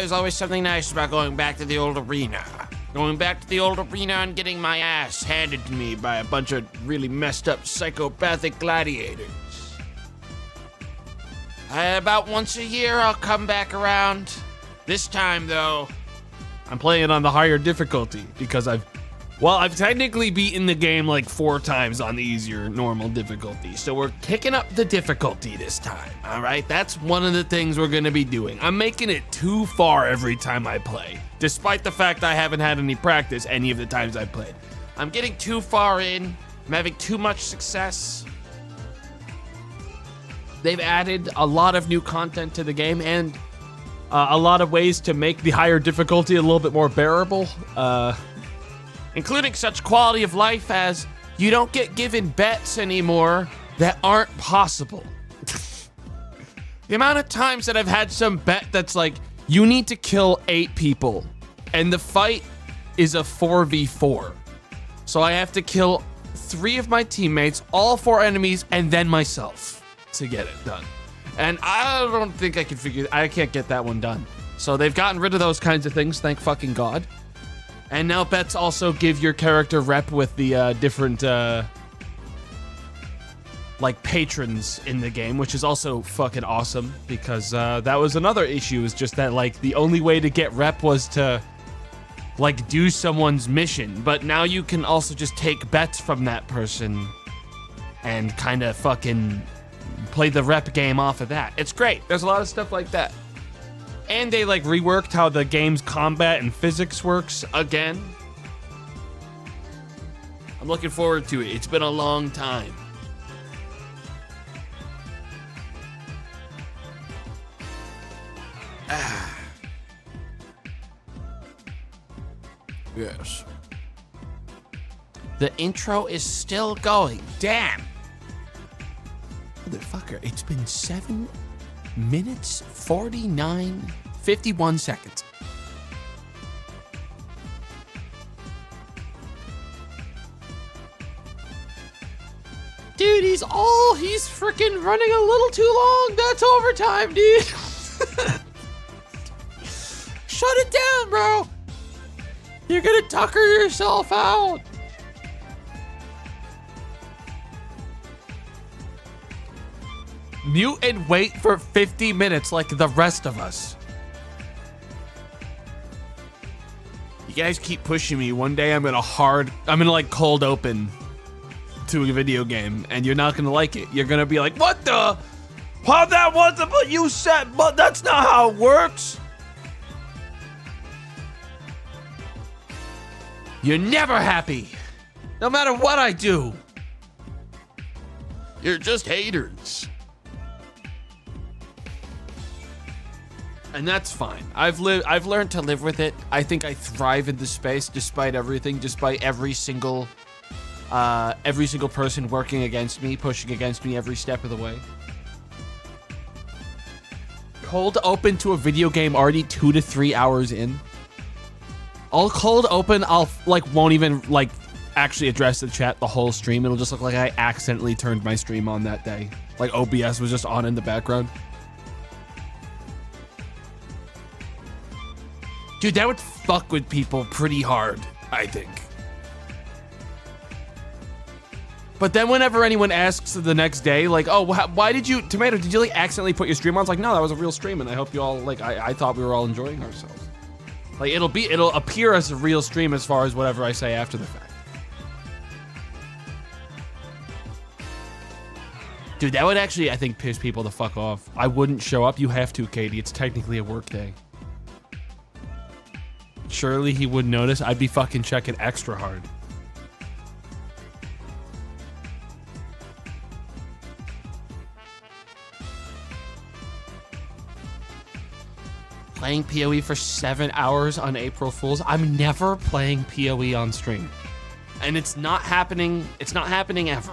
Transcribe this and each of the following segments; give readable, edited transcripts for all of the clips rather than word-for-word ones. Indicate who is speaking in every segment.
Speaker 1: there's always something nice about going back to the old arena. Going back to the old arena and getting my ass handed to me by a bunch of really messed up psychopathic gladiators. About once a year, I'll come back around. This time, though,
Speaker 2: I'm playing it on the higher difficulty because I've technically beaten the game like 4 times on the easier normal difficulty. So we're kicking up the difficulty this time, all right? That's one of the things we're gonna be doing. I'm making it too far every time I play, despite the fact I haven't had any practice any of the times I've played.
Speaker 1: I'm getting too far in. I'm having too much success.
Speaker 2: They've added a lot of new content to the game and a lot of ways to make the higher difficulty a little bit more bearable.
Speaker 1: Including such quality of life as you don't get given bets anymore that aren't possible. The amount of times that I've had some bet that's like, you need to kill 8 people, and the fight is a 4v4. So I have to kill 3 of my teammates, all 4 enemies, and then myself to get it done. And I don't think I can't get that one done. So they've gotten rid of those kinds of things, thank fucking God. And now bets also give your character rep with the different like patrons in the game, which is also fucking awesome because that was another issue, is just that like the only way to get rep was to like do someone's mission, but now you can also just take bets from that person and kind of fucking play the rep game off of that. It's great. There's a lot of stuff like that. And they like reworked how the game's combat and physics works again. I'm looking forward to it. It's been a long time. Yes. The intro is still going. Damn. Motherfucker, it's been 7 minutes, 51 seconds. Dude, he's freaking running a little too long. That's overtime, dude. Shut it down, bro. You're gonna tucker yourself out. Mute and wait for 50 minutes like the rest of us. You guys keep pushing me. One day I'm gonna like cold open to a video game and you're not gonna like it. You're gonna be like, what the? How that wasn't what you said, but that's not how it works. You're never happy, no matter what I do. You're just haters. And that's fine. I've learned to live with it. I think I thrive in this space despite everything, despite every single person working against me, pushing against me every step of the way. Cold open to a video game already 2 to 3 hours in. I'll cold open, won't even actually address the chat the whole stream. It'll just look like I accidentally turned my stream on that day. Like OBS was just on in the background. Dude, that would fuck with people pretty hard, I think. But then whenever anyone asks the next day, like, oh, why did you, Tomato, did you like accidentally put your stream on? It's like, no, that was a real stream, and I hope you all, like, I thought we were all enjoying ourselves. Like, it'll appear as a real stream as far as whatever I say after the fact. Dude, that would actually, I think, piss people the fuck off. I wouldn't show up. You have to, Katie. It's technically a work day. Surely he would notice. I'd be fucking checking extra hard. Playing PoE for 7 hours on April Fools. I'm never playing PoE on stream. And it's not happening. It's not happening ever.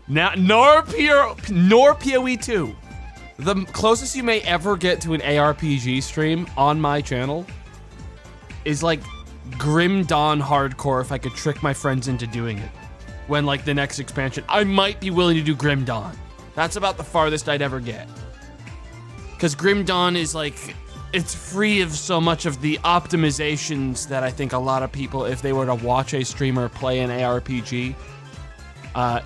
Speaker 1: Nor PoE 2. The closest you may ever get to an ARPG stream on my channel is like Grim Dawn Hardcore, if I could trick my friends into doing it. When like the next expansion, I might be willing to do Grim Dawn. That's about the farthest I'd ever get. Because Grim Dawn is like, it's free of so much of the optimizations that I think a lot of people, if they were to watch a streamer play an ARPG,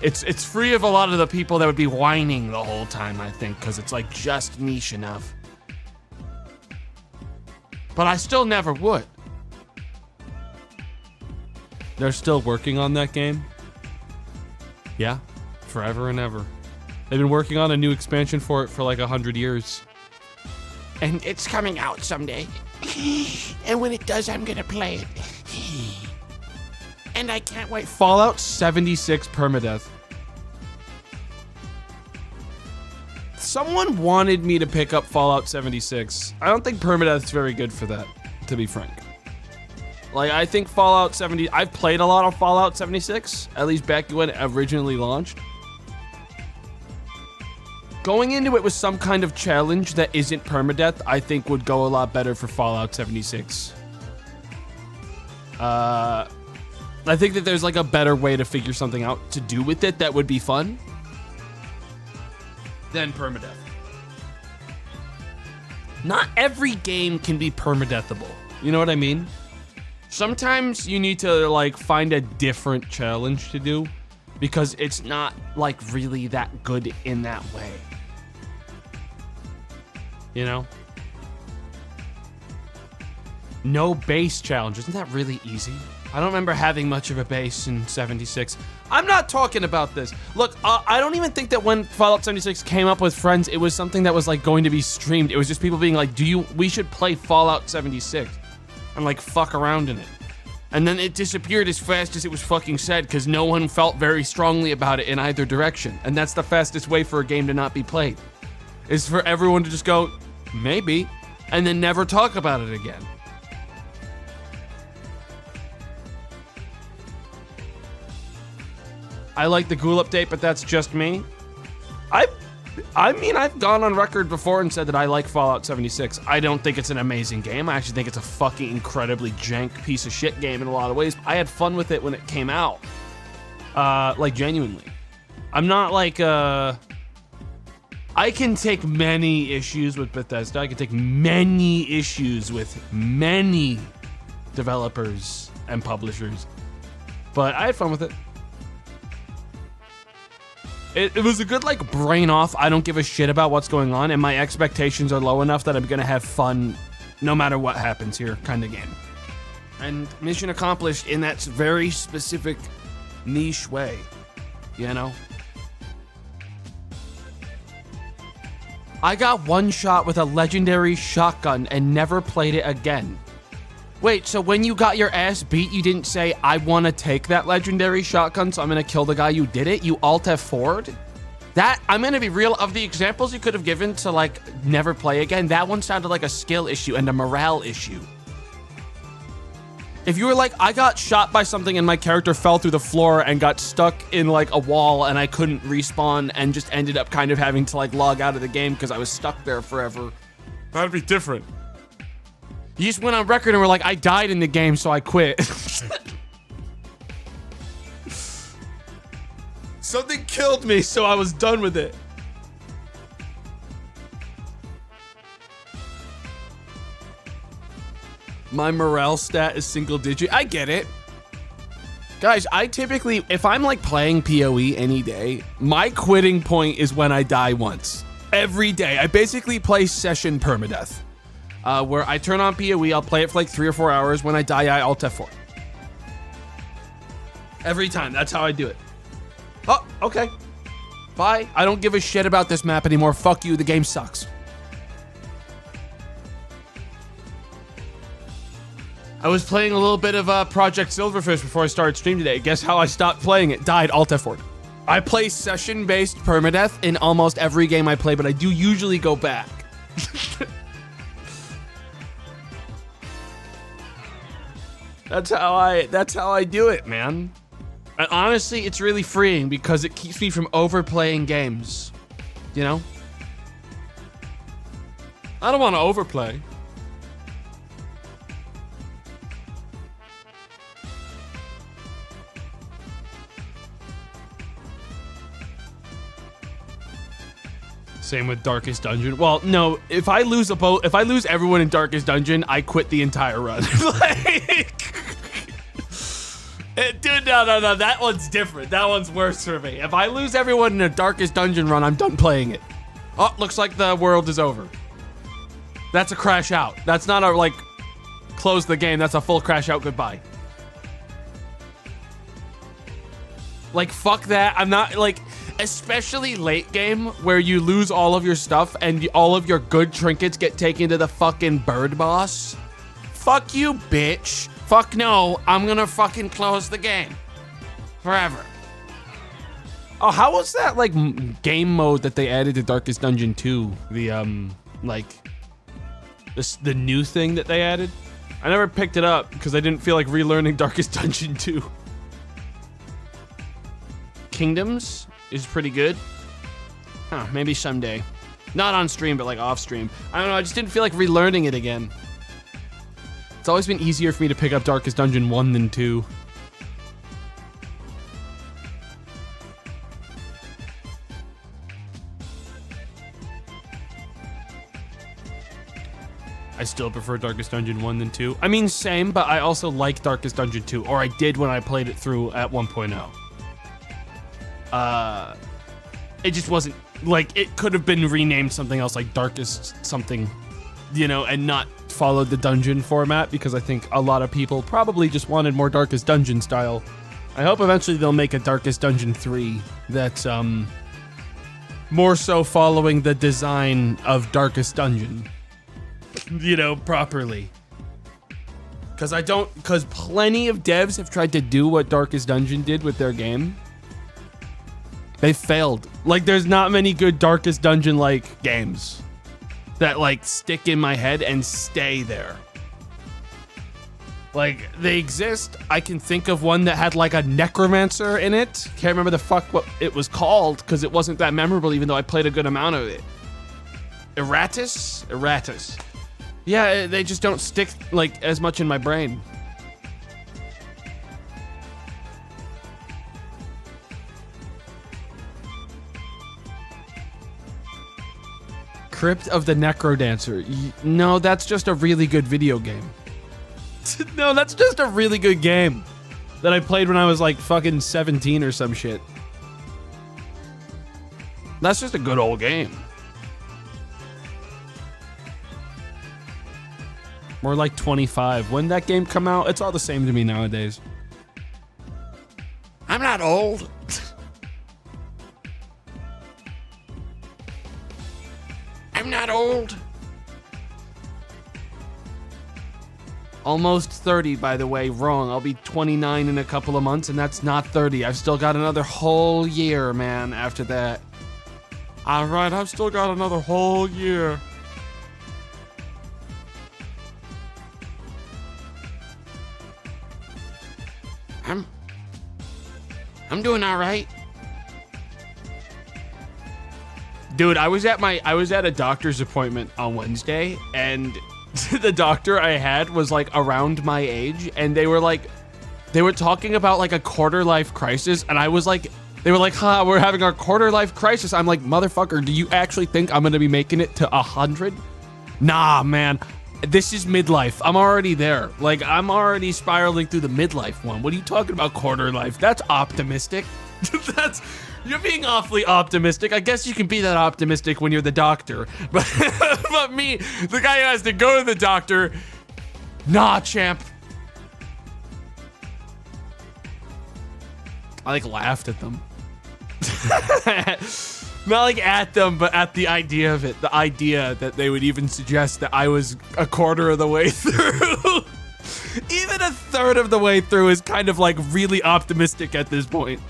Speaker 1: it's free of a lot of the people that would be whining the whole time, I think, because it's like just niche enough. But I still never would.
Speaker 2: They're still working on that game? Yeah, forever and ever. They've been working on a new expansion for it for like 100 years.
Speaker 1: And it's coming out someday. And when it does, I'm gonna play it. And I can't wait.
Speaker 2: Fallout 76 permadeath. Someone wanted me to pick up Fallout 76. I don't think permadeath's very good for that, to be frank. Like, I think Fallout 70... I've played a lot of Fallout 76, at least back when it originally launched. Going into it with some kind of challenge that isn't permadeath, I think would go a lot better for Fallout 76. I think that there's like a better way to figure something out to do with it that would be fun than permadeath. Not every game can be permadeathable. You know what I mean? Sometimes you need to like find a different challenge to do because it's not like really that good in that way. You know? No base challenge. Isn't that really easy? I don't remember having much of a base in 76. I'm not talking about this. Look, I don't even think that when Fallout 76 came up with friends, it was something that was like going to be streamed. It was just people being like, we should play Fallout 76 and like fuck around in it. And then it disappeared as fast as it was fucking said because no one felt very strongly about it in either direction. And that's the fastest way for a game to not be played, is for everyone to just go, maybe, and then never talk about it again. I like the Ghoul update, but that's just me. I mean, I've gone on record before and said that I like Fallout 76. I don't think it's an amazing game. I actually think it's a fucking incredibly jank piece of shit game in a lot of ways. I had fun with it when it came out. Like, genuinely. I'm not like, I can take many issues with Bethesda. I can take many issues with many developers and publishers. But I had fun with it. It was a good, like, brain off, I don't give a shit about what's going on, and my expectations are low enough that I'm gonna have fun no matter what happens here kind of game. And mission accomplished in that very specific niche way, you know? I got one shot with a legendary shotgun and never played it again. Wait, so when you got your ass beat, you didn't say, I want to take that legendary shotgun, so I'm going to kill the guy who did it? You Alt F4'd? That, I'm going to be real, of the examples you could have given to, like, never play again, that one sounded like a skill issue and a morale issue. If you were like, I got shot by something and my character fell through the floor and got stuck in, like, a wall and I couldn't respawn and just ended up kind of having to, like, log out of the game because I was stuck there forever, that'd be different. You just went on record and were like, I died in the game, so I quit. Something killed me, so I was done with it. My morale stat is single digit. I get it. Guys, I typically, if I'm like playing PoE any day, my quitting point is when I die once. Every day. I basically play session permadeath. Where I turn on PoE, I'll play it for like 3 or 4 hours. When I die, I Alt F4. Every time, that's how I do it. Oh, okay. Bye. I don't give a shit about this map anymore. Fuck you, the game sucks. I was playing a little bit of Project Silverfish before I started stream today. Guess how I stopped playing it? Died, Alt F4. I play session-based permadeath in almost every game I play, but I do usually go back. That's how I do it, man. And honestly, it's really freeing because it keeps me from overplaying games. You know? I don't want to overplay. Same with Darkest Dungeon. Well, no, if I lose everyone in Darkest Dungeon, I quit the entire run. Like, dude, no, that one's different. That one's worse for me. If I lose everyone in a Darkest Dungeon run, I'm done playing it. Oh, looks like the world is over. That's a crash out. That's not a, like, close the game. That's a full crash out goodbye. Like, fuck that. I'm not, like, especially late game where you lose all of your stuff and all of your good trinkets get taken to the fucking bird boss. Fuck you, bitch. Fuck no. I'm gonna fucking close the game. Forever. Oh, how was that, like, game mode that they added to Darkest Dungeon 2? The, like, the new thing that they added? I never picked it up because I didn't feel like relearning Darkest Dungeon 2. Kingdoms is pretty good. Huh, maybe someday. Not on stream, but like off stream. I don't know, I just didn't feel like relearning it again. It's always been easier for me to pick up Darkest Dungeon 1 than 2. I still prefer Darkest Dungeon 1 than 2. I mean, same, but I also like Darkest Dungeon 2, or I did when I played it through at 1.0. It just wasn't, like, it could have been renamed something else, like Darkest something, you know, and not followed the dungeon format, because I think a lot of people probably just wanted more Darkest Dungeon style. I hope eventually they'll make a Darkest Dungeon 3 that's, more so following the design of Darkest Dungeon. You know, properly. Because plenty of devs have tried to do what Darkest Dungeon did with their game. They failed. Like, there's not many good Darkest Dungeon-like games that, like, stick in my head and stay there. Like, they exist. I can think of one that had, like, a necromancer in it. Can't remember the fuck what it was called, because it wasn't that memorable, even though I played a good amount of it. Erratus. Yeah, they just don't stick, like, as much in my brain. Crypt of the Necrodancer. No, that's just a really good video game. No, that's just a really good game that I played when I was like fucking 17 or some shit. That's just a good old game. More like 25. When that game come out, it's all the same to me nowadays. I'm not old. I'm not old. Almost 30, by the way. Wrong. I'll be 29 in a couple of months, and that's not 30. I've still got another whole year, man, after that. All right, I've still got another whole year. I'm doing all right. Dude, I was at a doctor's appointment on Wednesday, and the doctor I had was like around my age, and they were talking about like a quarter life crisis, and I was like, they were like, huh, we're having our quarter life crisis. I'm like, motherfucker, do you actually think I'm gonna be making it to 100? Nah, man. This is midlife. I'm already there. Like, I'm already spiraling through the midlife one. What are you talking about, quarter life? That's optimistic. You're being awfully optimistic. I guess you can be that optimistic when you're the doctor. But me, the guy who has to go to the doctor, nah, champ. I like laughed at them. Not like at them, but at the idea of it. The idea that they would even suggest that I was a quarter of the way through. Even a third of the way through is kind of like really optimistic at this point.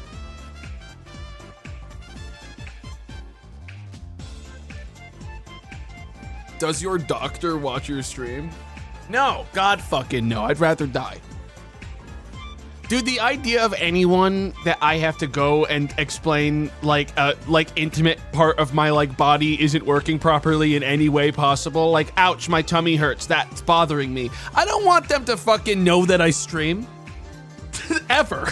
Speaker 2: Does your doctor watch your stream? No, God fucking no. I'd rather die. Dude, the idea of anyone that I have to go and explain like intimate part of my like body isn't working properly in any way possible, like ouch, my tummy hurts, that's bothering me. I don't want them to fucking know that I stream. Ever.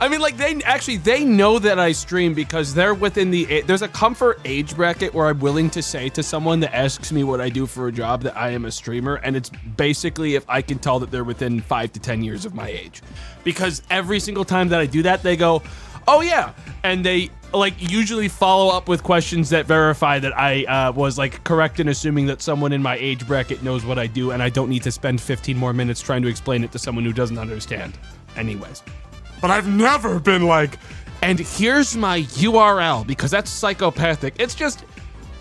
Speaker 2: I mean, like, they know that I stream because they're within there's a comfort age bracket where I'm willing to say to someone that asks me what I do for a job that I am a streamer, and it's basically if I can tell that they're within 5 to 10 years of my age. Because every single time that I do that, they go, oh yeah, and they like usually follow up with questions that verify that I was like correct in assuming that someone in my age bracket knows what I do, and I don't need to spend 15 more minutes trying to explain it to someone who doesn't understand. Anyways. But I've never been like, and here's my URL, because that's psychopathic. It's just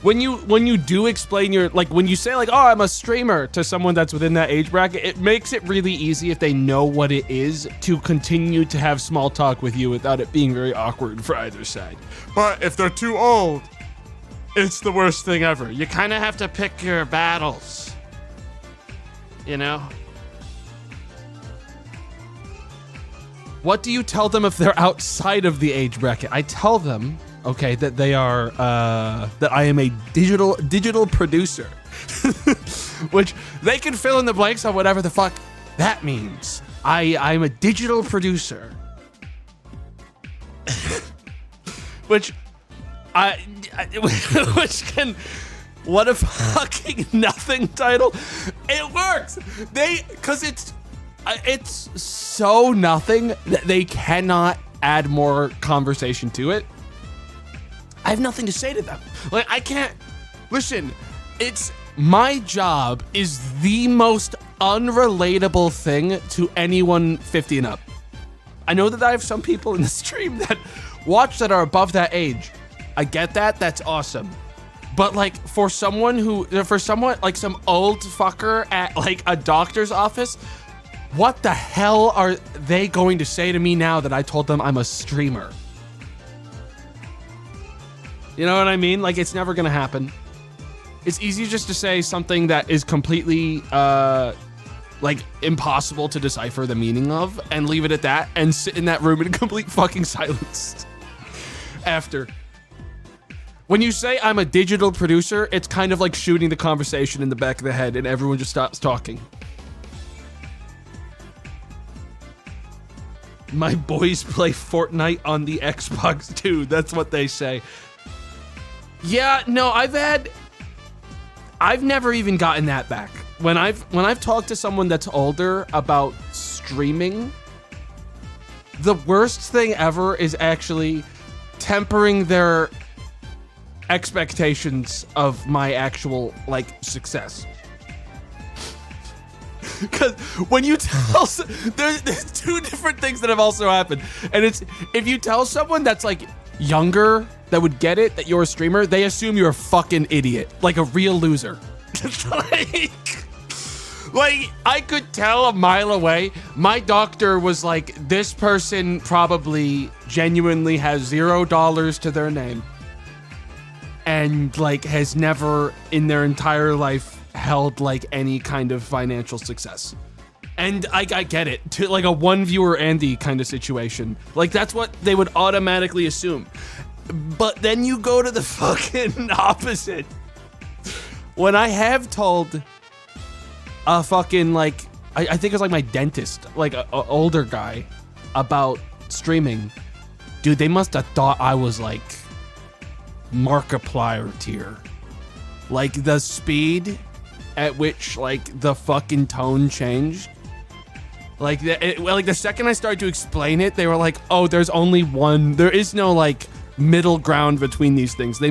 Speaker 2: when you do explain your, like when you say like, oh, I'm a streamer to someone that's within that age bracket, it makes it really easy if they know what it is to continue to have small talk with you without it being very awkward for either side. But if they're too old, it's the worst thing ever.
Speaker 1: You kind of have to pick your battles, you know?
Speaker 2: What do you tell them if they're outside of the age bracket? I tell them, okay, that they are, that I am a digital producer, which they can fill in the blanks on whatever the fuck that means. I'm a digital producer, which which can, what a fucking nothing title. It works. Cause it's so nothing that they cannot add more conversation to it. I have nothing to say to them. Like, I can't, listen, my job is the most unrelatable thing to anyone 50 and up. I know that I have some people in the stream that watch that are above that age. I get that, that's awesome. But like for someone like some old fucker at like a doctor's office, what the hell are they going to say to me now that I told them I'm a streamer? You know what I mean? Like, it's never gonna happen. It's easy just to say something that is completely, like, impossible to decipher the meaning of and leave it at that and sit in that room in complete fucking silence after. When you say I'm a digital producer, it's kind of like shooting the conversation in the back of the head and everyone just stops talking. My boys play Fortnite on the Xbox too. That's what they say. Yeah, no, I've never even gotten that back. When I've talked to someone that's older about streaming, the worst thing ever is actually tempering their expectations of my actual like success. Because when you tell, there's two different things that have also happened. And it's, if you tell someone that's like younger that would get it, that you're a streamer, they assume you're a fucking idiot. Like a real loser. like, I could tell a mile away. My doctor was like, this person probably genuinely has $0 to their name. And like has never in their entire life held like any kind of financial success. And I get it, to like a one viewer Andy kind of situation. Like that's what they would automatically assume. But then you go to the fucking opposite. When I have told a fucking like, I think it's like my dentist, like a older guy about streaming, dude, they must have thought I was like Markiplier tier. Like the speed at which like the fucking tone changed. Like the second I started to explain it, they were like, oh, there's only one, there is no like middle ground between these things. This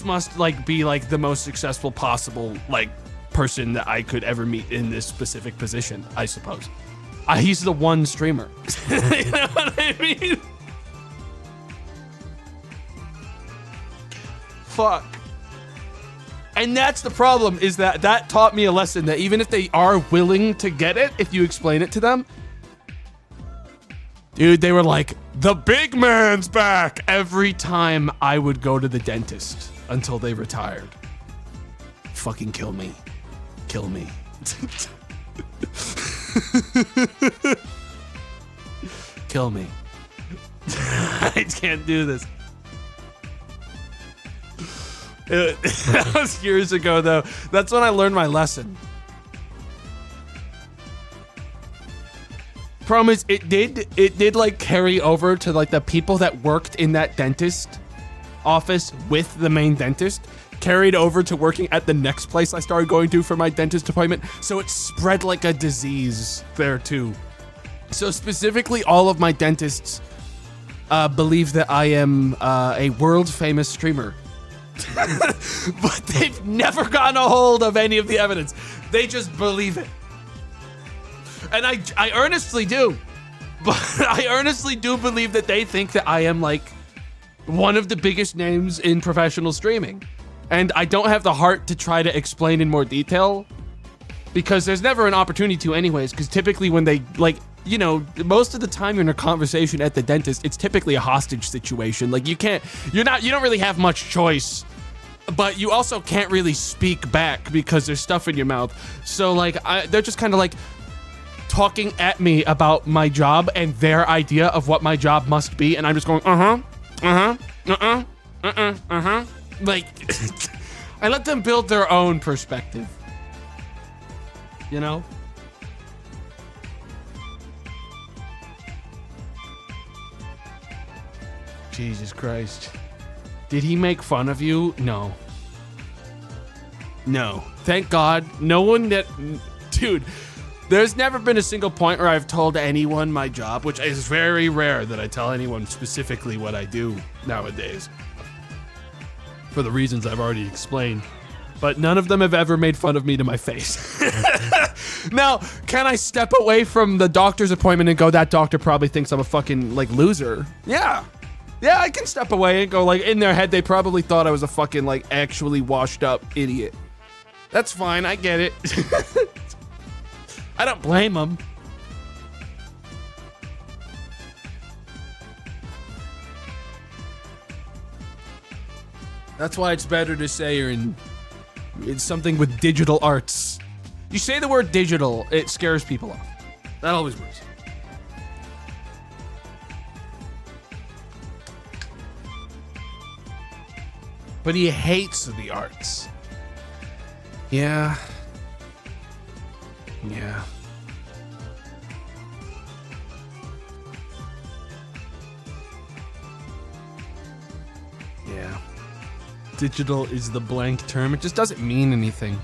Speaker 2: must like be like the most successful possible like person that I could ever meet in this specific position, I suppose. He's the one streamer. You know what I mean? Fuck. And that's the problem, is that taught me a lesson that even if they are willing to get it, if you explain it to them, dude, they were like, the big man's back every time I would go to the dentist until they retired. Fucking kill me. Kill me. Kill me. I can't do this. That was years ago, though. That's when I learned my lesson.
Speaker 1: problem is it did like carry over to like the people that worked in that dentist office with the main dentist carried over to working at the next place I started going to for my dentist appointment. So it spread like a disease there too. So specifically all of my dentists believe that I am a world famous streamer. But they've never gotten a hold of any of the evidence. They just believe it. And I earnestly do. But I earnestly do believe that they think that I am like one of the biggest names in professional streaming. And I don't have the heart to try to explain in more detail because there's never an opportunity to anyways, because typically when they like, you know, most of the time you're in a conversation at the dentist, it's typically a hostage situation. Like you don't really have much choice, but you also can't really speak back because there's stuff in your mouth. So like, they're just kind of like talking at me about my job and their idea of what my job must be. And I'm just going, like, I let them build their own perspective, you know? Jesus Christ. Did he make fun of you? No. No. Thank God. No one that... Dude, there's never been a single point where I've told anyone my job, which is very rare that I tell anyone specifically what I do nowadays, for the reasons I've already explained. But none of them have ever made fun of me to my face. Now, can I step away from the doctor's appointment and go, that doctor probably thinks I'm a fucking, like, loser? Yeah. Yeah, I can step away and go, like, in their head, they probably thought I was a fucking, like, actually washed up idiot. That's fine, I get it. I don't blame them. That's why it's better to say you're in something with digital arts. You say the word digital, it scares people off. That always works. But he hates the arts. Yeah. Yeah. Yeah. Digital is the blank term. It just doesn't mean anything.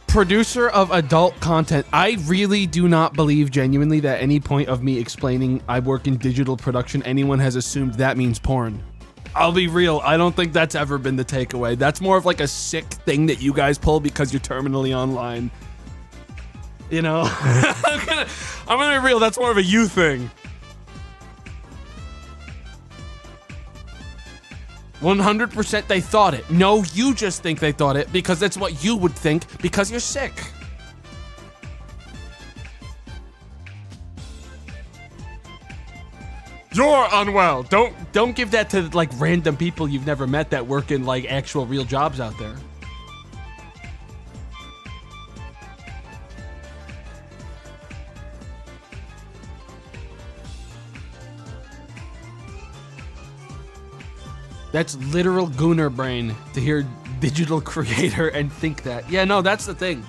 Speaker 1: Producer of adult content. I really do not believe genuinely that at any point of me explaining I work in digital production, anyone has assumed that means porn. I'll be real. I don't think that's ever been the takeaway. That's more of like a sick thing that you guys pull because you're terminally online. You know? I'm gonna be real. That's more of a you thing. 100% they thought it. No, you just think they thought it because that's what you would think because you're sick. You're unwell. Don't give that to like random people you've never met that work in like actual real jobs out there. That's literal gooner brain to hear digital creator and think that. Yeah, no, that's the thing.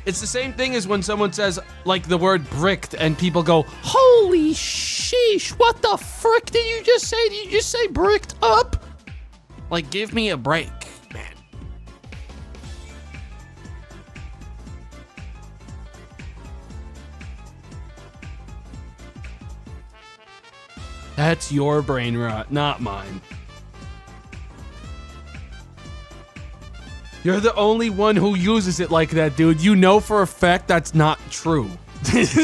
Speaker 1: It's the same thing as when someone says like the word bricked and people go, holy sheesh, what the frick did you just say? Did you just say bricked up? Like, give me a break, man. That's your brain rot, not mine. You're the only one who uses it like that, dude. You know for a fact that's not true.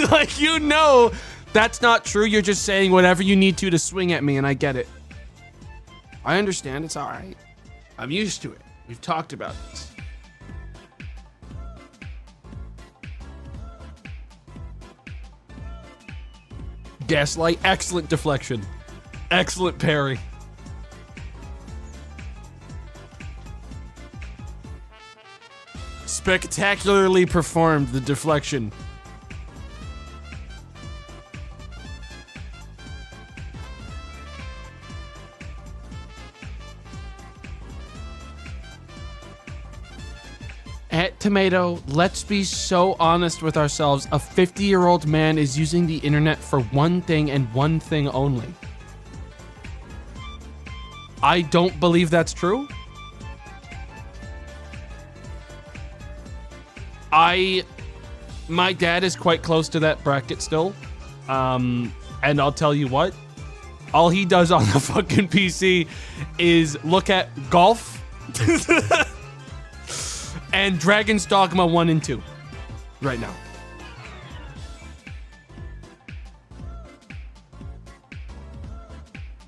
Speaker 1: Like, you know that's not true. You're just saying whatever you need to swing at me, and I get it. I understand. It's all right. I'm used to it. We've talked about this. Gaslight. Excellent deflection. Excellent parry. Spectacularly performed, the deflection. At Tomato, let's be so honest with ourselves. A 50-year-old man is using the internet for one thing and one thing only. I don't believe that's true. My dad is quite close to that bracket still. And I'll tell you what, all he does on the fucking PC is look at golf and Dragon's Dogma 1 and 2 right now.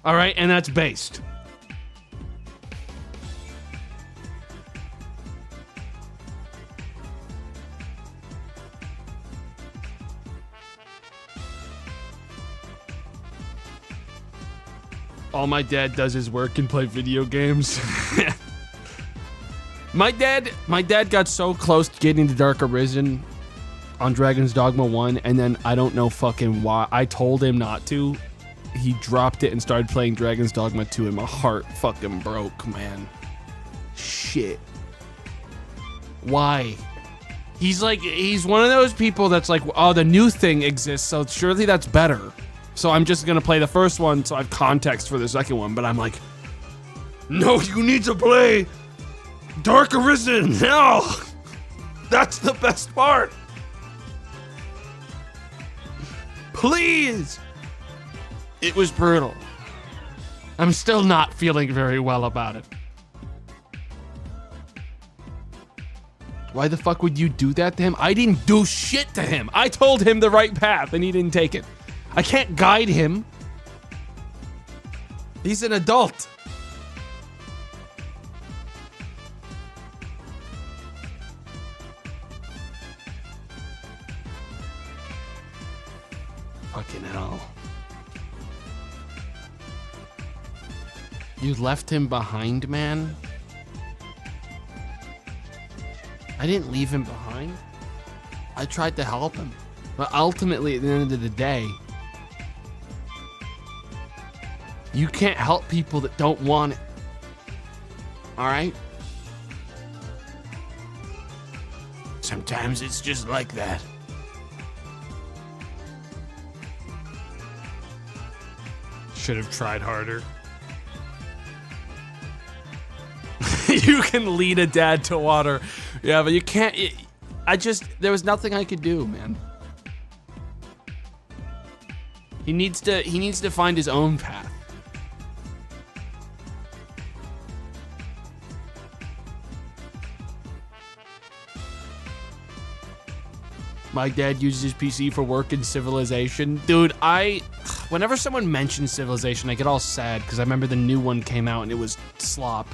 Speaker 1: All right, and that's based. All my dad does is work and play video games. My dad got so close to getting to Dark Arisen on Dragon's Dogma 1, and then I don't know fucking why. I told him not to. He dropped it and started playing Dragon's Dogma 2, and my heart fucking broke, man. Shit. Why? He's one of those people that's like, oh, the new thing exists, so surely that's better. So I'm just gonna play the first one so I have context for the second one, but I'm like, no, you need to play Dark Arisen now. That's the best part. Please. It was brutal. I'm still not feeling very well about it. Why the fuck would you do that to him? I didn't do shit to him. I told him the right path and he didn't take it. I can't guide him. He's an adult. Fucking hell. You left him behind, man? I didn't leave him behind. I tried to help him. But ultimately, at the end of the day, you can't help people that don't want it. All right? Sometimes it's just like that. Should have tried harder. You can lead a dad to water. Yeah, but you can't. There was nothing I could do, man. He needs to find his own path. My dad uses his PC for work and Civilization. Dude, whenever someone mentions Civilization, I get all sad because I remember the new one came out and it was slop.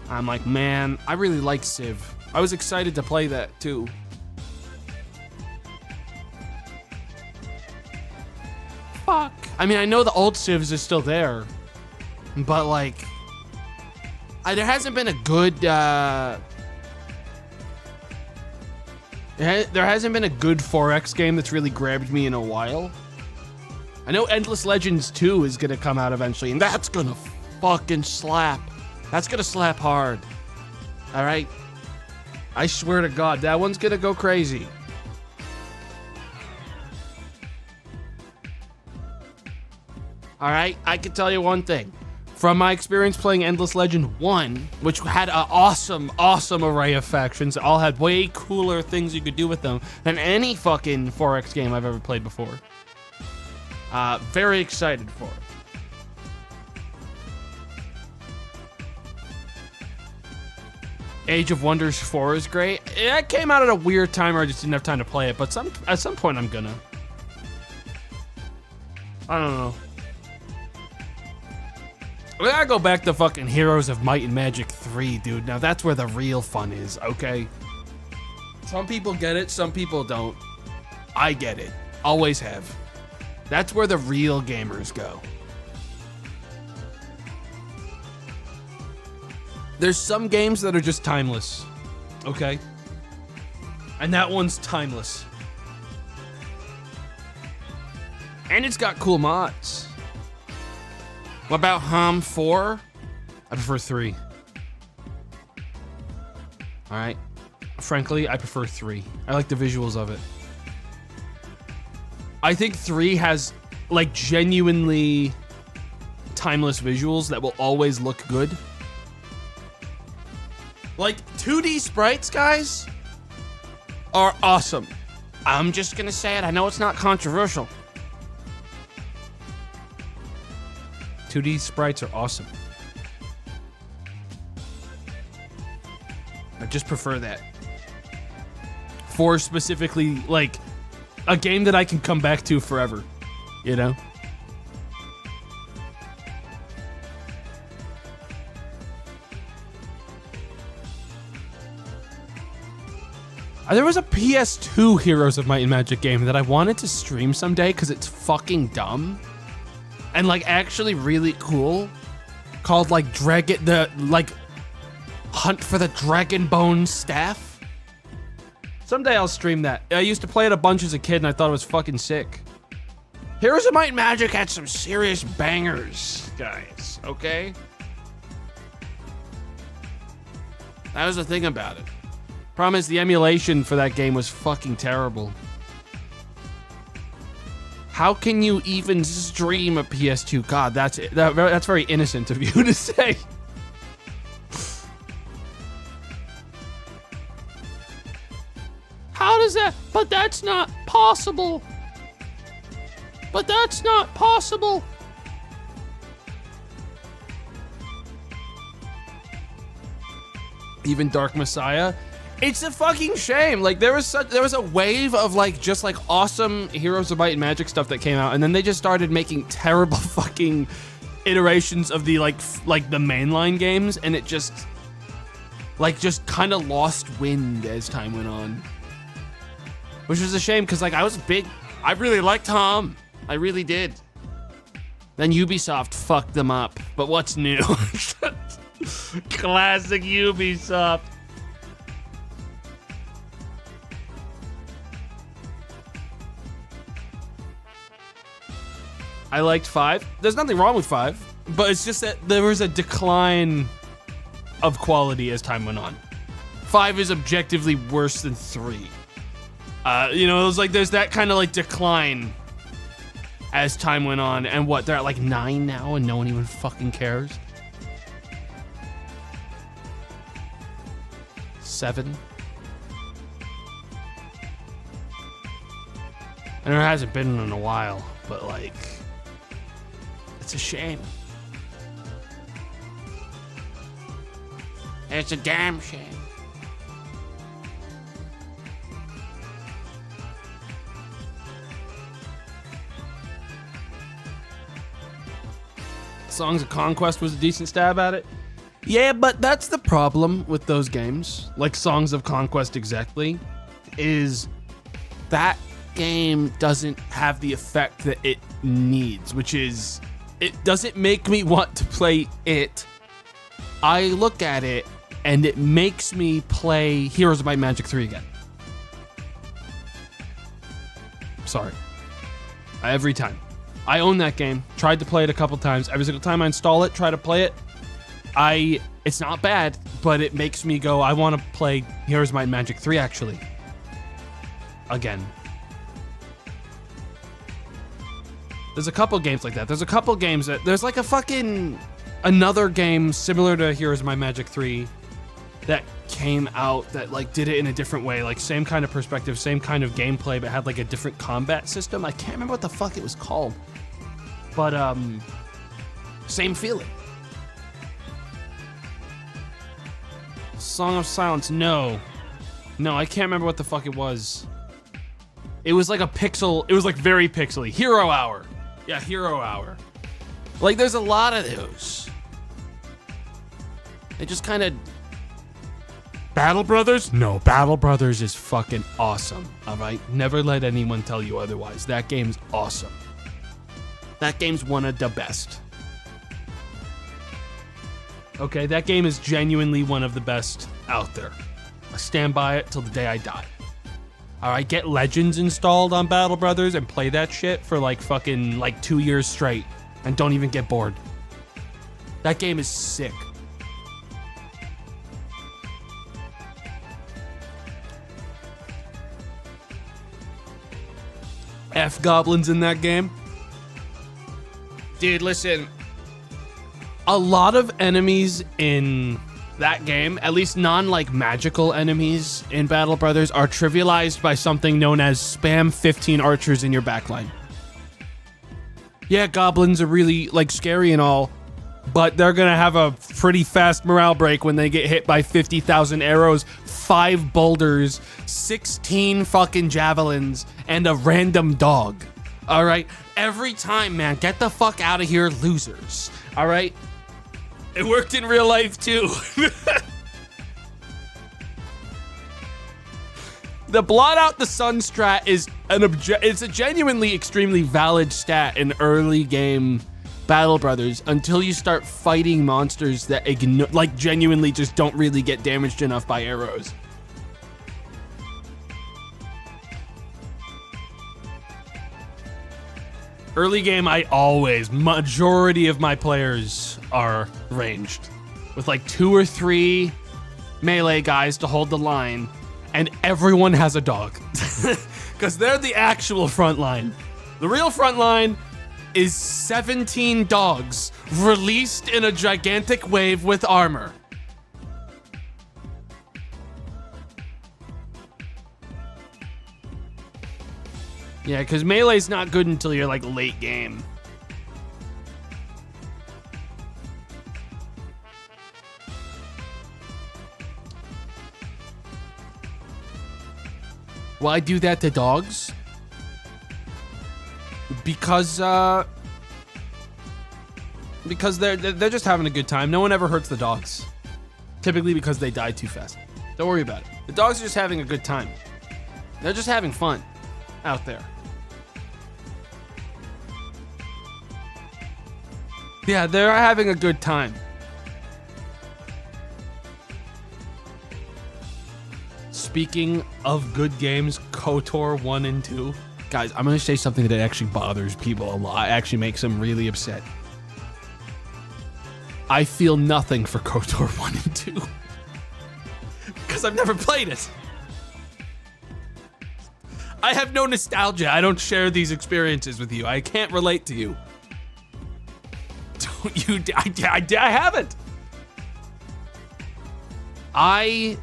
Speaker 1: I'm like, man, I really like Civ. I was excited to play that too. Fuck. I mean, I know the old Civs is still there, but like, there hasn't been a good, there hasn't been a good 4X game that's really grabbed me in a while. I know Endless Legends 2 is gonna come out eventually, and that's gonna fucking slap. That's gonna slap hard. All right? I swear to God, that one's gonna go crazy. All right? I can tell you one thing. From my experience playing Endless Legend 1, which had an awesome array of factions, that all had way cooler things you could do with them than any fucking 4X game I've ever played before. Very excited for it. Age of Wonders 4 is great. It came out at a weird time where I just didn't have time to play it, but at some point I'm gonna. I don't know. We gotta go back to fucking Heroes of Might and Magic 3, dude. Now that's where the real fun is, okay? Some people get it, some people don't. I get it. Always have. That's where the real gamers go. There's some games that are just timeless, okay? And that one's timeless. And it's got cool mods. What about HOM 4? I prefer 3. All right. Frankly, I prefer 3. I like the visuals of it. I think 3 has like genuinely timeless visuals that will always look good. Like 2D sprites, guys, are awesome. I'm just gonna say it. I know it's not controversial. 2D sprites are awesome. I just prefer that. For specifically, like, a game that I can come back to forever, you know? There was a PS2 Heroes of Might and Magic game that I wanted to stream someday because it's fucking dumb and like actually really cool, called like Hunt for the Dragon Bone Staff. Someday I'll stream that. I used to play it a bunch as a kid and I thought it was fucking sick. Heroes of Might and Magic had some serious bangers, guys, okay? That was the thing about it. Problem is, the emulation for that game was fucking terrible. How can you even stream a PS2? God, that's very innocent of you to say. How does that? But that's not possible. But that's not possible. Even Dark Messiah. It's a fucking shame. Like there was a wave of like just like awesome Heroes of Might and Magic stuff that came out, and then they just started making terrible fucking iterations of the like the mainline games, and it just kind of lost wind as time went on. Which was a shame because like I really liked Tom. I really did. Then Ubisoft fucked them up. But what's new? Classic Ubisoft. I liked 5. There's nothing wrong with 5, but it's just that there was a decline of quality as time went on. 5 is objectively worse than 3. You know, it was like there's that kind of like decline as time went on, and what, they're at like 9 now and no one even fucking cares? 7. And there hasn't been in a while, but like, it's a shame. It's a damn shame. Songs of Conquest was a decent stab at it. Yeah, but that's the problem with those games, like Songs of Conquest exactly, is that game doesn't have the effect that it needs, which is, it doesn't make me want to play it. I look at it and it makes me play Heroes of Might and Magic 3 again. Sorry. Every time. I own that game, tried to play it a couple times. Every single time I install it, try to play it, it's not bad, but it makes me go, I want to play Heroes of Might and Magic 3 actually. Again. There's a couple games like that. There's a couple games that, there's like a fucking, another game similar to Heroes of Might and Magic 3 that came out that like did it in a different way, like same kind of perspective, same kind of gameplay, but had like a different combat system. I can't remember what the fuck it was called, but same feeling. Song of Silence, no, I can't remember what the fuck it was. It was like a pixel, it was like very pixely. Hero Hour. Yeah, Hero Hour. Like there's a lot of those. They just kind of, Battle Brothers? No, Battle Brothers is fucking awesome, all right? Never let anyone tell you otherwise. That game's awesome. That game's one of the best. Okay, that game is genuinely one of the best out there. I stand by it till the day I die. All right, get Legends installed on Battle Brothers and play that shit for like fucking like 2 years straight and don't even get bored. That game is sick.
Speaker 2: F goblins in that game.
Speaker 1: Dude, listen.
Speaker 2: A lot of enemies in that game, at least like magical enemies in Battle Brothers, are trivialized by something known as spam 15 archers in your backline. Yeah, goblins are really like scary and all, but they're gonna have a pretty fast morale break when they get hit by 50,000 arrows, 5 boulders, 16 fucking javelins, and a random dog. All right, every time, man, get the fuck out of here, losers. All right, it worked in real life too. The blot out the sun strat is it's a genuinely extremely valid stat in early game Battle Brothers until you start fighting monsters that like genuinely just don't really get damaged enough by arrows. Early game, majority of my players are ranged with like 2 or 3 melee guys to hold the line. And everyone has a dog because they're the actual front line. The real front line is 17 dogs released in a gigantic wave with armor. Yeah, because melee's not good until you're like late game. Why do that to dogs? Because they're just having a good time. No one ever hurts the dogs. Typically because they die too fast. Don't worry about it. The dogs are just having a good time. They're just having fun out there. Yeah, they're having a good time. Speaking of good games, KOTOR 1 and 2. Guys, I'm going to say something that actually bothers people a lot. Actually makes them really upset. I feel nothing for KOTOR 1 and 2. Because I've never played it. I have no nostalgia. I don't share these experiences with you. I can't relate to you. Don't you? I haven't. I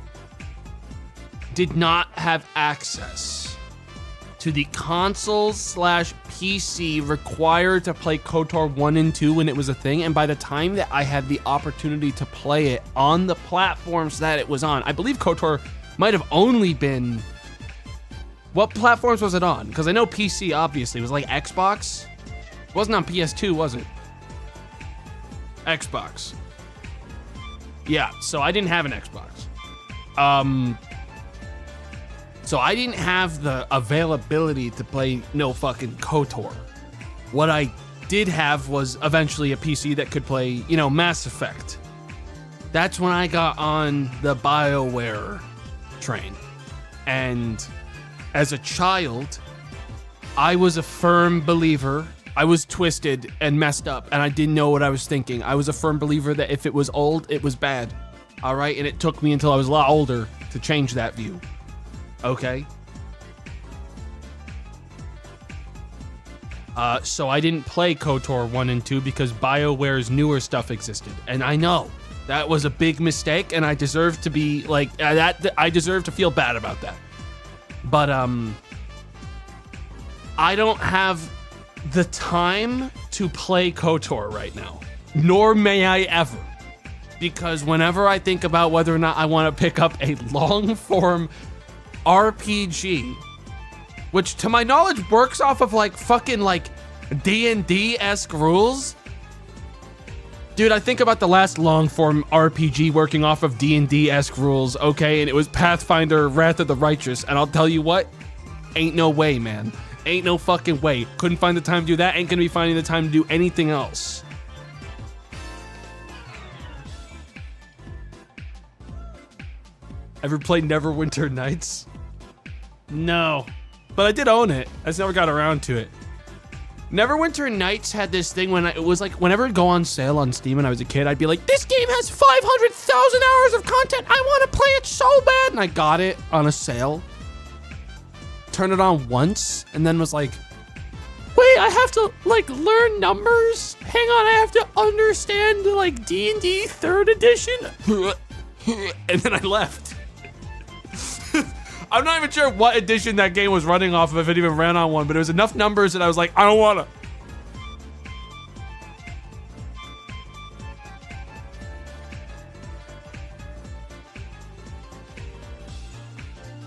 Speaker 2: did not have access to the console/PC required to play KOTOR 1 and 2 when it was a thing, and by the time that I had the opportunity to play it on the platforms that it was on, I believe KOTOR might have only been... What platforms was it on? Because I know PC, obviously, was like Xbox. It wasn't on PS2, was it? Xbox. Yeah, so I didn't have an Xbox. So I didn't have the availability to play no fucking KOTOR. What I did have was eventually a PC that could play, you know, Mass Effect. That's when I got on the BioWare train. And as a child, I was a firm believer. I was twisted and messed up, and I didn't know what I was thinking. I was a firm believer that if it was old, it was bad. All right? And it took me until I was a lot older to change that view. Okay? So I didn't play KOTOR 1 and 2 because BioWare's newer stuff existed. And I know that was a big mistake, and I deserve to be like, I deserve to feel bad about that. But, I don't have the time to play KOTOR right now, nor may I ever, because whenever I think about whether or not I want to pick up a long-form RPG, which to my knowledge works off of like fucking like D&D-esque rules. Dude, I think about the last long-form RPG working off of D&D-esque rules, okay, and it was Pathfinder Wrath of the Righteous, and I'll tell you what, ain't no way, man. Ain't no fucking way. Couldn't find the time to do that. Ain't gonna be finding the time to do anything else. Ever played Neverwinter Nights? No. But I did own it. I just never got around to it. Neverwinter Nights had this thing when it was like, whenever it'd go on sale on Steam when I was a kid, I'd be like, this game has 500,000 hours of content. I want to play it so bad. And I got it on a sale. Turned it on once and then was like,
Speaker 1: Wait, I have to like learn numbers? Hang on, I have to understand like D&D 3rd edition?
Speaker 2: And then I left. I'm not even sure what edition that game was running off of, if it even ran on one, but it was enough numbers that I was like, I don't wanna.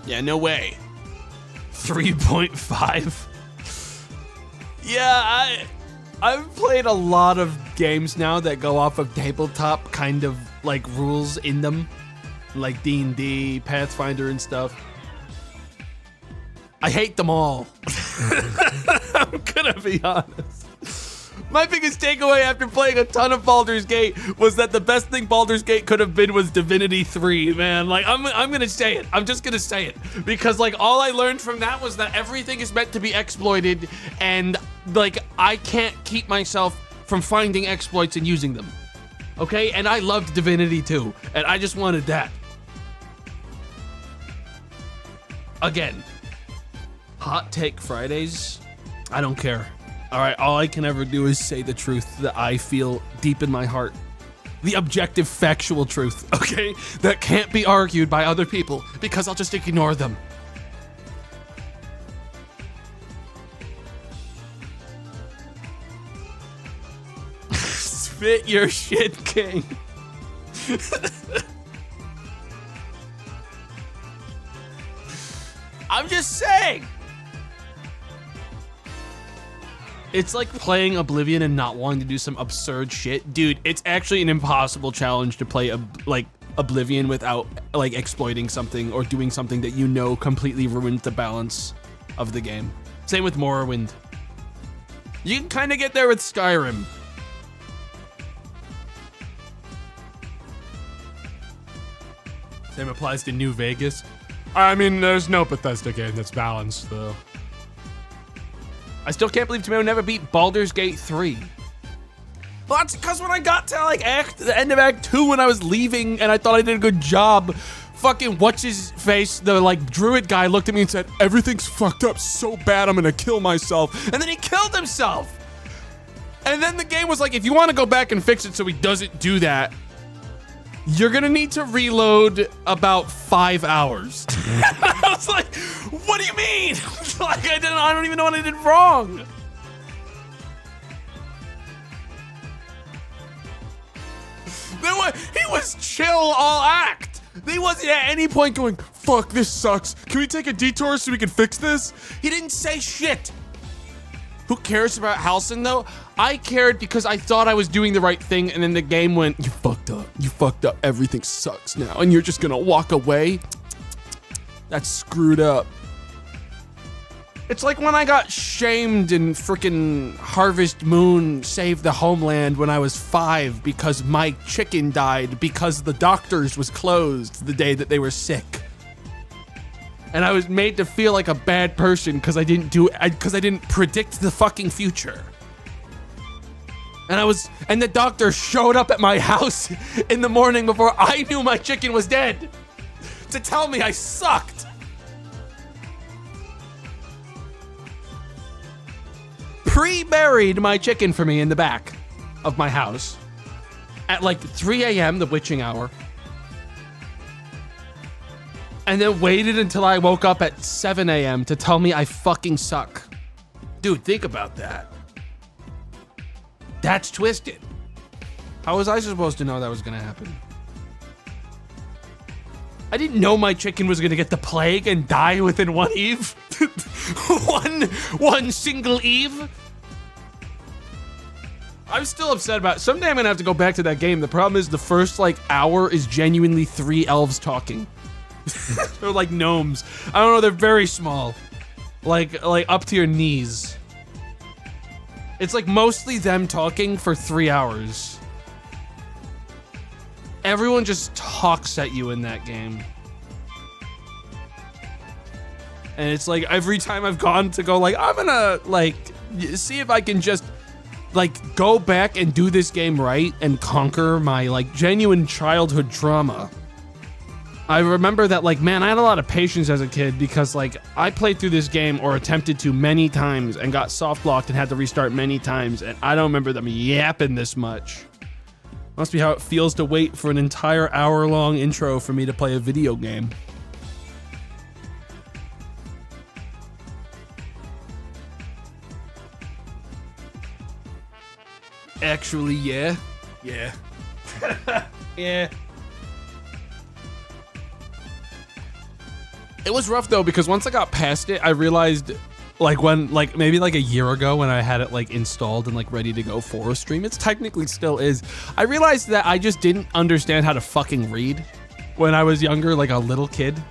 Speaker 2: Yeah, no way. 3.5. Yeah, I've played a lot of games now that go off of tabletop kind of like rules in them, like D&D, Pathfinder and stuff. I hate them all. I'm gonna be honest. My biggest takeaway after playing a ton of Baldur's Gate was that the best thing Baldur's Gate could have been was Divinity 3, man. Like, I'm gonna say it. I'm just gonna say it. Because, like, all I learned from that was that everything is meant to be exploited, and, like, I can't keep myself from finding exploits and using them. Okay? And I loved Divinity 2, and I just wanted that. Again, Hot Take Fridays, I don't care. All right, all I can ever do is say the truth that I feel deep in my heart. The objective, factual truth, okay? That can't be argued by other people because I'll just ignore them. Spit your shit, King. I'm just saying. It's like playing Oblivion and not wanting to do some absurd shit. Dude, it's actually an impossible challenge to play like Oblivion without like exploiting something or doing something that you know completely ruins the balance of the game. Same with Morrowind. You can kind of get there with Skyrim. Same applies to New Vegas.
Speaker 3: I mean, there's no Bethesda game that's balanced, though.
Speaker 2: I still can't believe Tomato never beat Baldur's Gate 3. Well, that's because when I got to like the end of Act 2 when I was leaving and I thought I did a good job, fucking what's-his-face, the like druid guy looked at me and said, "Everything's fucked up so bad I'm gonna kill myself." And then he killed himself. And then the game was like, if you want to go back and fix it so he doesn't do that, you're gonna need to reload about 5 hours. I was like, what do you mean? Like I don't even know what I did wrong. He was chill all act. He wasn't at any point going, "Fuck, this sucks. Can we take a detour so we can fix this?" He didn't say shit. Who cares about Halcyon though? I cared because I thought I was doing the right thing, and then the game went, "You fucked up. You fucked up. Everything sucks now, and you're just gonna walk away." That's screwed up. It's like when I got shamed in frickin' Harvest Moon Save the Homeland when I was 5 because my chicken died because the doctors was closed the day that they were sick. And I was made to feel like a bad person because I didn't predict the fucking future. And the doctor showed up at my house in the morning before I knew my chicken was dead to tell me I sucked. Pre-buried my chicken for me in the back of my house at like 3 a.m., the witching hour. And then waited until I woke up at 7 a.m. to tell me I fucking suck. Dude, think about that. That's twisted. How was I supposed to know that was gonna happen? I didn't know my chicken was gonna get the plague and die within one eve. one single eve. I'm still upset about it. Someday I'm gonna have to go back to that game. The problem is the first like hour is genuinely 3 elves talking. They're like gnomes. I don't know, they're very small. Like up to your knees. It's like mostly them talking for 3 hours. Everyone just talks at you in that game. And it's like every time I've gone to go like, I'm gonna like see if I can just like go back and do this game right and conquer my like genuine childhood trauma. I remember that, like, man, I had a lot of patience as a kid because, like, I played through this game or attempted to many times and got soft locked and had to restart many times, and I don't remember them yapping this much. Must be how it feels to wait for an entire hour-long intro for me to play a video game. Actually, yeah. Yeah. Yeah. It was rough though, because once I got past it, I realized, like, when, like, maybe like a year ago when I had it like installed and like ready to go for a stream, it's technically still is. I realized that I just didn't understand how to fucking read when I was younger, like a little kid.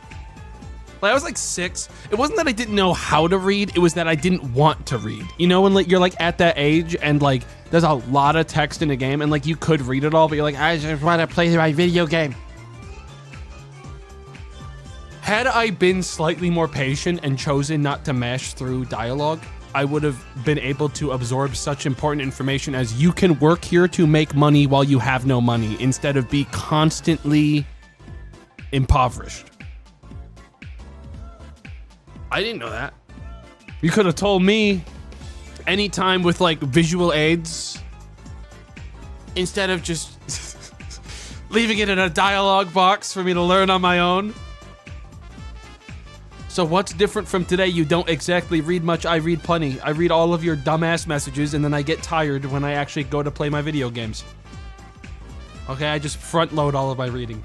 Speaker 2: Like, I was like 6. It wasn't that I didn't know how to read, it was that I didn't want to read. You know, when like you're like at that age and like there's a lot of text in a game and like you could read it all, but you're like, I just want to play my video game. Had I been slightly more patient and chosen not to mash through dialogue, I would have been able to absorb such important information as you can work here to make money while you have no money, instead of be constantly impoverished. I didn't know that. You could have told me anytime with like visual aids instead of just leaving it in a dialogue box for me to learn on my own. So what's different from today? You don't exactly read much. I read plenty. I read all of your dumbass messages and then I get tired when I actually go to play my video games. Okay, I just front load all of my reading.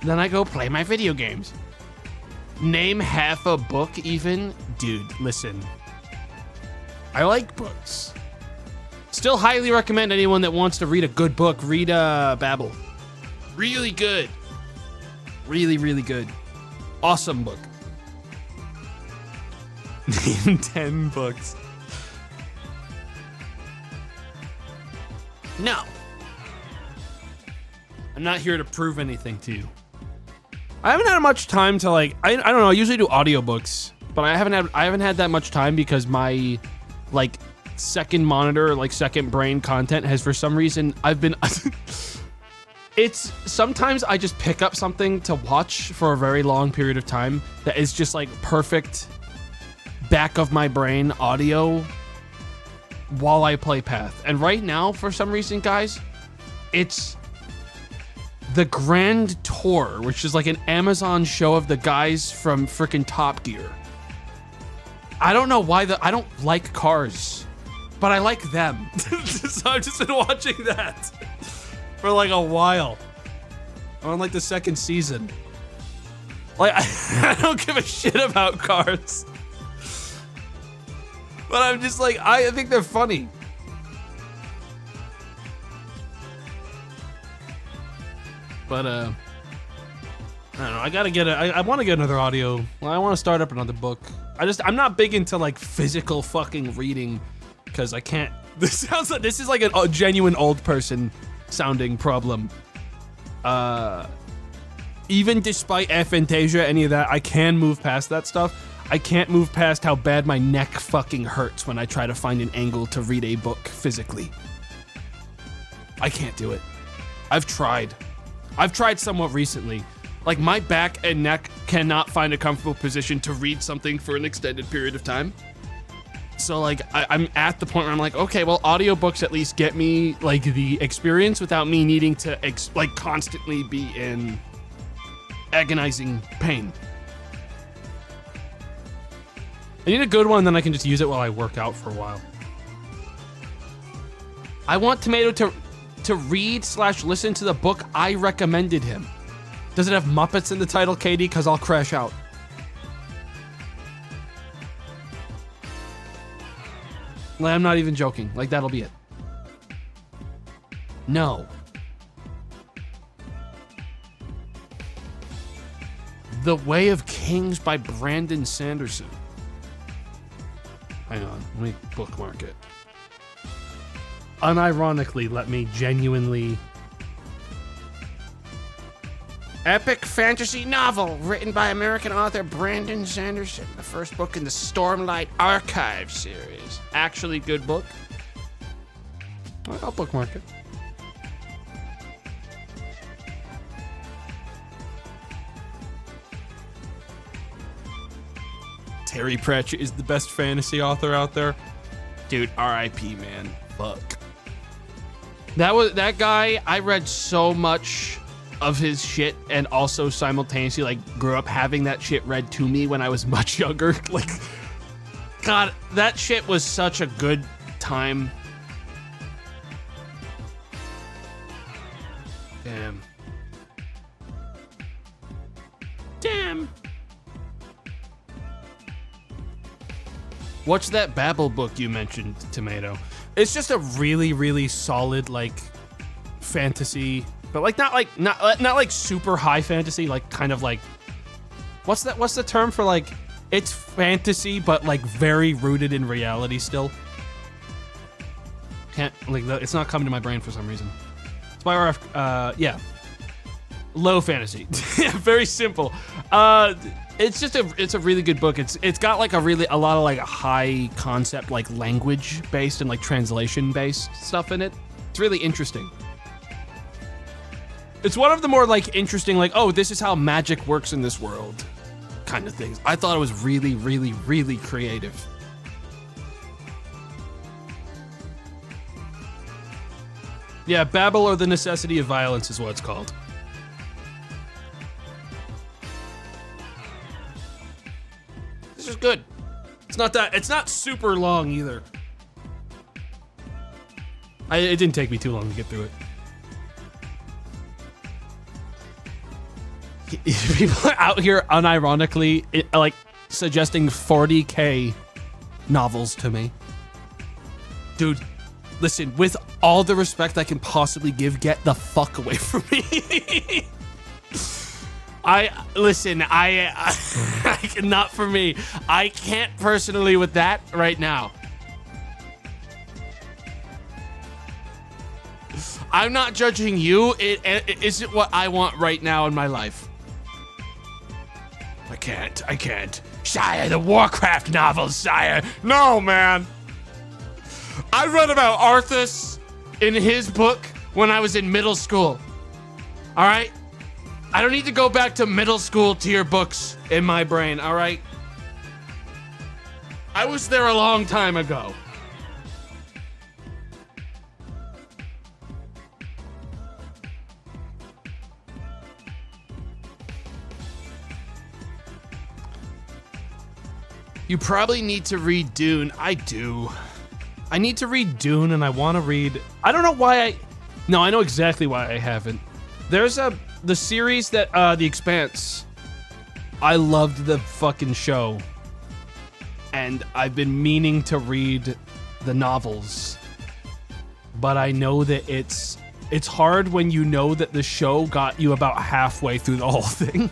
Speaker 2: Then I go play my video games. Name half a book even? Dude, listen. I like books. Still highly recommend anyone that wants to read a good book, read Babel. Really good. Really, really good. Awesome book. Name 10 books. No. I'm not here to prove anything to you. I haven't had much time to like, I don't know, I usually do audiobooks, but I haven't had that much time because my like second monitor, like second brain content has for some reason, I've been, it's sometimes I just pick up something to watch for a very long period of time that is just like perfect back of my brain audio while I play Path. And right now, for some reason, guys, it's The Grand Tour, which is like an Amazon show of the guys from freaking Top Gear. I don't know why I don't like cars, but I like them. So I've just been watching that for like a while. I'm on like the second season. Like, I don't give a shit about cars. But I'm just like, I think they're funny. But, I don't know, I gotta get I want to get another audio. Well, I want to start up another book. I'm not big into like physical fucking reading because I can't, this is like a genuine old person sounding problem. Even despite aphantasia, any of that, I can move past that stuff. I can't move past how bad my neck fucking hurts when I try to find an angle to read a book physically. I can't do it. I've tried somewhat recently. Like, my back and neck cannot find a comfortable position to read something for an extended period of time. So, like, I'm at the point where I'm like, okay, well, audiobooks at least get me, like, the experience without me needing to, like, constantly be in agonizing pain. I need a good one, then I can just use it while I work out for a while. I want Tomato to read/listen to the book I recommended him. Does it have Muppets in the title, Katie? Because I'll crash out. Like, I'm not even joking. Like, that'll be it. No. The Way of Kings by Brandon Sanderson. Hang on, let me bookmark it. Unironically, let me genuinely... Epic fantasy novel written by American author Brandon Sanderson. The first book in the Stormlight Archive series. Actually good book.
Speaker 3: I'll bookmark it. Terry Pratchett is the best fantasy author out there.
Speaker 1: Dude, R.I.P. man. Fuck. That guy. I read so much of his shit, and also simultaneously like grew up having that shit read to me when I was much younger. Like, God, that shit was such a good time. Damn. Damn. What's that Babel book you mentioned, Tomato?
Speaker 3: It's just a really, really solid like fantasy, but like not like super high fantasy, like kind of like what's the term for like it's fantasy but like very rooted in reality still. Can't like it's not coming to my brain for some reason. It's by RF. Yeah, low fantasy. Very simple.
Speaker 1: It's a really good book. It's got like a lot of like high concept, like language based and like translation based stuff in it. It's really interesting. It's one of the more like interesting, like, oh, this is how magic works in this world kind of things. I thought it was really, really, really creative.
Speaker 3: Yeah, Babel or the Necessity of Violence is what it's called.
Speaker 1: This is good.
Speaker 3: It's not super long either. It didn't take me too long to get through it.
Speaker 1: People are out here unironically like suggesting 40K novels to me. Dude, listen, with all the respect I can possibly give, get the fuck away from me. Not for me. I can't personally with that right now. I'm not judging you. It isn't what I want right now in my life. I can't. Sire, the Warcraft novels, sire. No, man. I read about Arthas in his book when I was in middle school. All right? I don't need to go back to middle school tier books in my brain, all right? I was there a long time ago. You probably need to read Dune. I do.
Speaker 3: I need to read Dune, and I want to read... I don't know why No, I know exactly why I haven't. There's the series that, The Expanse. I loved the fucking show. And I've been meaning to read the novels. But I know that it's hard when you know that the show got you about halfway through the whole thing.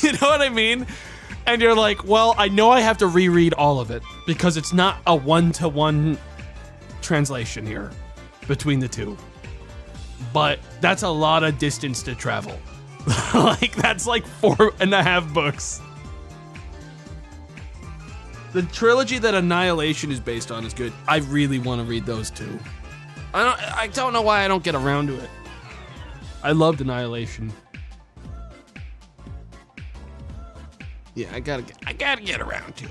Speaker 3: You know what I mean? And you're like, well, I know I have to reread all of it because it's not a one-to-one translation here between the two. But that's a lot of distance to travel. Like, that's like 4.5 books. The trilogy that Annihilation is based on is good. I really want to read those two. I don't know why I don't get around to it. I loved Annihilation.
Speaker 1: Yeah, I gotta get around to it.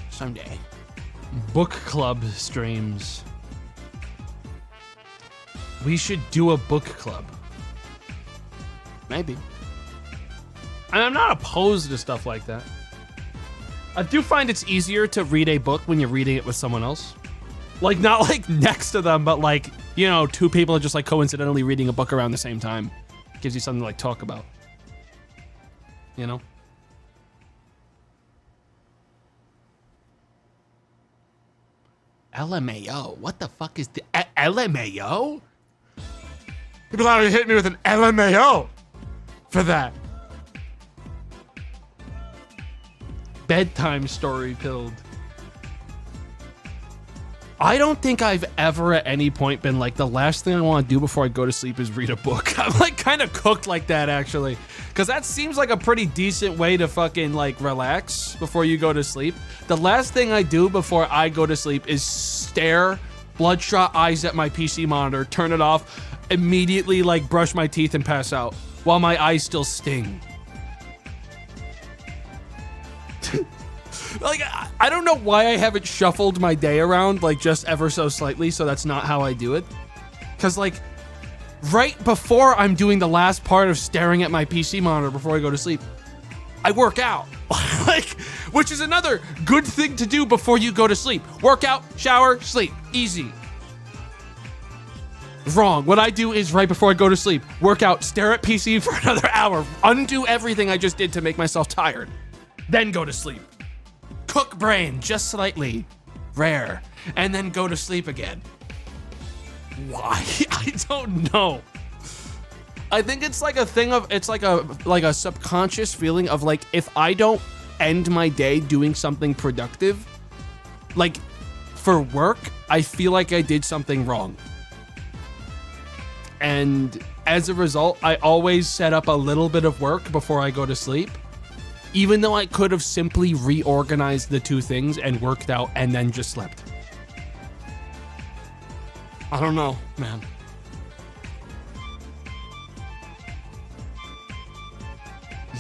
Speaker 1: Someday.
Speaker 3: Book club streams. We should do a book club.
Speaker 1: Maybe.
Speaker 3: And I'm not opposed to stuff like that. I do find it's easier to read a book when you're reading it with someone else. Like, not like next to them, but like, you know, two people are just like coincidentally reading a book around the same time. Gives you something to like talk about. You know?
Speaker 1: LMAO? What the fuck is the LMAO?
Speaker 3: People out here hit me with an LMAO for that. Bedtime story pilled. I don't think I've ever at any point been like, the last thing I want to do before I go to sleep is read a book. I'm like kind of cooked like that, actually. Because that seems like a pretty decent way to fucking like relax before you go to sleep. The last thing I do before I go to sleep is stare bloodshot eyes at my PC monitor, turn it off, immediately like brush my teeth and pass out while my eyes still sting. Like, I don't know why I haven't shuffled my day around, like, just ever so slightly, so that's not how I do it. Because, like, right before I'm doing the last part of staring at my PC monitor before I go to sleep, I work out. Like, which is another good thing to do before you go to sleep. Work out, shower, sleep. Easy. Wrong. What I do is right before I go to sleep, work out, stare at PC for another hour, undo everything I just did to make myself tired, then go to sleep. Cook brain just slightly, rare, and then go to sleep again. Why? I don't know. I think it's like a thing of, it's like a subconscious feeling of like, if I don't end my day doing something productive, like for work, I feel like I did something wrong. And as a result, I always set up a little bit of work before I go to sleep. Even though I could have simply reorganized the two things and worked out and then just slept. I don't know, man.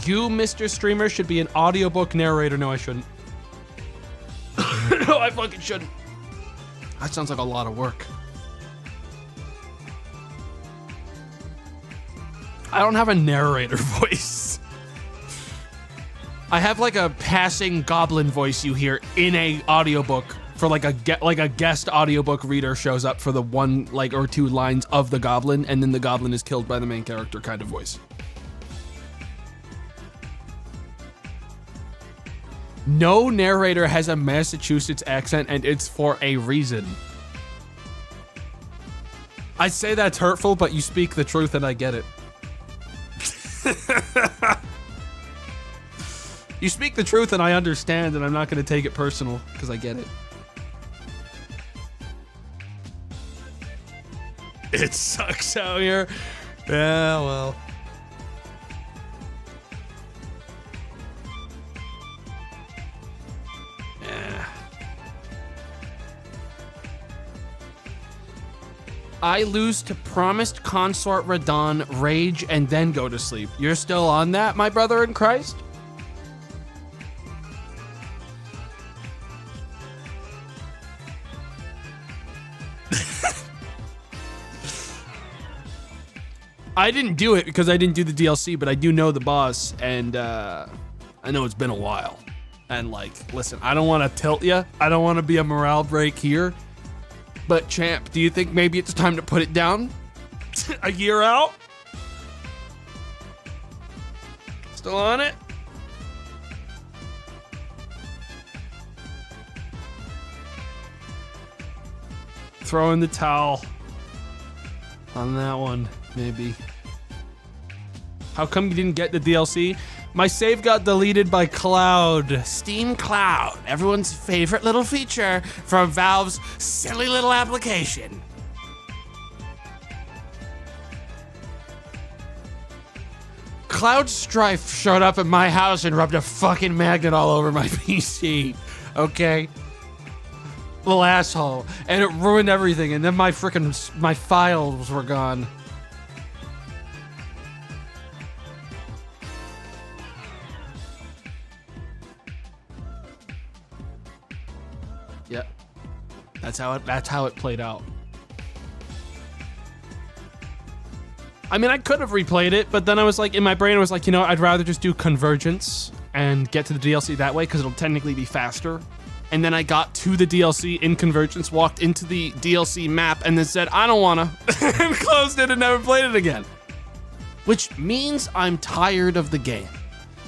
Speaker 3: You, Mr. Streamer, should be an audiobook narrator. No, I shouldn't. No, I fucking shouldn't. That sounds like a lot of work. I don't have a narrator voice. I have like a passing goblin voice you hear in a audiobook for like a guest audiobook reader shows up for the one like or two lines of the goblin, and then the goblin is killed by the main character kind of voice. No narrator has a Massachusetts accent, and it's for a reason. I say that's hurtful, but you speak the truth and I get it. You speak the truth and I understand, and I'm not going to take it personal because I get it. It sucks out here. Yeah, well. Yeah. I lose to promised consort Radon, rage, and then go to sleep. You're still on that, my brother in Christ? I didn't do it because I didn't do the DLC, but I do know the boss, and I know it's been a while. And like, listen, I don't want to tilt you. I don't want to be a morale break here. But champ, do you think maybe it's time to put it down? A year out? Still on it? Throw in the towel on that one, maybe. How come you didn't get the DLC? My save got deleted by Cloud.
Speaker 1: Steam Cloud, everyone's favorite little feature from Valve's silly little application. Cloud Strife showed up at my house and rubbed a fucking magnet all over my PC. Okay? Little asshole. And it ruined everything, and then my files were gone. Yep. That's how it played out. I mean, I could have replayed it, but then I was like, in my brain, I was like, you know, I'd rather just do Convergence and get to the DLC that way because it'll technically be faster. And then I got to the DLC in Convergence, walked into the DLC map, and then said, I don't wanna, and closed it and never played it again. Which means I'm tired of the game.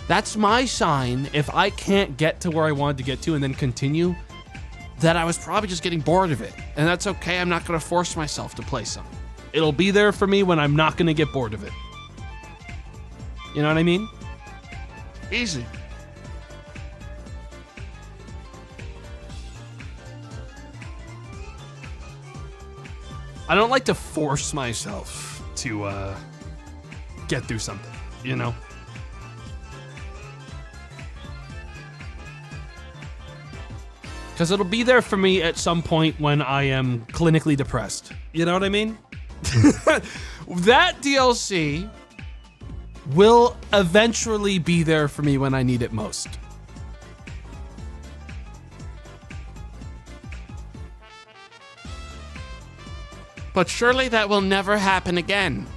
Speaker 1: That's my sign, if I can't get to where I wanted to get to and then continue, that I was probably just getting bored of it. And that's okay, I'm not gonna force myself to play something. It'll be there for me when I'm not gonna get bored of it. You know what I mean? Easy.
Speaker 3: I don't like to force myself to get through something, you know? Because it'll be there for me at some point when I am clinically depressed. You know what I mean?
Speaker 1: That DLC
Speaker 3: Will eventually be there for me when I need it most.
Speaker 1: But surely that will never happen again.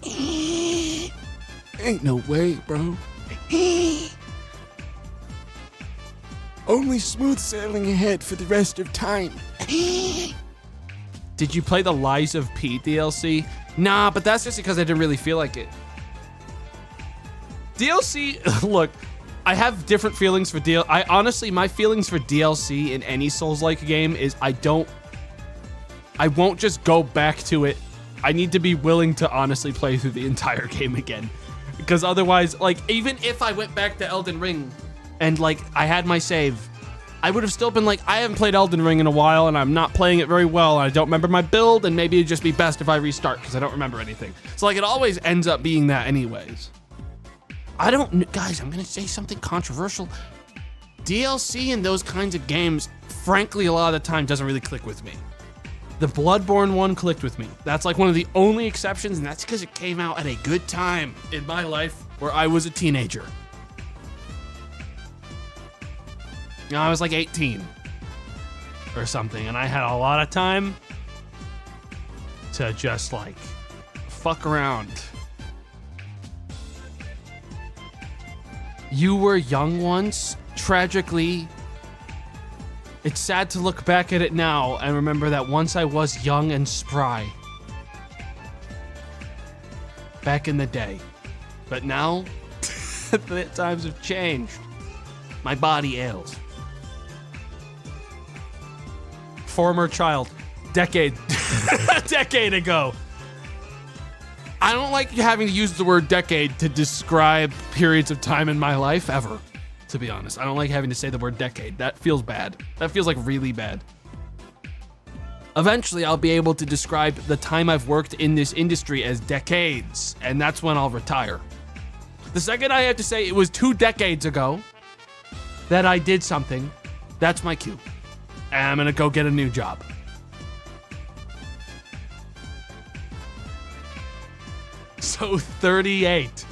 Speaker 4: Ain't no way, bro. Only smooth sailing ahead for the rest of time.
Speaker 3: Did you play the Lies of P DLC?
Speaker 1: Nah, but that's just because I didn't really feel like it.
Speaker 3: DLC, look, I have different feelings for honestly, my feelings for DLC in any Souls-like game is I won't just go back to it. I need to be willing to honestly play through the entire game again. Because otherwise, like, even if I went back to Elden Ring and, like, I had my save, I would have still been like, I haven't played Elden Ring in a while and I'm not playing it very well. And I don't remember my build, and maybe it'd just be best if I restart because I don't remember anything. So, like, it always ends up being that anyways.
Speaker 1: Guys, I'm gonna say something controversial. DLC in those kinds of games, frankly, a lot of the time doesn't really click with me.
Speaker 3: The Bloodborne one clicked with me.
Speaker 1: That's like one of the only exceptions, and that's because it came out at a good time in my life where I was a teenager. You know, I was like 18
Speaker 3: or something, and I had a lot of time to just, like,
Speaker 1: fuck around.
Speaker 3: You were young once. Tragically, it's sad to look back at it now and remember that once I was young and spry. Back in the day.
Speaker 1: But now, the times have changed. My body ails.
Speaker 3: Former child. Decade ago.
Speaker 1: I don't like having to use the word decade to describe periods of time in my life ever, to be honest. I don't like having to say the word decade. That feels bad. That feels like really bad. Eventually, I'll be able to describe the time I've worked in this industry as decades, and that's when I'll retire. The second I have to say it was 2 decades ago that I did something, that's my cue. And I'm gonna go get a new job.
Speaker 3: So 38.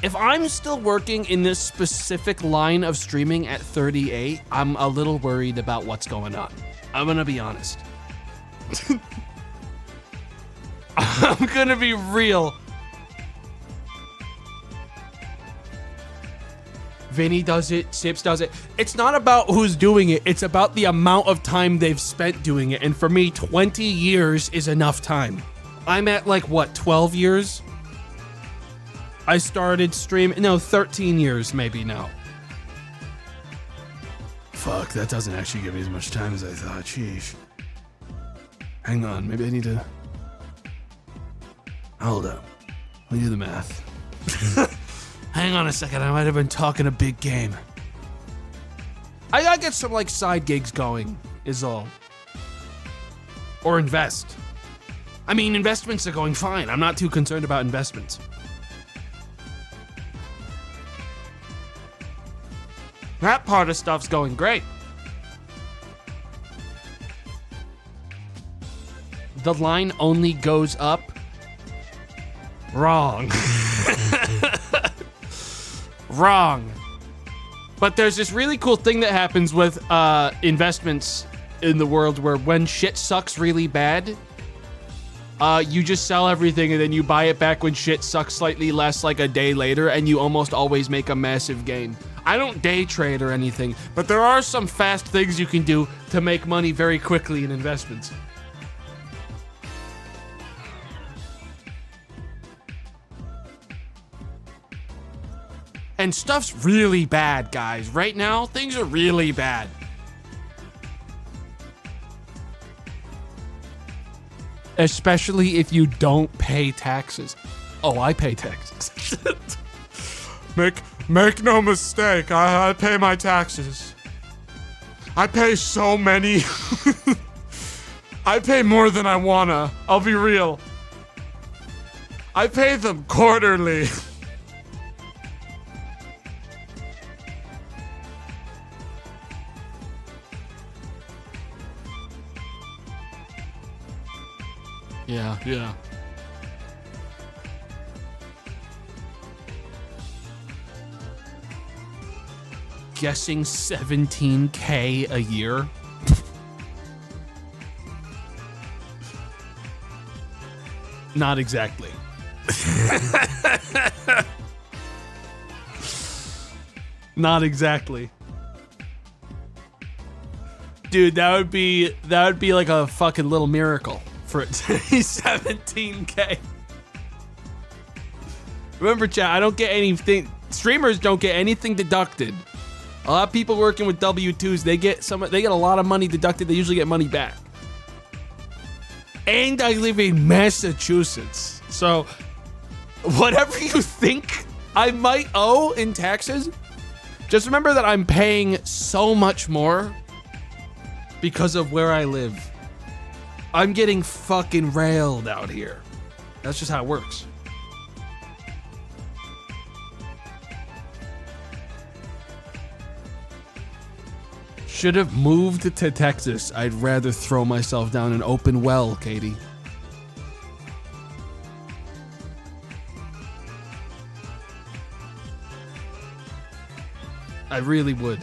Speaker 1: If I'm still working in this specific line of streaming at 38, I'm a little worried about what's going on. I'm gonna be honest.
Speaker 3: I'm gonna be real.
Speaker 1: Vinny does it, Sips does it. It's not about who's doing it, it's about the amount of time they've spent doing it. And for me, 20 years is enough time. I'm at, like, what, 12 years? I started streaming, no, 13 years maybe now.
Speaker 4: Fuck, that doesn't actually give me as much time as I thought. Sheesh. Hang on, maybe I need to... Hold up. Let me do the math.
Speaker 1: Hang on a second, I might have been talking a big game. I gotta get some, like, side gigs going, is all. Or invest. I mean, investments are going fine. I'm not too concerned about investments. That part of stuff's going great. The line only goes up. Wrong. Wrong. But there's this really cool thing that happens with investments in the world where when shit sucks really bad, you just sell everything and then you buy it back when shit sucks slightly less, like a day later, and you almost always make a massive gain. I don't day trade or anything, but there are some fast things you can do to make money very quickly in investments. And stuff's really bad, guys. Right now, things are really bad. Especially if you don't pay taxes. Oh, I pay taxes. Make no mistake, I pay my taxes. I pay so many. I pay more than I wanna. I'll be real. I pay them quarterly. Yeah.
Speaker 3: Guessing 17K a year. Not exactly. Not exactly. Dude, that would be like a fucking little miracle for it to be 17K. Remember, chat, I don't get anything. Streamers don't get anything deducted. A lot of people working with W-2s, they get a lot of money deducted. They usually get money back. And I live in Massachusetts. So whatever you think I might owe in taxes, just remember that I'm paying so much more because of where I live. I'm getting fucking railed out here. That's just how it works. Should have moved to Texas. I'd rather throw myself down an open well, Katie. I really would.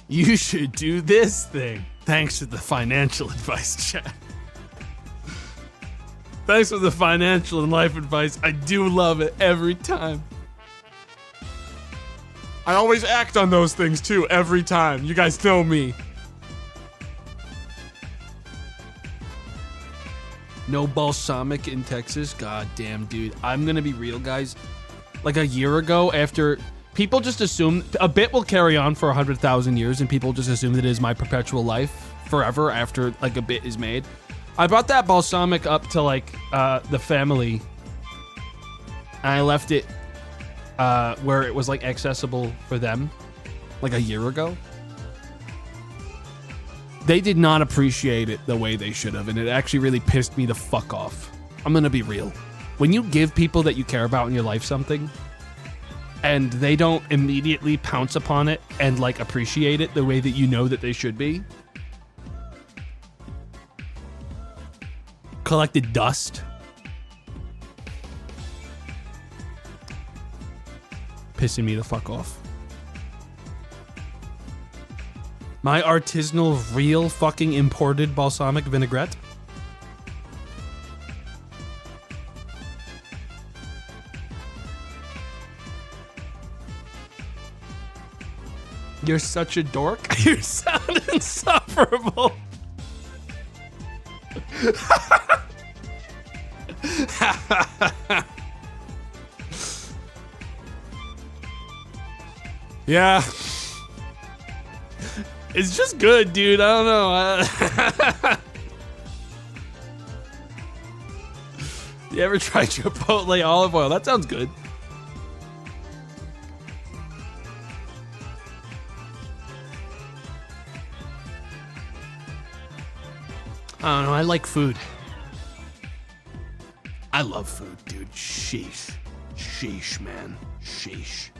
Speaker 3: You should do this thing. Thanks for the financial advice, chat. Thanks for the financial and life advice. I do love it every time.
Speaker 1: I always act on those things too, every time. You guys know me.
Speaker 3: No balsamic in Texas? God damn, dude. I'm gonna be real, guys. Like a year ago, after people just assume a bit will carry on for 100,000 years, and people just assume that it is my perpetual life forever after like a bit is made. I brought that balsamic up to like the family, and I left it where it was like accessible for them like a year ago. They did not appreciate it the way they should have, and it actually really pissed me the fuck off. I'm gonna be real. When you give people that you care about in your life something, and they don't immediately pounce upon it and like appreciate it the way that you know that they should be, collected dust. Pissing me the fuck off. My artisanal, real fucking imported balsamic vinaigrette. You're such a dork. You sound insufferable.
Speaker 1: Yeah.
Speaker 3: It's just good, dude. I don't know. You ever tried Chipotle olive oil? That sounds good. I don't know. I like food. I love food, dude. Sheesh. Sheesh, man. Sheesh.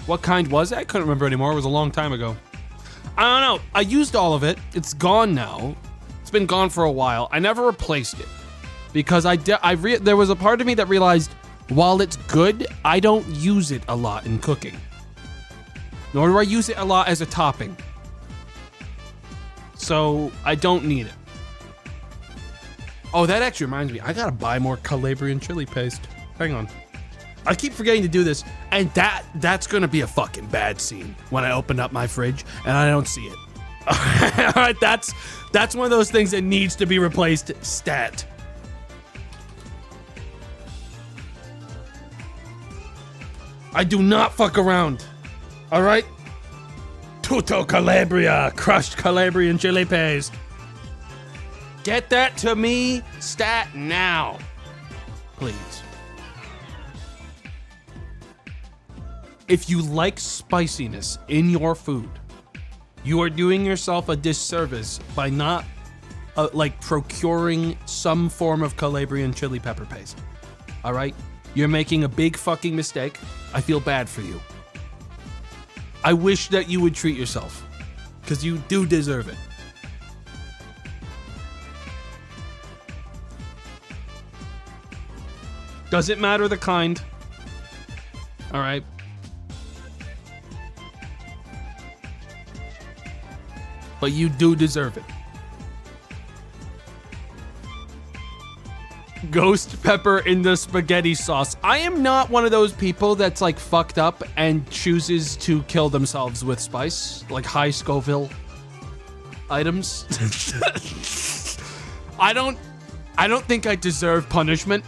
Speaker 3: What kind was it? I couldn't remember anymore. It was a long time ago. I don't know. I used all of it. It's gone now. It's been gone for a while. I never replaced it because there was a part of me that realized while it's good, I don't use it a lot in cooking. Nor do I use it a lot as a topping. So I don't need it. Oh, that actually reminds me. I gotta buy more Calabrian chili paste. Hang on. I keep forgetting to do this, and that's gonna be a fucking bad scene when I open up my fridge and I don't see it. All right, that's one of those things that needs to be replaced. Stat. I do not fuck around. All right. Tutto Calabria, crushed Calabrian chili paste. Get that to me, stat now, please. if you like spiciness in your food, you are doing yourself a disservice by not like procuring some form of Calabrian chili pepper paste. All right? You're making a big fucking mistake. I feel bad for you. I wish that you would treat yourself, because you do deserve it. Doesn't matter the kind. All right. But you do deserve it. Ghost pepper in the spaghetti sauce. I am not one of those people that's like fucked up and chooses to kill themselves with spice, like high Scoville items. I don't think I deserve punishment.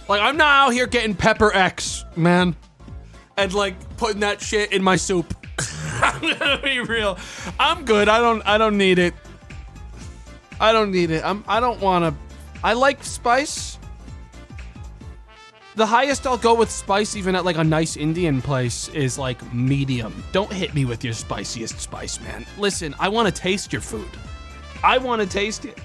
Speaker 3: Like, I'm not out here getting Pepper X, man, and like putting that shit in my soup. I'm gonna be real. I'm good. I don't need it. I don't need it. I don't wanna. I like spice. The highest I'll go with spice, even at like a nice Indian place, is like medium. Don't hit me with your spiciest spice, man. Listen, I want to taste your food. I want to taste it.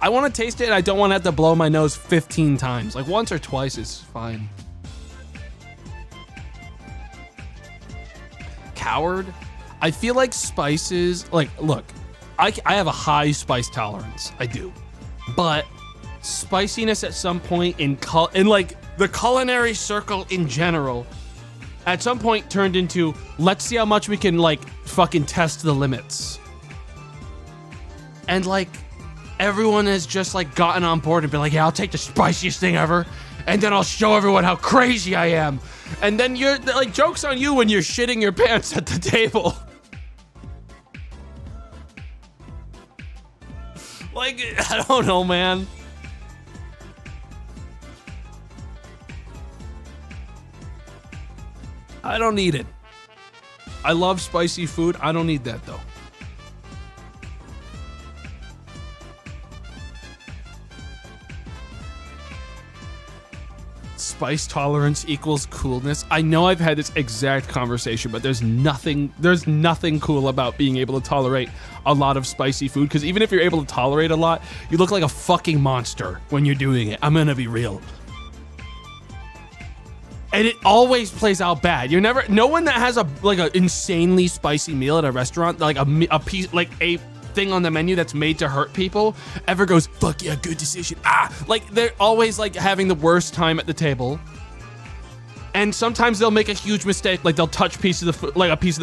Speaker 3: I want to taste it, and I don't want to have to blow my nose 15 times. Like once or twice is fine. Coward. I feel like spices, like, look, I have a high spice tolerance. I do. But spiciness at some point in like the culinary circle in general, at some point turned into, let's see how much we can like fucking test the limits. And like everyone has just like gotten on board and been like, yeah, I'll take the spiciest thing ever, and then I'll show everyone how crazy I am. And then you're like, joke's on you when you're shitting your pants at the table. Like, I don't know, man. I don't need it. I love spicy food. I don't need that though. Spice tolerance equals coolness. I know I've had this exact conversation, but there's nothing cool about being able to tolerate a lot of spicy food, because even if you're able to tolerate a lot, you look like a fucking monster when you're doing it. I'm gonna be real. And it always plays out bad. You're never, no one that has a like an insanely spicy meal at a restaurant, like a piece, like a thing on the menu that's made to hurt people, ever goes, fuck yeah, good decision. Like they're always like having the worst time at the table. And sometimes they'll make a huge mistake, like they'll touch a piece of the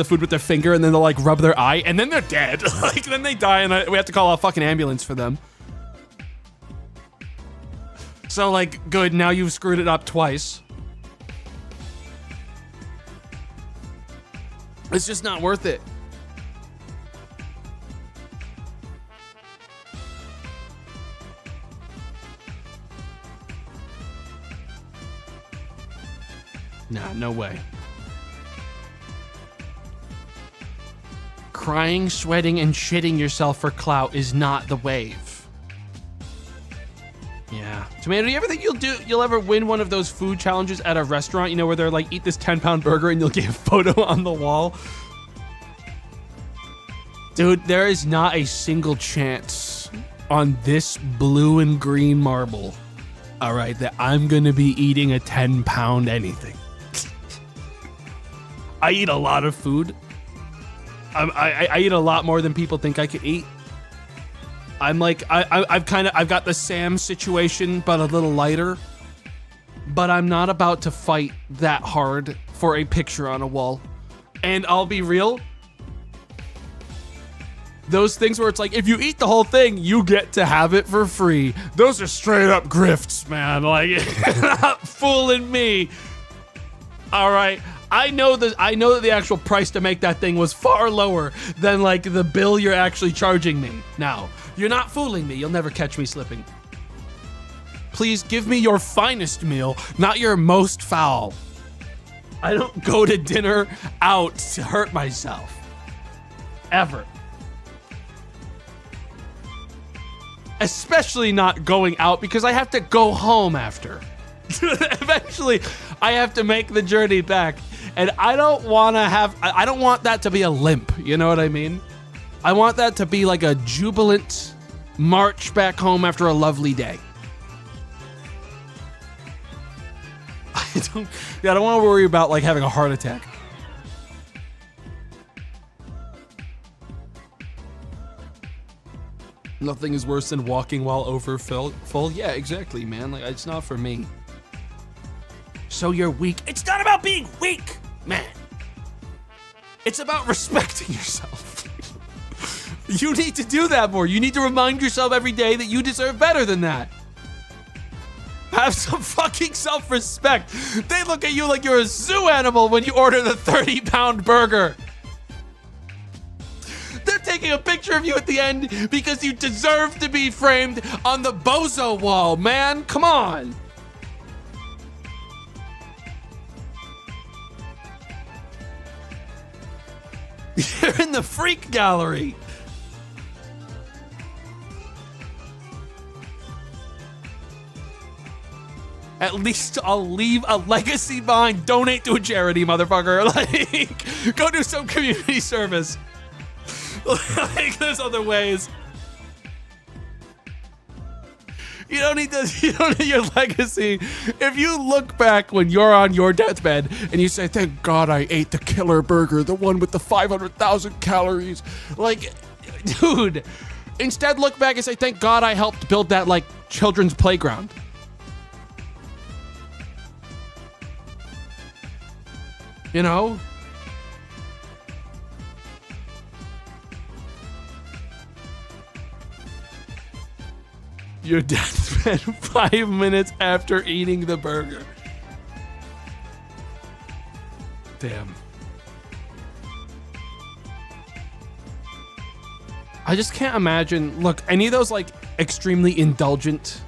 Speaker 3: food with their finger, and then they'll like rub their eye, and then they're dead. Like then they die, and we have to call a fucking ambulance for them. So like, good, now you've screwed it up twice. It's just not worth it. Nah, no way. Crying, sweating, and shitting yourself for clout is not the wave. Yeah. Tomato, do you ever think you'll ever win one of those food challenges at a restaurant, you know, where they're like, eat this 10-pound burger and you'll get a photo on the wall? Dude, there is not a single chance on this blue and green marble, all right, that I'm gonna be eating a 10-pound anything. I eat a lot of food. I eat a lot more than people think I could eat. I'm like, I've got the Sam situation, but a little lighter. But I'm not about to fight that hard for a picture on a wall. And I'll be real. Those things where it's like, if you eat the whole thing, you get to have it for free. Those are straight up grifts, man. Like, not fooling me. All right. I know that the actual price to make that thing was far lower than like the bill you're actually charging me. Now, you're not fooling me. You'll never catch me slipping. Please give me your finest meal, not your most foul. I don't go to dinner out to hurt myself. Ever. Especially not going out because I have to go home after. Eventually, I have to make the journey back. And I don't want that to be a limp. You know what I mean? I want that to be like a jubilant march back home after a lovely day. I don't want to worry about like having a heart attack. Nothing is worse than walking while overfull. Yeah, exactly, man. Like, it's not for me.
Speaker 1: So you're weak. It's not about being weak, man.
Speaker 3: It's about respecting yourself. You need to do that more. You need to remind yourself every day that you deserve better than that. Have some fucking self-respect. They look at you like you're a zoo animal when you order the 30-pound burger. They're taking a picture of you at the end because you deserve to be framed on the bozo wall, man. Come on. You're in the freak gallery. At least I'll leave a legacy behind. Donate to a charity, motherfucker. Like, go do some community service. Like, there's other ways. You don't need your legacy. If you look back when you're on your deathbed and you say, thank God I ate the killer burger, the one with the 500,000 calories. Like, dude, instead look back and say, thank God I helped build that, like, children's playground. You know? Your deathbed 5 minutes after eating the burger. Damn. I just can't imagine. Look, any of those like extremely indulgent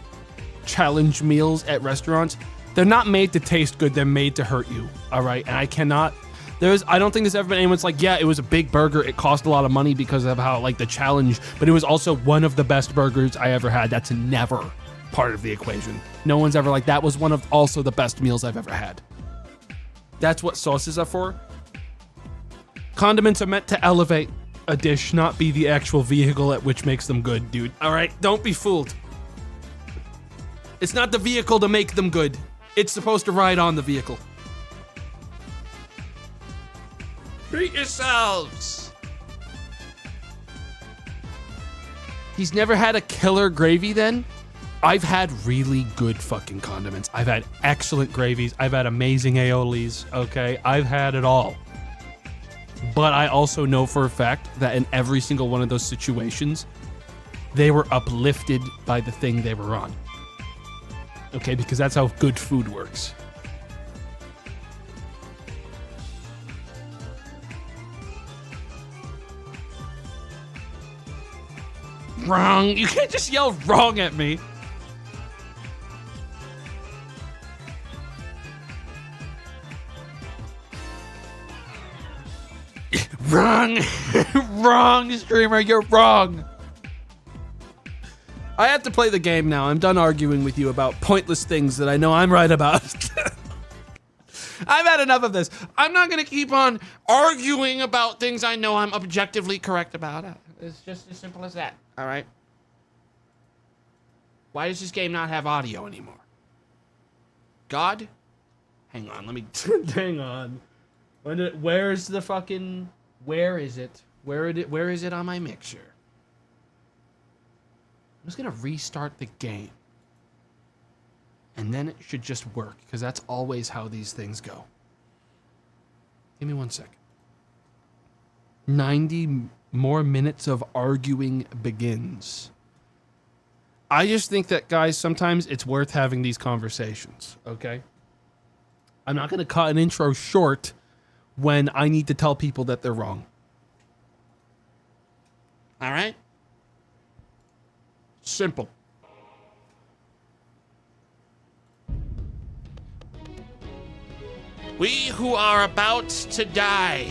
Speaker 3: challenge meals at restaurants, they're not made to taste good. They're made to hurt you. All right. And I don't think there's ever been anyone's like, yeah, it was a big burger. It cost a lot of money because of how like the challenge, but it was also one of the best burgers I ever had. That's never part of the equation. No one's ever like, that was one of also the best meals I've ever had. That's what sauces are for. Condiments are meant to elevate a dish, not be the actual vehicle at which makes them good, dude. All right. Don't be fooled. It's not the vehicle to make them good. It's supposed to ride on the vehicle.
Speaker 1: Treat yourselves.
Speaker 3: He's never had a killer gravy then? I've had really good fucking condiments. I've had excellent gravies. I've had amazing aiolis, okay? I've had it all. But I also know for a fact that in every single one of those situations, they were uplifted by the thing they were on. Okay, because that's how good food works. Wrong. You can't just yell wrong at me. Wrong. Wrong, streamer. You're wrong. I have to play the game now. I'm done arguing with you about pointless things that I know I'm right about. I've had enough of this.
Speaker 1: I'm not going to keep on arguing about things I know I'm objectively correct about. It's just as simple as that. All right. Why does this game not have audio anymore? God? Hang on, let me...
Speaker 3: Hang on. Where's the fucking...
Speaker 1: Where is it? Where is it on my mixer?
Speaker 3: I'm just gonna restart the game. And then it should just work, because that's always how these things go. Give me 1 second. 90 more minutes of arguing begins. I just think that, guys, sometimes it's worth having these conversations, okay? I'm not going to cut an intro short when I need to tell people that they're wrong.
Speaker 1: All right? Simple. We who are about to die.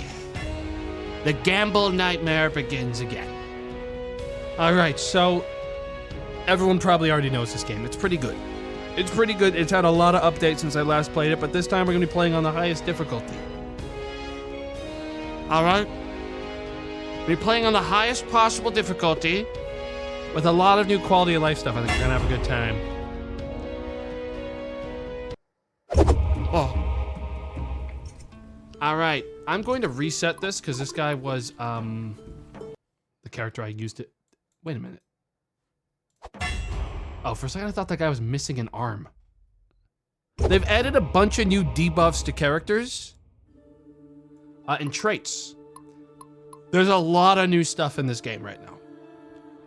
Speaker 1: The gamble nightmare begins again.
Speaker 3: All right, so Everyone probably already knows this game. It's pretty good. It's pretty good. It's had a lot of updates since I last played it, but this time we're going to be playing on the highest difficulty.
Speaker 1: All right. We're playing on the highest possible difficulty.
Speaker 3: With a lot of new quality of life stuff. I think we're going to have a good time.
Speaker 1: Oh.
Speaker 3: All right. I'm going to reset this because this guy was the character I used it. Wait a minute. Oh, for a second I thought that guy was missing an arm. They've added a bunch of new debuffs to characters and traits. There's a lot of new stuff in this game right now.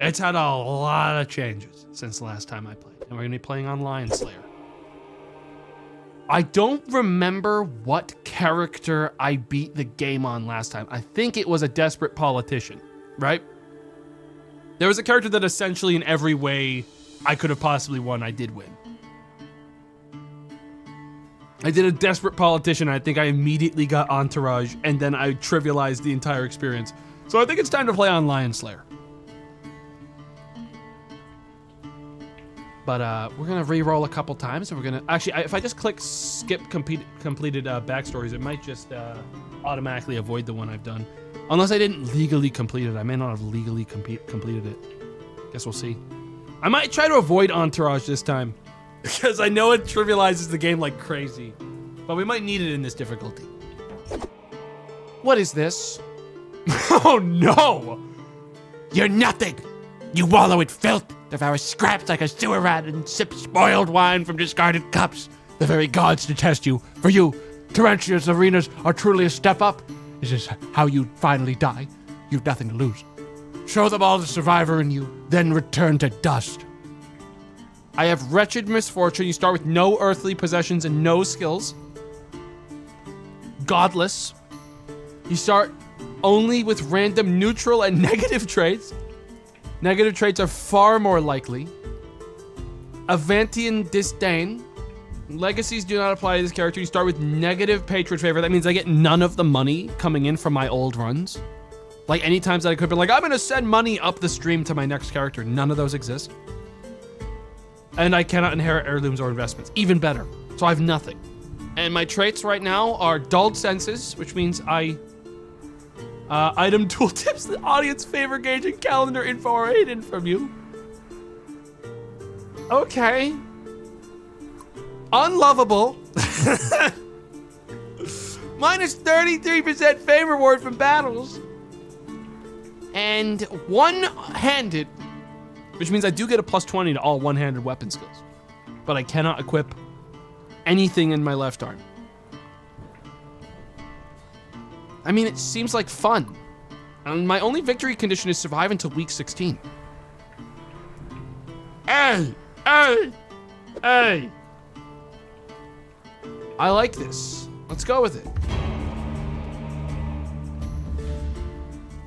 Speaker 3: It's had a lot of changes since the last time I played. And we're going to be playing on Lionslayer. I don't remember what character I beat the game on last time. I think it was a desperate politician, right? There was a character that essentially in every way I could have possibly won, I did win. I did a desperate politician, and I think I immediately got Entourage, and then I trivialized the entire experience. So I think it's time to play on Lionslayer. But we're gonna re-roll a couple times, and we're gonna actually. If I just click skip completed backstories, it might just automatically avoid the one I've done, unless I didn't legally complete it. I may not have legally completed it. Guess we'll see. I might try to avoid Entourage this time, because I know it trivializes the game like crazy, but we might need it in this difficulty.
Speaker 1: What is this?
Speaker 3: Oh no!
Speaker 1: You're nothing. You wallow in filth, devour scraps like a sewer rat, and sip spoiled wine from discarded cups. The very gods detest you. For you, Terentia's arenas are truly a step up. Is this how you finally die? You've nothing to lose. Show them all the survivor in you, then return to dust.
Speaker 3: I have wretched misfortune. You start with no earthly possessions and no skills. Godless. You start only with random neutral and negative traits. Negative traits are far more likely. Avantian disdain. Legacies do not apply to this character. You start with negative patron favor. That means I get none of the money coming in from my old runs. Like any times that I could be like, I'm gonna send money up the stream to my next character. None of those exist. And I cannot inherit heirlooms or investments. Even better. So I have nothing. And my traits right now are dulled senses, which means item tooltips, the audience favor gauging calendar info are hidden from you. Okay. Unlovable. Minus 33% fame reward from battles. And one-handed, which means I do get a plus 20 to all one-handed weapon skills. But I cannot equip anything in my left arm. I mean, it seems like fun. And my only victory condition is survive until week 16. Hey! Hey! Hey! I like this. Let's go with it.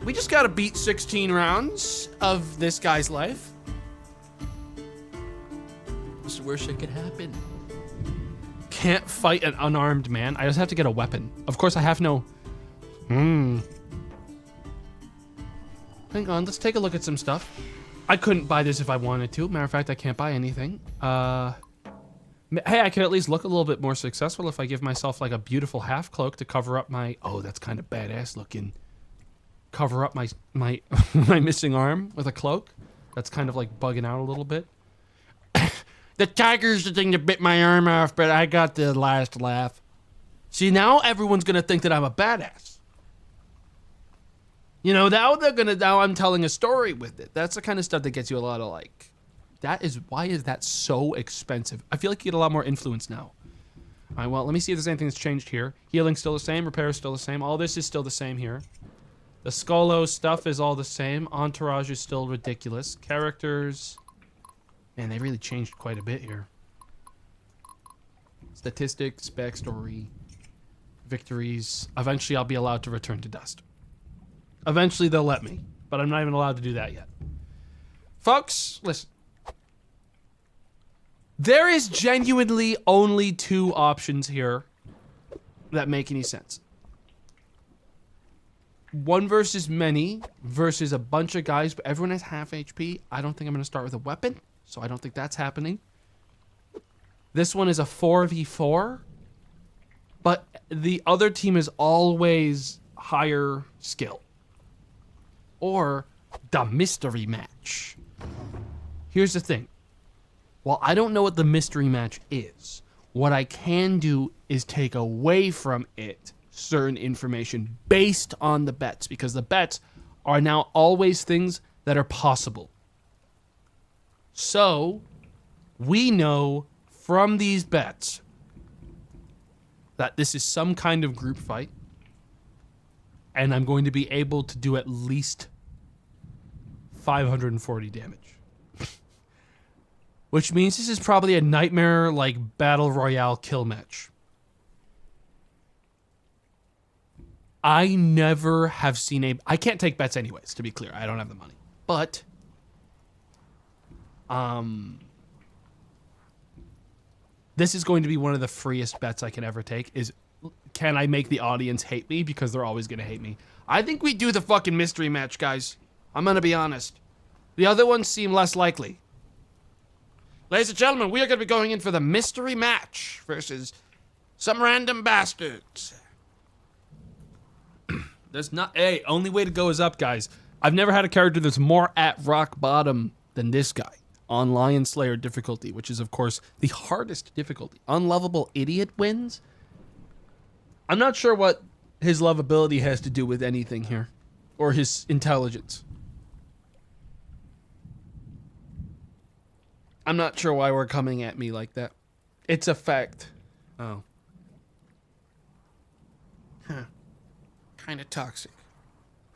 Speaker 3: We just gotta beat 16 rounds of this guy's life. What's the worst that could happen? Can't fight an unarmed man. I just have to get a weapon. Of course, I have no... Hang on, let's take a look at some stuff. I couldn't buy this if I wanted to. Matter of fact, I can't buy anything. Hey, I can at least look a little bit more successful if I give myself like a beautiful half cloak to cover up my... Oh, that's kind of badass looking. Cover up my my missing arm with a cloak. That's kind of like bugging out a little bit. The tiger's the thing that bit my arm off, but I got the last laugh. See, now everyone's gonna think that I'm a badass. You know, now I'm telling a story with it. That's the kind of stuff that gets you a lot of like, why is that so expensive? I feel like you get a lot more influence now. All right, well, let me see if there's anything that's changed here. Healing's still the same, repair is still the same. All this is still the same here. The Skolo stuff is all the same. Entourage is still ridiculous. Characters, man, they really changed quite a bit here. Statistics, backstory, victories. Eventually, I'll be allowed to return to dust. Eventually, they'll let me, but I'm not even allowed to do that yet. Folks, listen. There is genuinely only two options here that make any sense. One versus many versus a bunch of guys, but everyone has half HP. I don't think I'm going to start with a weapon. so I don't think that's happening. This one is a 4v4, but the other team is always higher skill. Or the mystery match. Here's the thing. While I don't know what the mystery match is, what I can do is take away from it certain information based on the bets, because the bets are now always things that are possible. So, we know from these bets that this is some kind of group fight, and I'm going to be able to do at least 540 damage. Which means this is probably a nightmare, like, battle royale kill match. I never have seen a... I can't take bets anyways, to be clear. I don't have the money. But... this is going to be one of the freest bets I can ever take, is can I make the audience hate me? Because they're always going to hate me. I think we do the fucking mystery match, guys. I'm going to be honest. The other ones seem less likely. Ladies and gentlemen, we are going to be going in for the mystery match versus some random bastards. There's not... Hey, only way to go is up, guys. I've never had a character that's more at rock bottom than this guy on Lionslayer difficulty, which is, of course, the hardest difficulty. Unlovable Idiot wins? I'm not sure what his lovability has to do with anything here, or his intelligence. I'm not sure why we're coming at me like that. It's a fact. Oh. Huh. Kind of toxic.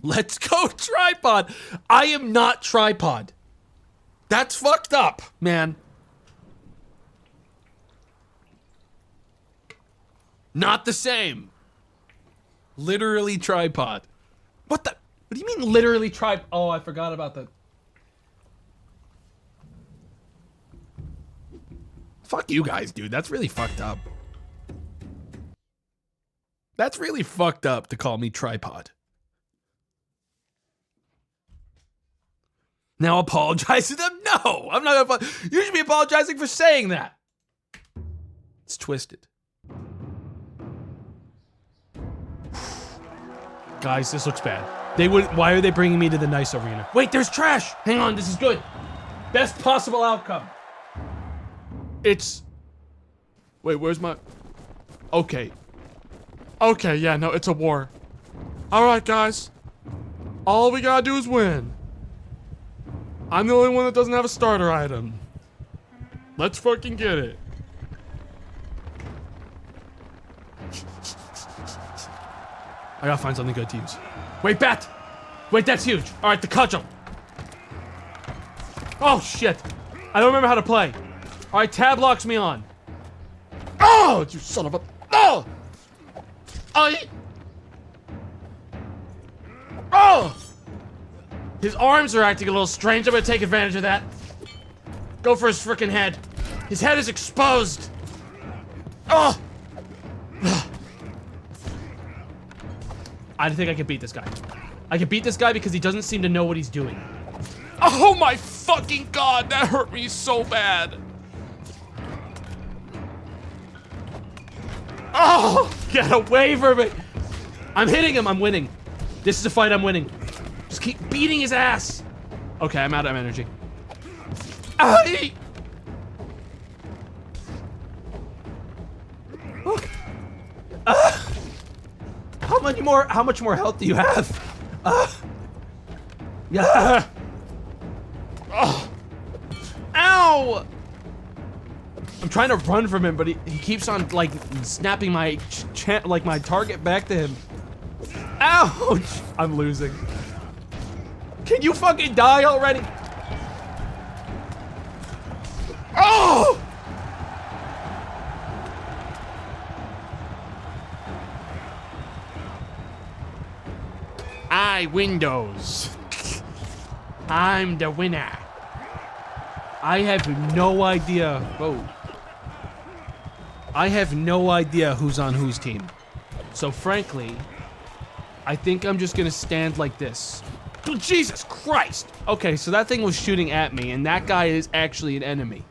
Speaker 3: Let's go, Tripod! I am not Tripod. That's fucked up, man. Not the same. Literally Tripod. What the? What do you mean literally Tripod? Oh, I forgot about that. Fuck you guys, dude. That's really fucked up. That's really fucked up to call me Tripod. Now apologize to them? No, I'm not gonna. You should be apologizing for saying that. It's twisted. Guys, this looks bad. They would. Why are they bringing me to the nice arena? Wait, there's trash. Hang on, this is good. Best possible outcome. It's... Wait, where's my... Okay. Okay, yeah, no, it's a war. Alright, guys. All we gotta do is win. I'm the only one that doesn't have a starter item. Let's fucking get it. I gotta find something good to use. Wait, bat! Wait, that's huge. Alright, the cudgel. Oh, shit. I don't remember how to play. Alright, tab locks me on. Oh, you son of a... Oh! Oh! His arms are acting a little strange. I'm gonna take advantage of that. Go for his frickin' head. His head is exposed. Oh! I think I can beat this guy. I can beat this guy because he doesn't seem to know what he's doing. Oh my fucking god, that hurt me so bad. Oh, get away from me. I'm hitting him, I'm winning. This is a fight I'm winning. Just keep beating his ass. Okay, I'm out of energy. Aye. How much more health do you have? Yeah. Oh. Ow! I'm trying to run from him, but he keeps on like snapping my my target back to him. Ouch! I'm losing. Can you fucking die already? Oh! Windows. I'm the winner. I have no idea. Whoa. I have no idea who's on whose team. So frankly, I think I'm just gonna stand like this. Jesus Christ! Okay, so that thing was shooting at me, and that guy is actually an enemy.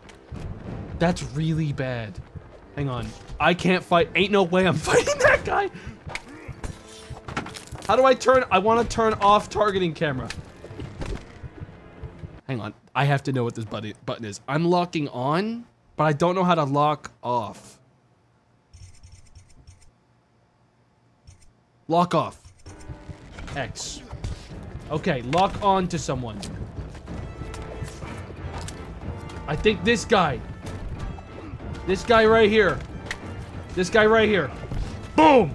Speaker 3: That's really bad. Hang on. I can't fight. Ain't no way I'm fighting that guy. How do I turn? I want to turn off targeting camera. Hang on. I have to know what this button is. I'm locking on, but I don't know how to lock off. Lock off. X. Okay, lock on to someone. I think this guy. This guy right here. This guy right here. Boom!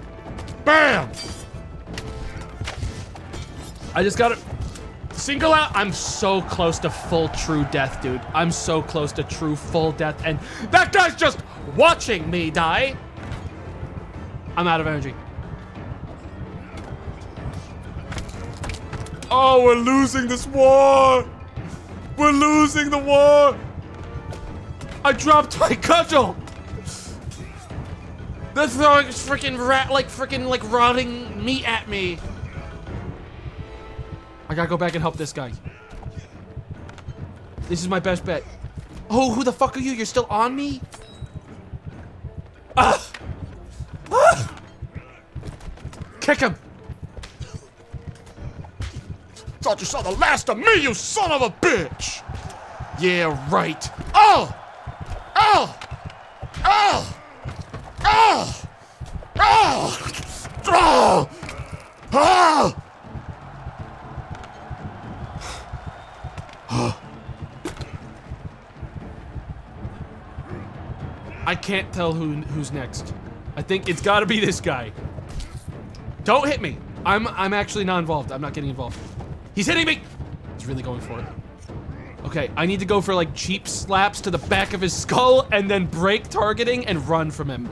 Speaker 3: Bam! I just gotta single out. I'm so close to full true death, dude. I'm so close to true full death, and that guy's just watching me die. I'm out of energy.
Speaker 1: Oh, we're losing this war! We're losing the war!
Speaker 3: I dropped my cudgel.
Speaker 1: They're throwing freaking rotting meat at me.
Speaker 3: I gotta go back and help this guy. This is my best bet. Oh, who the fuck are you? You're still on me? Ah! Ah! Kick him!
Speaker 1: Thought you saw the last of me, you son of a bitch! Yeah, right. Oh! Oh! Oh! Oh! Oh! Oh! Oh!
Speaker 3: I can't tell who's next. I think it's gotta be this guy. Don't hit me. I'm actually not involved. I'm not getting involved. He's hitting me! He's really going for it. Okay, I need to go for like cheap slaps to the back of his skull and then break targeting and run from him.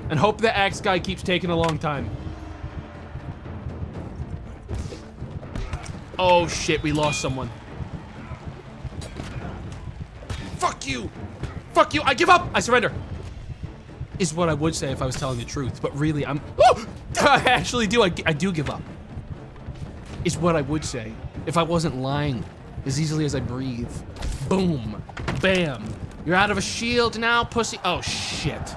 Speaker 3: And hope the axe guy keeps taking a long time. Oh shit, we lost someone. Fuck you! Fuck you, I give up! I surrender! Is what I would say if I was telling the truth, but really I'm- oh! I actually do, I do give up. Is what I would say if I wasn't lying as easily as I breathe. Boom. Bam. You're out of a shield now, pussy. Oh, shit.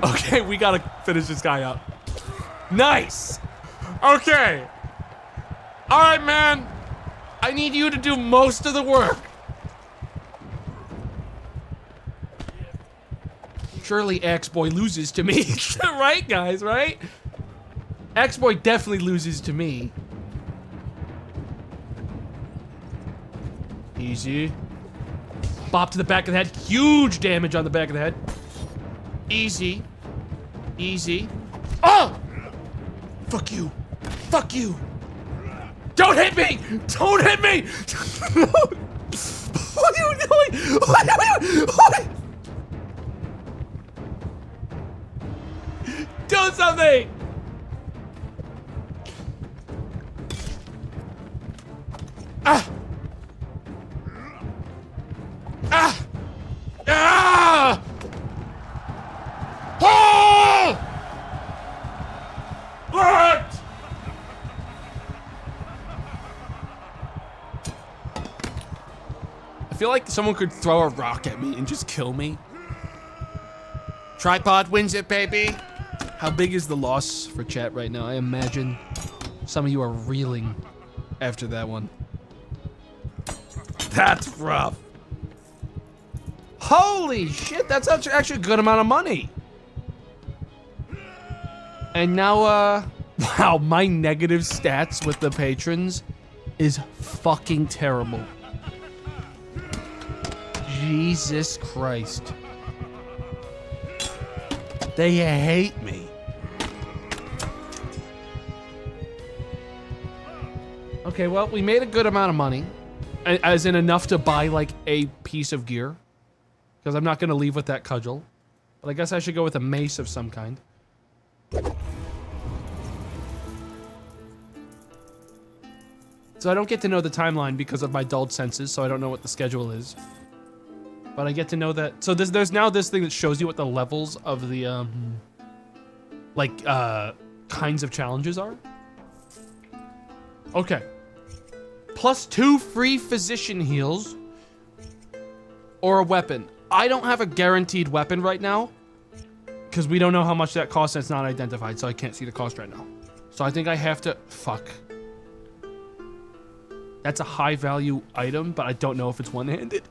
Speaker 3: Okay, we gotta finish this guy up. Nice!
Speaker 1: Okay. All right, man. I need you to do most of the work.
Speaker 3: Surely Axe-Boy loses to me. Right, guys, right? Axe-Boy definitely loses to me. Easy. Bop to the back of the head. Huge damage on the back of the head. Easy. Easy. Oh! Fuck you. Fuck you. Don't hit me! Don't hit me! What are you doing? What are you doing? Do something! Ah! Ah! Ah! Oh! What? I feel like someone could throw a rock at me and just kill me.
Speaker 1: Tripod wins it, baby.
Speaker 3: How big is the loss for chat right now? I imagine some of you are reeling after that one. That's rough. Holy shit, that's actually a good amount of money. And now, wow, my negative stats with the patrons is fucking terrible. Jesus Christ. They hate me. Okay, well, we made a good amount of money. As in enough to buy, like, a piece of gear. Because I'm not going to leave with that cudgel. But I guess I should go with a mace of some kind. So I don't get to know the timeline because of my dulled senses, so I don't know what the schedule is. But I get to know that... So there's now this thing that shows you what the levels of the, kinds of challenges are. Okay. +2 free physician heals or a weapon. I don't have a guaranteed weapon right now because we don't know how much that costs and it's not identified, so I can't see the cost right now. So I think I have to... Fuck. That's a high value item, but I don't know if it's one-handed.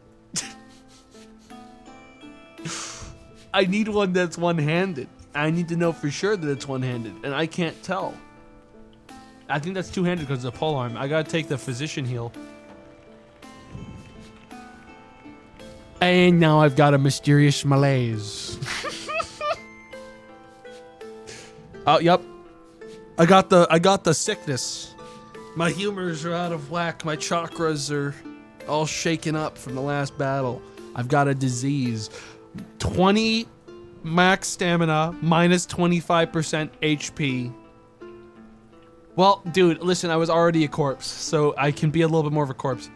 Speaker 3: I need one that's one-handed. I need to know for sure that it's one-handed, and I can't tell. I think that's two-handed because it's a polearm. I gotta take the physician heal. And now I've got a mysterious malaise. Oh, yep. I got the sickness. My humors are out of whack. My chakras are all shaken up from the last battle. I've got a disease. 20 max stamina, minus 25% HP. Well, dude, listen, I was already a corpse, so I can be a little bit more of a corpse.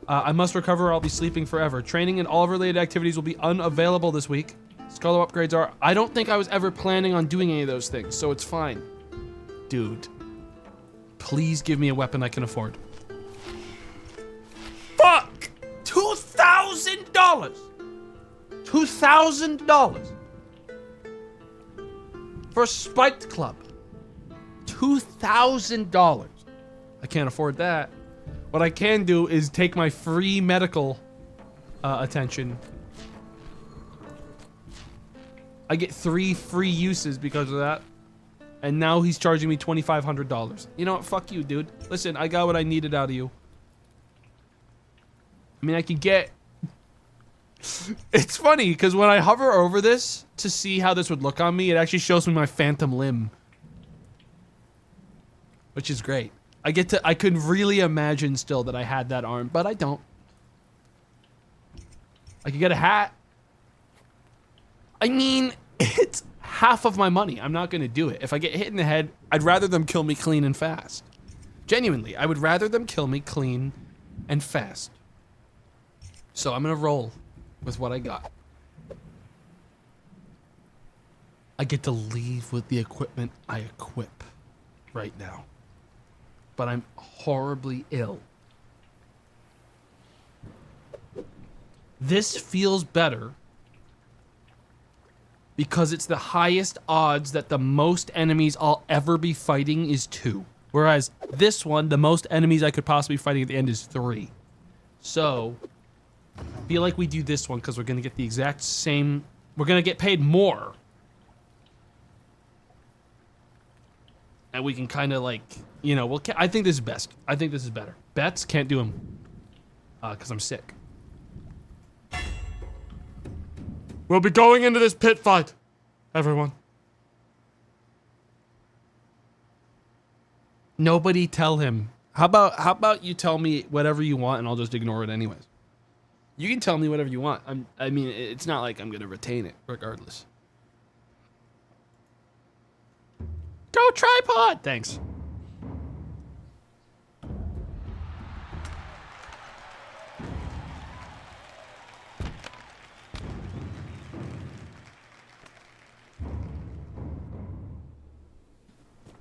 Speaker 3: I must recover or I'll be sleeping forever. Training and all related activities will be unavailable this week. Scholar upgrades are... I don't think I was ever planning on doing any of those things, so it's fine. Dude. Please give me a weapon I can afford. Fuck! $2,000! $2,000! For a spiked club. $2,000. I can't afford that. What I can do is take my free medical attention. I get 3 free uses because of that. And now he's charging me $2,500. You know what? Fuck you, dude. Listen, I got what I needed out of you. I mean, I could get... It's funny, because when I hover over this to see how this would look on me, it actually shows me my phantom limb. Which is great. I could really imagine still that I had that arm, but I don't. I could get a hat. I mean, it's half of my money. I'm not gonna do it. If I get hit in the head, I'd rather them kill me clean and fast. Genuinely, I would rather them kill me clean and fast. So I'm gonna roll with what I got. I get to leave with the equipment I equip right now. But I'm horribly ill. This feels better because it's the highest odds that the most enemies I'll ever be fighting is 2. Whereas this one, the most enemies I could possibly be fighting at the end is 3. So, I feel like we do this one because we're going to get the exact same... We're going to get paid more. And we can kind of like, you know, I think this is best. I think this is better. Bets, can't do them. Because I'm sick.
Speaker 1: We'll be going into this pit fight, everyone.
Speaker 3: Nobody tell him. How about you tell me whatever you want and I'll just ignore it anyways. You can tell me whatever you want. I mean, it's not like I'm going to retain it regardless. Go tripod! Thanks.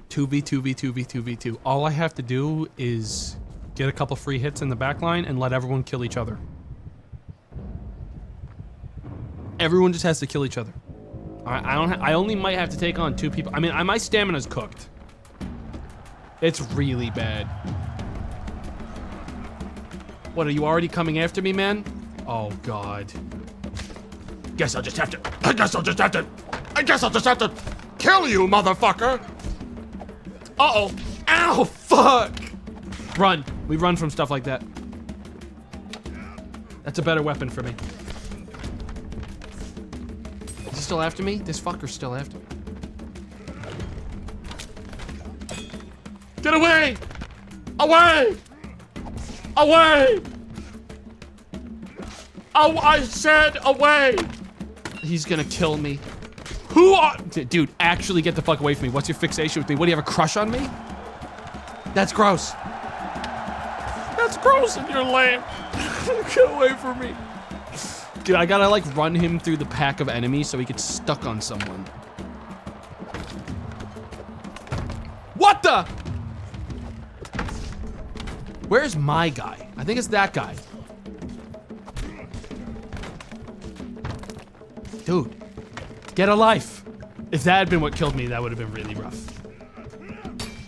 Speaker 3: Two v2. All I have to do is get a couple free hits in the back line and let everyone kill each other. Everyone just has to kill each other. I only might have to take on 2 people. I mean, my stamina's cooked. It's really bad. What, are you already coming after me, man? Oh, God.
Speaker 1: I guess I'll just have to kill you, motherfucker. Uh-oh.
Speaker 3: Ow, fuck! Run. We run from stuff like that. That's a better weapon for me. Is he still after me? This fucker's still after me.
Speaker 1: Get away! Away! Away! Oh, I said away!
Speaker 3: He's gonna kill me. Who are... Dude, actually get the fuck away from me. What's your fixation with me? What, do you have a crush on me? That's gross.
Speaker 1: That's gross and you're lame.
Speaker 3: Get away from me. Dude, I gotta like run him through the pack of enemies so he gets stuck on someone. What the? Where's my guy? I think it's that guy. Dude, get a life. If that had been what killed me, that would have been really rough.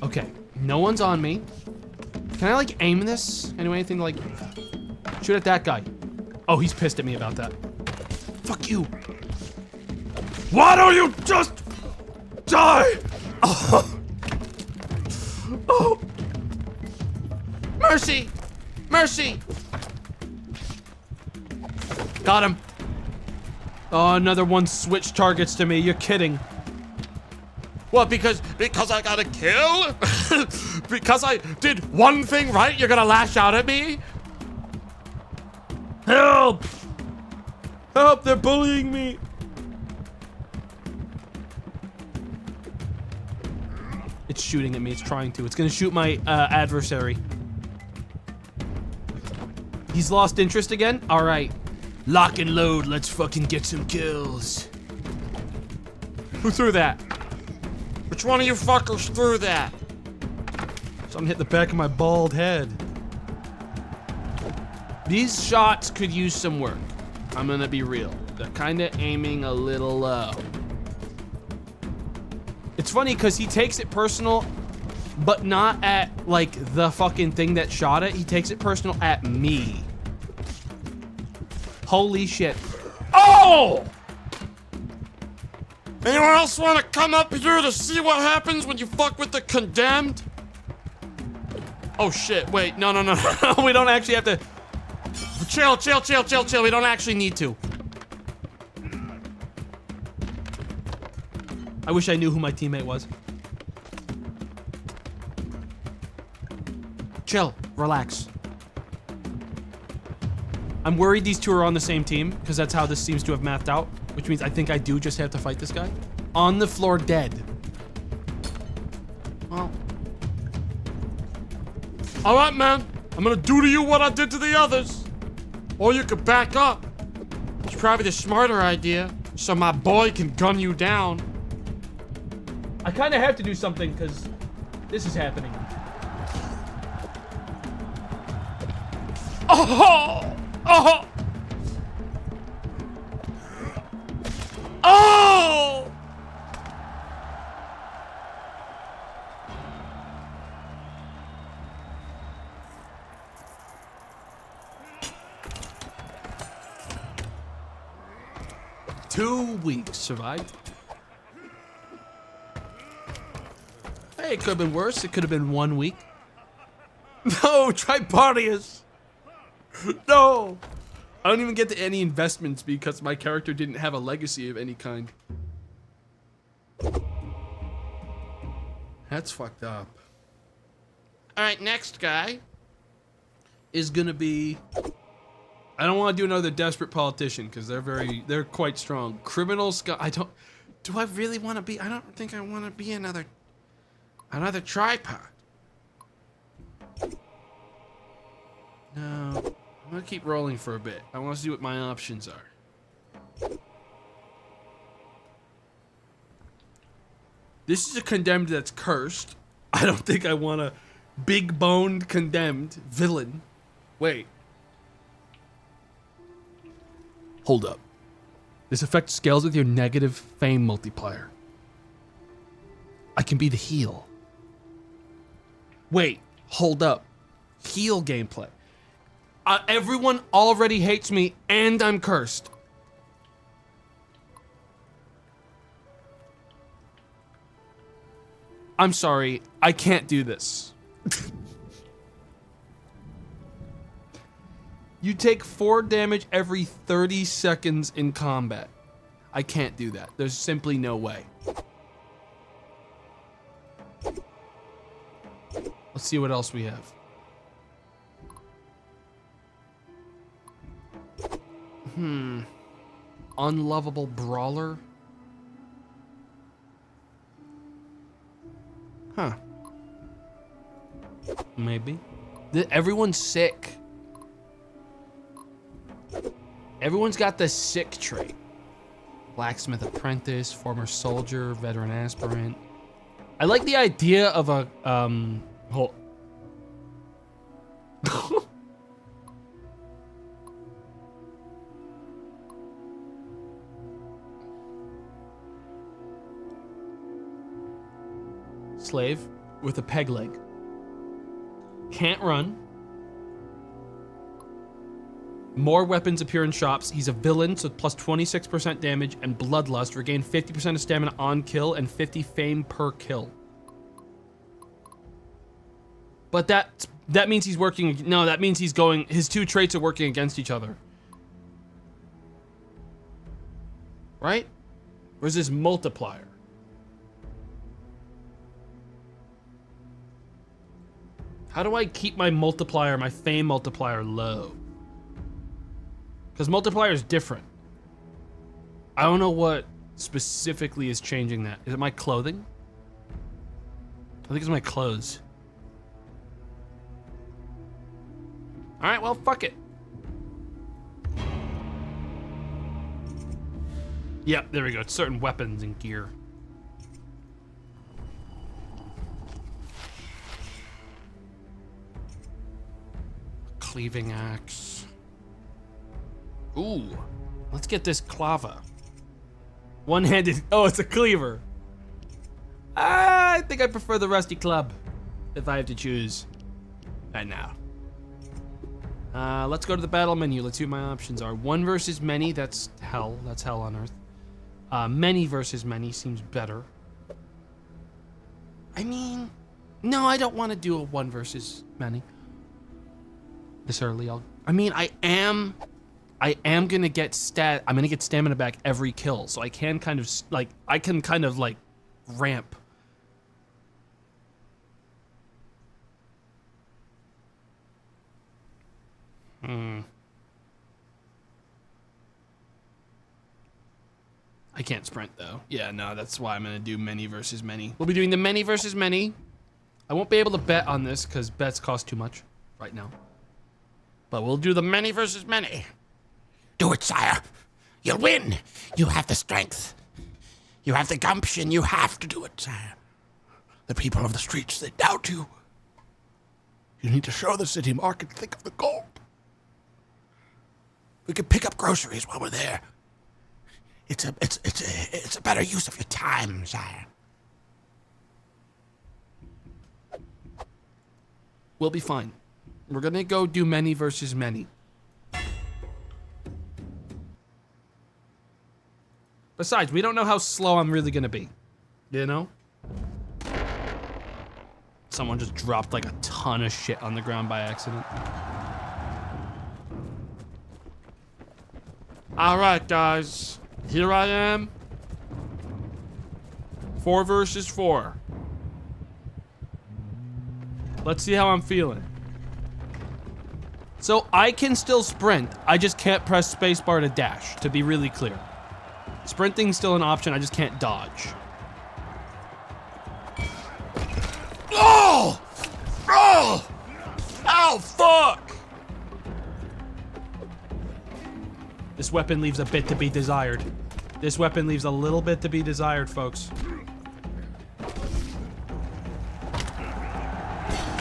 Speaker 3: Okay, no one's on me. Can I like aim this? Anything to like shoot at that guy? Oh, he's pissed at me about that. Fuck you.
Speaker 2: Why don't you just die?
Speaker 3: Oh. Oh.
Speaker 1: Mercy! Mercy!
Speaker 3: Got him. Oh, another one switched targets to me. You're kidding.
Speaker 1: What, because I got a kill? Because I did one thing right, you're gonna lash out at me?
Speaker 3: Help! Help, they're bullying me. It's shooting at me, it's trying to. It's gonna shoot my adversary. He's lost interest again? All right. Lock and load, let's fucking get some kills. Who threw that?
Speaker 1: Which one of you fuckers threw that?
Speaker 3: Something hit the back of my bald head. These shots could use some work. I'm gonna be real. They're kinda aiming a little low. It's funny because he takes it personal, but not at like the fucking thing that shot it. He takes it personal at me. Holy shit. Oh!
Speaker 1: Anyone else want to come up here to see what happens when you fuck with the condemned? Oh shit, wait, no.
Speaker 3: We don't actually have to.
Speaker 1: Chill, we don't actually need to.
Speaker 3: I wish I knew who my teammate was. Chill, relax. I'm worried these two are on the same team, because that's how this seems to have mapped out, which means I think I do just have to fight this guy. On the floor, dead.
Speaker 1: Well. All right, man. I'm gonna do to you what I did to the others. Or you could back up. It's probably the smarter idea, so my boy can gun you down.
Speaker 3: I kind of have to do something, because this is happening.
Speaker 1: Oh! Oh! Oh!
Speaker 3: Two weeks survived. Hey, it could have been worse. It could have been 1 week. No, Tripodius. No. I don't even get to any investments because my character didn't have a legacy of any kind. That's fucked up.
Speaker 1: All right, next guy.
Speaker 3: Is gonna be. I don't want to do another desperate politician because they're quite strong. Criminal Scott. Do I really want to be? I don't think I want to be another tripod. No, I'm gonna keep rolling for a bit. I want to see what my options are. This is a condemned that's cursed. I don't think I want a big-boned condemned villain. Wait. Hold up. This effect scales with your negative fame multiplier. I can be the heal. Wait, hold up. Heal gameplay. Everyone already hates me and I'm cursed. I'm sorry, I can't do this. You take 4 damage every 30 seconds in combat. I can't do that. There's simply no way. Let's see what else we have. Unlovable brawler? Huh. Maybe. Everyone's sick. Everyone's got the sick trait. Blacksmith apprentice, former soldier, veteran aspirant. I like the idea of a slave with a peg leg. Can't run. More weapons appear in shops. He's a villain, so plus 26% damage and bloodlust. Regain 50% of stamina on kill and 50 fame per kill. But that means he's working. No, that means he's going. His two traits are working against each other. Right? Where's his multiplier? How do I keep my multiplier, my fame multiplier, low? Because multiplier is different. I don't know what specifically is changing that. Is it my clothing? I think it's my clothes. All right, well, fuck it. Yep, there we go. It's certain weapons and gear. Cleaving axe. Ooh, let's get this clava. One-handed. Oh, it's a cleaver. I think I prefer the rusty club, if I have to choose. Right now. Let's go to the battle menu. Let's see what my options are. One versus many. That's hell. That's hell on earth. Many versus many seems better. I mean, no, I don't want to do a one versus many. This early, I am gonna get I'm gonna get stamina back every kill, so I can kind of like ramp. I can't sprint though. Yeah, no, that's why I'm gonna do many versus many. We'll be doing the many versus many. I won't be able to bet on this because bets cost too much right now. But we'll do the many versus many.
Speaker 5: Do it, sire. You'll win. You have the strength. You have the gumption. You have to do it, sire. The people of the streets, they doubt you. You need to show the city market, think of the gold. We can pick up groceries while we're there. It's a better use of your time, sire.
Speaker 3: We'll be fine. We're gonna go do many versus many. Besides, we don't know how slow I'm really gonna be. You know? Someone just dropped like a ton of shit on the ground by accident. All right, guys. Here I am. 4 versus 4. Let's see how I'm feeling. So I can still sprint. I just can't press spacebar to dash, to be really clear. Sprinting's still an option, I just can't dodge.
Speaker 5: Oh! Oh! Oh, fuck!
Speaker 3: This weapon leaves a bit to be desired. This weapon leaves a little bit to be desired, folks.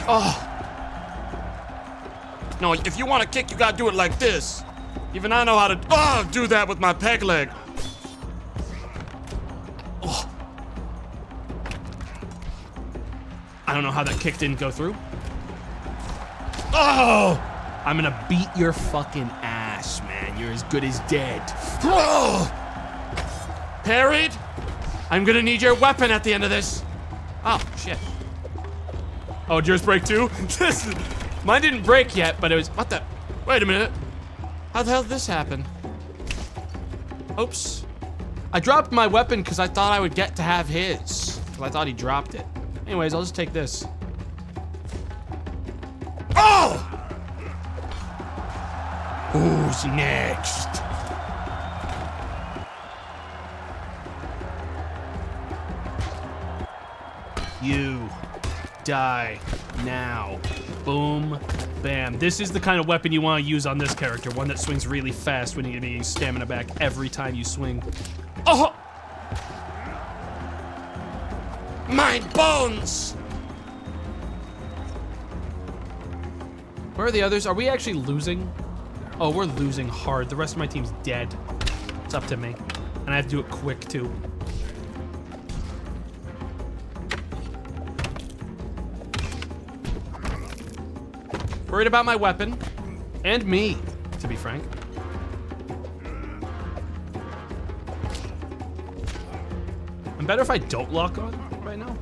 Speaker 2: Oh. No, if you want to kick, you gotta do it like this. Even I know how to do that with my peg leg.
Speaker 3: Oh. I don't know how that kick didn't go through. Oh! I'm gonna beat your fucking ass, man. You're as good as dead.
Speaker 2: Oh. Parried? I'm gonna need your weapon at the end of this.
Speaker 3: Oh, shit. Oh, did yours break too? Mine didn't break yet, but it was...
Speaker 2: What the? Wait a minute. How the hell did this happen?
Speaker 3: Oops. I dropped my weapon because I thought I would get to have his. Because I thought he dropped it. Anyways, I'll just take this.
Speaker 2: Oh!
Speaker 5: Who's next?
Speaker 3: You die now. Boom, bam. This is the kind of weapon you want to use on this character. One that swings really fast when you need your stamina back every time you swing.
Speaker 2: Oh! My bones!
Speaker 3: Where are the others? Are we actually losing? Oh, we're losing hard. The rest of my team's dead. It's up to me. And I have to do it quick, too. Worried about my weapon. And me, to be frank. I'm better if I don't lock on right now.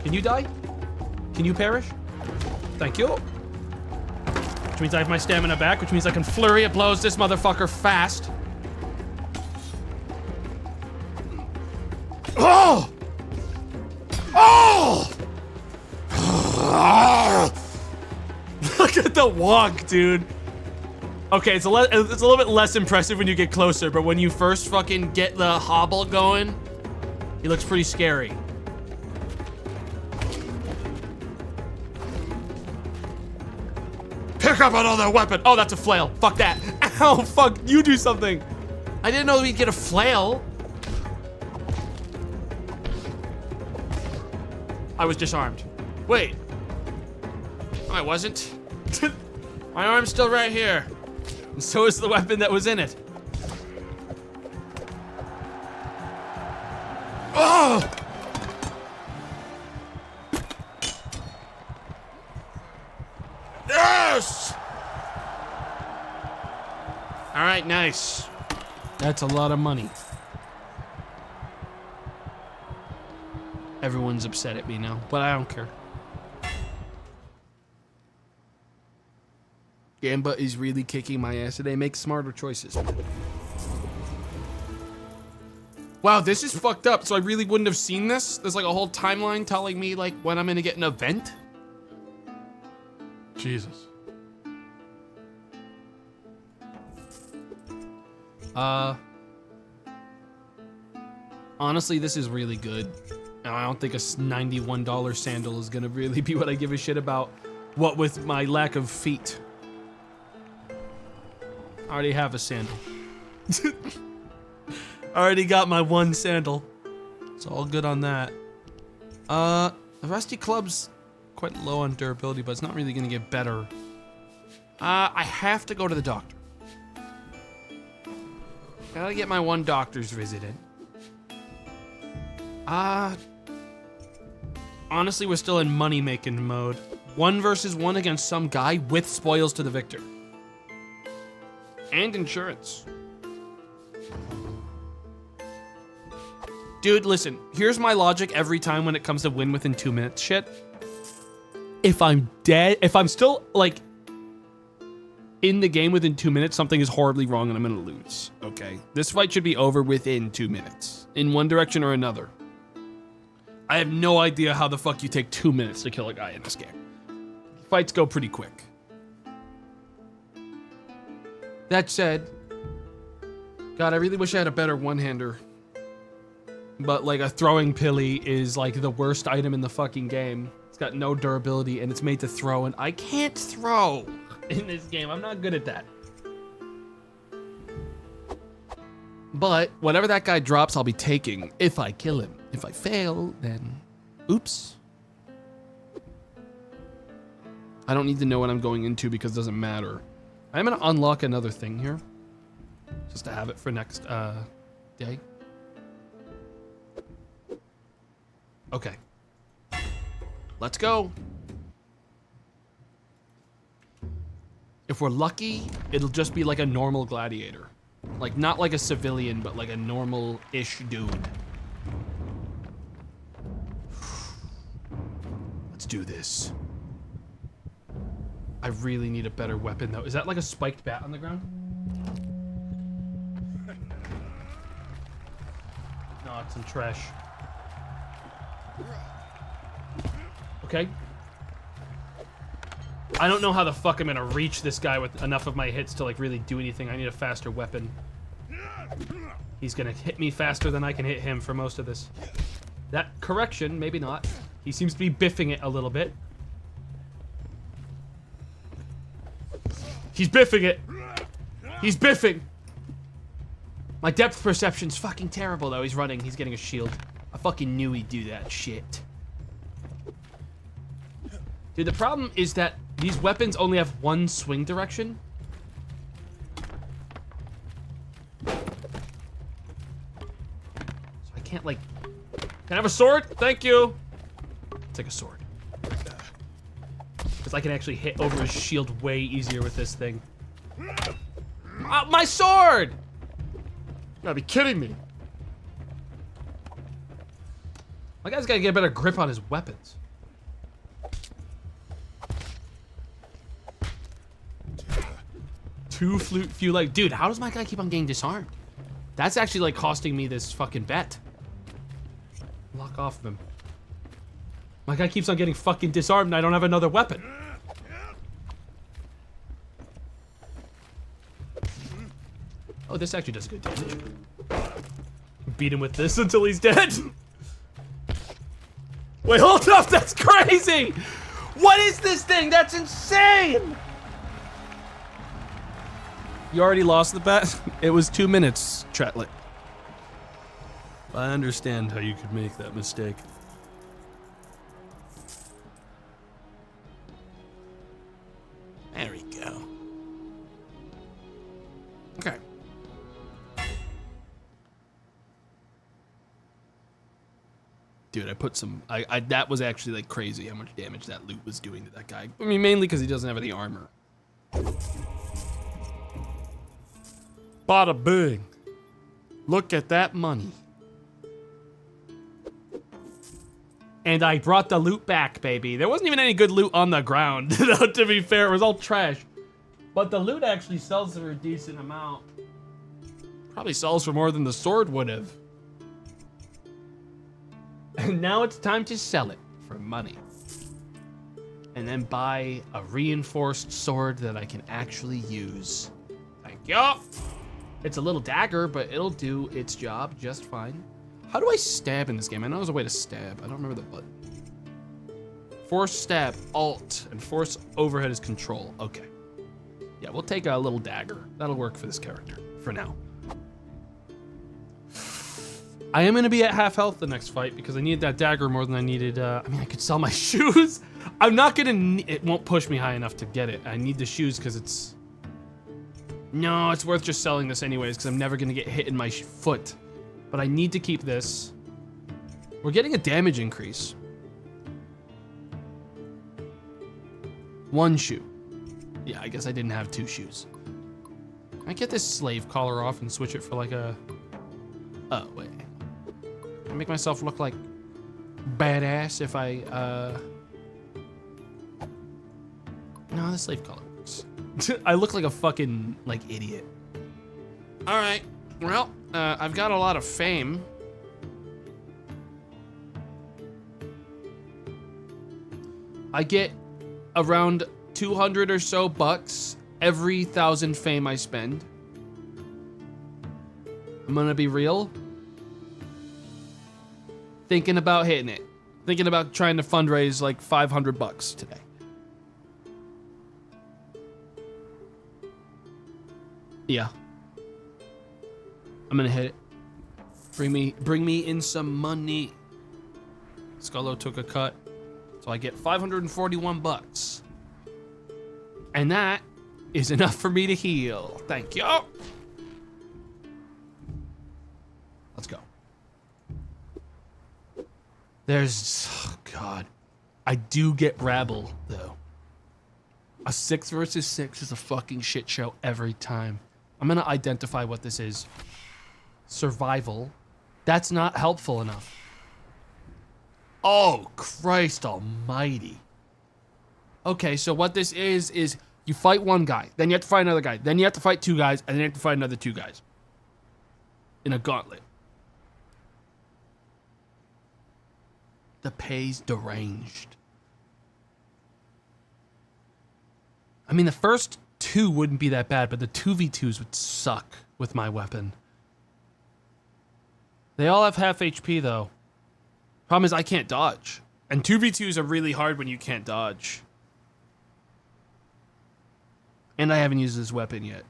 Speaker 3: Can you die? Can you perish? Thank you. Which means I have my stamina back, which means I can flurry of blows this motherfucker fast.
Speaker 5: Oh! Oh!
Speaker 3: Look at the walk, dude. Okay, it's a little bit less impressive when you get closer, but when you first fucking get the hobble going, he looks pretty scary.
Speaker 5: Pick up another weapon.
Speaker 3: Oh, that's a flail. Fuck that. Ow, fuck, you do something.
Speaker 1: I didn't know we'd get a flail.
Speaker 3: I was disarmed.
Speaker 1: Wait. No, I wasn't. My arm's still right here.
Speaker 3: And so is the weapon that was in it.
Speaker 5: Oh! Yes!
Speaker 1: All right, nice.
Speaker 3: That's a lot of money. Everyone's upset at me now, but I don't care. Gamba is really kicking my ass today. Make smarter choices.
Speaker 1: Wow, this is fucked up. So I really wouldn't have seen this. There's like a whole timeline telling me like when I'm gonna get an event.
Speaker 3: Jesus. Honestly, this is really good. And I don't think a $91 sandal is gonna really be what I give a shit about. What with my lack of feet. I already have a sandal. I already got my one sandal. It's all good on that. The Rusty Club's quite low on durability, but it's not really gonna get better.
Speaker 1: I have to go to the doctor. Gotta get my one doctor's visit in.
Speaker 3: Honestly, we're still in money-making mode. 1 versus 1 against some guy with spoils to the victor. And insurance. Dude, listen, here's my logic every time when it comes to win within 2 minutes shit. If I'm dead, if I'm still, like, in the game within 2 minutes, something is horribly wrong and I'm gonna lose, okay? This fight should be over within 2 minutes, in one direction or another. I have no idea how the fuck you take 2 minutes to kill a guy in this game. Fights go pretty quick. That said, God, I really wish I had a better one-hander. But like a throwing pilly is like the worst item in the fucking game. It's got no durability and it's made to throw, and I can't throw in this game. I'm not good at that. But whatever that guy drops, I'll be taking if I kill him. If I fail, then oops. I don't need to know what I'm going into because it doesn't matter. I'm gonna unlock another thing here. Just to have it for next day. Okay. Let's go. If we're lucky, it'll just be like a normal gladiator. Like, not like a civilian, but like a normal-ish dude. Let's do this. I really need a better weapon, though. Is that like a spiked bat on the ground? No, it's some trash. Okay. I don't know how the fuck I'm gonna reach this guy with enough of my hits to like really do anything. I need a faster weapon. He's gonna hit me faster than I can hit him for most of this. That correction, maybe not. He seems to be biffing it a little bit. He's biffing it. He's biffing. My depth perception's fucking terrible though. He's running, he's getting a shield. I fucking knew he'd do that shit. Dude, the problem is that these weapons only have one swing direction. So I can't like... Can I have a sword? Thank you. Take a sword. The I can actually hit over his shield way easier with this thing. My sword!
Speaker 1: You gotta be kidding me.
Speaker 3: My guy's gotta get a better grip on his weapons. Two flute, few like, dude, how does my guy keep on getting disarmed? That's actually like costing me this fucking bet. Lock off of him. My guy keeps on getting fucking disarmed and I don't have another weapon. Oh, this actually does good damage. Beat him with this until he's dead. Wait, hold up, that's crazy! What is this thing? That's insane! You already lost the bet? It was 2 minutes, Tretlet.
Speaker 4: I understand how you could make that mistake.
Speaker 5: There we go.
Speaker 1: Okay.
Speaker 3: Dude, I put some, that was actually like crazy how much damage that loot was doing to that guy. I mean, mainly because he doesn't have any armor.
Speaker 1: Bada bing. Look at that money.
Speaker 3: And I brought the loot back, baby. There wasn't even any good loot on the ground, to be fair. It was all trash. But the loot actually sells for a decent amount.
Speaker 1: Probably sells for more than the sword would have.
Speaker 3: And now it's time to sell it for money. And then buy a reinforced sword that I can actually use. Thank you. It's a little dagger, but it'll do its job just fine. How do I stab in this game? I know there's a way to stab. I don't remember the button. Force stab, alt, and force overhead is control. Okay. Yeah, we'll take a little dagger. That'll work for this character, for now. I am gonna be at half health the next fight because I need that dagger more than I needed, I mean, I could sell my shoes. I'm not gonna, it won't push me high enough to get it. I need the shoes because it's, no, it's worth just selling this anyways because I'm never gonna get hit in my foot. But I need to keep this. We're getting a damage increase. 1 shoe. Yeah, I guess I didn't have 2 shoes. Can I get this slave collar off and switch it for like a, oh, wait. I make myself look like badass if I, no, the slave collar works. I look like a fucking, like, idiot.
Speaker 1: All right. Well, I've got a lot of fame.
Speaker 3: I get around 200 or so bucks every 1,000 fame I spend. I'm gonna be real. Thinking about hitting it. Thinking about trying to fundraise like 500 bucks today. Yeah. I'm gonna hit it. Bring me in some money. Scullo took a cut. So I get 541 bucks. And that is enough for me to heal. Thank you. Let's go. There's, oh God. I do get rabble though. A 6 versus 6 is a fucking shit show every time. I'm gonna identify what this is. Survival. That's not helpful enough. Oh, Christ almighty. Okay, so what this is you fight one guy, then you have to fight another guy, then you have to fight 2 guys, and then you have to fight another 2 guys. In a gauntlet. The pay's deranged. I mean, the first 2 wouldn't be that bad, but the 2v2s would suck with my weapon. They all have half HP, though. Problem is, I can't dodge. And 2v2s are really hard when you can't dodge. And I haven't used this weapon yet.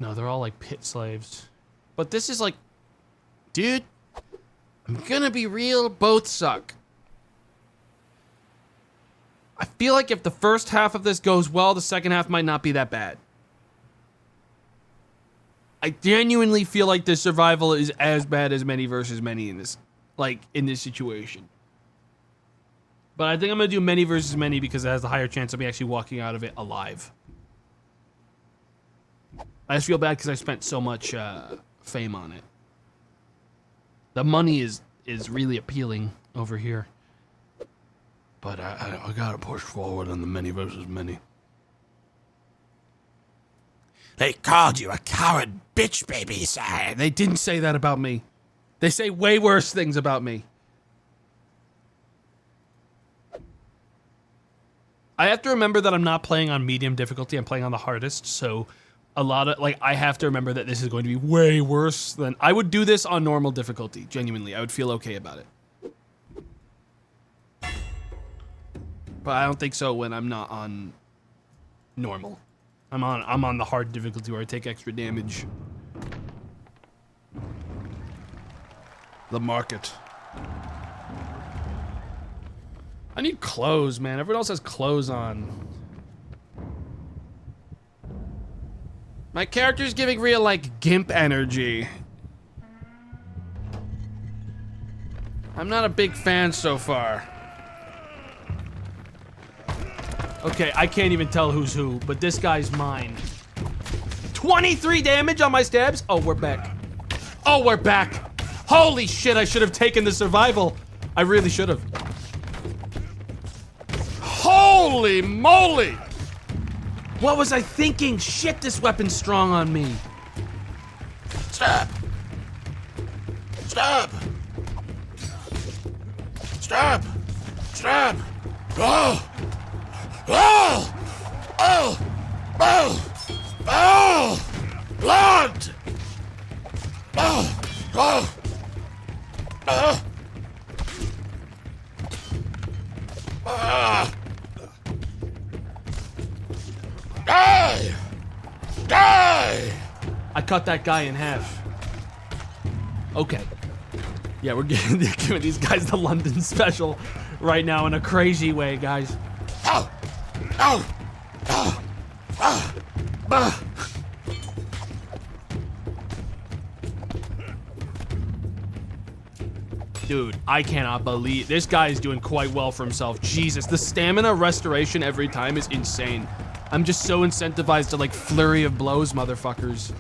Speaker 3: No, they're all like pit slaves. But this is like, dude, I'm gonna be real, both suck. I feel like if the first half of this goes well, the second half might not be that bad. I genuinely feel like the survival is as bad as many versus many in this, like, in this situation. But I think I'm gonna do many versus many because it has the higher chance of me actually walking out of it alive. I just feel bad because I spent so much fame on it. The money is really appealing over here.
Speaker 4: But I gotta push forward on the many versus many.
Speaker 5: They called you a coward bitch baby, sire.
Speaker 3: They didn't say that about me. They say way worse things about me. I have to remember that I'm not playing on medium difficulty. I'm playing on the hardest, so a lot of, like, I have to remember that this is going to be way worse than... I would do this on normal difficulty, genuinely. I would feel okay about it. But I don't think so when I'm not on normal. I'm on the hard difficulty where I take extra damage.
Speaker 4: The market.
Speaker 3: I need clothes, man. Everyone else has clothes on. My character's giving real, like, gimp energy. I'm not a big fan so far. Okay, I can't even tell who's who, but this guy's mine. 23 damage on my stabs? Oh, we're back. Oh, we're back. Holy shit, I should have taken the survival. I really should have. Holy moly! What was I thinking? Shit, this weapon's strong on me.
Speaker 5: Stop! Stop! Stop! Stop! Oh! Oh! Oh! Oh! Oh! Blood! Oh! Oh! Oh! Ah! Die! Die!
Speaker 3: I cut that guy in half. Okay. Yeah, we're giving these guys the London special right now in a crazy way, guys.
Speaker 5: Oh! Oh! Oh! Oh! Oh!
Speaker 3: Dude, I cannot believe this guy is doing quite well for himself. Jesus, the stamina restoration every time is insane. I'm just so incentivized to, like, flurry of blows, motherfuckers.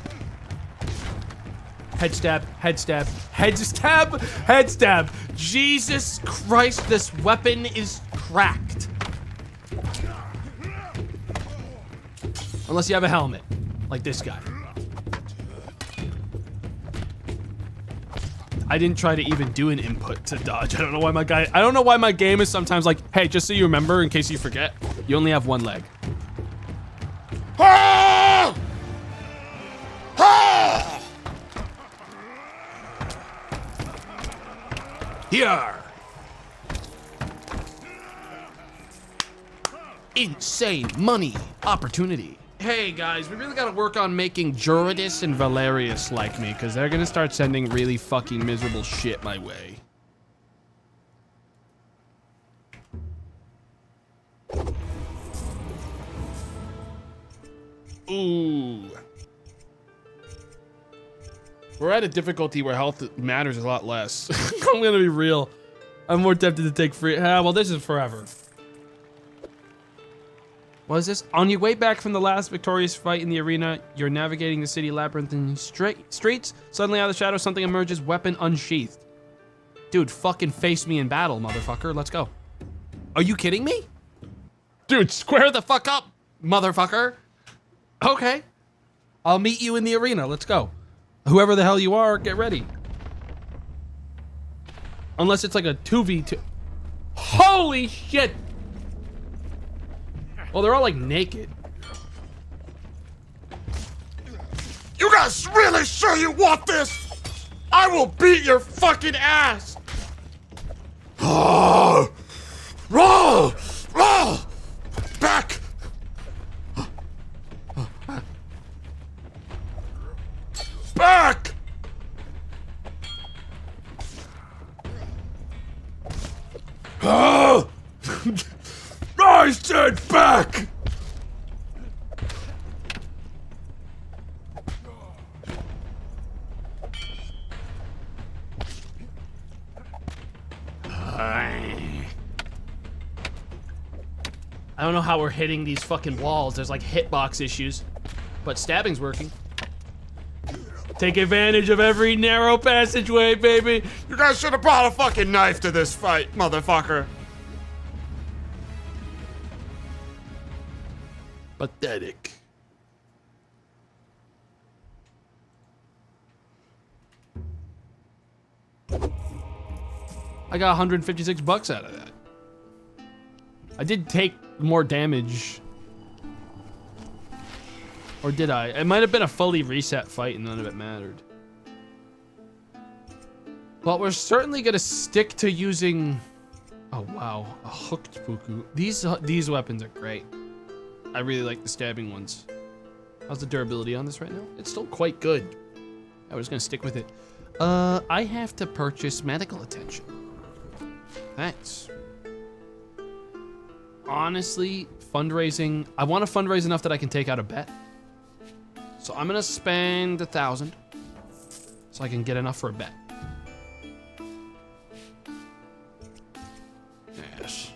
Speaker 3: Head stab, head stab, head stab, head stab. Jesus Christ, this weapon is cracked. Unless you have a helmet, like this guy. I didn't try to even do an input to dodge. I don't know why my game is sometimes like, hey, just so you remember, in case you forget, you only have one leg.
Speaker 5: Ah! Ah!
Speaker 3: Here. Insane money opportunity. Hey guys, we really gotta work on making Juridus and Valerius like me, because they're gonna start sending really fucking miserable shit my way. Ooh. We're at a difficulty where health matters a lot less. I'm gonna be real. I'm more tempted to take free. Ah, well, this is forever. What is this? On your way back from the last victorious fight in the arena, you're navigating the city labyrinthine streets. Suddenly, out of the shadows, something emerges, weapon unsheathed. Dude, fucking face me in battle, motherfucker. Let's go. Are you kidding me? Dude, square the fuck up, motherfucker. Okay. I'll meet you in the arena. Let's go. Whoever the hell you are, get ready. Unless it's like a 2v2. Holy shit! Well, they're all like naked.
Speaker 5: You guys really sure you want this? I will beat your fucking ass! Oh! Roll! Roll! Back! Back! Oh! Nice!
Speaker 4: Get back!
Speaker 3: I don't know how we're hitting these fucking walls. There's like hitbox issues, but stabbing's working. Take advantage of every narrow passageway, baby.
Speaker 1: You guys should have brought a fucking knife to this fight, motherfucker.
Speaker 4: Pathetic.
Speaker 3: I got 156 bucks out of that. I did take more damage. Or did I? It might have been a fully reset fight and none of it mattered. Well, we're certainly gonna stick to using... Oh, wow. A hooked puku. These weapons are great. I really like the stabbing ones. How's the durability on this right now? It's still quite good. I was gonna stick with it. I have to purchase medical attention. Thanks. Honestly, fundraising. I want to fundraise enough that I can take out a bet. So I'm gonna spend 1,000 so I can get enough for a bet. Yes.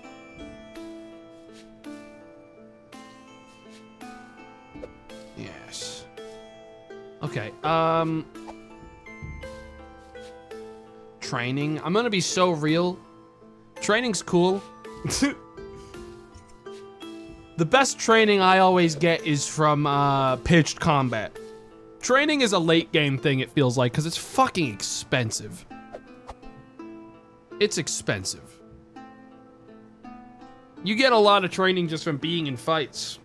Speaker 3: Yes. Okay, training. I'm gonna be so real. Training's cool. The best training I always get is from pitched combat. Training is a late game thing, it feels like, because it's fucking expensive. It's expensive. You get a lot of training just from being in fights.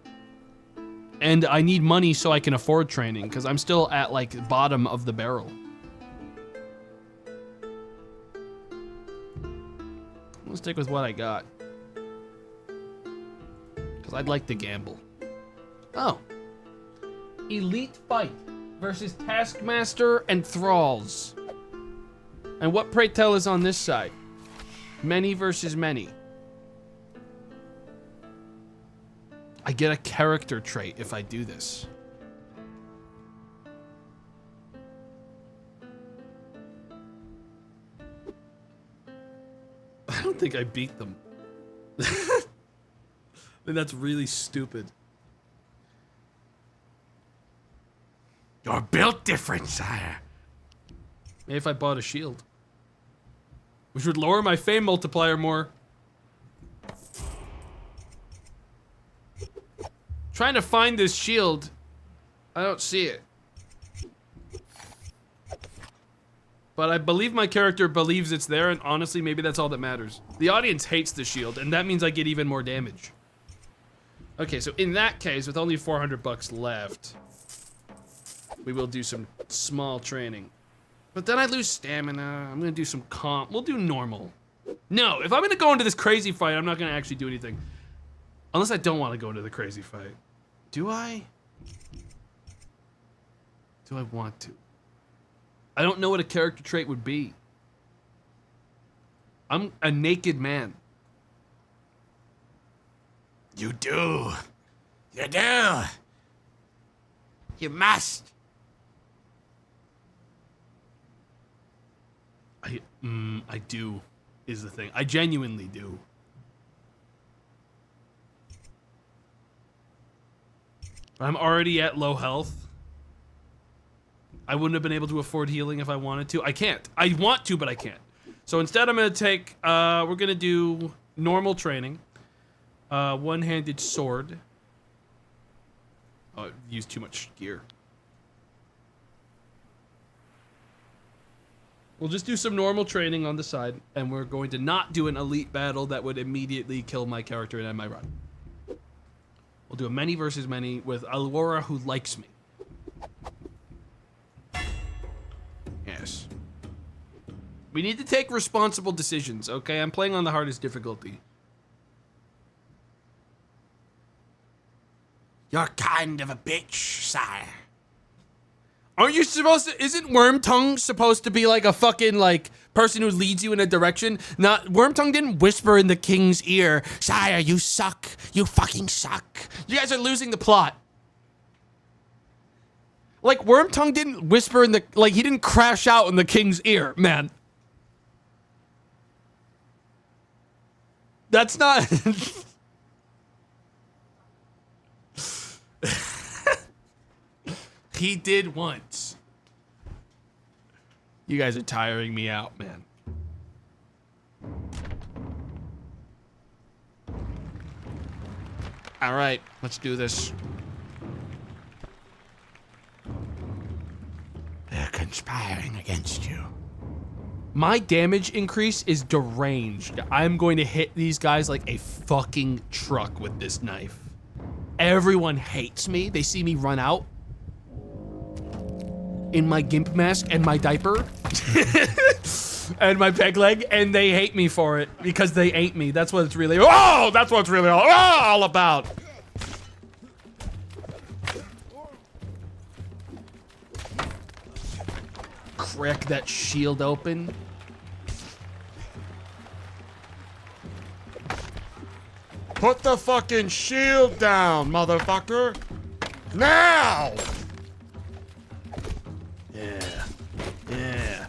Speaker 3: And I need money so I can afford training, because I'm still at, like, bottom of the barrel. I'm gonna stick with what I got. Because I'd like to gamble. Oh. Elite fight versus Taskmaster and Thralls. And what, pray tell, is on this side? Many versus many. I get a character trait if I do this. I don't think I beat them. And that's really stupid.
Speaker 5: You're built different, sire.
Speaker 3: Maybe if I bought a shield. Which would lower my fame multiplier more. Trying to find this shield. I don't see it. But I believe my character believes it's there, and honestly, maybe that's all that matters. The audience hates the shield, and that means I get even more damage. Okay, so in that case, with only 400 bucks left, we will do some small training. But then I lose stamina. I'm gonna do some comp. We'll do normal. No, if I'm gonna go into this crazy fight, I'm not gonna actually do anything. Unless I don't want to go into the crazy fight. Do I? Do I want to? I don't know what a character trait would be. I'm a naked man.
Speaker 5: You do. You do. You must.
Speaker 3: I do, is the thing. I genuinely do. I'm already at low health. I wouldn't have been able to afford healing if I wanted to. I can't. I want to, but I can't. So instead I'm gonna take, we're gonna do normal training. One-handed sword. Oh, I used too much gear. We'll just do some normal training on the side, and we're going to not do an elite battle that would immediately kill my character and end my run. We'll do a many versus many with Aurora, who likes me. Yes. We need to take responsible decisions, okay? I'm playing on the hardest difficulty.
Speaker 5: You're kind of a bitch, sire.
Speaker 1: Aren't you supposed to, isn't Wormtongue supposed to be like a fucking like person who leads you in a direction? Not, Wormtongue didn't whisper in the king's ear,
Speaker 5: Sire, you suck. You fucking suck.
Speaker 1: you guys are losing the plot. Like Wormtongue didn't whisper in the, like he didn't crash out in the king's ear, man. That's not. He did once. You guys are tiring me out, man. All right, let's do this.
Speaker 5: They're conspiring against you.
Speaker 1: My damage increase is deranged. I'm going to hit these guys like a fucking truck with this knife. Everyone hates me. They see me run out in my gimp mask and my diaper and my peg leg, and they hate me for it because they ain't me. That's what it's really, oh, that's what it's really all about. Crack that shield open. Put the fucking shield down, motherfucker. Now! Yeah.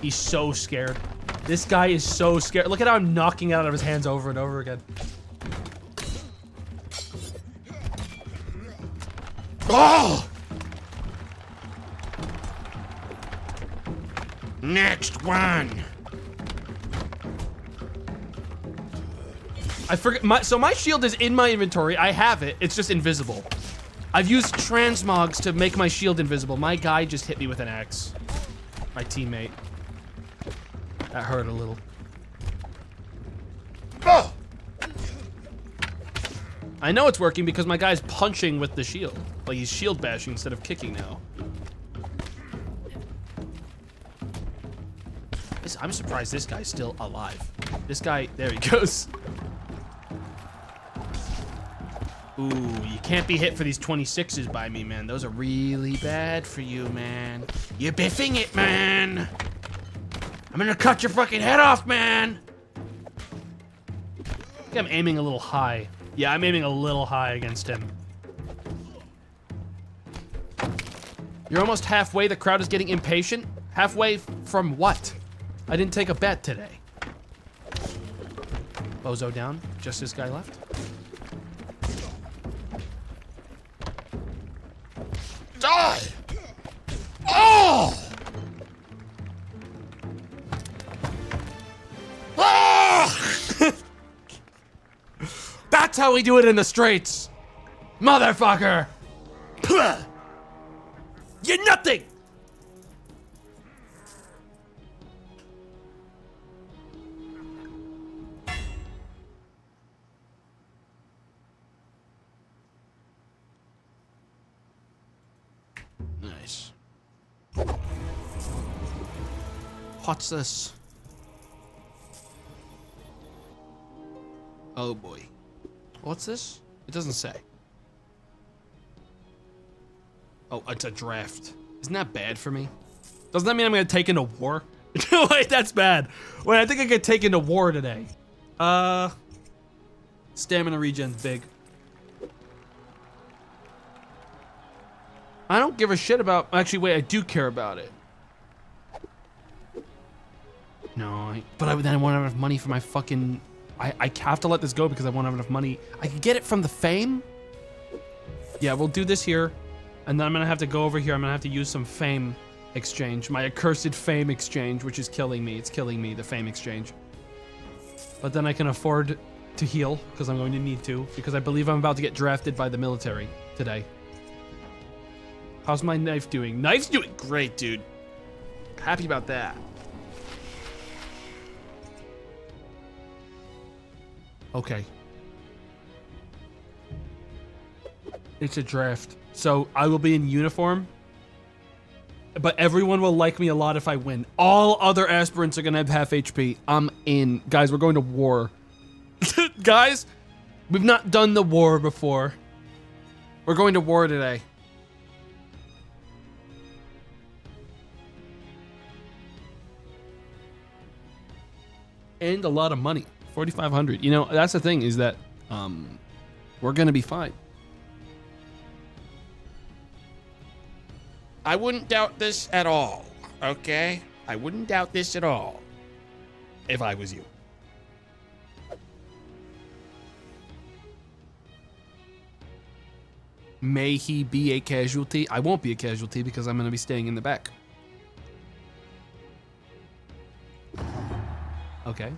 Speaker 1: He's so scared. This guy is so scared. Look at how I'm knocking it out of his hands over and over again. Oh!
Speaker 5: Next one.
Speaker 1: I forget my shield is in my inventory. I have it. It's just invisible. I've used transmogs to make my shield invisible. My guy just hit me with an axe. My teammate. That hurt a little.
Speaker 5: Oh!
Speaker 1: I know it's working because my guy's punching with the shield. Like he's shield bashing instead of kicking now. I'm surprised this guy's still alive. This guy, there he goes. Ooh, you can't be hit for these 26s by me, man. Those are really bad for you, man. You're biffing it, man. I'm gonna cut your fucking head off, man. I think I'm aiming a little high. Yeah, I'm aiming a little high against him. You're almost halfway. The crowd is getting impatient. Halfway from what? I didn't take a bet today. Bozo down. Just this guy left.
Speaker 5: Die! Oh!
Speaker 1: Ah! That's how we do it in the streets. Motherfucker. Puh. You're nothing. Nice. What's this? Oh boy. What's this? It doesn't say. Oh, it's a draft. Isn't that bad for me? Doesn't that mean I'm gonna take into war? Wait, that's bad. Wait, I think I get taken to war today. Stamina regen's big. I don't give a shit about, actually wait, I do care about it. No, then I won't have enough money for my fucking, I have to let this go because I won't have enough money. I can get it from the fame. Yeah, we'll do this here. And then I'm gonna have to go over here. I'm gonna have to use some fame exchange. My accursed fame exchange, which is killing me. It's killing me, the fame exchange. But then I can afford to heal because I'm going to need to, because I believe I'm about to get drafted by the military today. How's my knife doing? Knife's doing great, dude. Happy about that. Okay. It's a draft. So I will be in uniform, but everyone will like me a lot if I win. All other aspirants are gonna have half HP. I'm in. Guys, we're going to war. Guys, we've not done the war before. We're going to war today.
Speaker 3: and a lot of money. 4,500. You know, that's the thing is that we're gonna be fine.
Speaker 1: I wouldn't doubt this at all, okay? I wouldn't doubt this at all if I was you.
Speaker 3: May he be a casualty? I won't be a casualty because I'm gonna be staying in the back. Okay.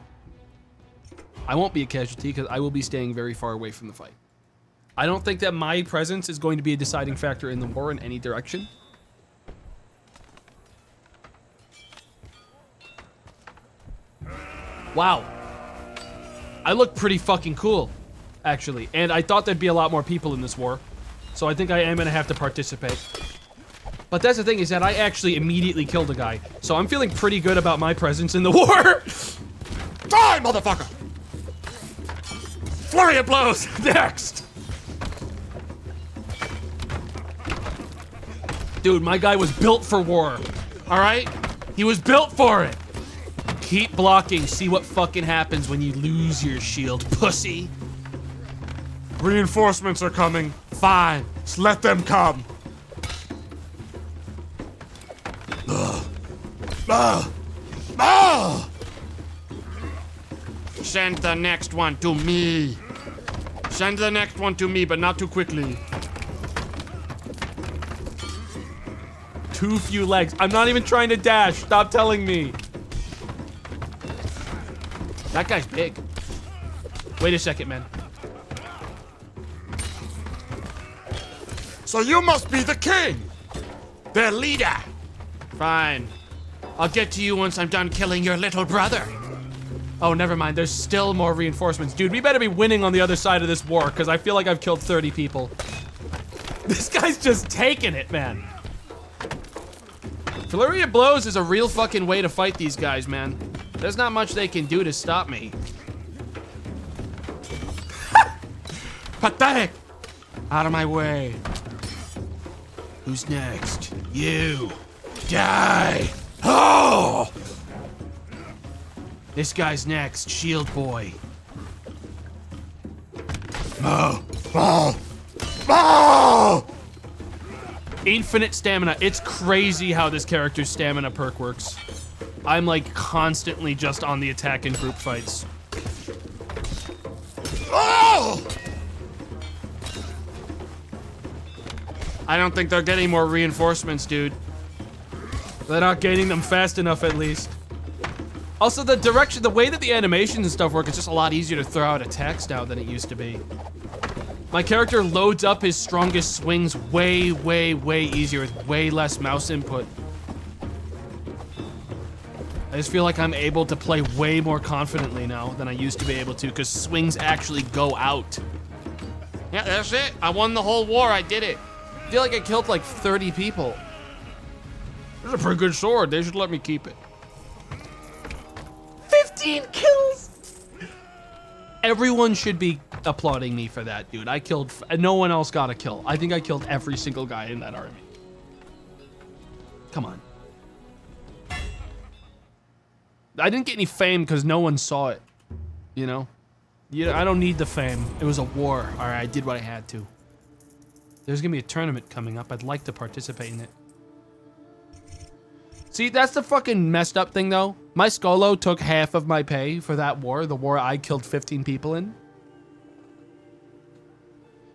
Speaker 3: I won't be a casualty because I will be staying very far away from the fight. I don't think that my presence is going to be a deciding factor in the war in any direction. Wow. I look pretty fucking cool, actually. And I thought there'd be a lot more people in this war. So I think I am gonna have to participate. But that's the thing is that I actually immediately killed a guy. So I'm feeling pretty good about my presence in the war.
Speaker 1: Die, motherfucker! Flurry of blows!
Speaker 3: Next! Dude, my guy was built for war. All right? He was built for it. Keep blocking. See what fucking happens when you lose your shield, pussy.
Speaker 1: Reinforcements are coming. Fine. Just let them come. Send the next one to me. Send the next one to me, but not too quickly.
Speaker 3: Too few legs. I'm not even trying to dash. Stop telling me. That guy's big. Wait a second, man.
Speaker 1: So you must be the king, their leader. Fine. I'll get to you once I'm done killing your little brother.
Speaker 3: Oh, never mind. There's still more reinforcements. Dude, we better be winning on the other side of this war, because I feel like I've killed 30 people. This guy's just taking it, man.
Speaker 1: Flurry of blows is a real fucking way to fight these guys, man. There's not much they can do to stop me. Pathetic! Out of my way. Who's next? You. Die! Oh! This guy's next, Shield Boy. Oh! Oh! Oh!
Speaker 3: Infinite stamina. It's crazy how this character's stamina perk works. I'm like constantly just on the attack in group fights.
Speaker 1: Oh! I don't think they're getting more reinforcements, dude.
Speaker 3: They're not gaining them fast enough, at least. Also, the direction, the way that the animations and stuff work, it's just a lot easier to throw out attacks now than it used to be. My character loads up his strongest swings way, way, way easier with way less mouse input. I just feel like I'm able to play way more confidently now than I used to be able to, because swings actually go out.
Speaker 1: Yeah, that's it. I won the whole war. I did it.
Speaker 3: I feel like I killed like 30 people.
Speaker 1: This is a pretty good sword. They should let me keep it.
Speaker 3: 15 kills! Everyone should be applauding me for that, dude. I killed, no one else got a kill. I think I killed every single guy in that army. Come on. I didn't get any fame because no one saw it, you know? I don't need the fame. It was a war. All right, I did what I had to. There's gonna be a tournament coming up. I'd like to participate in it. See, that's the fucking messed up thing, though. My Skolo took half of my pay for that war, the war I killed 15 people in.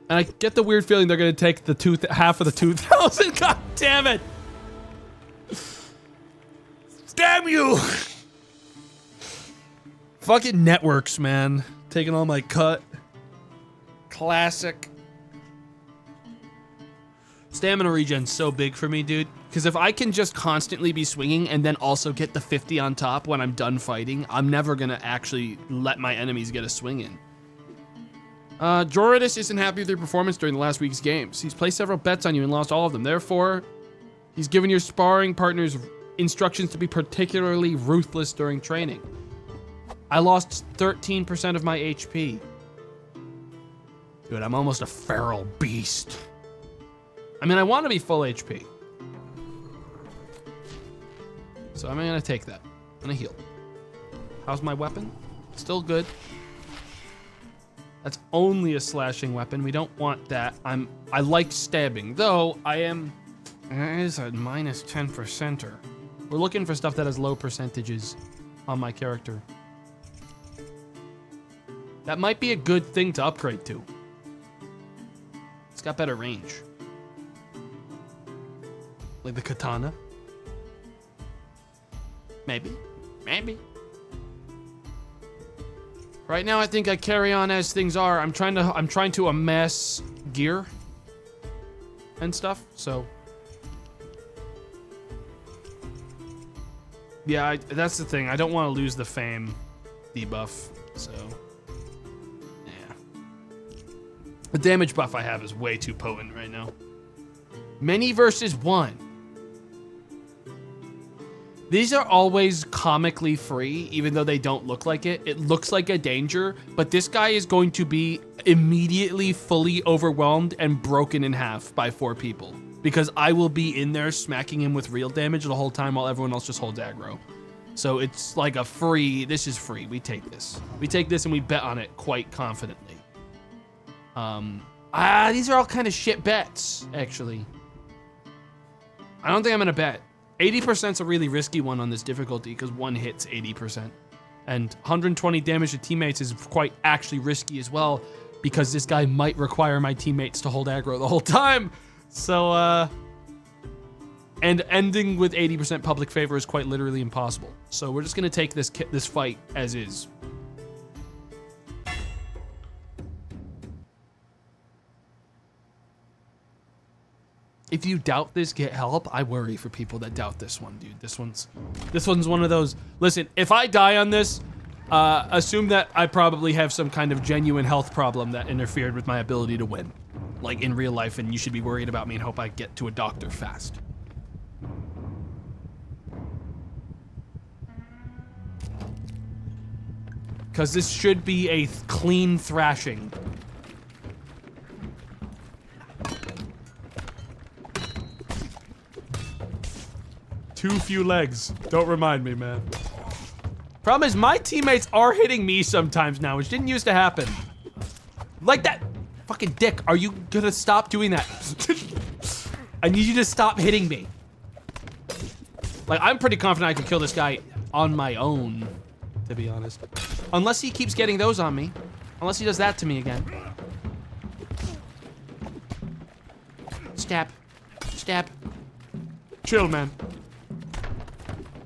Speaker 3: And I get the weird feeling they're gonna take the half of the 2,000. God damn it! Damn you! Fucking networks, man. Taking all my cut. Classic. Stamina regen's so big for me, dude. Because if I can just constantly be swinging and then also get the 50 on top when I'm done fighting, I'm never gonna actually let my enemies get a swing in. Joridus isn't happy with your performance during the last week's games. He's placed several bets on you and lost all of them. Therefore, he's given your sparring partners instructions to be particularly ruthless during training. I lost 13% of my HP. Dude, I'm almost a feral beast. I mean, I want to be full HP. So I'm gonna take that. I'm gonna heal. How's my weapon? Still good. That's only a slashing weapon. We don't want that. I like stabbing, though I am... It is a minus 10%er. We're looking for stuff that has low percentages on my character. That might be a good thing to upgrade to. It's got better range. Like the katana.
Speaker 1: Maybe. Right now, I think I carry on as things are. I'm trying to amass gear and stuff. So,
Speaker 3: yeah, that's the thing. I don't want to lose the fame debuff. So, yeah, the damage buff I have is way too potent right now.
Speaker 1: many versus one.
Speaker 3: These are always comically free, even though they don't look like it. It looks like a danger, but this guy is going to be immediately fully overwhelmed and broken in half by 4 people. Because I will be in there smacking him with real damage the whole time while everyone else just holds aggro. So it's like a free, this is free, we take this. We take this and we bet on it quite confidently.
Speaker 1: These are all kind of shit bets, actually.
Speaker 3: I don't think I'm gonna bet. 80% is a really risky one on this difficulty because one hits 80%. And 120 damage to teammates is quite actually risky as well because this guy might require my teammates to hold aggro the whole time. So, and ending with 80% public favor is quite literally impossible. So we're just gonna take this fight as is. If you doubt this, get help. I worry for people that doubt this one, dude. This one's one of those. Listen, if I die on this, assume that I probably have some kind of genuine health problem that interfered with my ability to win, like in real life, and you should be worried about me and hope I get to a doctor fast. Because this should be a clean thrashing. Too few legs. Don't remind me, man. Problem is, my teammates are hitting me sometimes now, which didn't used to happen. Like that. Fucking dick, are you gonna stop doing that? I need you to stop hitting me. Like, I'm pretty confident I can kill this guy on my own, to be honest. Unless he keeps getting those on me. Unless he does that to me again.
Speaker 1: Stab. Stab.
Speaker 3: Chill, man.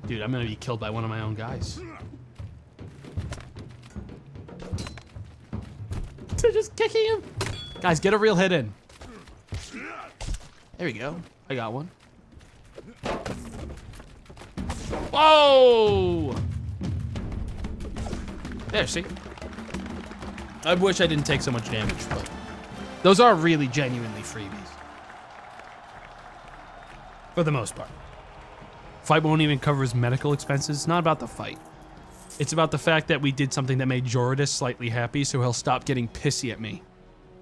Speaker 3: Dude, I'm gonna be killed by one of my own guys. They're just kicking him. Guys, get a real hit in.
Speaker 1: There we go.
Speaker 3: I got one.
Speaker 1: Whoa!
Speaker 3: There, see? I wish I didn't take so much damage, but those are really genuinely freebies. For the most part. Fight won't even cover his medical expenses. It's not about the fight. It's about the fact that we did something that made Joridus slightly happy, so he'll stop getting pissy at me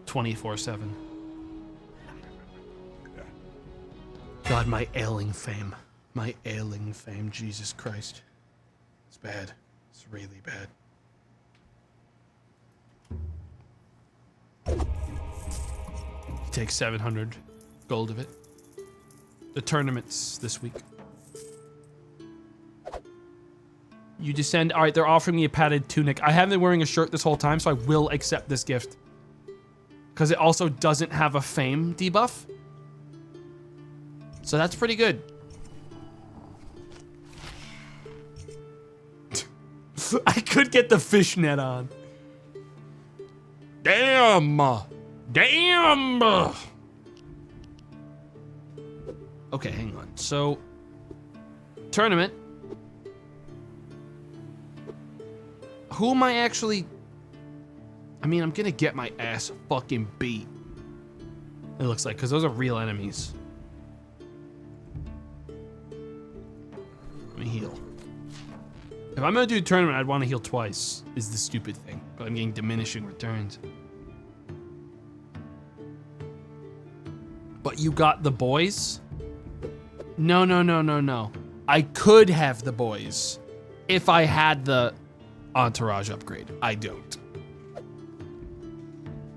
Speaker 3: 24/7. God, my ailing fame. My ailing fame, Jesus Christ. It's bad. It's really bad. He takes 700 gold of it. The tournaments this week. You descend. All right, they're offering me a padded tunic. I haven't been wearing a shirt this whole time, so I will accept this gift. Because it also doesn't have a fame debuff. So that's pretty good. I could get the fishnet on.
Speaker 1: Damn! Damn!
Speaker 3: Okay, hang on. So, tournament. Who am I actually... I mean, I'm gonna get my ass fucking beat. It looks like, because those are real enemies. Let me heal. If I'm gonna do a tournament, I'd want to heal twice, is the stupid thing. But I'm getting diminishing returns. But you got the boys? No. I could have the boys if I had the entourage upgrade. I don't.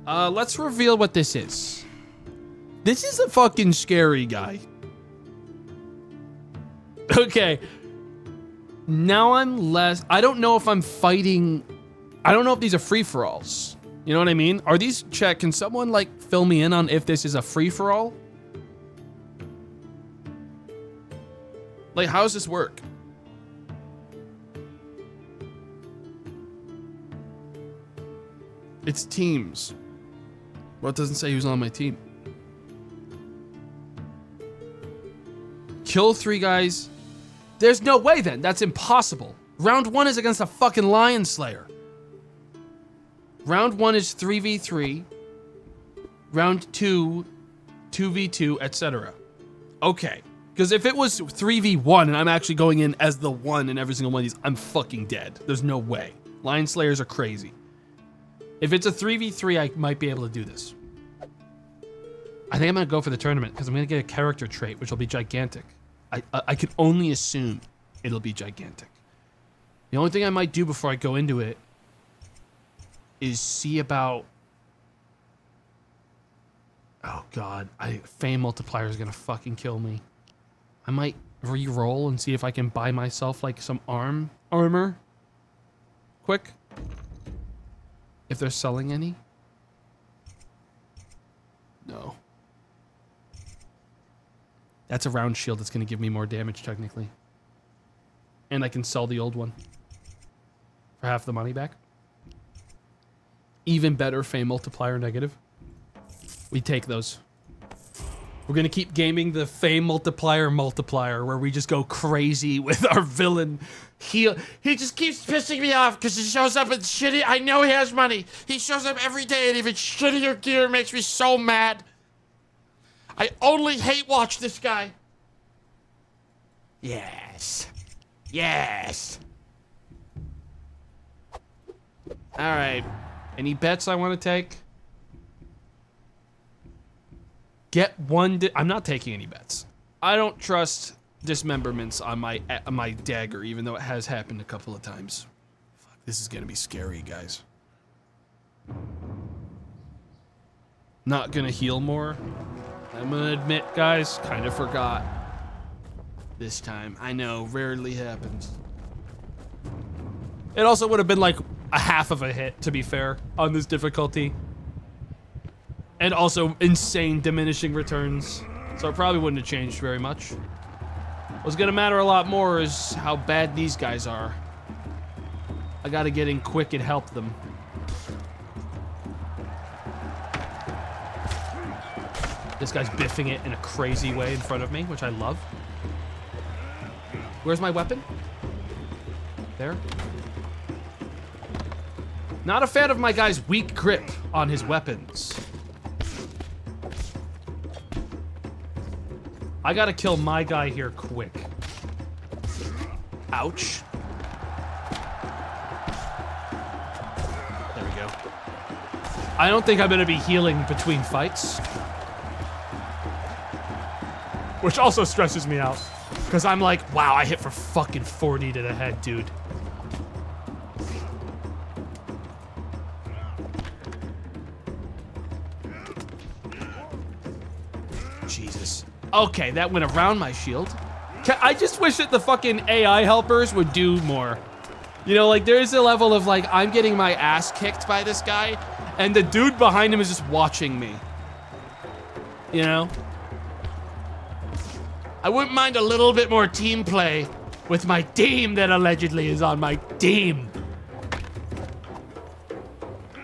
Speaker 3: Let's reveal what this is. This is a fucking scary guy. Okay. Now I'm less... I don't know if I'm fighting... I don't know if these are free-for-alls. You know what I mean? Are these... Chat, can someone, like, fill me in on if this is a free-for-all? Like, how does this work? It's teams. Well, it doesn't say who's on my team. Kill 3 guys. There's no way then. That's impossible. Round 1 is against a fucking Lionslayer. Round 1 is 3v3. Round 2, 2v2, etc. Okay. Because if it was 3v1 and I'm actually going in as the 1 in every single one of these, I'm fucking dead. There's no way. Lionslayers are crazy. If it's a 3v3, I might be able to do this. I think I'm going to go for the tournament because I'm going to get a character trait, which will be gigantic. I can only assume it'll be gigantic. The only thing I might do before I go into it is see about... Oh, God. Fame multiplier is going to fucking kill me. I might re-roll and see if I can buy myself, like, some armor. Quick. If they're selling any. No. That's a round shield that's going to give me more damage, technically. And I can sell the old one. For half the money back. Even better, Fame multiplier negative. We take those. We're going to keep gaming the Fame multiplier where we just go crazy with our villain.
Speaker 5: He just keeps pissing me off because he shows up in shitty... I know he has money. He shows up every day and even shittier gear makes me so mad. I only hate watch this guy. Yes. Yes.
Speaker 3: All right. Any bets I want to take? Get one... I'm not taking any bets. I don't trust dismemberments on my dagger, even though it has happened a couple of times.
Speaker 4: Fuck, this is gonna be scary, guys.
Speaker 3: Not gonna heal more. I'm gonna admit, guys, kind of forgot. This time. I know, rarely happens. It also would have been like a half of a hit, to be fair, on this difficulty. And also insane diminishing returns. So it probably wouldn't have changed very much. What's gonna matter a lot more is how bad these guys are. I gotta get in quick and help them. This guy's biffing it in a crazy way in front of me, which I love. Where's my weapon? There. Not a fan of my guy's weak grip on his weapons. I gotta kill my guy here quick. Ouch. There we go. I don't think I'm gonna be healing between fights. Which also stresses me out. Because I'm like, wow, I hit for fucking 40 to the head, dude. Jesus. Okay, that went around my shield. I just wish that the fucking AI helpers would do more. You know, like, there's a level of, like, I'm getting my ass kicked by this guy, and the dude behind him is just watching me. You know? I wouldn't mind a little bit more team play with my team that allegedly is on my team.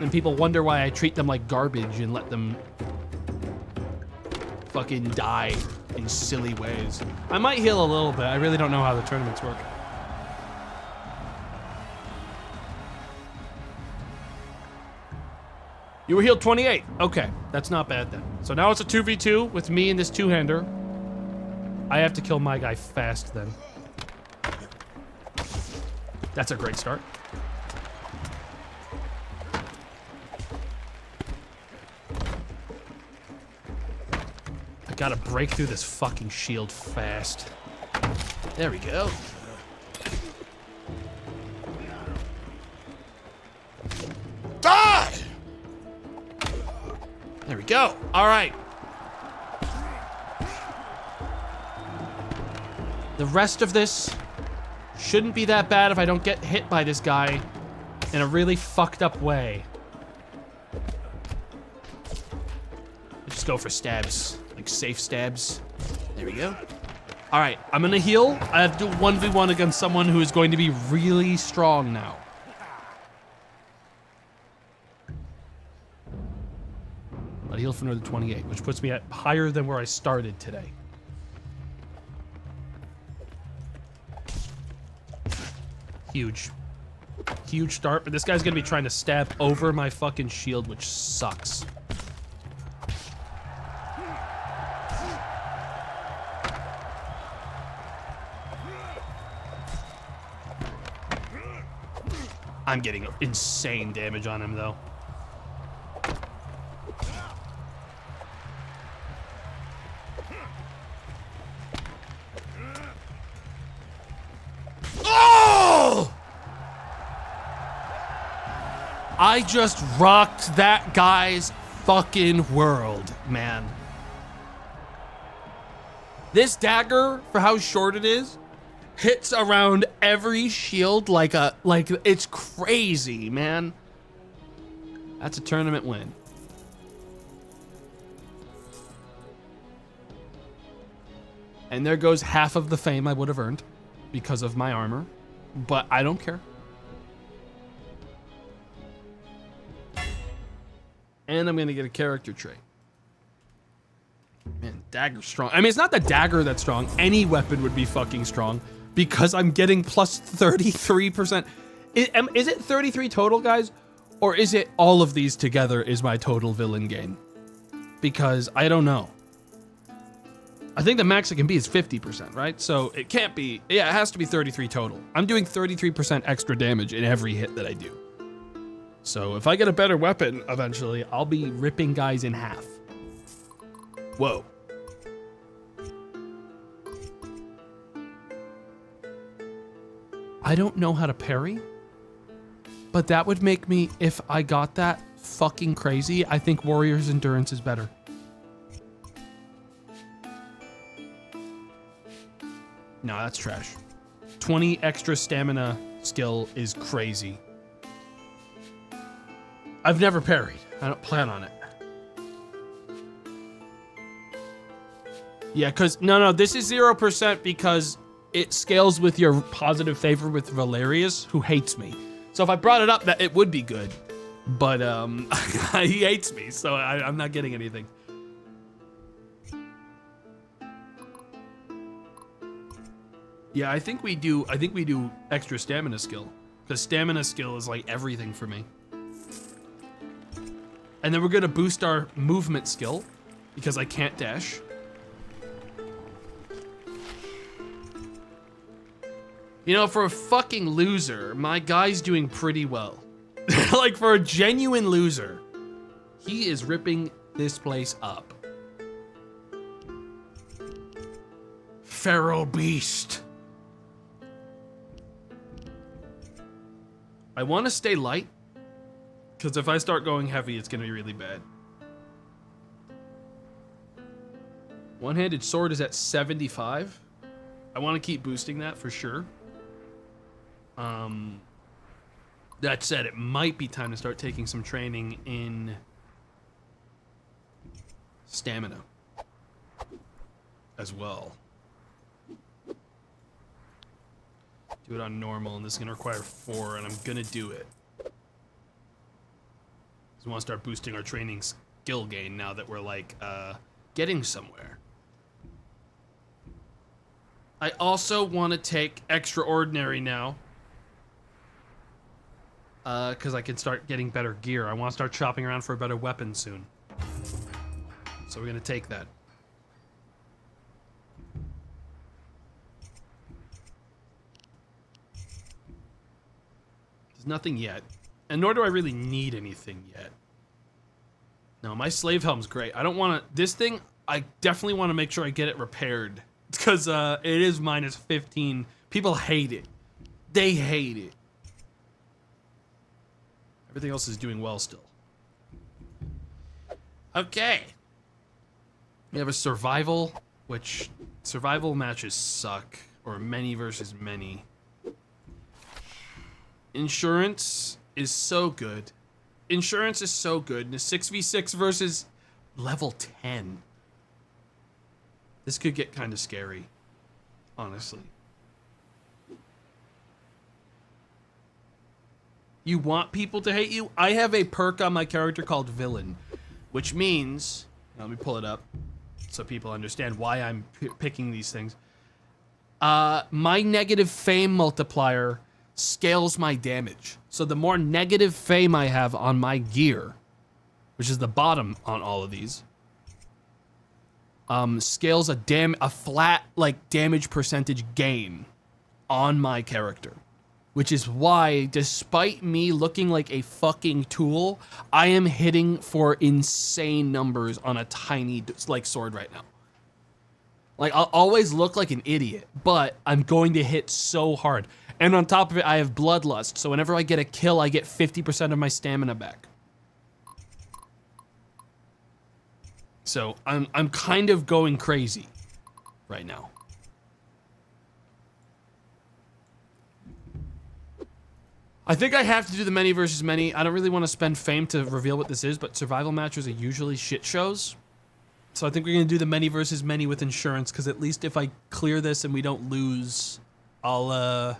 Speaker 3: And people wonder why I treat them like garbage and let them fucking die in silly ways. I might heal a little bit. I really don't know how the tournaments work. You were healed 28. Okay, that's not bad then. So now it's a 2v2 with me and this two-hander. I have to kill my guy fast then. That's a great start. I gotta break through this fucking shield fast. There we go.
Speaker 1: go. All right.
Speaker 3: The rest of this shouldn't be that bad if I don't get hit by this guy in a really fucked up way. Just go for stabs, like safe stabs. There we go. All right, I'm gonna heal. I have to do 1v1 against someone who is going to be really strong now. I'll heal for another 28, which puts me at higher than where I started today. Huge. Huge start, but this guy's gonna be trying to stab over my fucking shield, which sucks. I'm getting insane damage on him, though.
Speaker 1: Oh!
Speaker 3: I just rocked that guy's fucking world, man. This dagger, for how short it is, hits around every shield like it's crazy, man. That's a tournament win. And there goes half of the fame I would have earned because of my armor, but I don't care. And I'm gonna get a character trait. Man, dagger's strong. I mean, it's not the dagger that's strong. Any weapon would be fucking strong because I'm getting plus 33%. Is it 33 total, guys? Or is it all of these together is my total villain gain? Because I don't know. I think the max it can be is 50%, right? So it can't be, yeah, it has to be 33 total. I'm doing 33% extra damage in every hit that I do. So if I get a better weapon eventually, I'll be ripping guys in half. Whoa. I don't know how to parry, but that would make me, if I got that, fucking crazy. I think Warrior's Endurance is better. No, that's trash. 20 extra stamina skill is crazy. I've never parried. I don't plan on it. Yeah, because, no, this is 0% because it scales with your positive favor with Valerius, who hates me. So if I brought it up, that it would be good. But, he hates me, so I'm not getting anything. Yeah, I think we do extra stamina skill. Because stamina skill is like everything for me. And then we're gonna boost our movement skill, because I can't dash. You know, for a fucking loser, my guy's doing pretty well. Like, for a genuine loser, he is ripping this place up. Feral beast. I want to stay light, because if I start going heavy, it's gonna be really bad. One-handed sword is at 75. I want to keep boosting that for sure. That said, it might be time to start taking some training in stamina as well. Do it on normal, and this is gonna require 4, and I'm gonna do it. Because we want to start boosting our training skill gain now that we're like getting somewhere. I also want to take extraordinary now. Because I can start getting better gear. I want to start shopping around for a better weapon soon. So we're going to take that. There's nothing yet. And nor do I really need anything yet. No, my slave helm's great. I don't want to... This thing, I definitely want to make sure I get it repaired. Because it is minus 15. People hate it. They hate it. Everything else is doing well still.
Speaker 1: Okay.
Speaker 3: We have a survival, which survival matches suck, or many versus many. Insurance is so good. Insurance is so good. In a 6v6 versus level 10. This could get kind of scary, honestly. You want people to hate you? I have a perk on my character called Villain, which means, let me pull it up so people understand why I'm picking these things. My negative fame multiplier scales my damage. So the more negative fame I have on my gear, which is the bottom on all of these, scales a flat like damage percentage gain on my character. Which is why, despite me looking like a fucking tool, I am hitting for insane numbers on a tiny like sword right now. Like, I'll always look like an idiot, but I'm going to hit so hard. And on top of it, I have bloodlust, so whenever I get a kill, I get 50% of my stamina back. So I'm kind of going crazy right now. I think I have to do the many versus many. I don't really want to spend fame to reveal what this is, but survival matches are usually shit shows. So I think we're going to do the many versus many with insurance, because at least if I clear this and we don't lose, I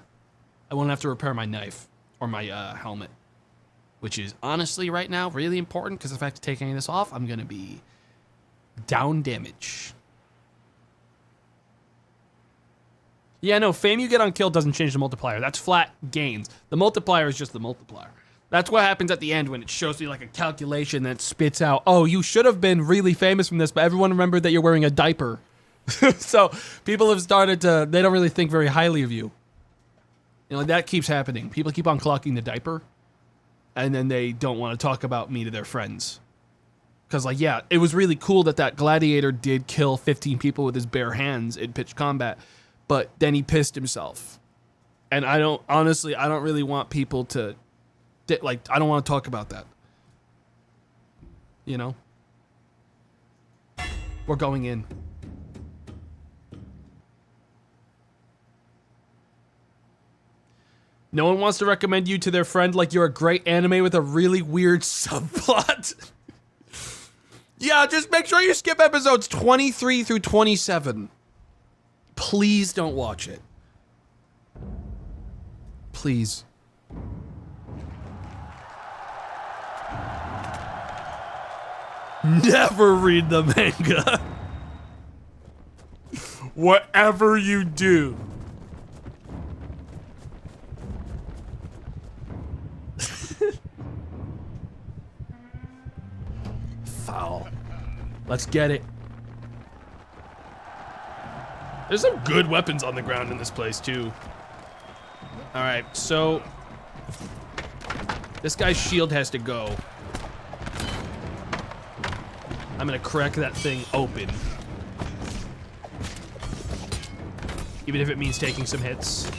Speaker 3: won't have to repair my knife or my helmet. Which is honestly right now really important, because if I have to take any of this off, I'm going to be down damage. Yeah, no, fame you get on kill doesn't change the multiplier. That's flat gains. The multiplier is just the multiplier. That's what happens at the end when it shows me like a calculation that spits out, oh, you should have been really famous from this, but everyone remembered that you're wearing a diaper. So people have started to, they don't really think very highly of you. You know, that keeps happening. People keep on clocking the diaper, and then they don't want to talk about me to their friends. Because, like, yeah, it was really cool that gladiator did kill 15 people with his bare hands in pitched combat. But then he pissed himself. And I don't really want people to, like, I don't want to talk about that. You know? We're going in. No one wants to recommend you to their friend like you're a great anime with a really weird subplot. Yeah, just make sure you skip episodes 23 through 27. Please don't watch it. Please. Never read the manga. Whatever you do. Foul. Let's get it. There's some good weapons on the ground in this place, too. Alright, so this guy's shield has to go. I'm gonna crack that thing open. Even if it means taking some hits.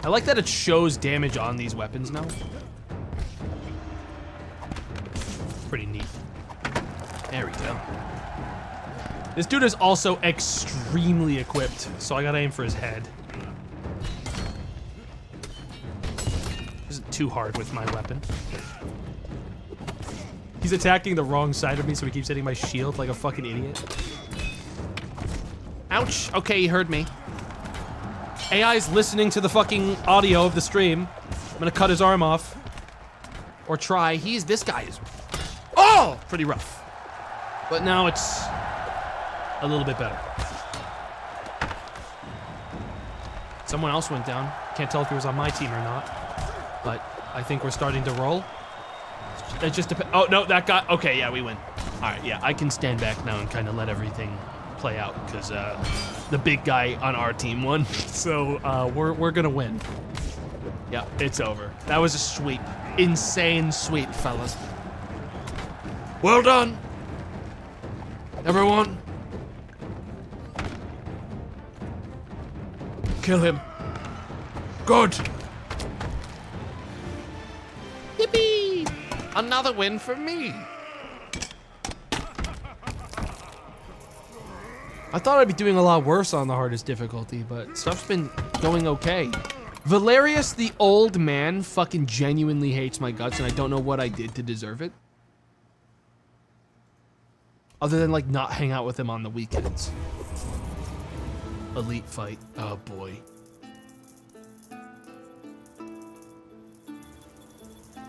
Speaker 3: I like that it shows damage on these weapons now. Pretty neat. There we go. This dude is also extremely equipped, so I gotta aim for his head. This isn't too hard with my weapon. He's attacking the wrong side of me, so he keeps hitting my shield like a fucking idiot. Ouch! Okay, he heard me. AI's listening to the fucking audio of the stream. I'm gonna cut his arm off. Or try. This guy is... Oh! Pretty rough. But now it's a little bit better. Someone else went down. Can't tell if he was on my team or not. But I think we're starting to roll. It just depends. Oh, no, that guy. Okay, yeah, we win. All right, yeah, I can stand back now and kind of let everything play out because the big guy on our team won. So we're going to win. Yeah, it's over. That was a sweep. Insane sweep, fellas. Well done, everyone. Kill him. Good.
Speaker 1: Yippee! Another win for me.
Speaker 3: I thought I'd be doing a lot worse on the hardest difficulty, but stuff's been going okay. Valerius, the old man, fucking genuinely hates my guts, and I don't know what I did to deserve it. Other than, like, not hang out with him on the weekends. Elite fight. Oh, boy.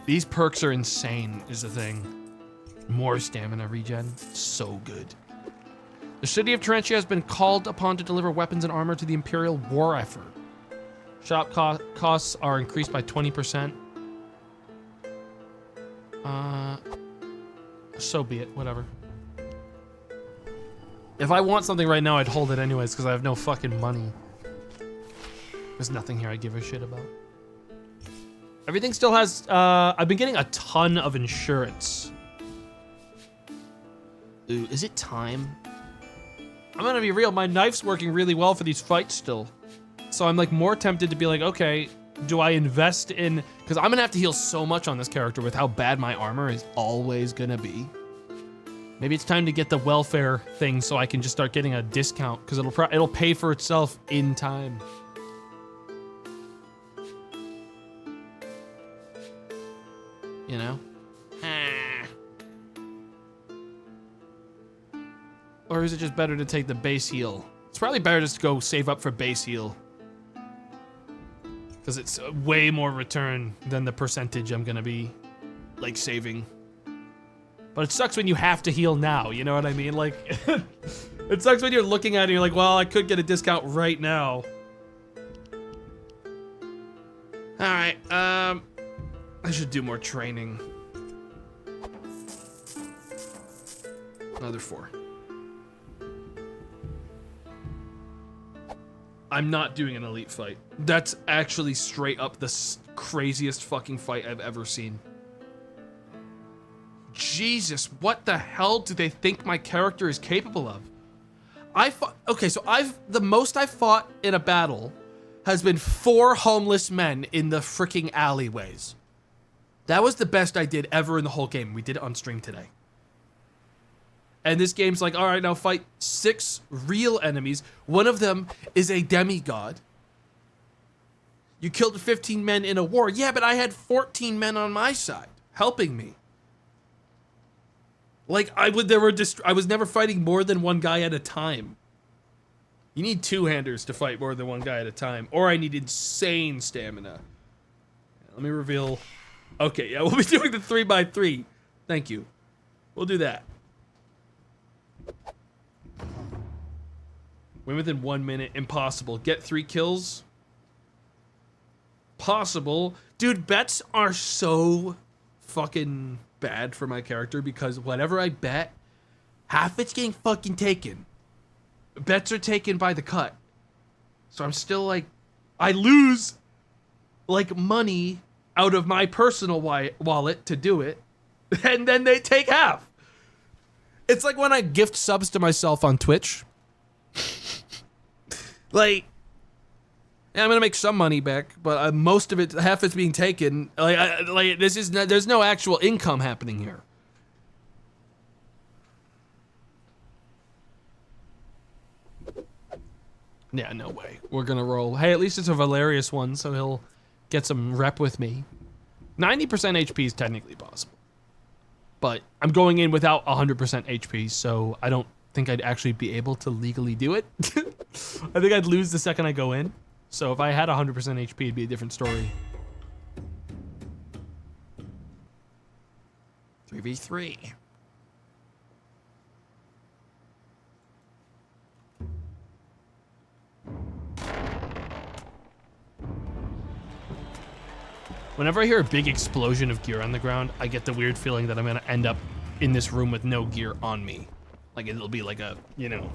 Speaker 3: These perks are insane, is the thing. More stamina regen. So good. The city of Terentia has been called upon to deliver weapons and armor to the Imperial war effort. Shop costs are increased by 20%. So be it, whatever. If I want something right now, I'd hold it anyways, because I have no fucking money. There's nothing here I give a shit about. Everything still has, I've been getting a ton of insurance. Ooh, is it time? I'm gonna be real, my knife's working really well for these fights still. So I'm like more tempted to be like, okay, do I invest in, because I'm gonna have to heal so much on this character with how bad my armor is always gonna be. Maybe it's time to get the welfare thing so I can just start getting a discount, because it'll pay for itself in time. You know? Or is it just better to take the base heal? It's probably better just to go save up for base heal. Because it's way more return than the percentage I'm gonna be, like, saving. But it sucks when you have to heal now, you know what I mean? Like, it sucks when you're looking at it and you're like, well, I could get a discount right now.
Speaker 1: Alright,
Speaker 3: I should do more training. Another 4. I'm not doing an elite fight. That's actually straight up the craziest fucking fight I've ever seen. Jesus, what the hell do they think my character is capable of? Okay, so the most I've fought in a battle has been 4 homeless men in the freaking alleyways. That was the best I did ever in the whole game. We did it on stream today. And this game's like, all right, now fight 6 real enemies. One of them is a demigod. You killed 15 men in a war. Yeah, but I had 14 men on my side helping me. Like, I was never fighting more than one guy at a time. You need 2-handers to fight more than one guy at a time, or I need insane stamina. Let me reveal. Okay, yeah, we'll be doing the 3x3. Thank you. We'll do that. Win within 1 minute. Impossible. Get 3 kills. Possible. Dude, bets are so fucking bad for my character because whatever I bet, half it's getting fucking taken. Bets are taken by the cut. So I'm still like, I lose like money out of my personal wallet to do it, and then they take half. It's like when I gift subs to myself on Twitch. Like, yeah, I'm gonna make some money back, but most of it, half it's being taken. There's no actual income happening here. Yeah, no way. We're gonna roll. Hey, at least it's a Valerius one, so he'll get some rep with me. 90% HP is technically possible, but I'm going in without 100% HP, so I don't think I'd actually be able to legally do it. I think I'd lose the second I go in. So if I had 100% HP, it'd be a different story.
Speaker 1: 3v3.
Speaker 3: Whenever I hear a big explosion of gear on the ground, I get the weird feeling that I'm gonna end up in this room with no gear on me. Like it'll be like a, you know,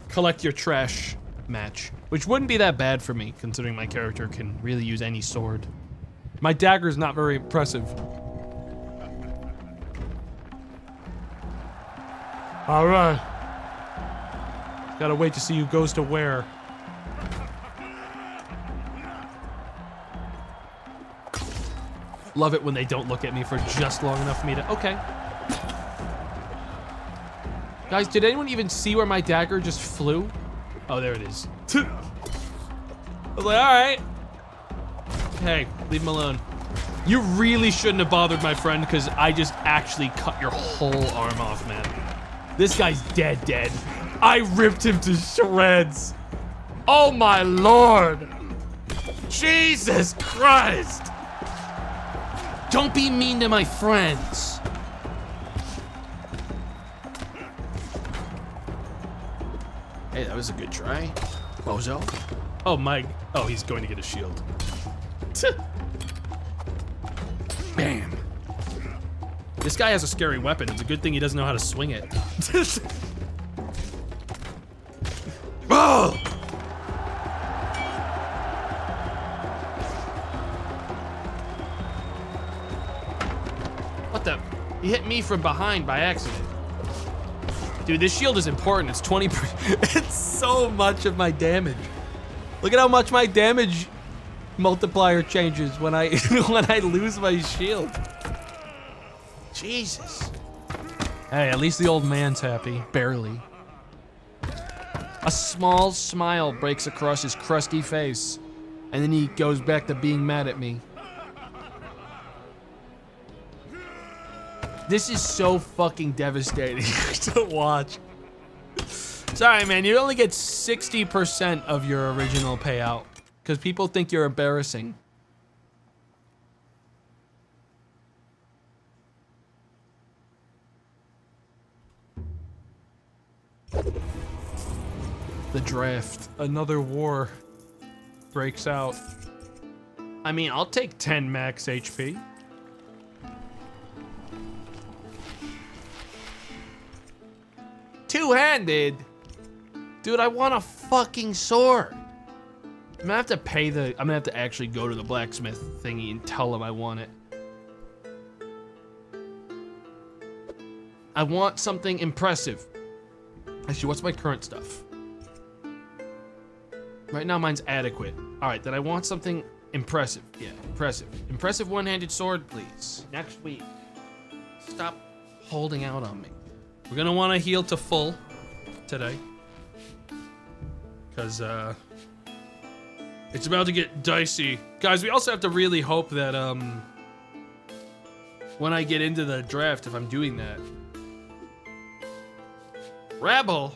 Speaker 3: collect your trash match, which wouldn't be that bad for me considering my character can really use any sword. My dagger is not very impressive. All right. Gotta wait to see who goes to where. Love it when they don't look at me for just long enough for me to, okay. Guys, did anyone even see where my dagger just flew? Oh, there it is. I was like, all right. Hey, leave him alone. You really shouldn't have bothered my friend because I just actually cut your whole arm off, man. This guy's dead. I ripped him to shreds.
Speaker 1: Oh my lord! Jesus Christ! Don't be mean to my friends. Hey, that was a good try, bozo.
Speaker 3: Oh my, oh, he's going to get a shield.
Speaker 1: Bam.
Speaker 3: This guy has a scary weapon. It's a good thing he doesn't know how to swing it.
Speaker 1: Oh! What the? He hit me from behind by accident.
Speaker 3: Dude, this shield is important. It's 20%. It's so much of my damage. Look at how much my damage multiplier changes when I when I lose my shield.
Speaker 1: Jesus.
Speaker 3: Hey, at least the old man's happy. Barely.
Speaker 1: A small smile breaks across his crusty face, and then he goes back to being mad at me. This is so fucking devastating to watch. Sorry, man, you only get 60% of your original payout because people think you're embarrassing. The draft.
Speaker 3: Another war breaks out.
Speaker 1: I mean, I'll take 10 max HP. Two-handed? Dude, I want a fucking sword. I'm gonna have to pay the... I'm gonna have to actually go to the blacksmith thingy and tell him I want it. I want something impressive. Actually, what's my current stuff? Right now, mine's adequate. All right, then I want something impressive. Yeah, impressive. Impressive one-handed sword, please. Next week. Stop holding out on me.
Speaker 3: We're gonna want to heal to full today. Because, it's about to get dicey. Guys, we also have to really hope that, when I get into the draft, if I'm doing that. Rabble,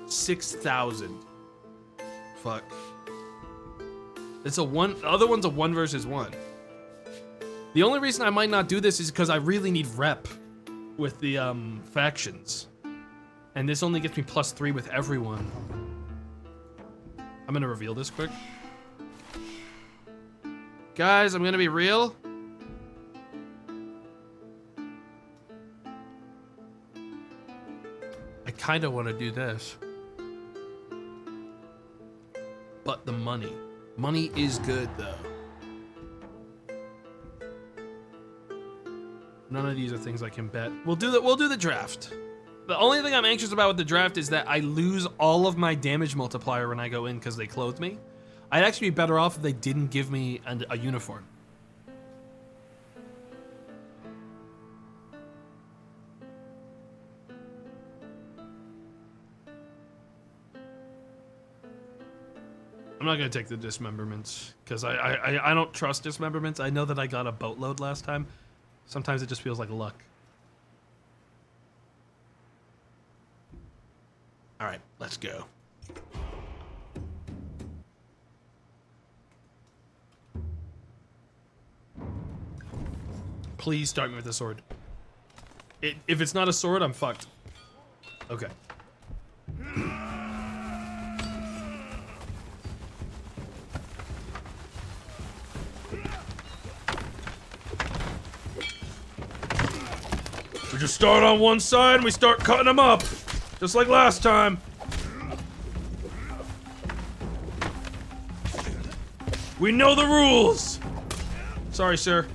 Speaker 3: 6,000. Fuck. It's a one, the other one's a 1 versus 1. The only reason I might not do this is because I really need rep with the, factions. And this only gets me +3 with everyone. I'm gonna reveal this quick. Guys, I'm gonna be real. I kinda wanna do this. But the money. Money is good though. None of these are things I can bet. We'll do the draft. The only thing I'm anxious about with the draft is that I lose all of my damage multiplier when I go in because they clothed me. I'd actually be better off if they didn't give me a uniform. I'm not gonna take the dismemberments because I don't trust dismemberments. I know that I got a boatload last time. Sometimes it just feels like luck.
Speaker 1: All right, let's go.
Speaker 3: Please start me with a sword. If it's not a sword, I'm fucked. Okay. We just start on one side and we start cutting them up. Just like last time. We know the rules. Sorry, sir.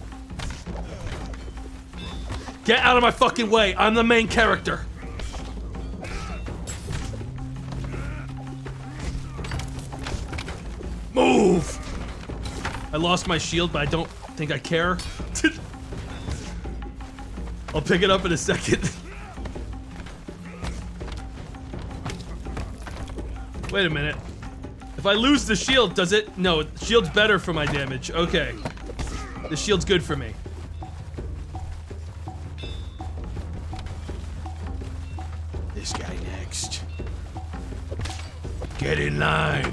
Speaker 3: Get out of my fucking way. I'm the main character. Move. I lost my shield, but I don't think I care. I'll pick it up in a second. Wait a minute. If I lose the shield, does it? No, the shield's better for my damage. Okay. The shield's good for me.
Speaker 4: This guy next. Get in line.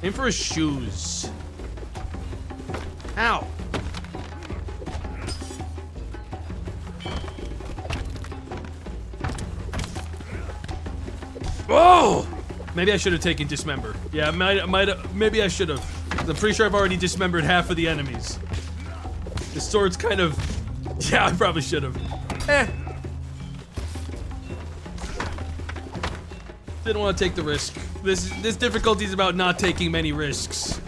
Speaker 3: Aim for his shoes. Ow. Oh! Maybe I should have taken dismember. Yeah, maybe I should have. I'm pretty sure I've already dismembered half of the enemies. The sword's kind of. Yeah, I probably should have. Didn't want to take the risk. This difficulty is about not taking many risks.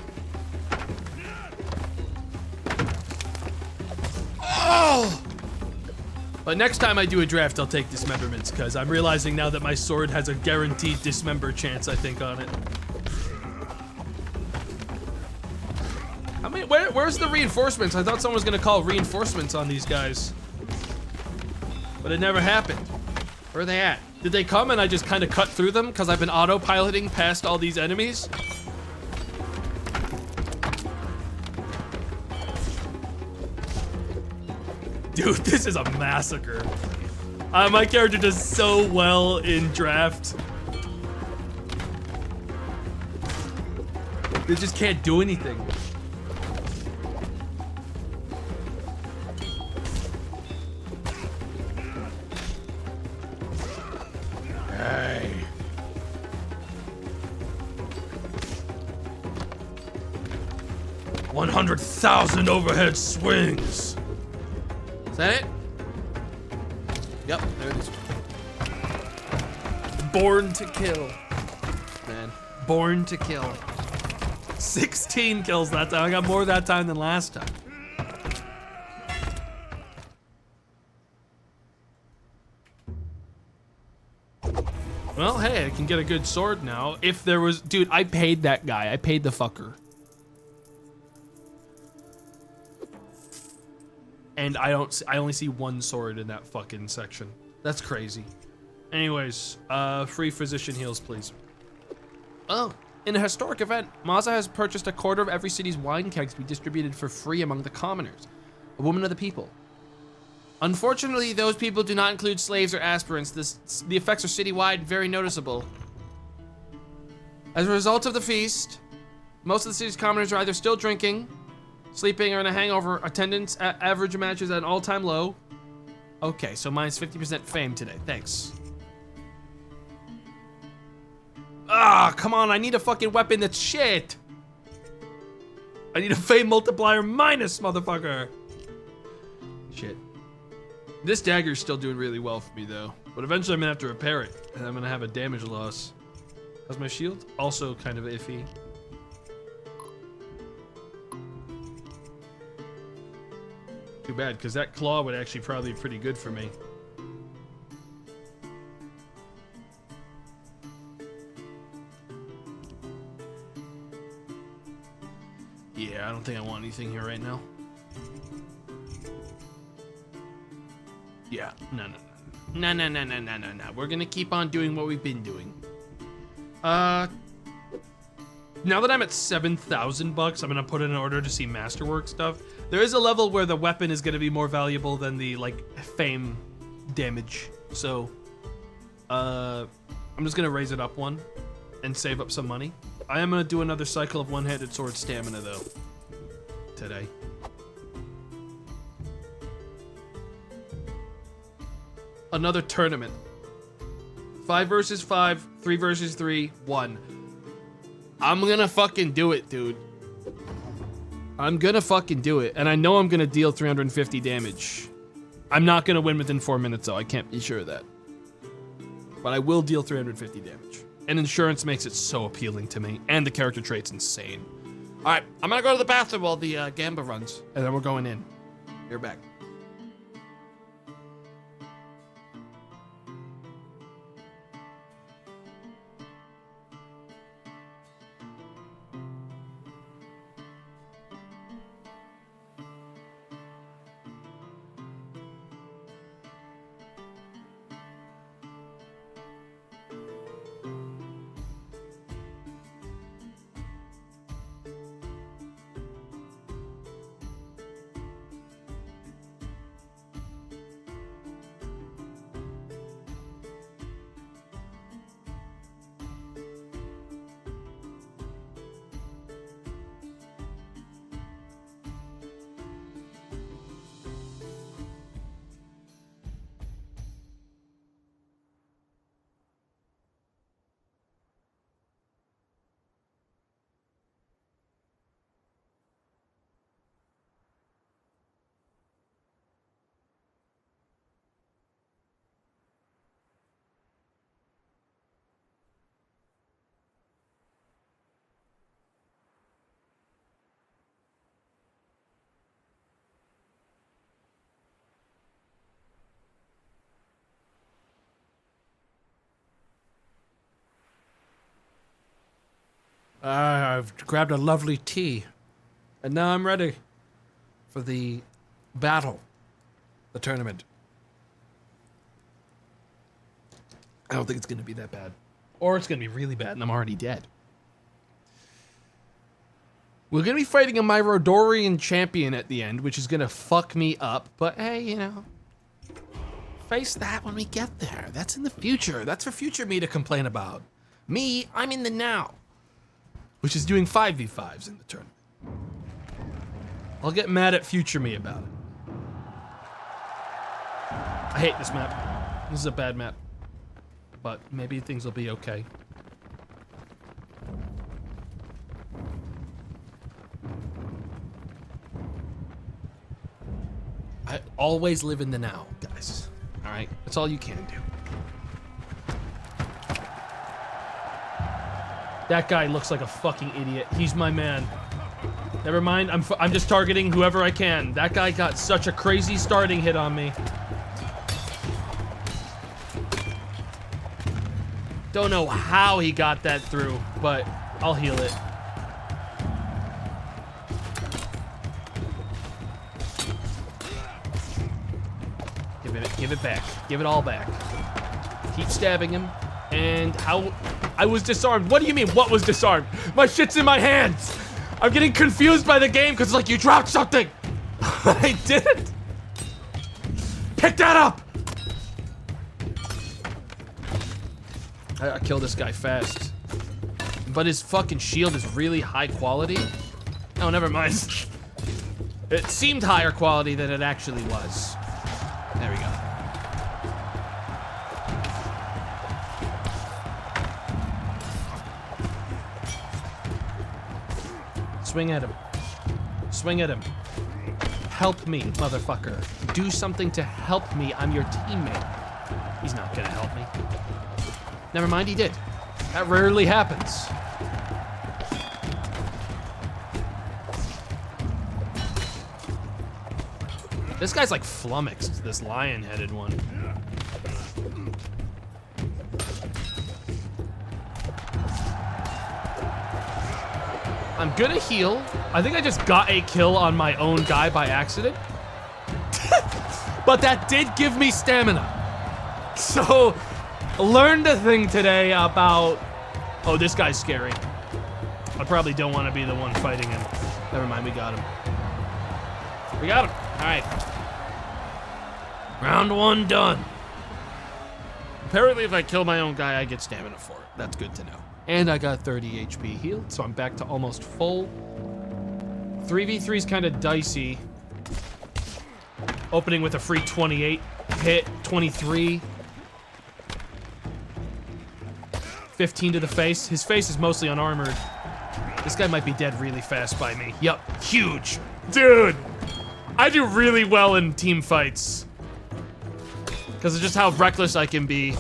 Speaker 3: Oh! But next time I do a draft, I'll take dismemberments, because I'm realizing now that my sword has a guaranteed dismember chance, I think, on it. I mean, where's the reinforcements? I thought someone was gonna call reinforcements on these guys. But it never happened. Where are they at? Did they come and I just kind of cut through them because I've been autopiloting past all these enemies? Dude, this is a massacre. My character does so well in draft. They just can't do anything.
Speaker 4: Hey. $100,000 overhead swings.
Speaker 1: Is that it? Yep, there it is.
Speaker 3: Born to kill.
Speaker 1: Man.
Speaker 3: Born to kill. 16 kills that time. I got more that time than last time. Well, hey, I can get a good sword now. If there was, dude, I paid that guy. I paid the fucker. And I only see one sword in that fucking section. That's crazy. Anyways, free physician heals, please. Oh, in a historic event, Maza has purchased a quarter of every city's wine kegs to be distributed for free among the commoners, a woman of the people. Unfortunately, those people do not include slaves or aspirants. The effects are citywide, very noticeable. As a result of the feast, most of the city's commoners are either still drinking, sleeping, or in a hangover. Attendance at average matches at an all-time low. Okay, so minus 50% fame today. Thanks. Ah, come on, I need a fucking weapon that's shit. I need a fame multiplier minus, motherfucker. Shit. This dagger's still doing really well for me, though. But eventually I'm gonna have to repair it, and I'm gonna have a damage loss. How's my shield? Also kind of iffy. Too bad, because that claw would actually probably be pretty good for me. Yeah, I don't think I want anything here right now. Yeah, no. We're gonna keep on doing what we've been doing. Now that I'm at 7,000 bucks, I'm gonna put in an order to see masterwork stuff. There is a level where the weapon is gonna be more valuable than the like fame damage. So, I'm just gonna raise it up one and save up some money. I am gonna do another cycle of one-handed sword stamina though today. Another tournament. 5 versus 5, 3 versus 3, 1. I'm gonna fucking do it, dude. I'm gonna fucking do it. And I know I'm gonna deal 350 damage. I'm not gonna win within 4 minutes though, I can't be sure of that. But I will deal 350 damage. And insurance makes it so appealing to me. And the character trait's insane. All right, I'm gonna go to the bathroom while the Gamba runs. And then we're going in. You're back. I've grabbed a lovely tea. And now I'm ready for the battle, the tournament. I don't think it's gonna be that bad. Or it's gonna be really bad and I'm already dead. We're gonna be fighting a Myrodorian champion at the end, which is gonna fuck me up, but hey, you know. Face that when we get there. That's in the future. That's for future me to complain about. Me, I'm in the now. Which is doing 5v5s in the tournament. I'll get mad at future me about it. I hate this map. This is a bad map. But maybe things will be okay. I always live in the now, guys. All right? That's all you can do. That guy looks like a fucking idiot. He's my man. Never mind, I'm just targeting whoever I can. That guy got such a crazy starting hit on me. Don't know how he got that through, but I'll heal it. Give it back. Give it all back. Keep stabbing him. And how... I was disarmed. What do you mean, what was disarmed? My shit's in my hands. I'm getting confused by the game because it's like, you dropped something. I didn't. Pick that up. I kill this guy fast. But his fucking shield is really high quality. Oh, never mind. It seemed higher quality than it actually was. There we go. Swing at him. Swing at him. Help me, motherfucker. Do something to help me. I'm your teammate. He's not gonna help me. Never mind, he did. That rarely happens. This guy's like flummoxed, this lion-headed one. I'm gonna heal. I think I just got a kill on my own guy by accident. But that did give me stamina. So, learned a thing today about... Oh, this guy's scary. I probably don't want to be the one fighting him. Never mind, we got him. We got him. All right. Round one done. Apparently, if I kill my own guy, I get stamina for it. That's good to know. And I got 30 HP healed, so I'm back to almost full. 3v3 is kind of dicey. Opening with a free 28, hit 23. 15 to the face. His face is mostly unarmored. This guy might be dead really fast by me. Yup, huge. Dude, I do really well in team fights. Because of just how reckless I can be.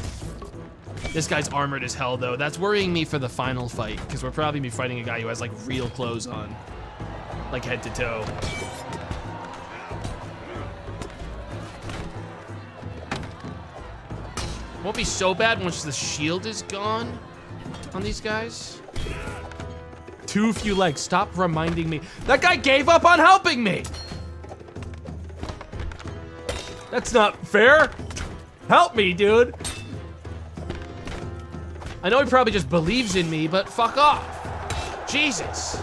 Speaker 3: This guy's armored as hell, though. That's worrying me for the final fight, because we're probably be fighting a guy who has, like, real clothes on. Like, head to toe. Won't be so bad once the shield is gone on these guys. Too few legs. Stop reminding me. That guy gave up on helping me! That's not fair. Help me, dude. I know he probably just believes in me, but fuck off. Jesus.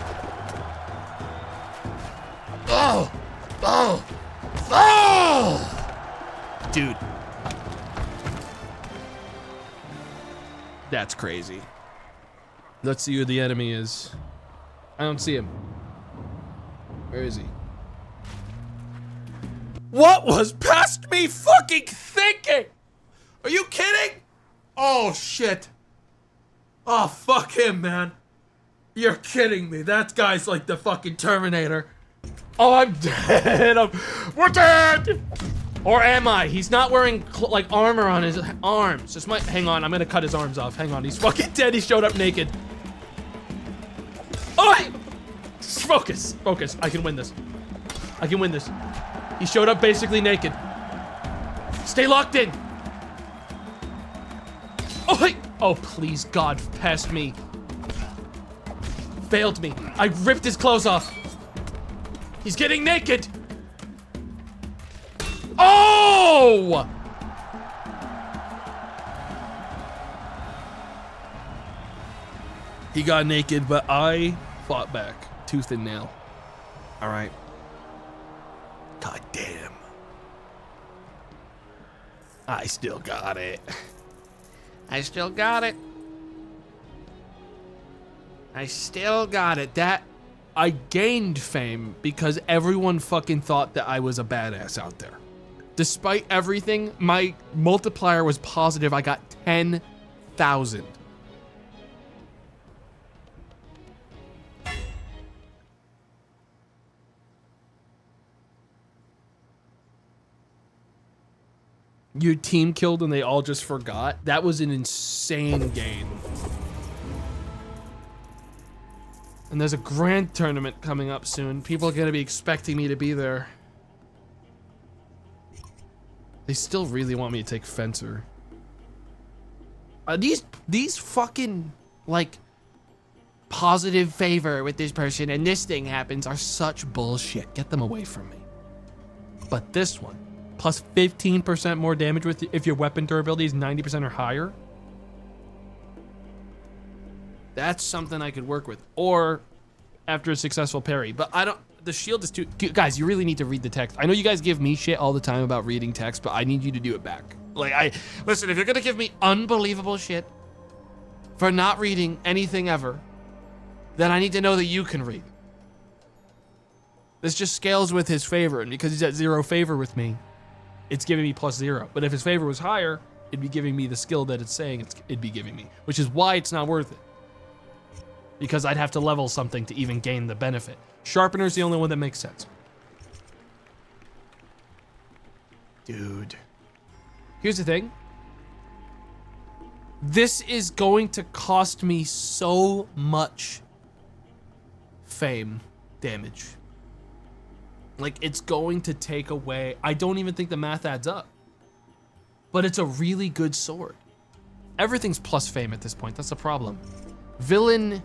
Speaker 3: Oh! Oh! Oh! Dude. That's crazy. Let's see who the enemy is. I don't see him. Where is he? What was past me fucking thinking? Are you kidding? Oh, shit. Oh, fuck him, man. You're kidding me. That guy's like the fucking Terminator. Oh, I'm dead. We're dead. Or am I? He's not wearing like armor on his arms. This might, hang on, I'm gonna cut his arms off. Hang on, he's fucking dead. He showed up naked. Oh, focus, focus. I can win this. I can win this. He showed up basically naked. Stay locked in. Oh, hey. Oh, please, God, past me. failed me. I ripped his clothes off. He's getting naked. Oh! He got naked, but I fought back, tooth and nail. All right. God damn. I still got it.
Speaker 1: I still got it. I still got it. That
Speaker 3: I gained fame because everyone fucking thought that I was a badass out there. Despite everything, my multiplier was positive. I got 10,000. Your team killed and they all just forgot. That was an insane gain. And there's a grand tournament coming up soon. People are gonna be expecting me to be there. They still really want me to take Fencer. These fucking, like, positive favor with this person and this thing happens are such bullshit. Get them away from me. But this one, plus 15% more damage with if your weapon durability is 90% or higher. That's something I could work with. Or after a successful parry. But I don't, the shield is too, guys, you really need to read the text. I know you guys give me shit all the time about reading text, but I need you to do it back. Like, listen, if you're gonna give me unbelievable shit for not reading anything ever, then I need to know that you can read. This just scales with his favor, and because he's at 0 favor with me, it's giving me +0. But if his favor was higher, it'd be giving me the skill that it's saying it'd be giving me, which is why it's not worth it. Because I'd have to level something to even gain the benefit. Sharpener's the only one that makes sense. Dude. Here's the thing. This is going to cost me so much fame damage. Like, it's going to take away... I don't even think the math adds up. But it's a really good sword. Everything's plus fame at this point. That's the problem. Villain...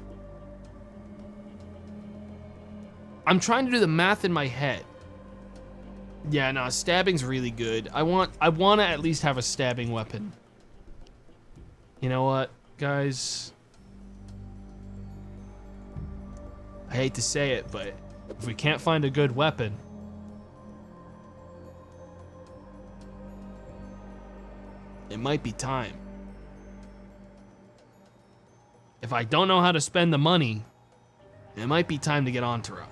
Speaker 3: I'm trying to do the math in my head. Yeah, no, stabbing's really good. I want to at least have a stabbing weapon. You know what, guys? I hate to say it, but if we can't find a good weapon, it might be time. If I don't know how to spend the money, it might be time to get Entourage.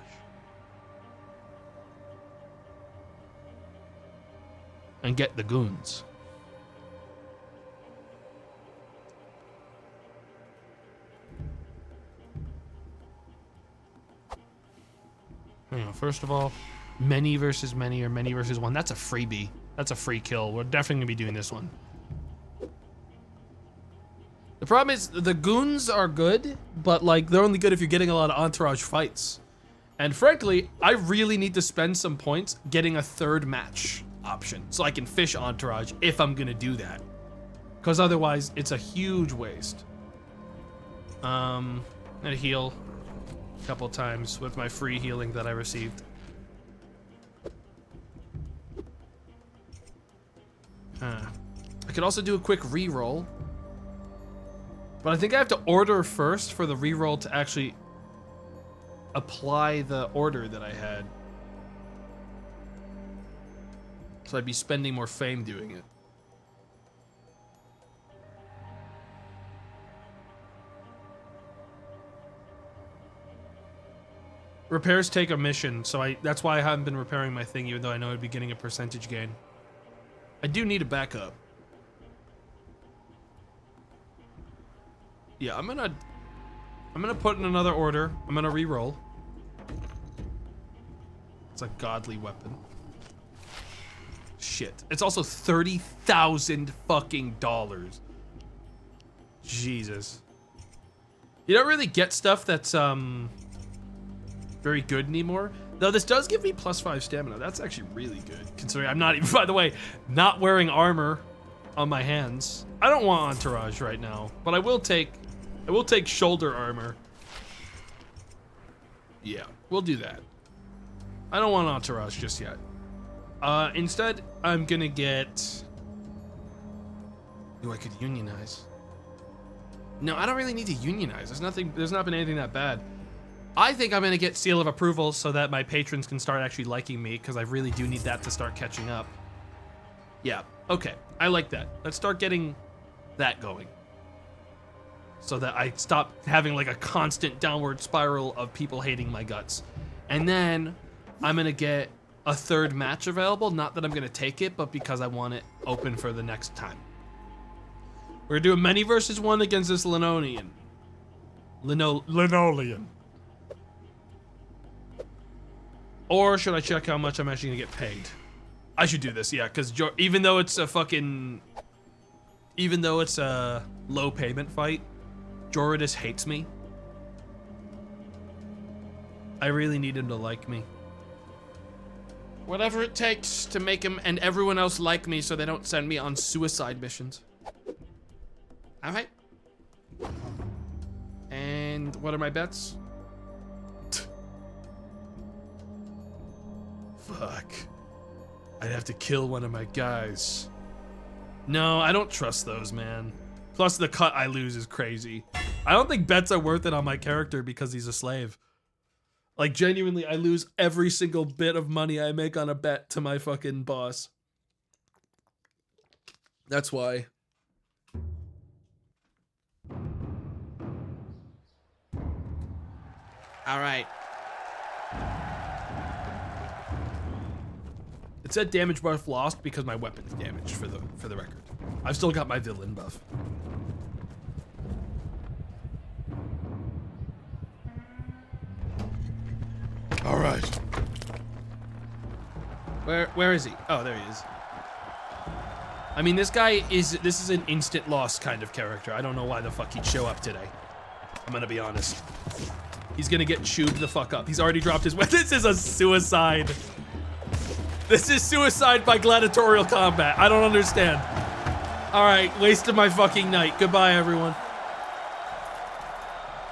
Speaker 3: And get the Goons. Hang on, first of all, many versus many or many versus one. That's a freebie. That's a free kill. We're definitely gonna be doing this one. The problem is the Goons are good, but like they're only good if you're getting a lot of Entourage fights. And frankly, I really need to spend some points getting a third match option so I can fish Entourage if I'm gonna do that, because otherwise it's a huge waste. I'm gonna heal a couple times with my free healing that I received. I could also do a quick reroll, but I think I have to order first for the reroll to actually apply the order that I had. So I'd be spending more fame doing it. Repairs take a mission, so that's why I haven't been repairing my thing, even though I know I'd be getting a percentage gain. I do need a backup. Yeah, I'm gonna put in another order. I'm gonna reroll. It's a godly weapon. Shit. It's also $30,000 fucking dollars. Jesus. You don't really get stuff that's very good anymore. Though this does give me +5 stamina. That's actually really good, considering I'm not even, by the way, not wearing armor on my hands. I don't want Entourage right now, but I will take shoulder armor Yeah, we'll do that. I don't want Entourage just yet. Instead, I'm gonna get...
Speaker 1: Ooh, I could unionize. No, I don't really need to unionize. There's not been anything that bad.
Speaker 3: I think I'm gonna get Seal of Approval so that my patrons can start actually liking me, because I really do need that to start catching up. Yeah, okay, I like that. Let's start getting that going. So that I stop having like a constant downward spiral of people hating my guts. And then I'm gonna get a third match available. Not that I'm gonna take it, but because I want it open for the next time. We're gonna do a many versus one against this Linoleum. Linoleum. Or should I check how much I'm actually gonna get paid? I should do this, yeah, because even though it's a low payment fight, Joridus hates me. I really need him to like me.
Speaker 1: Whatever it takes to make him and everyone else like me so they don't send me on suicide missions. All right. And what are my bets?
Speaker 3: Fuck. I'd have to kill one of my guys. No, I don't trust those, man. Plus the cut I lose is crazy. I don't think bets are worth it on my character because he's a slave. Like, genuinely, I lose every single bit of money I make on a bet to my fucking boss. That's why.
Speaker 1: All right.
Speaker 3: It said damage buff lost because my weapon's damaged for the record. I've still got my villain buff.
Speaker 4: All right.
Speaker 1: Where is he? Oh, there he is.
Speaker 3: I mean, this is an instant loss kind of character. I don't know why the fuck he'd show up today. I'm gonna be honest. He's gonna get chewed the fuck up. He's already dropped his weapon. This is a suicide. This is suicide by gladiatorial combat. I don't understand. All right, wasted my fucking night. Goodbye, everyone.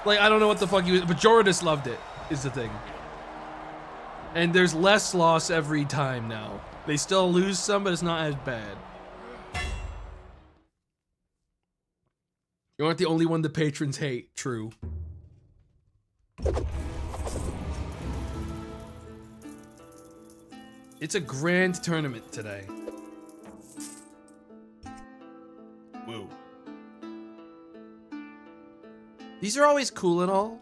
Speaker 3: Like, I don't know what the fuck he was, but Joridus loved it, is the thing. And there's less loss every time now. They still lose some, but it's not as bad. You aren't the only one the patrons hate. True. It's a grand tournament today. Woo. These are always cool and all,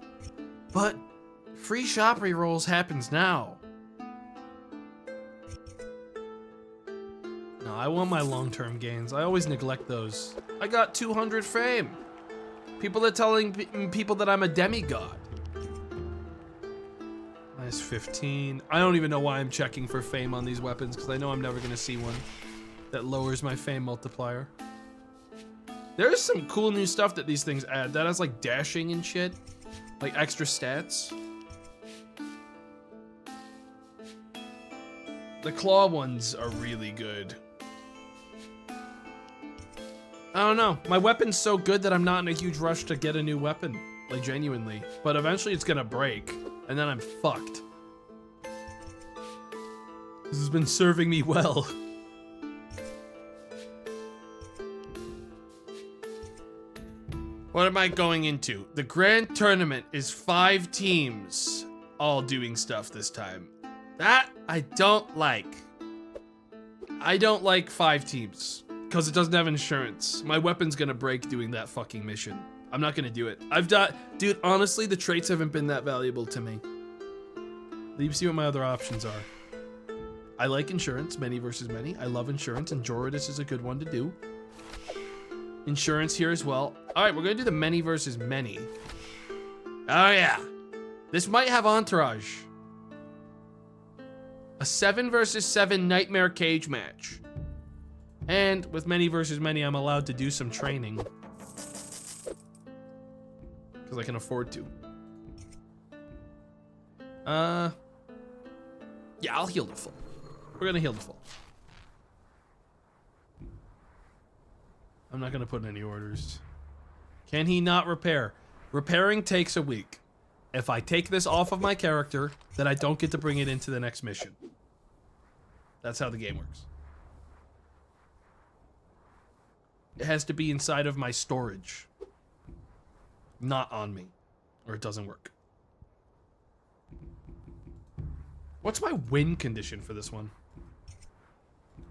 Speaker 3: but free shop rerolls happens now. No, I want my long-term gains. I always neglect those. I got 200 fame. People are telling people that I'm a demigod. Minus 15. I don't even know why I'm checking for fame on these weapons, because I know I'm never going to see one that lowers my fame multiplier. There is some cool new stuff that these things add. That has like dashing and shit. Like extra stats. The claw ones are really good. I don't know. My weapon's so good that I'm not in a huge rush to get a new weapon. Like, genuinely. But eventually it's gonna break. And then I'm fucked. This has been serving me well.
Speaker 1: What am I going into? The grand tournament is 5 teams all doing stuff this time. That I don't like. I don't like 5 teams because it doesn't have insurance. My weapon's gonna break doing that fucking mission. I'm not gonna do it. Dude, honestly, the traits haven't been that valuable to me. Let me see what my other options are. I like insurance, many versus many. I love insurance, and Joridus is a good one to do. Insurance here as well. All right, we're gonna do the many versus many. Oh yeah, this might have entourage. A 7 versus 7 nightmare cage match. And with many versus many, I'm allowed to do some training. Because I can afford to. Yeah, I'll heal the full. We're gonna heal the full. I'm not gonna put in any orders. Can he not repair? Repairing takes a week.
Speaker 3: If I take this off of my character, then I don't get to bring it into the next mission. That's how the game works. It has to be inside of my storage. Not on me. Or it doesn't work. What's my win condition for this one?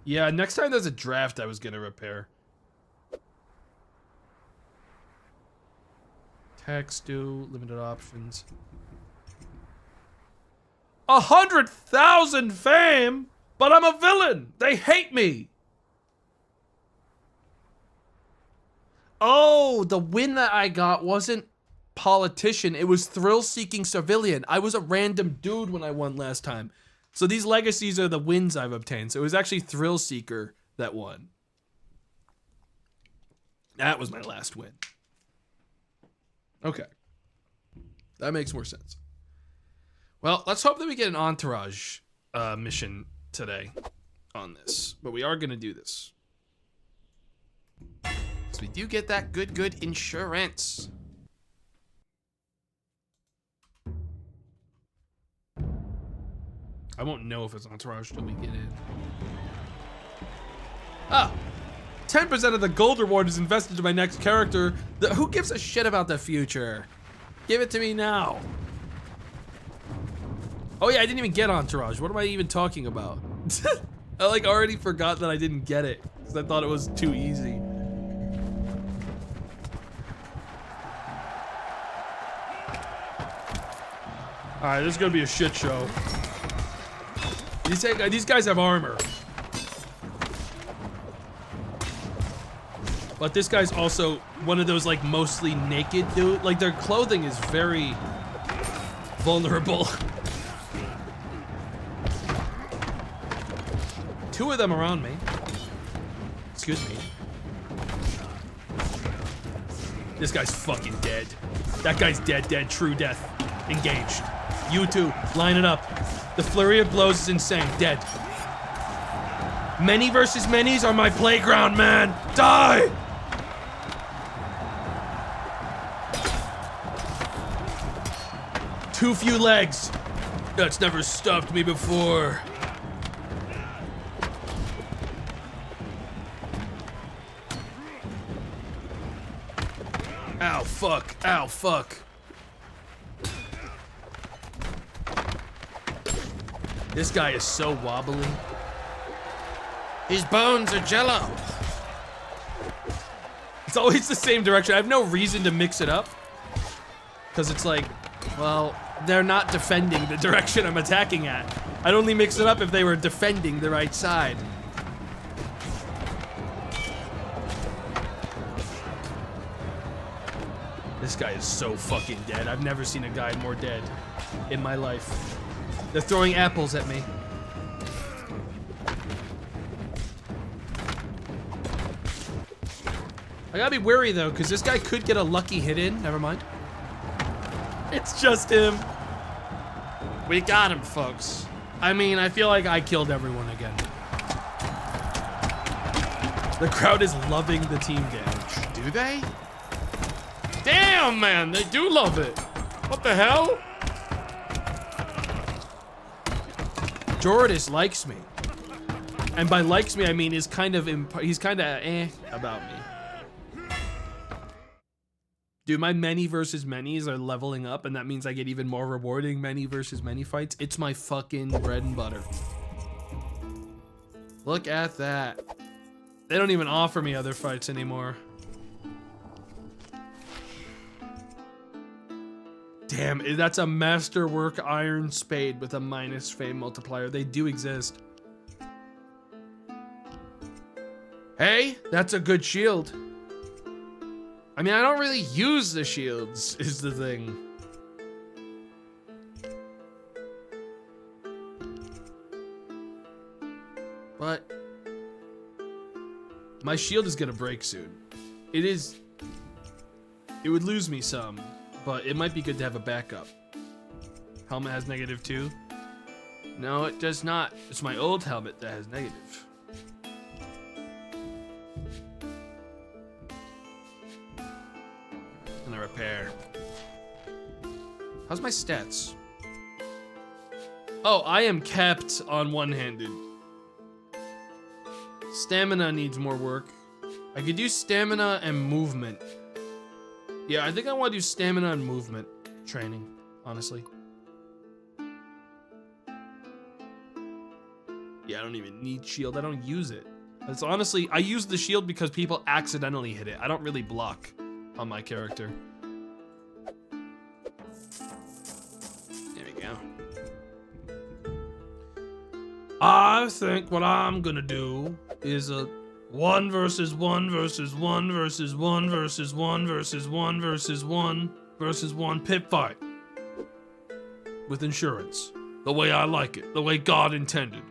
Speaker 3: Yeah, next time there's a draft I was gonna repair. Text, do, limited options. 100,000 fame, but I'm a villain. They hate me. Oh, the win that I got wasn't politician. It was thrill-seeking civilian. I was a random dude when I won last time. So these legacies are the wins I've obtained. So it was actually thrill seeker that won. That was my last win. Okay. That makes more sense. Well, let's hope that we get an entourage mission today on this. But we are going to do this.
Speaker 1: So we do get that good insurance.
Speaker 3: I won't know if it's entourage till we get in. Ah! 10% of the gold reward is invested to my next character. Who gives a shit about the future? Give it to me now. Oh yeah, I didn't even get entourage. What am I even talking about? I like already forgot that I didn't get it because I thought it was too easy. Alright, this is gonna be a shit show. These guys have armor. But this guy's also one of those like mostly naked dude. Like their clothing is very vulnerable. Two of them are on me. Excuse me. This guy's fucking dead. That guy's dead, true death. Engaged. You two, line it up. The flurry of blows is insane. Dead. Many versus many's are my playground, man. Die! Too few legs. That's never stopped me before. Ow, fuck. Ow, fuck. This guy is so wobbly.
Speaker 1: His bones are jello.
Speaker 3: It's always the same direction. I have no reason to mix it up. Because it's like, well, they're not defending the direction I'm attacking at. I'd only mix it up if they were defending the right side. This guy is so fucking dead. I've never seen a guy more dead in my life. They're throwing apples at me. I gotta be wary though, because this guy could get a lucky hit in. Never mind. It's just him.
Speaker 1: We got him, folks.
Speaker 3: I mean, I feel like I killed everyone again. The crowd is loving the team damage.
Speaker 1: Do they? Damn, man, they do love it. What the hell?
Speaker 3: Jordis likes me. And by likes me, I mean he's kind of about me. Dude, my many versus manys are leveling up, and that means I get even more rewarding many versus many fights. It's my fucking bread and butter. Look at that. They don't even offer me other fights anymore. Damn, that's a masterwork iron spade with a minus fame multiplier. They do exist. Hey, that's a good shield. I mean, I don't really use the shields, is the thing. But my shield is gonna break soon. It would lose me some, but it might be good to have a backup. Helmet has -2. No, it does not. It's my old helmet that has negative. And a repair. How's my stats? Oh, I am kept on one-handed. Stamina needs more work. I could do stamina and movement. Yeah, I think I want to do stamina and movement training, honestly. Yeah, I don't even need shield. I don't use it. It's honestly, I use the shield because people accidentally hit it. I don't really block on my character. There we go. I think what I'm gonna do is a 1 versus 1 versus 1 versus 1 versus 1 versus 1 versus 1 versus 1 pit fight. With insurance. The way I like it. The way God intended.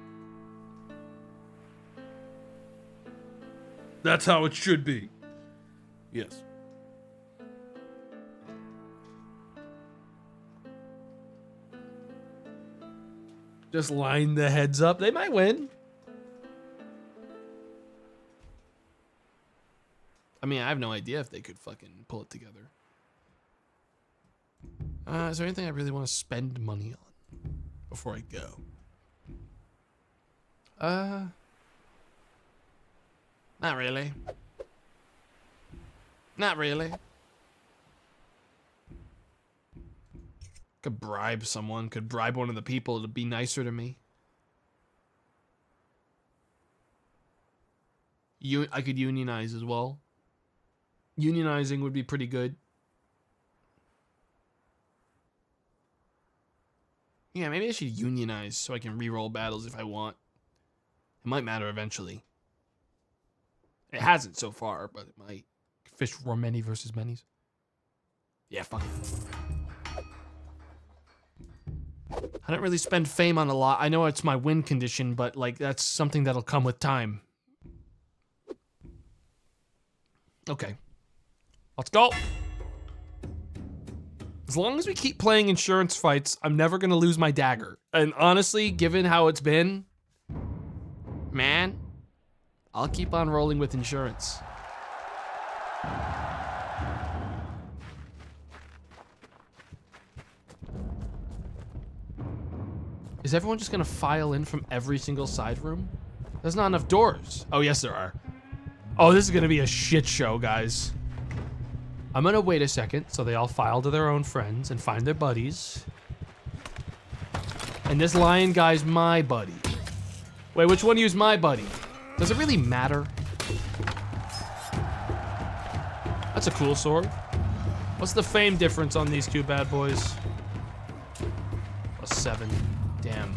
Speaker 3: That's how it should be. Yes. Just line the heads up. They might win. I mean, I have no idea if they could fucking pull it together. Is there anything I really want to spend money on before I go? Not really. Not really. Could bribe someone. Could bribe one of the people to be nicer to me. I could unionize as well. Unionizing would be pretty good. Yeah, maybe I should unionize so I can reroll battles if I want. It might matter eventually. It hasn't so far, but it might. Fish roar many versus many's. Yeah, fuck it. I don't really spend fame on a lot. I know it's my win condition, but like that's something that'll come with time. Okay. Let's go. As long as we keep playing insurance fights, I'm never gonna lose my dagger. And honestly, given how it's been, man, I'll keep on rolling with insurance. Is everyone just gonna file in from every single side room? There's not enough doors. Oh, yes, there are. Oh, this is gonna be a shit show, guys. I'm gonna wait a second so they all file to their own friends and find their buddies. And this lion guy's my buddy. Wait, which one used my buddy? Does it really matter? That's a cool sword. What's the fame difference on these two bad boys? +7. Damn.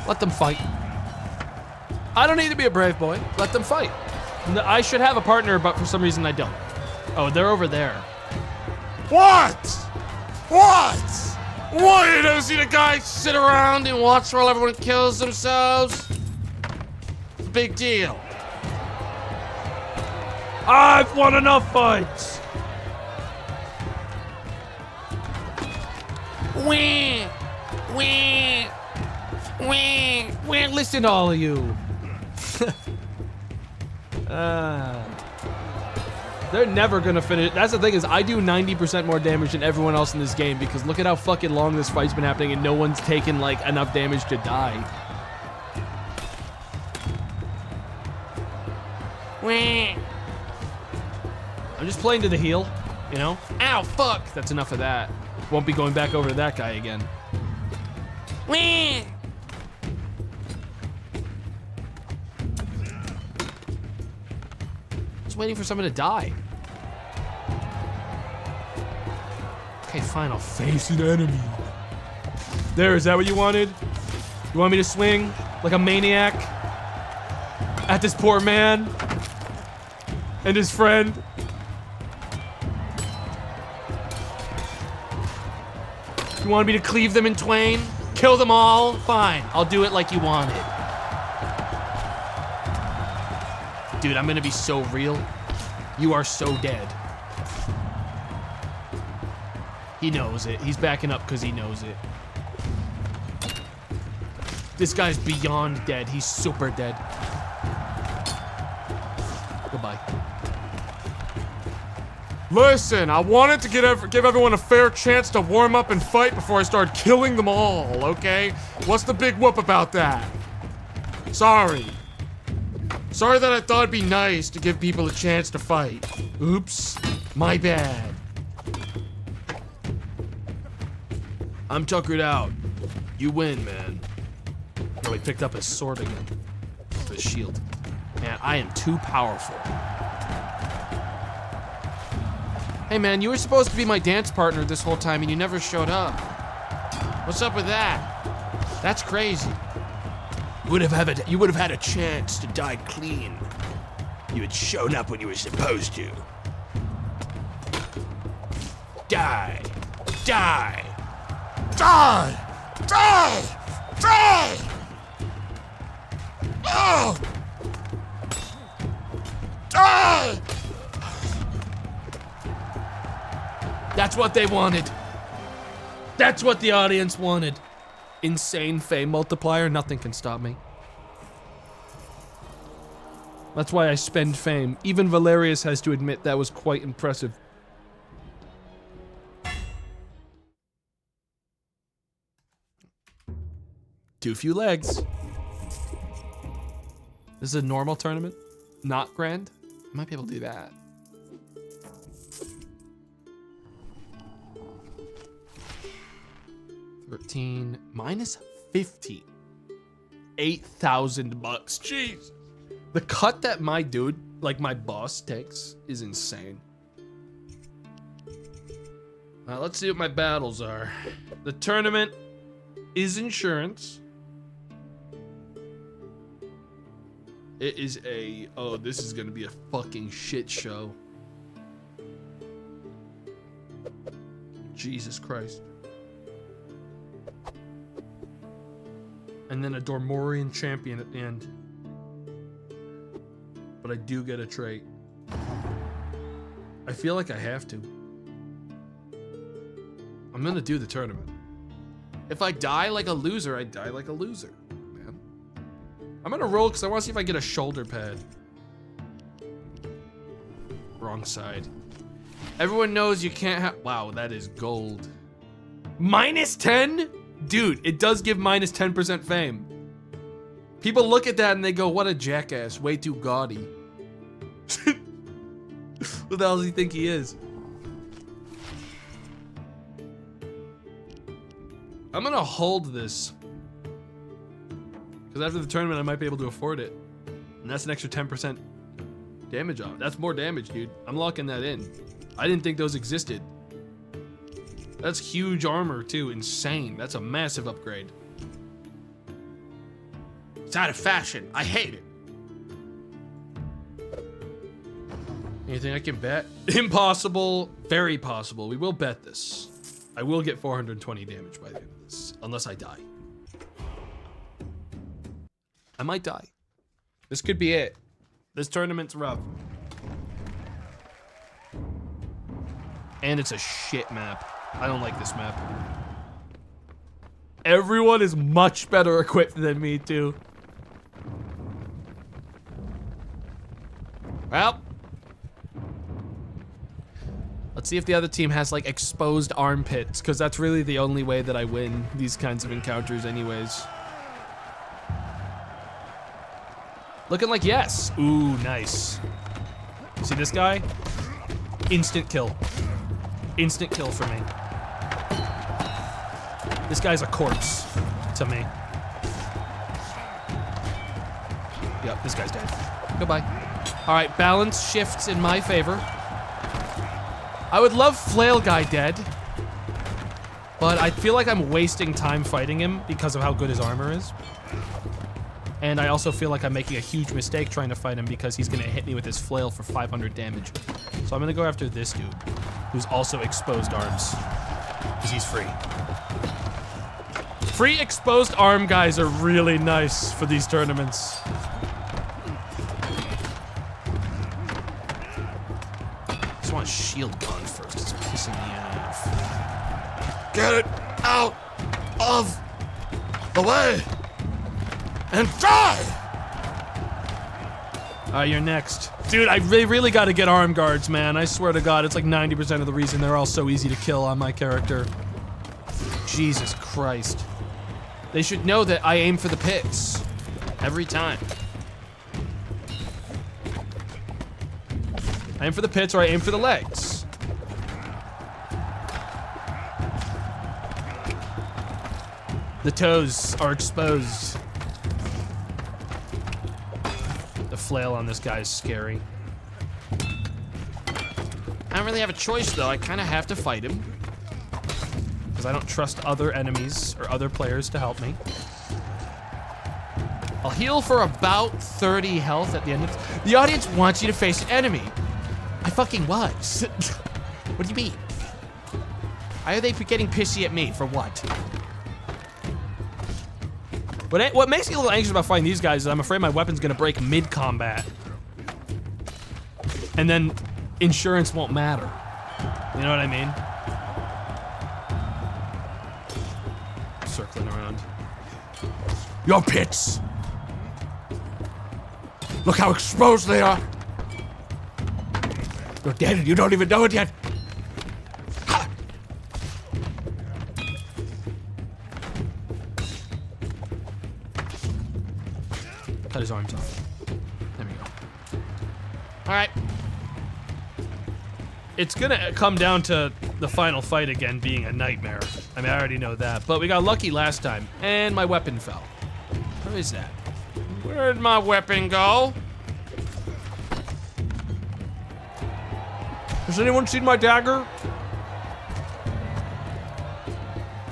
Speaker 3: Let them fight. I don't need to be a brave boy. Let them fight. I should have a partner, but for some reason I don't. Oh, they're over there.
Speaker 1: What? What? What? You never seen a guy sit around and watch while everyone kills themselves? It's a big deal.
Speaker 3: I've won enough fights.
Speaker 1: Wah, wah, wah, wah.
Speaker 3: Listen to all of you. They're never gonna finish. That's the thing is I do 90% more damage than everyone else in this game because look at how fucking long this fight's been happening and no one's taken like enough damage to die.
Speaker 1: Wah.
Speaker 3: I'm just playing to the heel, you know? Ow, fuck! That's enough of that. Won't be going back over to that guy again.
Speaker 1: Wah.
Speaker 3: Just waiting for someone to die. Okay, fine, I'll face an enemy. There, is that what you wanted? You want me to swing like a maniac at this poor man and his friend? You want me to cleave them in twain? Kill them all? Fine, I'll do it like you wanted. Dude, I'm gonna be so real. You are so dead. He knows it. He's backing up because he knows it. This guy's beyond dead. He's super dead. Goodbye.
Speaker 1: Listen, I wanted to give everyone a fair chance to warm up and fight before I started killing them all, okay? What's the big whoop about that? Sorry. Sorry that I thought it'd be nice to give people a chance to fight. Oops, my bad.
Speaker 3: I'm tuckered out. You win, man. Oh, he picked up his sword again. His shield. Man, I am too powerful.
Speaker 1: Hey man, you were supposed to be my dance partner this whole time and you never showed up. What's up with that? That's crazy.
Speaker 5: You would have had a chance to die clean. You had shown up when you were supposed to. Die. Die. Die! Die! Die! Oh! Die!
Speaker 3: That's what they wanted. That's what the audience wanted. Insane fame multiplier, nothing can stop me. That's why I spend fame. Even Valerius has to admit that was quite impressive. Too few legs. This is a normal tournament, not grand. I might be able to do that. $13 minus 50. $8,000. Jeez. The cut that my dude, like my boss, takes is insane. Let's see what my battles are. The tournament is insurance. It is a, oh, this is gonna be a fucking shit show. Jesus Christ. And then a Dormorian champion at the end. But I do get a trait. I feel like I have to. I'm gonna do the tournament. If I die like a loser, I die like a loser, man. I'm gonna roll because I want to see if I get a shoulder pad. Wrong side. Everyone knows you can't have, wow, that is gold. Minus 10? Dude, it does give minus 10% fame. People look at that and they go, what a jackass, way too gaudy. What the hell does he think he is? I'm gonna hold this. Because after the tournament, I might be able to afford it. And that's an extra 10% damage off. That's more damage, dude. I'm locking that in. I didn't think those existed. That's huge armor, too. Insane. That's a massive upgrade.
Speaker 5: It's out of fashion. I hate it.
Speaker 3: Anything I can bet? Impossible. Very possible. We will bet this. I will get 420 damage by the end of this. Unless I die. I might die. This could be it. This tournament's rough. And it's a shit map. I don't like this map. Everyone is much better equipped than me, too. Well. Let's see if the other team has, like, exposed armpits, because that's really the only way that I win these kinds of encounters anyways. Looking like yes. Ooh, nice. See this guy? Instant kill. Instant kill for me. This guy's a corpse to me. Yep, this guy's dead. Goodbye. All right, balance shifts in my favor. I would love Flail Guy dead, but I feel like I'm wasting time fighting him because of how good his armor is. And I also feel like I'm making a huge mistake trying to fight him because he's gonna hit me with his flail for 500 damage. So I'm gonna go after this dude, who's also exposed arms, because he's free. Free exposed arm guys are really nice for these tournaments. I just want shield gun first, it's pissing me off.
Speaker 5: Get it out of the way and die!
Speaker 3: You're next. Dude, I really got to get arm guards, man. I swear to God, it's like 90% of the reason they're all so easy to kill on my character. Jesus Christ.
Speaker 1: They should know that I aim for the pits. Every time.
Speaker 3: I aim for the pits or I aim for the legs. The toes are exposed. The flail on this guy is scary.
Speaker 1: I don't really have a choice though. I kind of have to fight him.
Speaker 3: Because I don't trust other enemies or other players to help me.
Speaker 1: I'll heal for about 30 health at the end of the audience wants you to face an enemy. I fucking was. What do you mean? Why are they getting pissy at me? For what?
Speaker 3: What makes me a little anxious about fighting these guys is I'm afraid my weapon's gonna break mid-combat. And then insurance won't matter. You know what I mean? Circling around.
Speaker 5: Your pits. Look how exposed they are. You're dead and you don't even know it yet. Ha!
Speaker 3: Cut his arms off. There we go.
Speaker 1: All right.
Speaker 3: It's gonna come down to the final fight again being a nightmare. I mean, I already know that. But we got lucky last time, and my weapon fell. Where is that?
Speaker 1: Where'd my weapon go?
Speaker 3: Has anyone seen my dagger?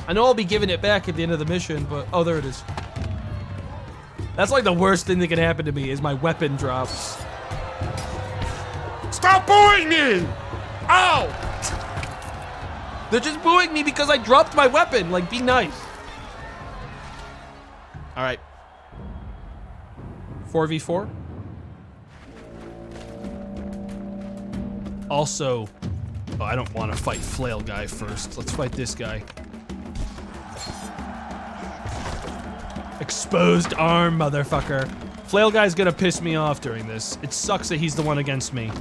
Speaker 3: I know I'll be giving it back at the end of the mission, but... Oh, there it is. That's like the worst thing that can happen to me, is my weapon drops.
Speaker 1: Stop booing me! Ow!
Speaker 3: They're just booing me because I dropped my weapon. Like, be nice.
Speaker 1: All right.
Speaker 3: 4v4? Also, oh, I don't want to fight Flail Guy first. Let's fight this guy. Exposed arm, motherfucker. Flail Guy's gonna piss me off during this. It sucks that he's the one against me.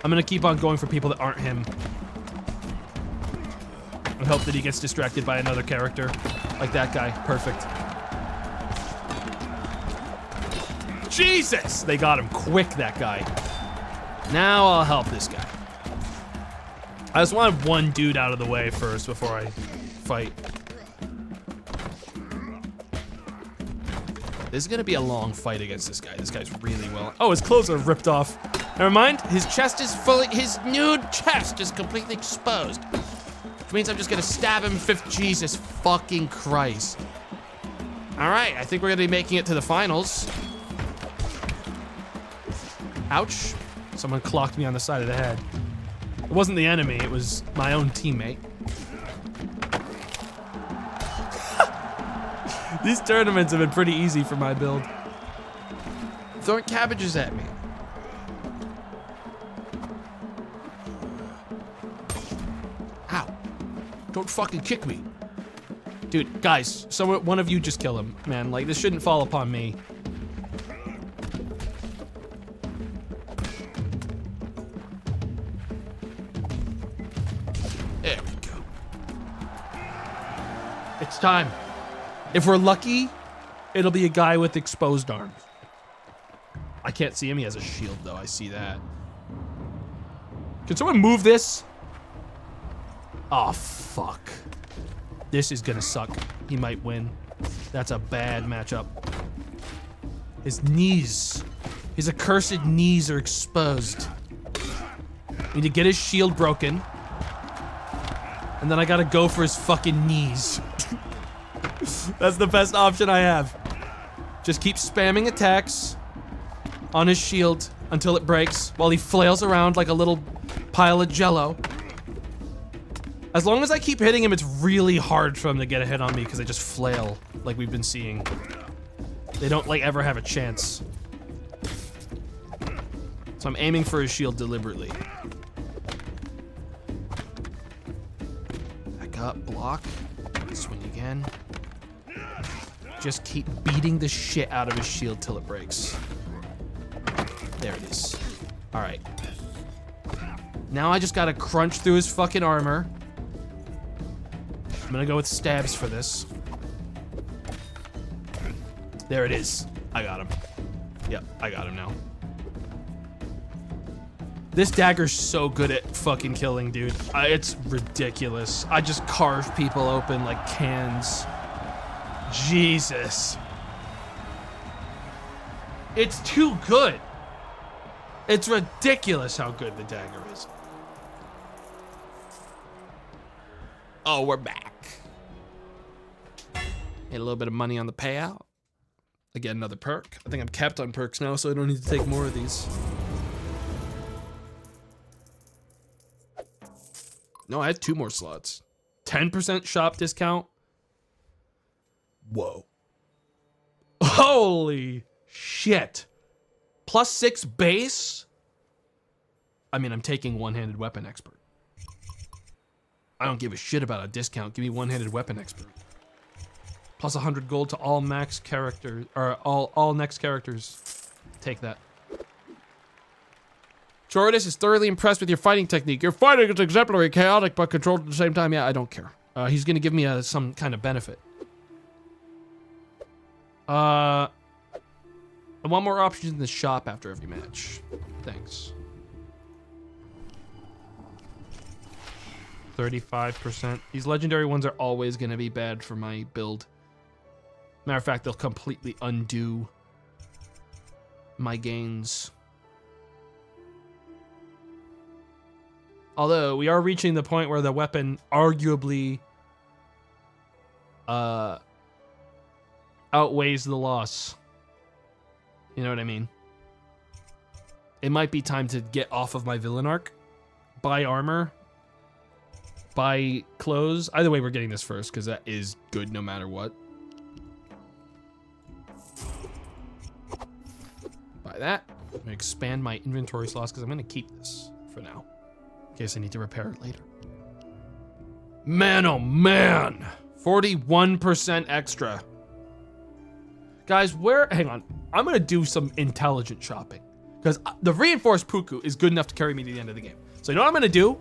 Speaker 3: I'm gonna keep on going for people that aren't him. And hope that he gets distracted by another character. Like that guy. Perfect. Jesus! They got him quick, that guy. Now I'll help this guy. I just wanted one dude out of the way first before I fight. This is gonna be a long fight against this guy. This guy's really well. Oh, his clothes are ripped off. Never mind.
Speaker 1: His chest is fully, his nude chest is completely exposed. Which means I'm just gonna stab him Jesus fucking Christ. All right, I think we're gonna be making it to the finals.
Speaker 3: Ouch. Someone clocked me on the side of the head. It wasn't the enemy, it was my own teammate. These tournaments have been pretty easy for my build.
Speaker 1: Throwing cabbages at me. Ow. Don't fucking kick me.
Speaker 3: Dude, guys, one of you just kill him, man. Like, this shouldn't fall upon me.
Speaker 1: There we go.
Speaker 3: It's time. If we're lucky, it'll be a guy with exposed arms. I can't see him. He has a shield, though. I see that. Can someone move this? Oh, fuck. This is gonna suck. He might win. That's a bad matchup. His knees. His accursed knees are exposed. Need to get his shield broken. And then I gotta go for his fucking knees. That's the best option I have. Just keep spamming attacks on his shield until it breaks while he flails around like a little pile of jello. As long as I keep hitting him, it's really hard for him to get a hit on me because they just flail like we've been seeing. They don't like ever have a chance. So I'm aiming for his shield deliberately. Back up, block, swing again. Just keep beating the shit out of his shield till it breaks. There it is. All right. Now I just gotta crunch through his fucking armor. I'm gonna go with stabs for this. There it is. I got him. Yep, I got him now. This dagger's so good at fucking killing, dude. It's ridiculous. I just carve people open like cans. Jesus. It's too good. It's ridiculous how good the dagger is.
Speaker 1: Oh, we're back. Get a little bit of money on the payout.
Speaker 3: Again, another perk. I think I'm capped on perks now, so I don't need to take more of these. No, I had 2 more slots. 10% shop discount. Whoa. Holy shit. +6 base? I mean, I'm taking one-handed weapon expert. I don't give a shit about a discount. Give me one-handed weapon expert. Plus 100 gold to all max characters, or all next characters. Take that. Jordas is thoroughly impressed with your fighting technique. Your fighting is exemplary, chaotic, but controlled at the same time. Yeah, I don't care. He's gonna give me some kind of benefit. I want more options in the shop after every match. Thanks. 35%. These legendary ones are always gonna be bad for my build. Matter of fact, they'll completely undo my gains. Although, we are reaching the point where the weapon arguably outweighs the loss. You know what I mean? It might be time to get off of my villain arc. Buy armor. Buy clothes. Either way, we're getting this first, because that is good no matter what. Buy that. I'm going to expand my inventory slots, because I'm going to keep this for now. In case I need to repair it later. Man, oh man! 41% extra. Guys, hang on. I'm gonna do some intelligent shopping. Because the reinforced Puku is good enough to carry me to the end of the game. So you know what I'm gonna do?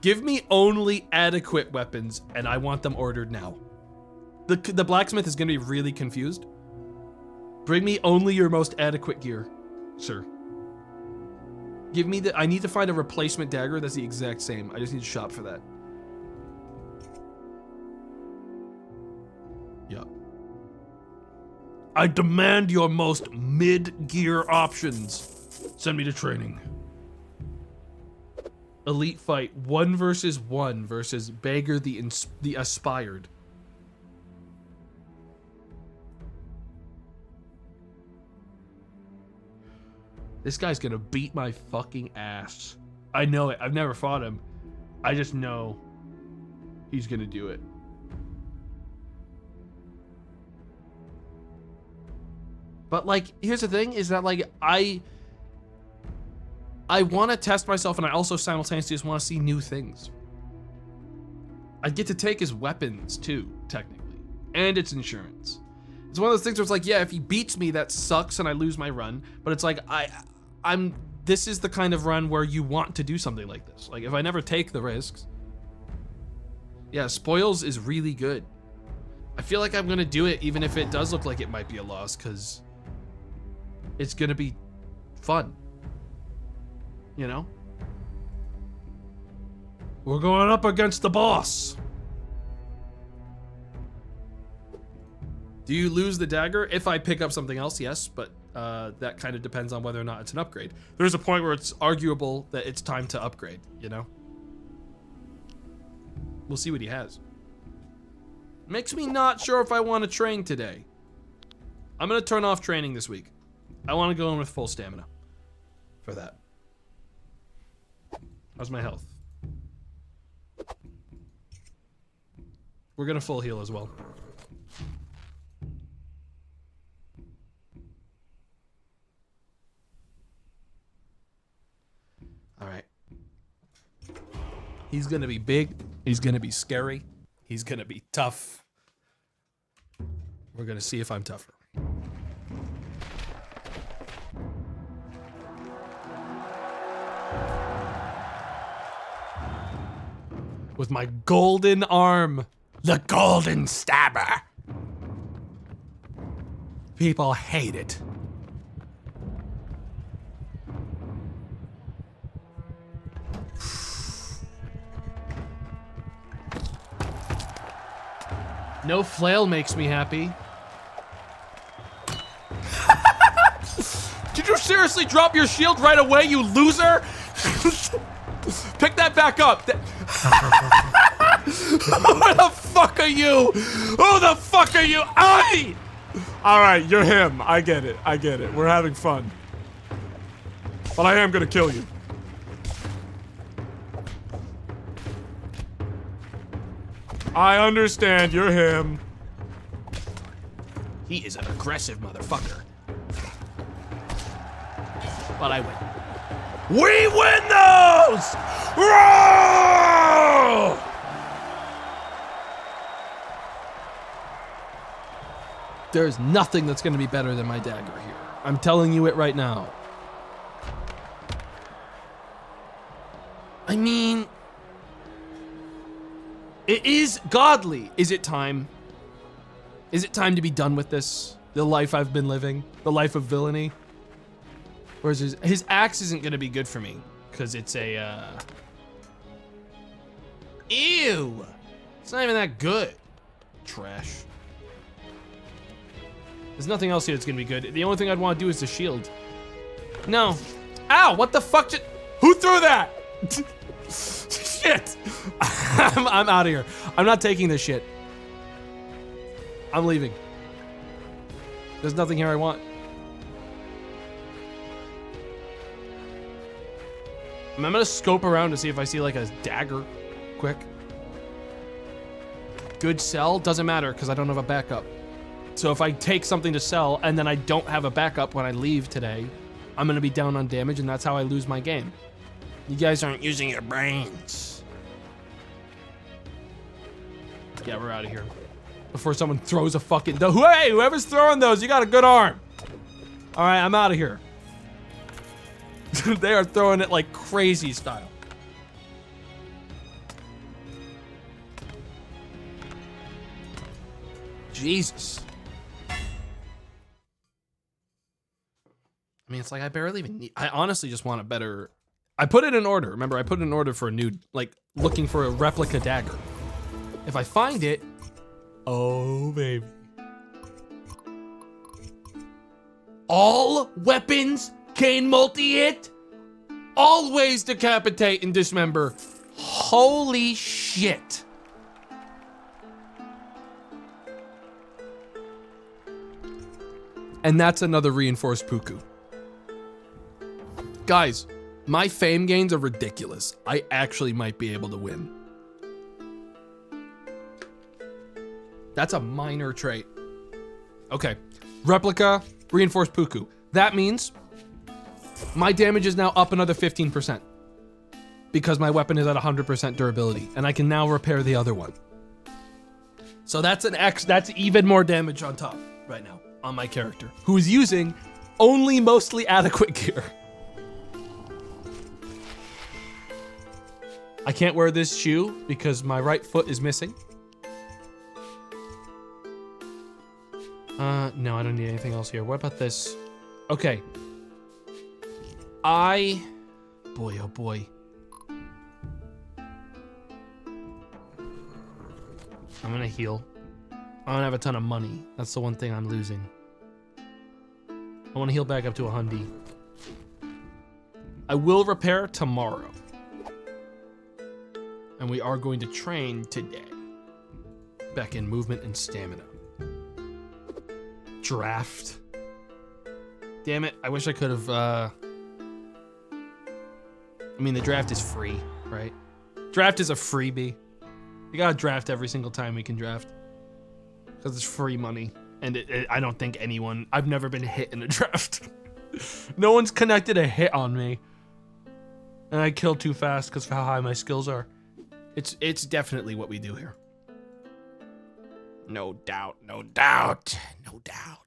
Speaker 3: Give me only adequate weapons, and I want them ordered now. The blacksmith is gonna be really confused. Bring me only your most adequate gear, sir. Give me I need to find a replacement dagger that's the exact same. I just need to shop for that. Yup. I demand your most mid-gear options. Send me to training. Elite fight 1 versus 1 versus Beggar the Aspired. This guy's gonna beat my fucking ass. I know it. I've never fought him. I just know he's gonna do it. But like, here's the thing, is that like, I want to test myself, and I also simultaneously just want to see new things. I get to take his weapons too, technically, and its insurance. It's one of those things where it's like, yeah, if he beats me, that sucks, and I lose my run. But it's like, this is the kind of run where you want to do something like this. Like, if I never take the risks, yeah, spoils is really good. I feel like I'm gonna do it, even if it does look like it might be a loss, because it's gonna be fun. You know? We're going up against the boss. Do you lose the dagger? If I pick up something else, yes, but that kind of depends on whether or not it's an upgrade. There's a point where it's arguable that it's time to upgrade, you know? We'll see what he has. Makes me not sure if I want to train today. I'm gonna turn off training this week. I want to go in with full stamina for that. How's my health? We're gonna full heal as well. All right. He's gonna be big. He's gonna be scary. He's gonna be tough. We're gonna see if I'm tougher. With my golden arm.
Speaker 5: The golden stabber.
Speaker 3: People hate it. No flail makes me happy. Did you seriously drop your shield right away, you loser? Pick that back up. Who the fuck are you? Who the fuck are you? Aye!
Speaker 2: All right, you're him. I get it. I get it. We're having fun. But I am gonna kill you. I understand you're him.
Speaker 3: He is an aggressive motherfucker. But I win. We win those! Roar! There's nothing that's gonna be better than my dagger here. I'm telling you it right now. I mean, it is godly. Is it time? Is it time to be done with this? The life I've been living? The life of villainy? Or is his axe isn't gonna be good for me, because it's a, ew! It's not even that good. Trash. There's nothing else here that's gonna be good. The only thing I'd want to do is the shield. No. Ow, what the fuck just, who threw that? Shit! I'm out of here. I'm not taking this shit. I'm leaving. There's nothing here I want. I'm gonna scope around to see if I see like a dagger quick. Good sell, doesn't matter because I don't have a backup. So if I take something to sell and then I don't have a backup when I leave today, I'm gonna be down on damage and that's how I lose my game. You guys aren't using your brains. Yeah, we're out of here. Before someone throws a fucking, hey, whoever's throwing those, you got a good arm. All right, I'm out of here. They are throwing it like crazy style. Jesus. I mean, it's like I barely even need, I honestly just want a better, I put it in order. Remember, I put it in order for a new, like looking for a replica dagger. If I find it, oh baby. All weapons can multi-hit, always decapitate and dismember. Holy shit. And that's another reinforced puku. Guys, my fame gains are ridiculous. I actually might be able to win. That's a minor trait. Okay, replica, reinforced puku. That means my damage is now up another 15% because my weapon is at 100% durability and I can now repair the other one. So that's an X, that's even more damage on top right now on my character who is using only mostly adequate gear. I can't wear this shoe because my right foot is missing. No, I don't need anything else here. What about this? Okay. Boy, oh boy. I'm gonna heal. I don't have a ton of money. That's the one thing I'm losing. I wanna heal back up to 100. I will repair tomorrow. And we are going to train today. Back in movement and stamina. Draft. Damn it, I wish I could have, I mean, the draft is free, right? Draft is a freebie. You gotta draft every single time we can draft. Because it's free money. And I don't think anyone, I've never been hit in a draft. No one's connected a hit on me. And I kill too fast because of how high my skills are. It's definitely what we do here.
Speaker 5: No doubt, no doubt, no doubt.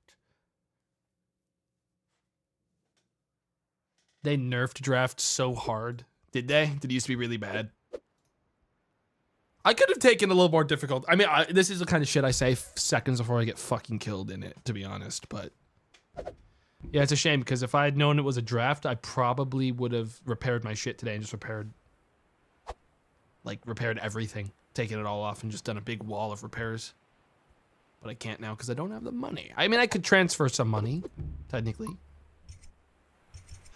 Speaker 3: They nerfed draft so hard. Did they? Did it used to be really bad? I could have taken a little more difficult. I mean, this is the kind of shit I say seconds before I get fucking killed in it, to be honest. But yeah, it's a shame because if I had known it was a draft, I probably would have repaired my shit today and just repaired everything, taken it all off and just done a big wall of repairs. But I can't now because I don't have the money. I mean, I could transfer some money, technically.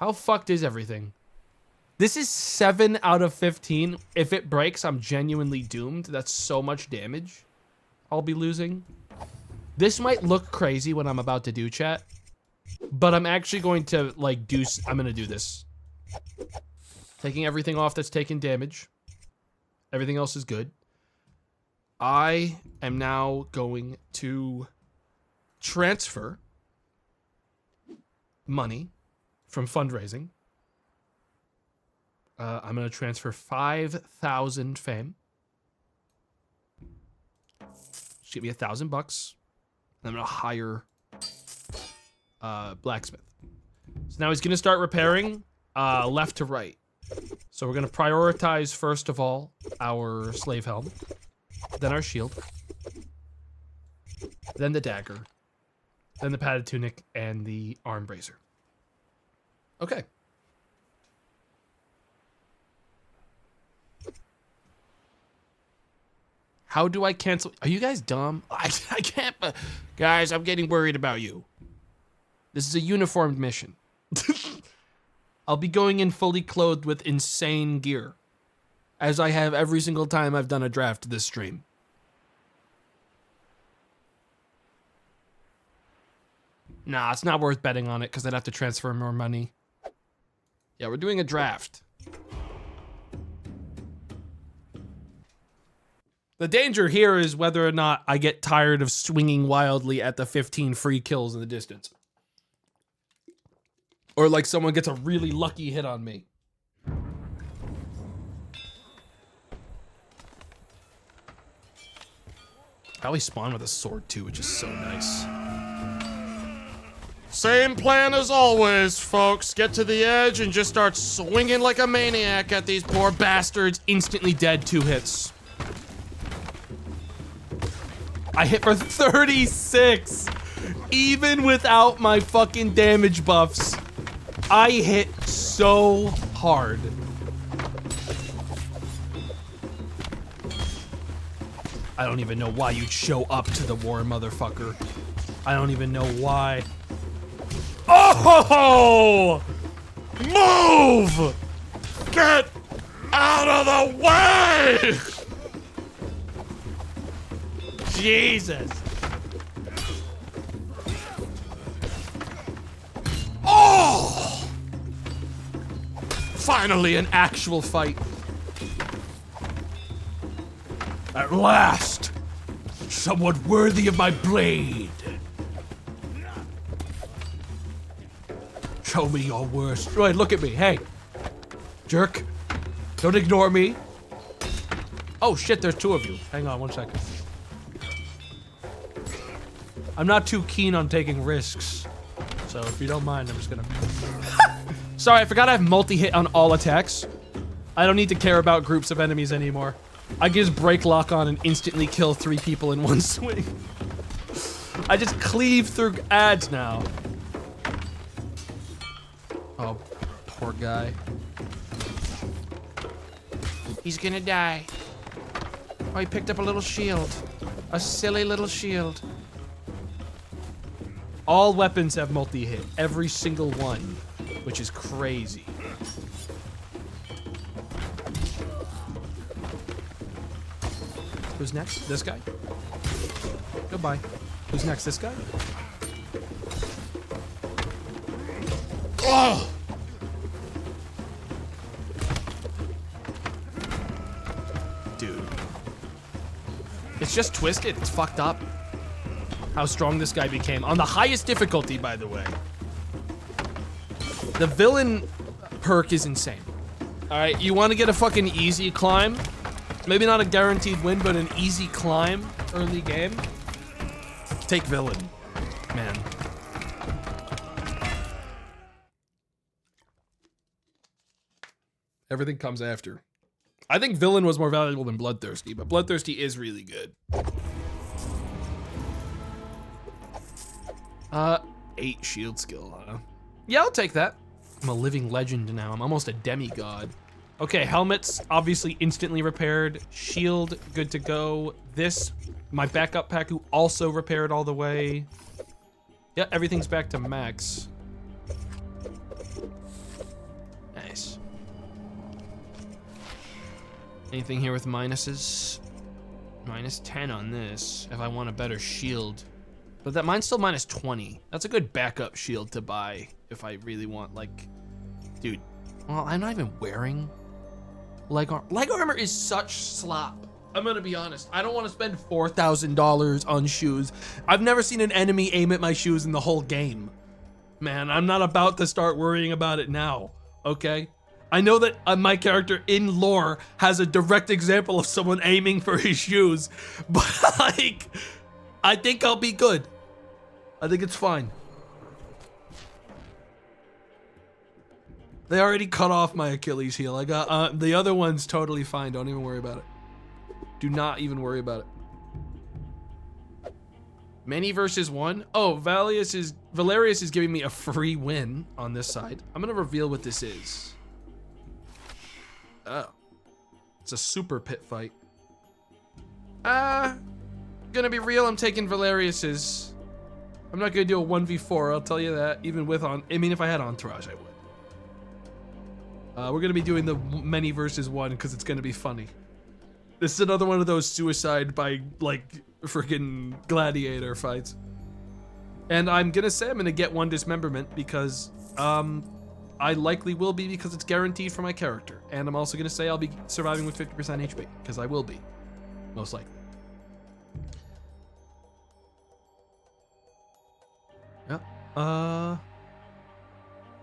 Speaker 3: How fucked is everything? This is 7 out of 15. If it breaks, I'm genuinely doomed. That's so much damage I'll be losing. This might look crazy when I'm about to do chat, but I'm actually going to like I'm gonna do this. Taking everything off that's taken damage. Everything else is good. I am now going to transfer money from fundraising. I'm going to transfer 5,000 fame. Just give me $1,000. I'm going to hire blacksmith. So now he's going to start repairing left to right. So we're going to prioritize, first of all, our slave helm. Then our shield. Then the dagger. Then the padded tunic and the arm bracer. Okay. How do I cancel? Are you guys dumb? I can't. Guys, I'm getting worried about you. This is a uniformed mission. I'll be going in fully clothed with insane gear, as I have every single time I've done a draft this stream. Nah, it's not worth betting on it because I'd have to transfer more money. Yeah, we're doing a draft. The danger here is whether or not I get tired of swinging wildly at the 15 free kills in the distance. Or like someone gets a really lucky hit on me. I always spawn with a sword too, which is so nice.
Speaker 1: Same plan as always, folks. Get to the edge and just start swinging like a maniac at these poor bastards.
Speaker 3: Instantly dead, 2 hits. I hit for 36. Even without my fucking damage buffs, I hit so hard. I don't even know why you'd show up to the war, motherfucker. I don't even know why. Oh!
Speaker 1: Move! Get out of the way!
Speaker 3: Jesus.
Speaker 1: Oh! Finally, an actual fight.
Speaker 3: At last, someone worthy of my blade. Show me your worst. Right, look at me. Hey, jerk. Don't ignore me. Oh shit, there's 2 of you. Hang on 1 second. I'm not too keen on taking risks. So if you don't mind, I'm just gonna... Sorry, I forgot I have multi-hit on all attacks. I don't need to care about groups of enemies anymore. I can just break lock on and instantly kill 3 people in 1 swing. I just cleave through ads now. Oh, poor guy.
Speaker 1: He's gonna die. Oh, he picked up a little shield. A silly little shield.
Speaker 3: All weapons have multi-hit. Every single one. Which is crazy. Who's next? This guy? Goodbye. Who's next? This guy?
Speaker 1: Oh!
Speaker 3: Dude. It's just twisted. It's fucked up. How strong this guy became. On the highest difficulty, by the way. The villain perk is insane. Alright, you want to get a fucking easy climb? Maybe not a guaranteed win, but an easy climb early game? Take villain. Man. Everything comes after. I think Villain was more valuable than Bloodthirsty, but Bloodthirsty is really good. 8 shield skill, huh? Yeah, I'll take that. I'm a living legend now. I'm almost a demigod. Okay, helmets, obviously instantly repaired. Shield, good to go. This, my backup Paku, also repaired all the way. Yeah, everything's back to max. Nice. Anything here with minuses? Minus 10 on this, if I want a better shield. But that mine's still minus 20. That's a good backup shield to buy if I really want, like, dude. Well, I'm not even wearing leg armor. Leg armor is such slop. I'm gonna be honest. I don't want to spend $4,000 on shoes. I've never seen an enemy aim at my shoes in the whole game. Man, I'm not about to start worrying about it now, okay? I know that my character in lore has a direct example of someone aiming for his shoes, but like, I think I'll be good. I think it's fine. They already cut off my Achilles heel. I got, the other one's totally fine. Don't even worry about it. Do not even worry about it. Many versus 1. Oh, Valerius is giving me a free win on this side. I'm gonna reveal what this is. Oh. It's a super pit fight. Gonna be real, I'm taking Valerius's. I'm not gonna do a 1v4, I'll tell you that. Even with if I had Entourage, I would. We're gonna be doing the many versus 1 because it's gonna be funny. This is another one of those suicide by, like, freaking gladiator fights. And I'm gonna say I'm gonna get 1 dismemberment because, I likely will be because it's guaranteed for my character. And I'm also gonna say I'll be surviving with 50% HP because I will be, most likely. Yeah.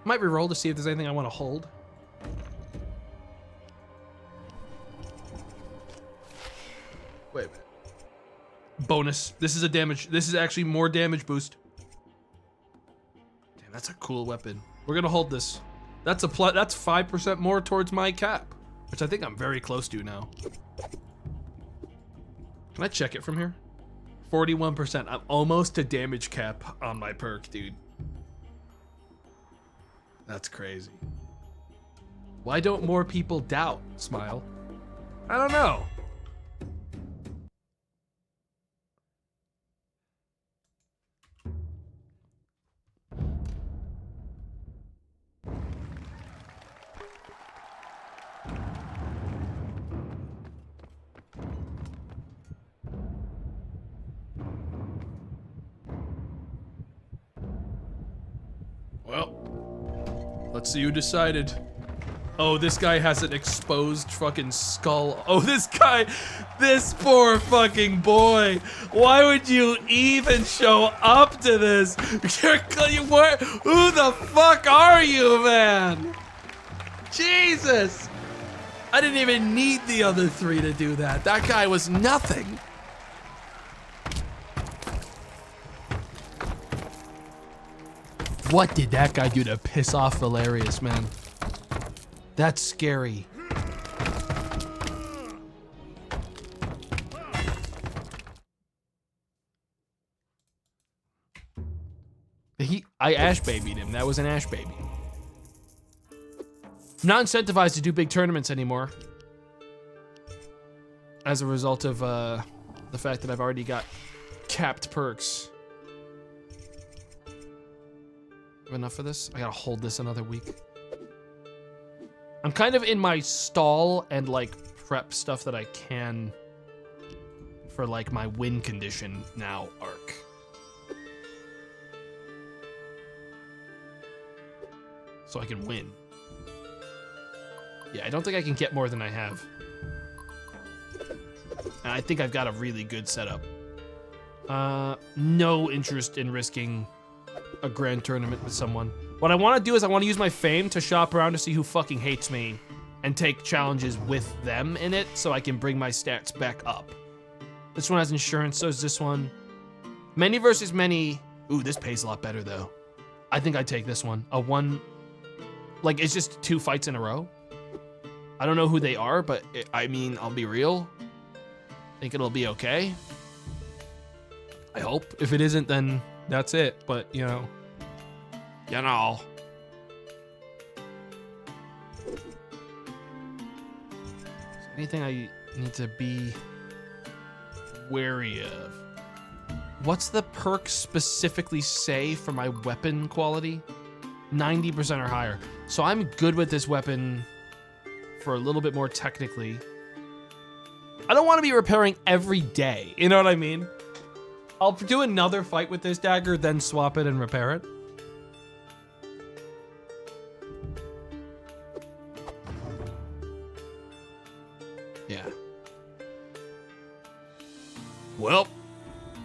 Speaker 3: Might reroll to see if there's anything I want to hold. Wait a minute. Bonus. This is a damage. This is actually more damage boost. Damn, that's a cool weapon. We're gonna hold this. That's that's 5% more towards my cap, which I think I'm very close to now. Can I check it from here? 41%. I'm almost to damage cap on my perk, dude. That's crazy. Why don't more people doubt, Smile? I don't know. Well, let's see who decided. Oh, this guy has an exposed fucking skull. Oh, this guy, this poor fucking boy. Why would you even show up to this? Who the fuck are you, man? Jesus. I didn't even need the other 3 to do that. That guy was nothing. What did that guy do to piss off Valerius, man? That's scary. I Ash babied him. That was an Ash baby. I'm not incentivized to do big tournaments anymore. As a result of the fact that I've already got capped perks. Have enough for this? I gotta hold this another week. I'm kind of in my stall and like prep stuff that I can for like my win condition now arc. So I can win. Yeah, I don't think I can get more than I have. And I think I've got a really good setup. No interest in risking a grand tournament with someone. What I want to do is I want to use my fame to shop around to see who fucking hates me and take challenges with them in it so I can bring my stats back up. This one has insurance, so is this one. Many versus many. Ooh, this pays a lot better though. I think I'd take this one. A 1, like it's just 2 fights in a row. I don't know who they are, but I mean, I'll be real. Think it'll be okay. I hope. If it isn't, then that's it. But, you know.
Speaker 2: You know.
Speaker 3: Anything I need to be wary of? What's the perk specifically say for my weapon quality? 90% or higher. So I'm good with this weapon for a little bit more technically. I don't want to be repairing every day. You know what I mean? I'll do another fight with this dagger, then swap it and repair it.
Speaker 2: Yeah. Well,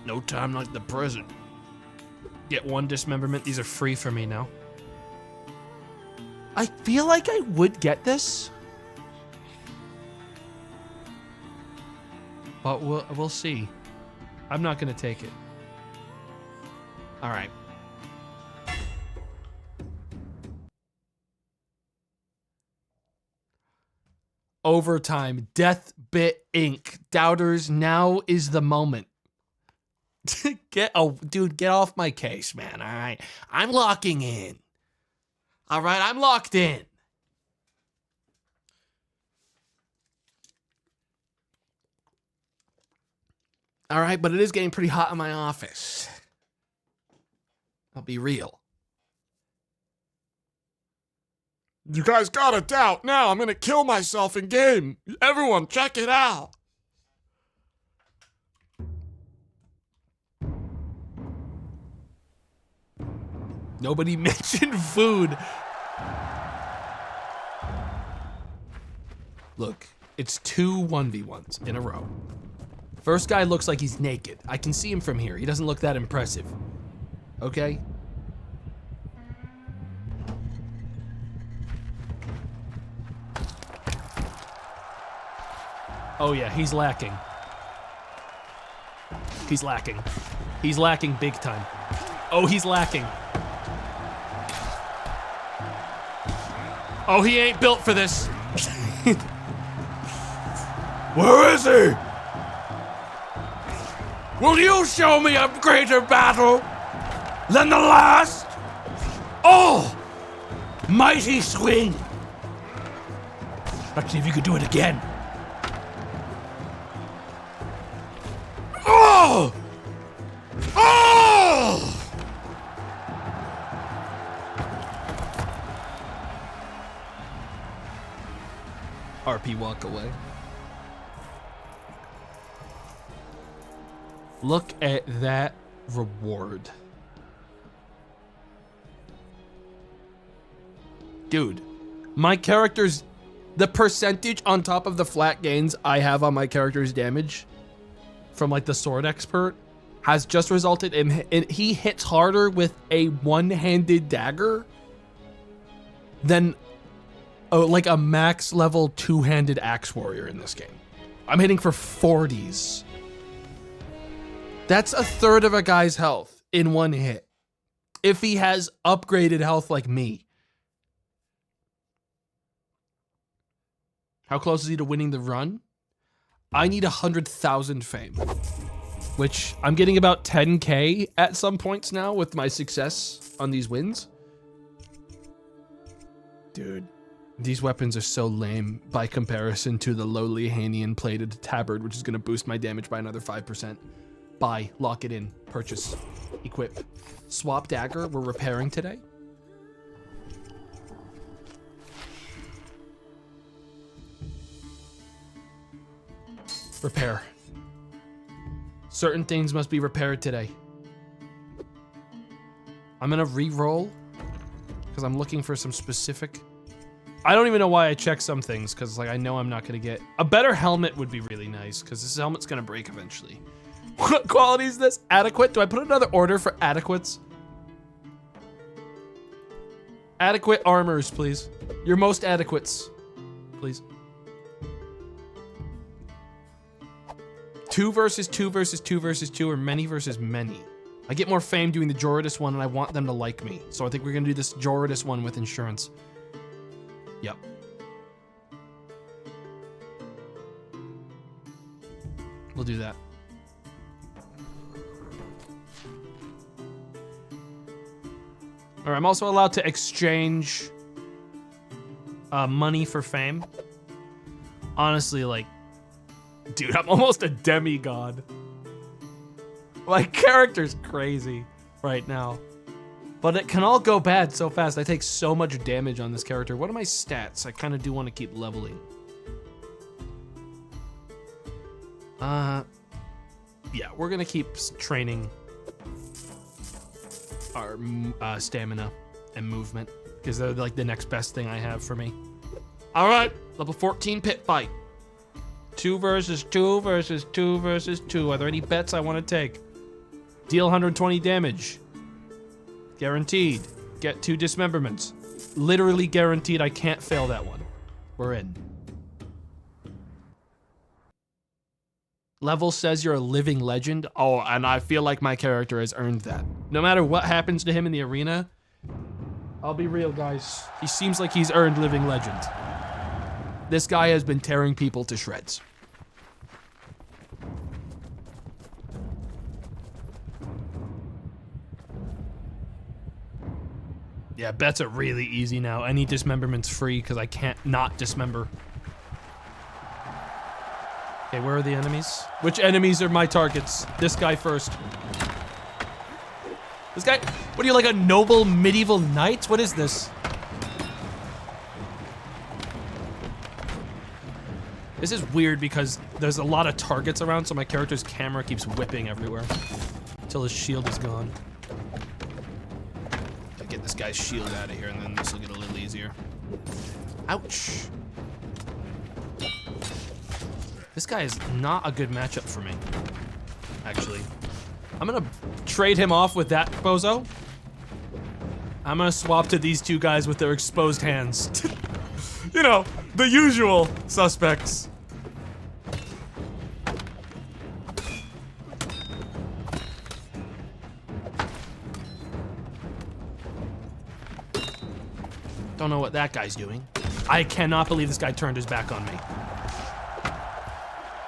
Speaker 2: no time like the present.
Speaker 3: Get 1 dismemberment. These are free for me now. I feel like I would get this. But we'll see. I'm not going to take it. All right. Overtime. Death Bit Inc. Doubters, now is the moment. Get off my case, man. All right. I'm locking in. All right, I'm locked in. All right, but it is getting pretty hot in my office. I'll be real.
Speaker 5: You guys got a doubt now. I'm gonna kill myself in game. Everyone, check it out.
Speaker 3: Nobody mentioned food. Look, it's 2 1v1s in a row. First guy looks like he's naked. I can see him from here. He doesn't look that impressive. Okay? Oh yeah, he's lacking. He's lacking. He's lacking big time. Oh, he's lacking.
Speaker 2: Oh, he ain't built for this.
Speaker 5: Where is he?
Speaker 2: Will you show me a greater battle than the last? Oh, mighty swing.
Speaker 5: Let's see if you can do it again.
Speaker 2: Oh! Oh!
Speaker 3: RP walk away. Look at that reward. Dude, my character's... The percentage on top of the flat gains I have on my character's damage from like the sword expert has just resulted in he hits harder with a one-handed dagger than like a max level 2-handed axe warrior in this game. I'm hitting for 40s. That's 1/3 of a guy's health in one hit. If he has upgraded health like me. How close is he to winning the run? I need 100,000 fame, which I'm getting about 10K at some points now with my success on these wins. Dude, these weapons are so lame by comparison to the lowly Hanian plated tabard, which is going to boost my damage by another 5%. Buy, lock it in, purchase, equip. Swap dagger, we're repairing today. Repair. Certain things must be repaired today. I'm gonna re-roll because I'm looking for some specific... I don't even know why I check some things because like I know I'm not gonna get... A better helmet would be really nice because this helmet's gonna break eventually. What quality is this? Adequate? Do I put another order for adequates? Adequate armors, please. Your most adequates, please. 2 versus 2 versus 2 versus 2 or many versus many. I get more fame doing the Joridus one and I want them to like me. So I think we're gonna do this Joridus one with insurance. Yep. we'll do that. All right, I'm also allowed to exchange money for fame. Honestly, like, dude, I'm almost a demigod. My character's crazy right now. But it can all go bad so fast. I take so much damage on this character. What are my stats? I kind of do want to keep leveling. Yeah, we're gonna keep training our stamina and movement because they're like the next best thing I have for me.
Speaker 1: All right, level 14 pit fight.
Speaker 3: 2 versus 2 versus 2 versus 2. Are there any bets I want to take? Deal 120 damage. Guaranteed. Get 2 dismemberments. Literally guaranteed I can't fail that one. We're in. Level says you're a living legend.
Speaker 1: Oh, and I feel like my character has earned that.
Speaker 3: No matter what happens to him in the arena, I'll be real, guys. He seems like he's earned living legend.
Speaker 1: This guy has been tearing people to shreds.
Speaker 3: Yeah, bets are really easy now. Any dismemberment's free because I can't not dismember. Okay, where are the enemies? Which enemies are my targets? This guy first. This guy, what are you, like a noble medieval knight? What is this? This is weird because there's a lot of targets around, so my character's camera keeps whipping everywhere until his shield is gone. Get this guy's shield out of here, and then this will get a little easier. Ouch. This guy is not a good matchup for me, actually. I'm gonna trade him off with that bozo. I'm gonna swap to these 2 guys with their exposed hands. You know, the usual suspects. Don't know what that guy's doing. I cannot believe this guy turned his back on me.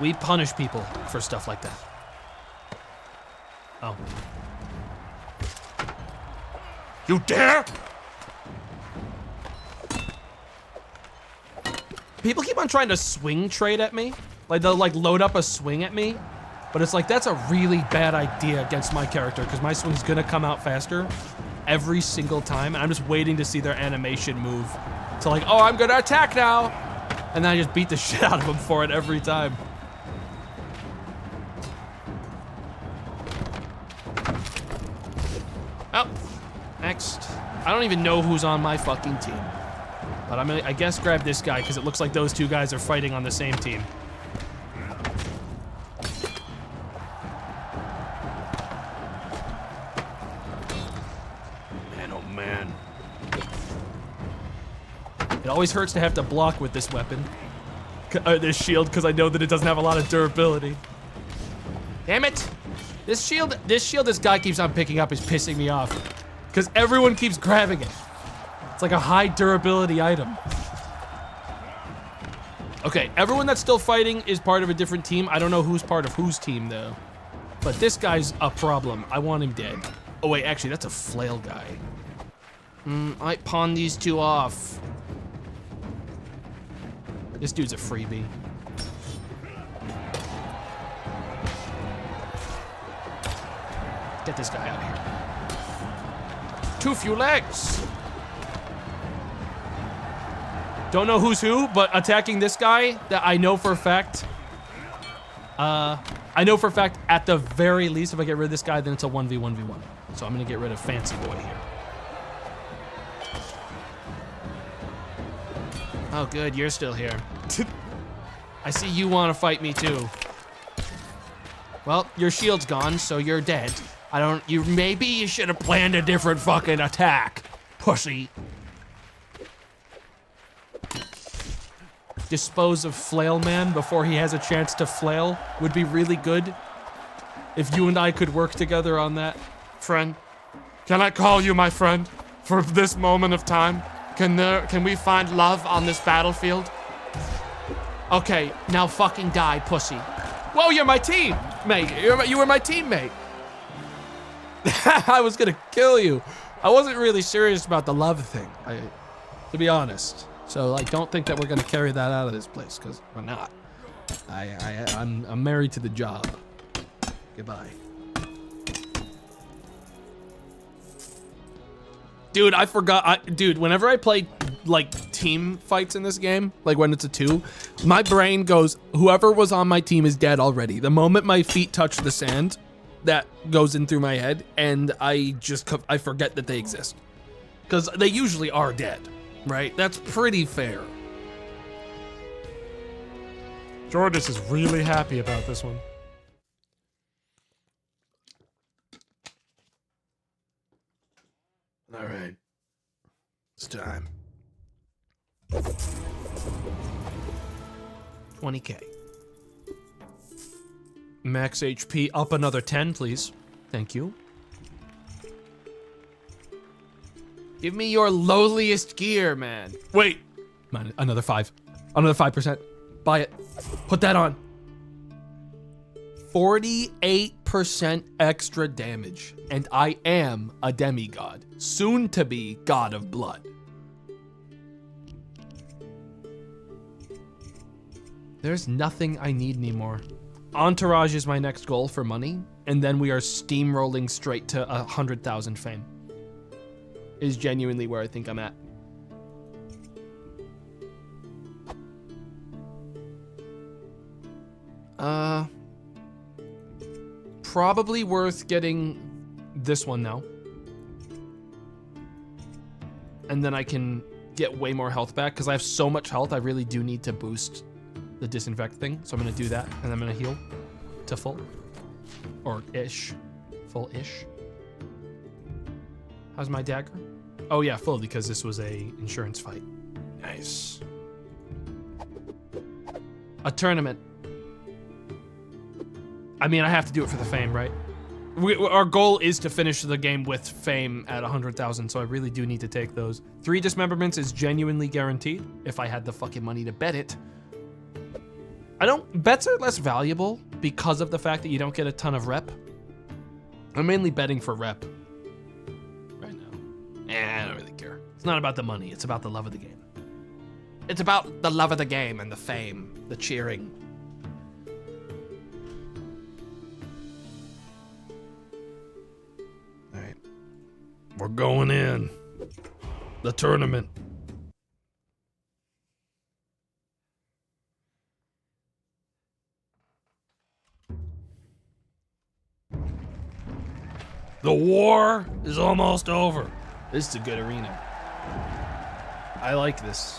Speaker 3: We punish people for stuff like that. Oh.
Speaker 1: You dare?
Speaker 3: People keep on trying to swing trade at me. Like, they'll like load up a swing at me. But it's like, that's a really bad idea against my character because my swing's gonna come out faster every single time. And I'm just waiting to see their animation move to like, oh, I'm gonna attack now. And then I just beat the shit out of them for it every time. Oh, next. I don't even know who's on my fucking team. But I'm gonna, I guess, grab this guy because it looks like those 2 guys are fighting on the same team. Man, oh man. It always hurts to have to block with this weapon. This shield, because I know that it doesn't have a lot of durability. Damn it! This shield this guy keeps on picking up is pissing me off. Because everyone keeps grabbing it. It's like a high durability item. Okay, everyone that's still fighting is part of a different team. I don't know who's part of whose team, though. But this guy's a problem. I want him dead. Oh, wait, actually, that's a flail guy. I might pawn these 2 off. This dude's a freebie. Get this guy out of here. Too few legs. Don't know who's who, but attacking this guy that I know for a fact. I know for a fact, at the very least, if I get rid of this guy, then it's a 1v1v1. So I'm gonna get rid of Fancy Boy here. Oh, good, you're still here. I see you want to fight me too. Well, your shield's gone, so you're dead. Maybe you should have planned a different fucking attack, pussy. Dispose of Flail Man before he has a chance to flail would be really good. If you and I could work together on that.
Speaker 1: Friend, can I call you my friend for this moment of time? Can we find love on this battlefield?
Speaker 3: Okay, now fucking die, pussy. Whoa, you're my team, mate. You were my teammate. I was gonna kill you. I wasn't really serious about the love thing, to be honest. So like, don't think that we're gonna carry that out of this place, because we're not. I'm married to the job. Goodbye. Dude, I forgot. Dude, whenever I play like team fights in this game, like when it's a 2, my brain goes, whoever was on my team is dead already. The moment my feet touch the sand, that goes in through my head, and I forget that they exist. Because they usually are dead, right? That's pretty fair.
Speaker 6: Jordas is really happy about this one.
Speaker 4: All right. It's time.
Speaker 3: 20K. Max HP up another 10, please. Thank you.
Speaker 1: Give me your lowliest gear, man.
Speaker 3: Wait. Another 5. Another 5%. Buy it. Put that on. 48% extra damage. And I am a demigod. Soon to be god of blood. There's nothing I need anymore. Entourage is my next goal for money, and then we are steamrolling straight to 100,000 fame. Is genuinely where I think I'm at. Probably worth getting this one now. And then I can get way more health back, because I have so much health, I really do need to boost the disinfect thing. So I'm gonna do that, and I'm gonna heal to full. Or ish. Full-ish. How's my dagger? Oh yeah, full, because this was a insurance fight. Nice. A tournament. I mean, I have to do it for the fame, right? Our goal is to finish the game with fame at 100,000, so I really do need to take those. 3 dismemberments is genuinely guaranteed, if I had the fucking money to bet it. Bets are less valuable because of the fact that you don't get a ton of rep. I'm mainly betting for rep right now. I don't really care. It's not about the money, it's about the love of the game.
Speaker 1: It's about the love of the game and the fame, the cheering.
Speaker 4: All right. We're going in. The tournament. The war is almost over.
Speaker 3: This is a good arena. I like this.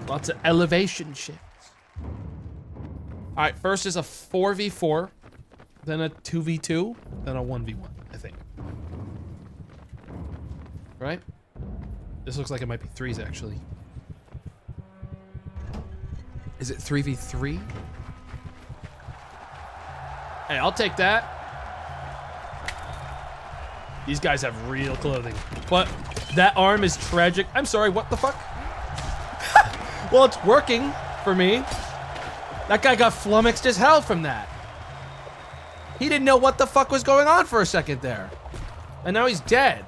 Speaker 3: Lots of elevation shifts. All right, first is a 4v4, then a 2v2, then a 1v1, I think. Right? This looks like it might be 3s, actually. Is it 3v3? Hey, I'll take that. These guys have real clothing. But that arm is tragic. I'm sorry, what the fuck? Well, it's working for me. That guy got flummoxed as hell from that. He didn't know what the fuck was going on for a second there. And now he's dead.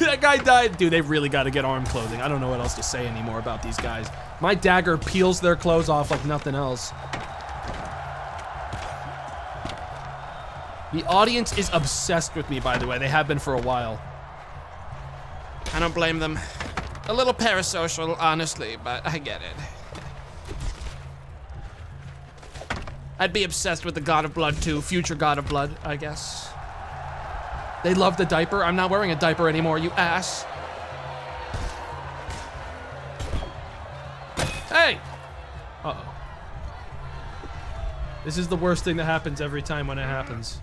Speaker 3: That guy died. Dude, they really got to get arm clothing. I don't know what else to say anymore about these guys. My dagger peels their clothes off like nothing else. The audience is obsessed with me, by the way. They have been for a while.
Speaker 1: I don't blame them. A little parasocial, honestly, but I get it. I'd be obsessed with the God of Blood too, future God of Blood, I guess. They love the diaper. I'm not wearing a diaper anymore, you ass. Hey! Uh-oh. This is the worst thing that happens every time when it happens.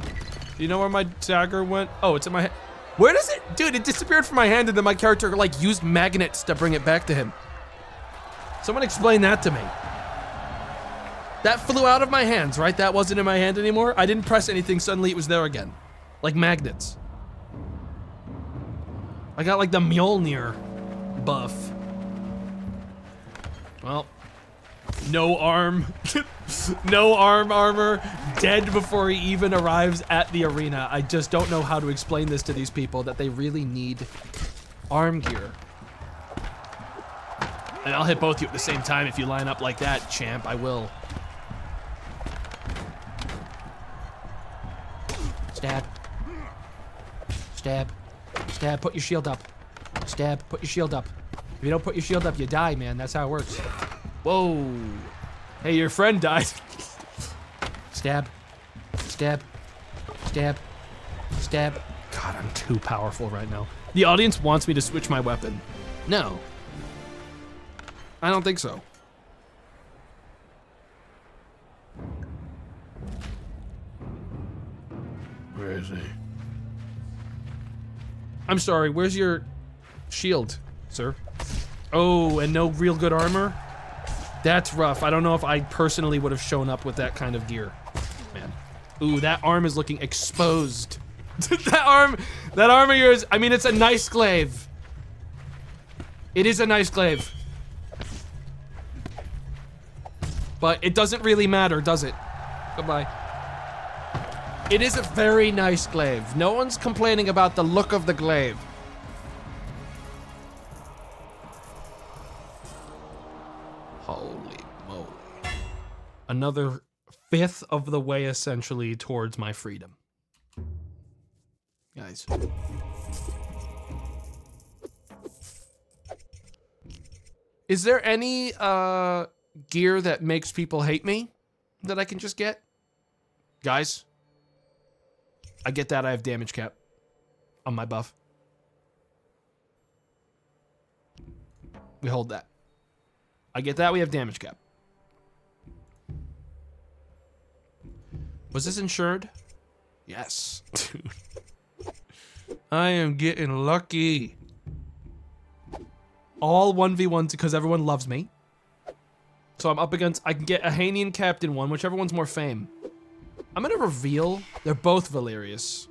Speaker 1: Do you know where my dagger went? Oh, it's in my hand. Where does it? Dude, it disappeared from my hand and then my character like used magnets to bring it back to him. Someone explain that to me. That flew out of my hands, right? That wasn't in my hand anymore. I didn't press anything, suddenly it was there again. Like magnets. I got like the Mjolnir buff. Well,
Speaker 3: no arm, no arm armor, dead before he even arrives at the arena. I just don't know how to explain this to these people that they really need arm gear. And I'll hit both of you at the same time if you line up like that, champ. I will. Stab. Stab. Stab, put your shield up. Stab, put your shield up. If you don't put your shield up, you die, man. That's how it works. Whoa. Hey, your friend died. Stab. Stab. Stab. Stab. God, I'm too powerful right now. The audience wants me to switch my weapon. No. I don't think so.
Speaker 4: Where is he?
Speaker 3: I'm sorry, where's your shield, sir? Oh, and no real good armor? That's rough. I don't know if I personally would have shown up with that kind of gear. Man. Ooh, that arm is looking exposed. that arm of yours, I mean, it's a nice glaive. It is a nice glaive. But it doesn't really matter, does it? Goodbye. It is a very nice glaive. No one's complaining about the look of the glaive. Holy moly. Another fifth of the way, essentially, towards my freedom. Guys. Is there any, gear that makes people hate me that I can just get? Guys, I get that I have damage cap on my buff. We hold that. I get that we have damage cap. Was this insured? Yes. Dude. I am getting lucky. All 1v1s because everyone loves me. So I'm up against, I can get a Hanian Captain one, whichever one's more fame. I'm gonna reveal, they're both Valerius.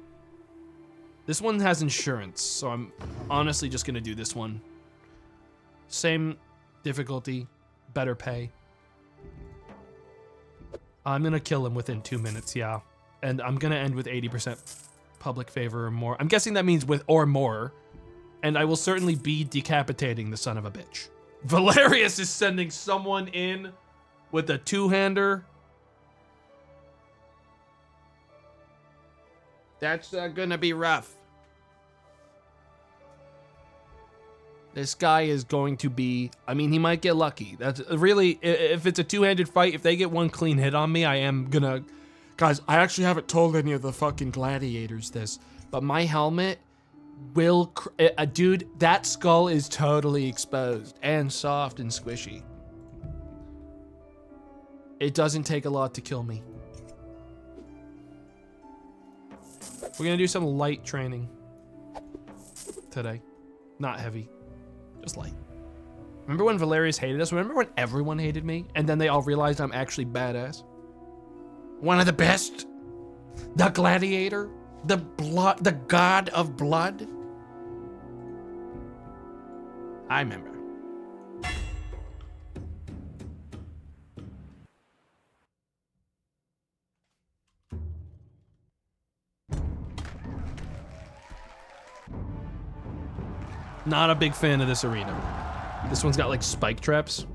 Speaker 3: This one has insurance, so I'm honestly just gonna do this one. Same difficulty, better pay. I'm gonna kill him within 2 minutes, yeah. And I'm gonna end with 80% public favor or more. I'm guessing that means with or more. And I will certainly be decapitating the son of a bitch. Valerius is sending someone in with a two-hander.
Speaker 1: That's gonna be rough.
Speaker 3: This guy is going to be, I mean, he might get lucky. That's really, if it's a two-handed fight, if they get one clean hit on me, I am gonna,
Speaker 1: Guys, I actually haven't told any of the fucking gladiators this, but my helmet will, dude, that skull is totally exposed and soft and squishy. It doesn't take a lot to kill me. We're gonna do some light training today. Not heavy, just light. Remember when Valerius hated us? Remember when everyone hated me? And then they all realized I'm actually badass? One of the best? The gladiator? The god of blood? I remember. Not a big fan of this arena. This one's got like spike traps.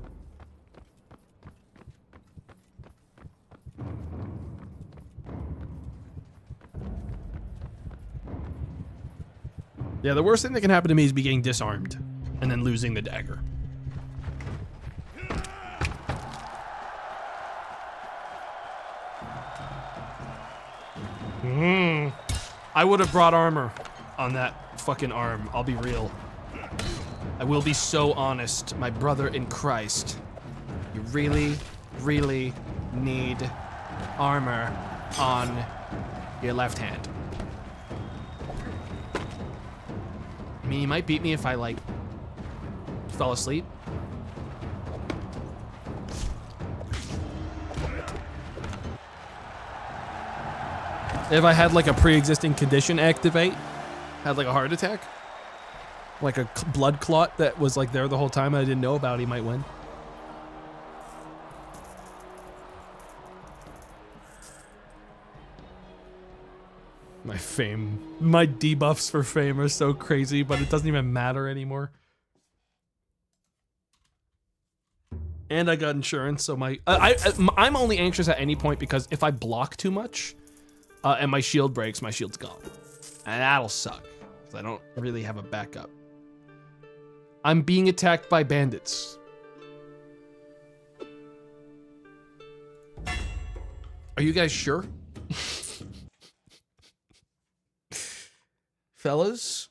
Speaker 1: Yeah, the worst thing that can happen to me is be getting disarmed and then losing the dagger. I would have brought armor on that fucking arm, I'll be real. I will be so honest, my brother in Christ. You really, really need armor on your left hand. I mean, he might beat me if I, like, fell asleep. If I had, like, a pre-existing condition activate, had, like, a heart attack, like a blood clot that was, like, there the whole time I didn't know about, he might win.
Speaker 3: fame. My debuffs for fame are so crazy, but it doesn't even matter anymore. And I got insurance, so I'm only anxious at any point because if I block too much and my shield breaks, my shield's gone. And that'll suck, because I don't really have a backup. I'm being attacked by bandits. Are you guys sure? Fellas?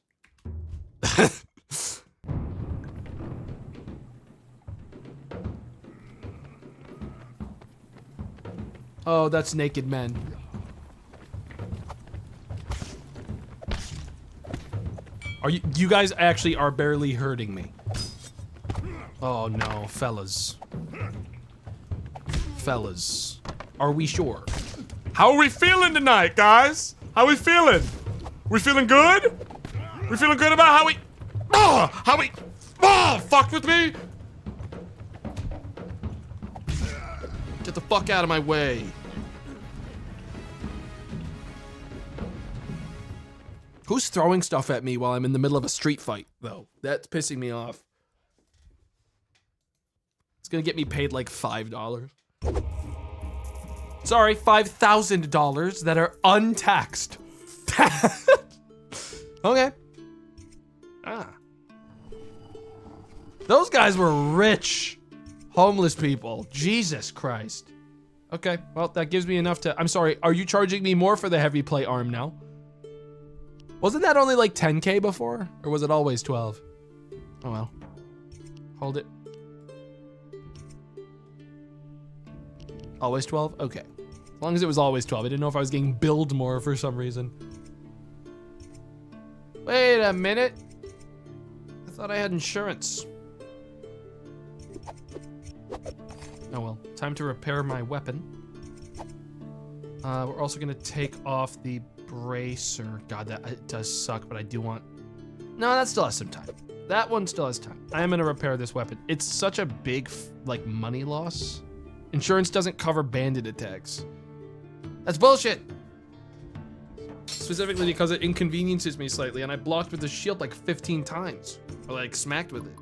Speaker 3: Oh, that's naked men. Are you guys actually are barely hurting me? Oh no, fellas. Fellas. Are we sure?
Speaker 6: How are we feeling tonight, guys? How we feeling? We feeling good? We feeling good about how we... fuck with me?
Speaker 1: Get the fuck out of my way. Who's throwing stuff at me while I'm in the middle of a street fight, though? That's pissing me off. It's gonna get me paid like $5. Sorry, $5,000 that are untaxed. Okay. Ah. Those guys were rich. Homeless people. Jesus Christ. Okay, well, that gives me enough to... I'm sorry, are you charging me more for the heavy plate arm now? Wasn't that only like 10K before? Or was it always 12? Oh well. Hold it. Always 12? Okay. As long as it was always 12. I didn't know if I was getting billed more for some reason. Wait a minute. I thought I had insurance. Oh well. Time to repair my weapon. We're also gonna take off the bracer. God, that it does suck, but I do want... No, that still has some time. That one still has time. I am gonna repair this weapon. It's such a big, like, money loss. Insurance doesn't cover bandit attacks. That's bullshit. Specifically because it inconveniences me slightly, and I blocked with the shield like 15 times. Or like smacked with it.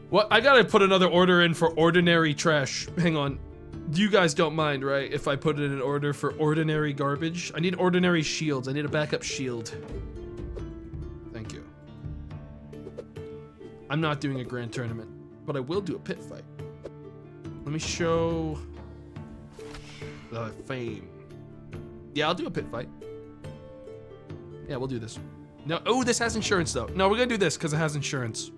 Speaker 1: What? I gotta put another order in for ordinary trash. Hang on. You guys don't mind, right? If I put in an order for ordinary garbage? I need ordinary shields. I need a backup shield. Thank you. I'm not doing a grand tournament, but I will do a pit fight. Let me show the fame. Yeah, I'll do a pit fight. Yeah, we'll do this. No, oh, this has insurance though. No, we're gonna do this because it has insurance.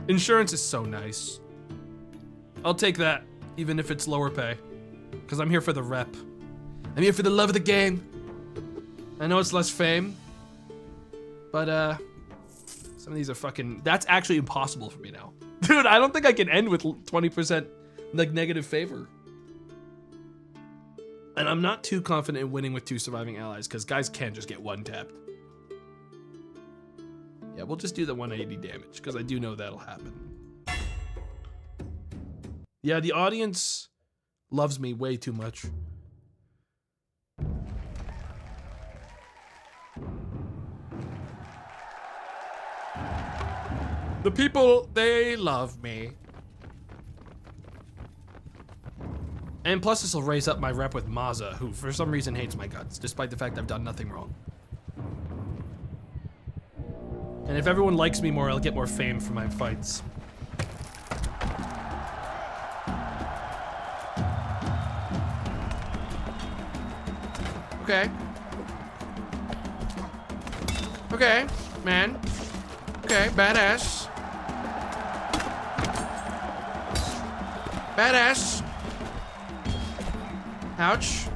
Speaker 1: Insurance is so nice. I'll take that, even if it's lower pay. Because I'm here for the rep. I'm here for the love of the game. I know it's less fame. But, some of these are fucking... That's actually impossible for me now. Dude, I don't think I can end with 20% like negative favor. And I'm not too confident in winning with 2 surviving allies, because guys can't just get one tapped. Yeah, we'll just do the 180 damage, because I do know that'll happen. Yeah, the audience loves me way too much.
Speaker 6: The people, they love me.
Speaker 1: And plus this will raise up my rep with Mazza, who for some reason hates my guts, despite the fact I've done nothing wrong. And if everyone likes me more, I'll get more fame for my fights. Okay. Okay, man. Okay, badass. Badass. Ouch.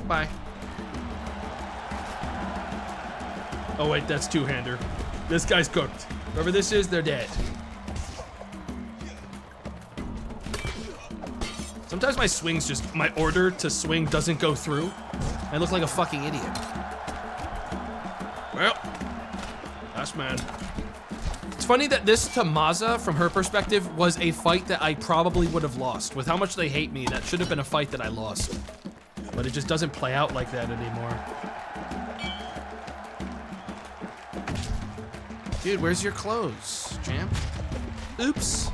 Speaker 1: Bye. Oh wait, that's two-hander. This guy's cooked. Whoever this is, they're dead. Sometimes my swings just, my order to swing doesn't go through. I look like a fucking idiot. Well, that's man. It's
Speaker 3: funny that this to Maza, from her perspective, was a fight that I probably would have lost. With how much they hate me, that should have been a fight that I lost. But it just doesn't play out like that anymore.
Speaker 1: Dude, where's your clothes, champ?
Speaker 3: Oops.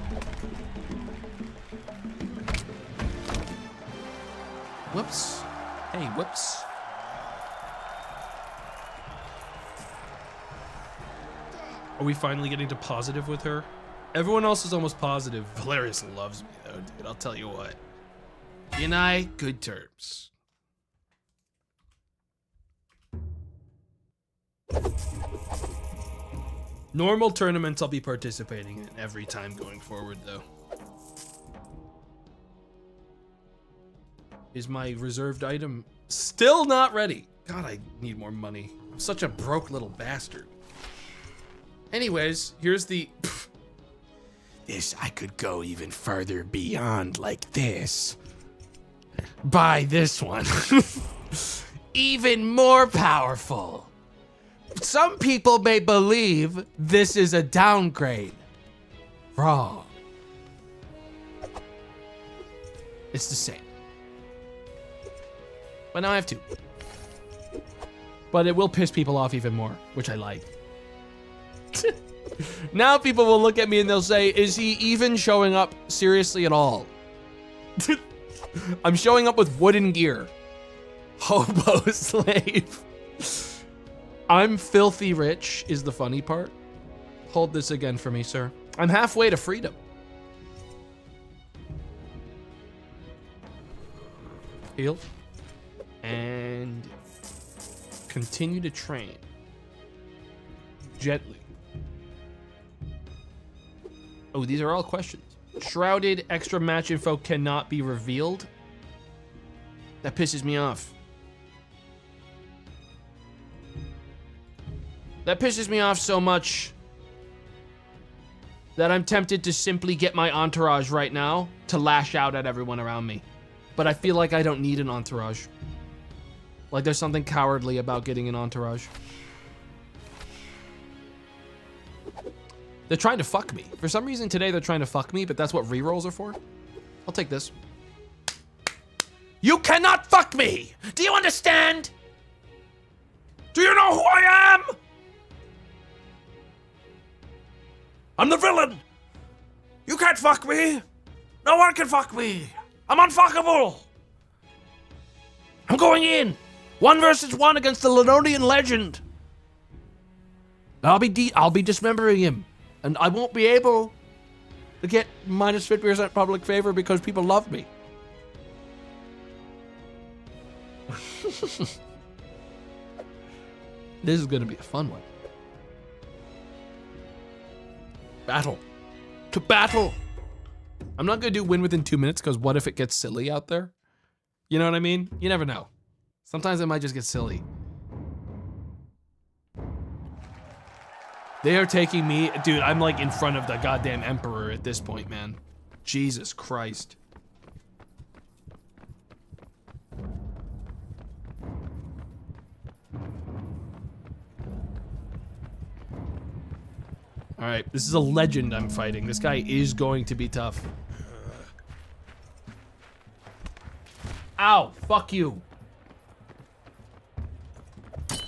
Speaker 1: Whoops.
Speaker 3: Hey, whoops. Are we finally getting to positive with her? Everyone else is almost positive.
Speaker 1: Valerius loves me though, dude. I'll tell you what. He and I, good terms.
Speaker 3: Normal tournaments I'll be participating in every time going forward, though. Is my reserved item still not ready? God, I need more money. I'm such a broke little bastard. Anyways, here's the...
Speaker 5: This, I could go even further beyond like this.
Speaker 1: Buy this one. Even more powerful. Some people may believe this is a downgrade. Wrong. It's the same. But now I have two.
Speaker 3: But it will piss people off even more, which I like. Now people will look at me and they'll say, is he even showing up seriously at all? I'm showing up with wooden gear. Hobo slave. I'm filthy rich is the funny part. Hold this again for me, sir. I'm halfway to freedom. Heal. And continue to train. Gently. Oh, these are all questions. Shrouded extra match info cannot be revealed.
Speaker 1: That pisses me off. That pisses me off so much that I'm tempted to simply get my entourage right now to lash out at everyone around me.
Speaker 3: But I feel like I don't need an entourage. Like there's something cowardly about getting an entourage. They're trying to fuck me. For some reason today they're trying to fuck me, but that's what rerolls are for. I'll take this.
Speaker 5: You cannot fuck me! Do you understand? Do you know who I am? I'm the villain! You can't fuck me! No one can fuck me! I'm unfuckable! I'm going in! 1 versus 1 against the Lenonian legend!
Speaker 1: I'll be dismembering him. And I won't be able to get minus 50% public favor because people love me.
Speaker 3: This is gonna be a fun one.
Speaker 1: Battle. To battle.
Speaker 3: I'm not gonna do win within 2 minutes because what if it gets silly out there? You know what I mean? You never know. Sometimes it might just get silly. They are taking me, dude, I'm like in front of the goddamn emperor at this point, man. Jesus Christ. All right, this is a legend I'm fighting. This guy is going to be tough. Ow, fuck you.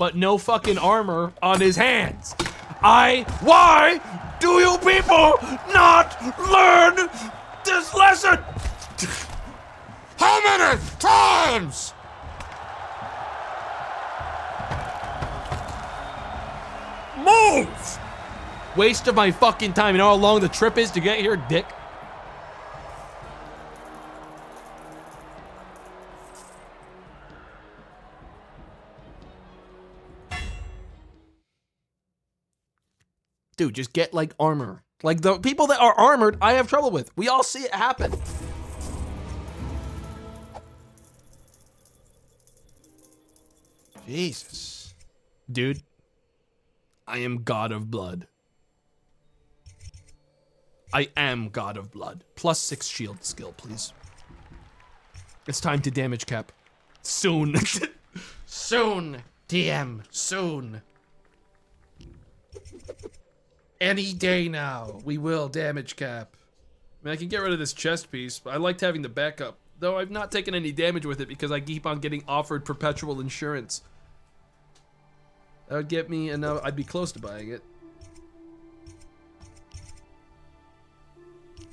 Speaker 3: But no fucking armor on his hands.
Speaker 5: Why do you people not learn this lesson? How many times? Move!
Speaker 3: Waste of my fucking time. You know how long the trip is to get here, dick? Dude, just get like armor. Like the people that are armored, I have trouble with. We all see it happen.
Speaker 1: Jesus.
Speaker 3: Dude, I am God of Blood. I am God of Blood. +6 shield skill, please. It's time to damage cap. Soon.
Speaker 1: Soon, TM. Soon.
Speaker 3: Any day now, we will damage cap. I mean, I can get rid of this chest piece, but I liked having the backup. Though I've not taken any damage with it because I keep on getting offered perpetual insurance. That would get me enough. I'd be close to buying it.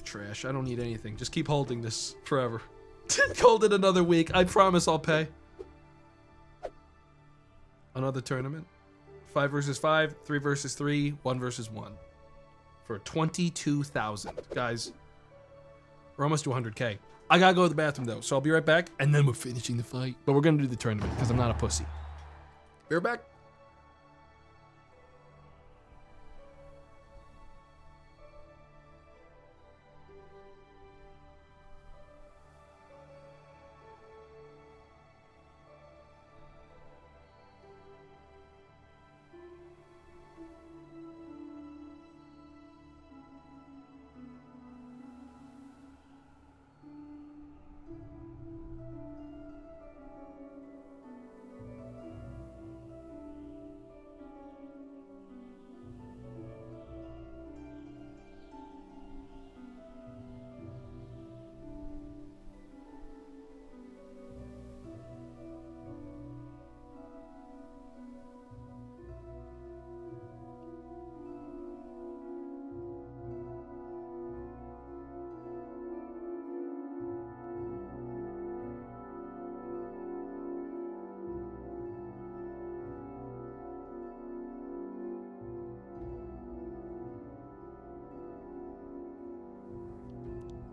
Speaker 3: Trash. I don't need anything. Just keep holding this forever. Hold it another week. I promise I'll pay. Another tournament. 5 versus 5, 3 versus 3, 1 versus 1. For 22,000. Guys, we're almost to 100K. I gotta go to the bathroom though, so I'll be right back, and then we're finishing the fight. But we're gonna do the tournament, because I'm not a pussy. Be right back.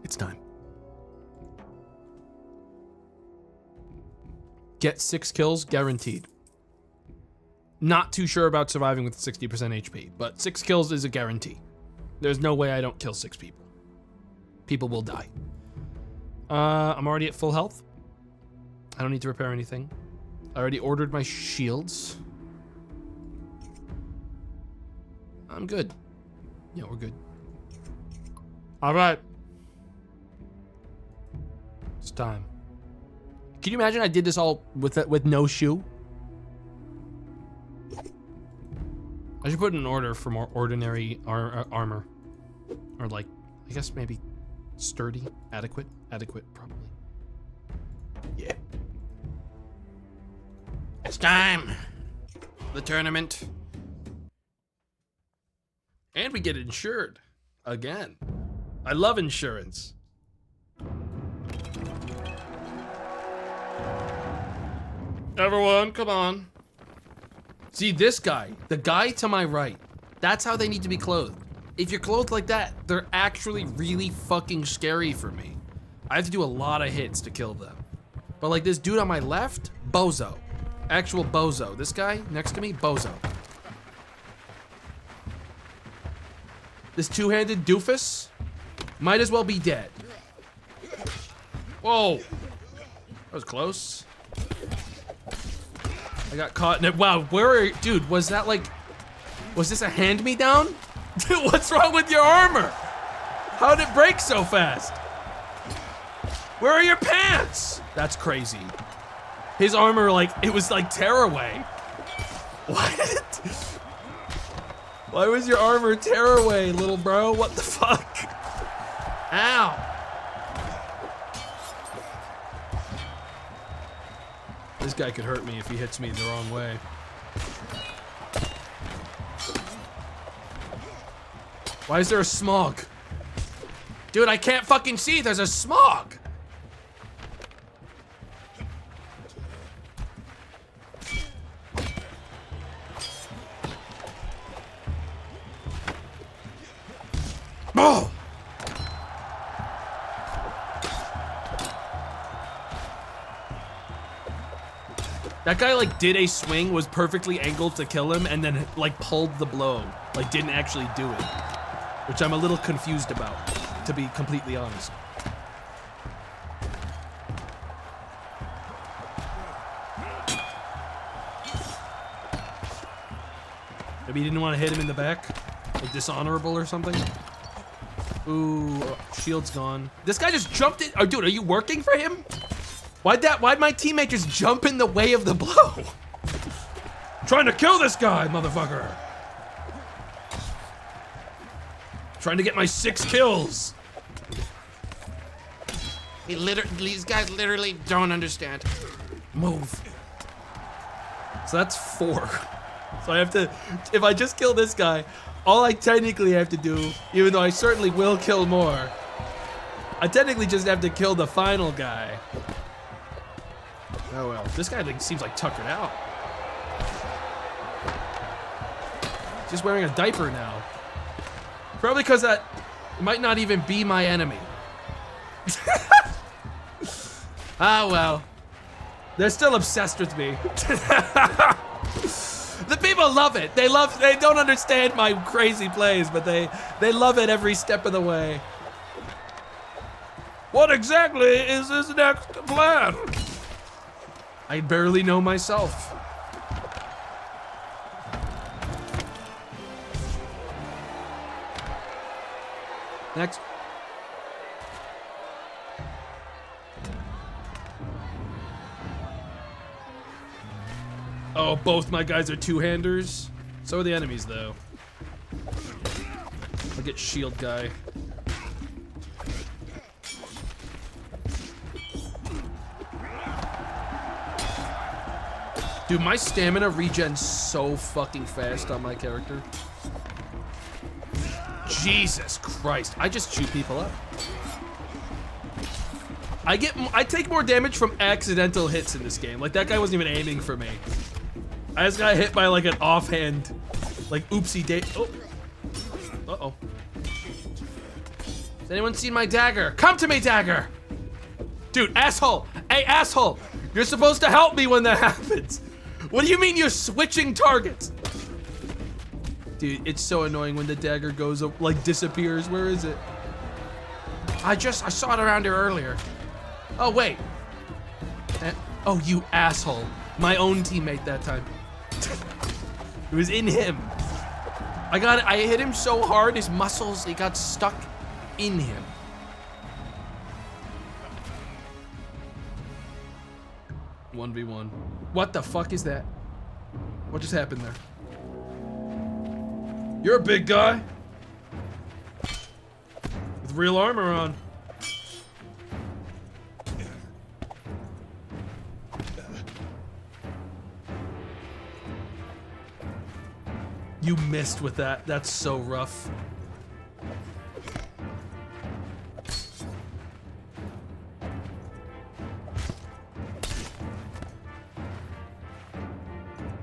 Speaker 3: It's time. Get 6 kills guaranteed. Not too sure about surviving with 60% HP, but 6 kills is a guarantee. There's no way I don't kill 6 people. People will die. I'm already at full health. I don't need to repair anything. I already ordered my shields. I'm good. Yeah, we're good. All right. It's time. Can you imagine I did this all with no shoe? I should put in an order for more ordinary armor. Or like, I guess maybe sturdy, adequate, probably. Yeah.
Speaker 5: It's time. The tournament.
Speaker 3: And we get insured. Again. I love insurance. Everyone, come on. See this guy, the guy to my right. That's how they need to be clothed. If you're clothed like that, they're actually really fucking scary for me. I have to do a lot of hits to kill them. But like this dude on my left, bozo. Actual bozo. This guy next to me, bozo. This two-handed doofus might as well be dead. Whoa. That was close. I got caught in it. Wow, where are you? Dude, was that like, was this a hand-me-down? Dude, what's wrong with your armor? How'd it break so fast? Where are your pants? That's crazy. His armor, like, it was like tearaway. What? Why was your armor tearaway, little bro? What the fuck? Ow. This guy could hurt me if he hits me the wrong way. Why is there a smog? Dude, I can't fucking see. There's a smog. Oh! That guy like did a swing, was perfectly angled to kill him, and then like pulled the blow. Like didn't actually do it. Which I'm a little confused about, to be completely honest. Maybe he didn't want to hit him in the back? Like dishonorable or something? Ooh, shield's gone. This guy just jumped in. Oh, dude, are you working for him? Why'd my teammate just jump in the way of the blow? Trying to kill this guy, motherfucker. trying to get my 6 kills.
Speaker 1: These guys literally don't understand. Move.
Speaker 3: So that's 4. So I have to, if I just kill this guy, all I technically have to do, even though I certainly will kill more, I technically just have to kill the final guy. Oh well, this guy seems like tuckered out. Just wearing a diaper now. Probably because that might not even be my enemy.
Speaker 1: Ah, well.
Speaker 3: They're still obsessed with me. The people love it. They don't understand my crazy plays, but they love it every step of the way. What exactly is this next plan? I barely know myself. Next. Oh, both my guys are two-handers. So are the enemies, though. I'll get shield guy. Dude, my stamina regens so fucking fast on my character. Jesus Christ, I just shoot people up. I take more damage from accidental hits in this game. Like, that guy wasn't even aiming for me. I just got hit by like an offhand, like oopsie day. Oh. Uh-oh. Has anyone seen my dagger? Come to me, dagger! Dude, asshole! Hey, asshole! You're supposed to help me when that happens. What do you mean you're switching targets? Dude, it's so annoying when the dagger goes, like, disappears. Where is it?
Speaker 1: I saw it around here earlier. Oh, wait.
Speaker 3: Oh, you asshole. My own teammate that time. It was in him.
Speaker 1: I hit him so hard, his muscles, he got stuck in him.
Speaker 3: One v one. What the fuck is that? What just happened there? You're a big guy. With real armor on. You missed with that. That's so rough.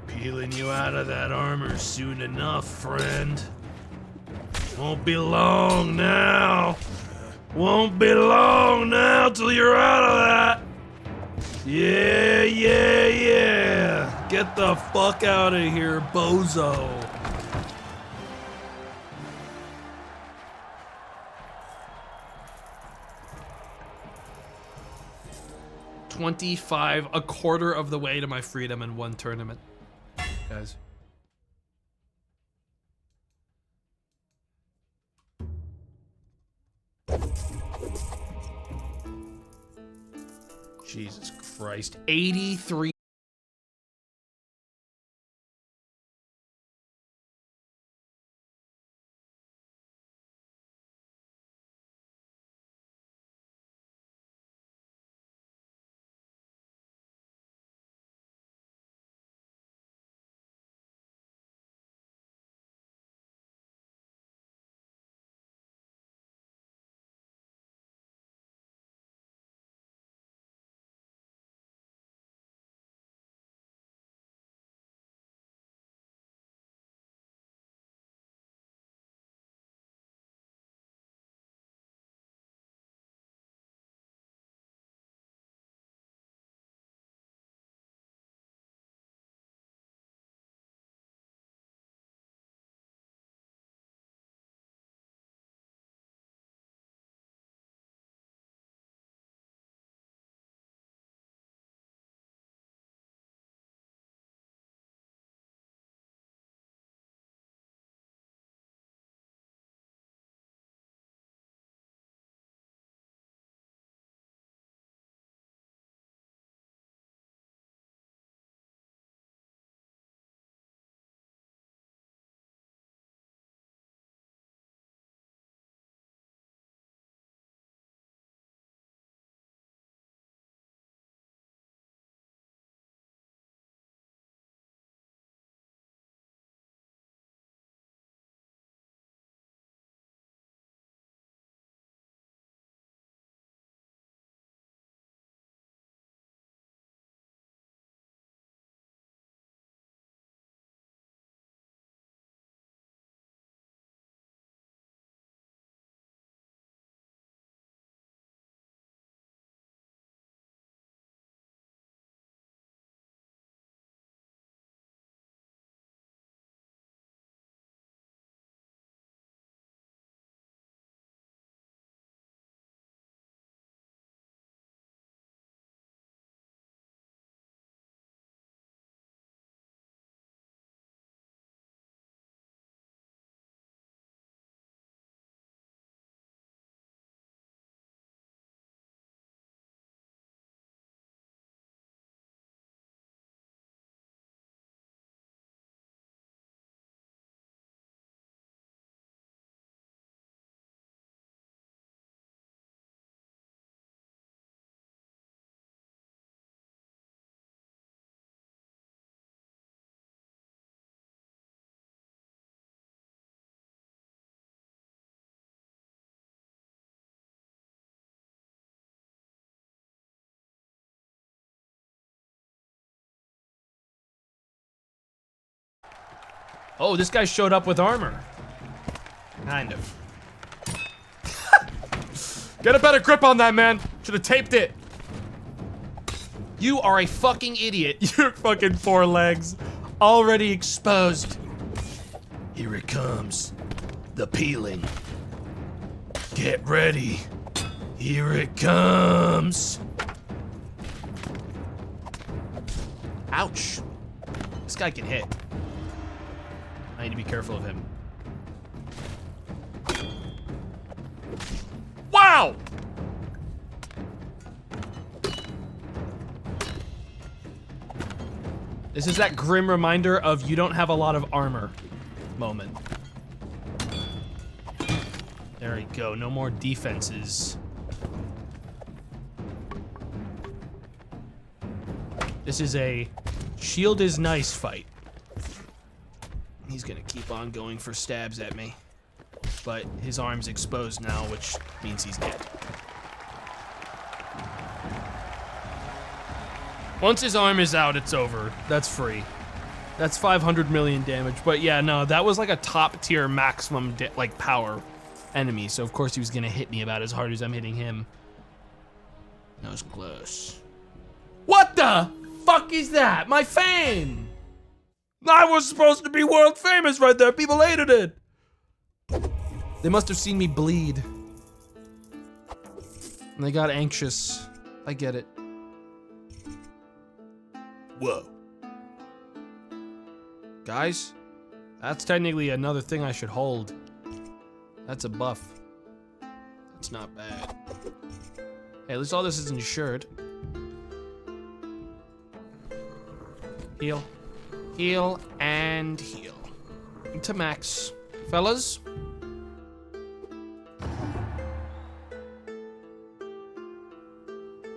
Speaker 3: Peeling you out of that armor soon enough, friend. Won't be long now. Won't be long now till you're out of that. Yeah, yeah, yeah. Get the fuck out of here, bozo. 25, a quarter of the way to my freedom in one tournament, guys. Jesus Christ, 83 Oh, this guy showed up with armor. Kind of.
Speaker 6: Get a better grip on that, man. Should have taped it.
Speaker 3: You are a fucking idiot.
Speaker 6: Your fucking 4 legs already exposed.
Speaker 4: Here it comes. The peeling. Get ready. Here it comes.
Speaker 3: Ouch. This guy can hit. I need to be careful of him.
Speaker 6: Wow!
Speaker 3: This is that grim reminder of you don't have a lot of armor moment. There we go, no more defenses. This is a shield is nice fight. He's gonna keep on going for stabs at me. But his arm's exposed now, which means he's dead. Once his arm is out, it's over. That's free. That's 500 million damage. But yeah, no, that was like a top tier maximum like power enemy. So of course he was gonna hit me about as hard as I'm hitting him. That was close. What the fuck is that? My fame! I was supposed to be world famous right there. People hated it. They must have seen me bleed. And they got anxious. I get it.
Speaker 4: Whoa.
Speaker 3: Guys, that's technically another thing I should hold. That's a buff. That's not bad. Hey, at least all this is insured. Heal. Heal and heal. To max. Fellas.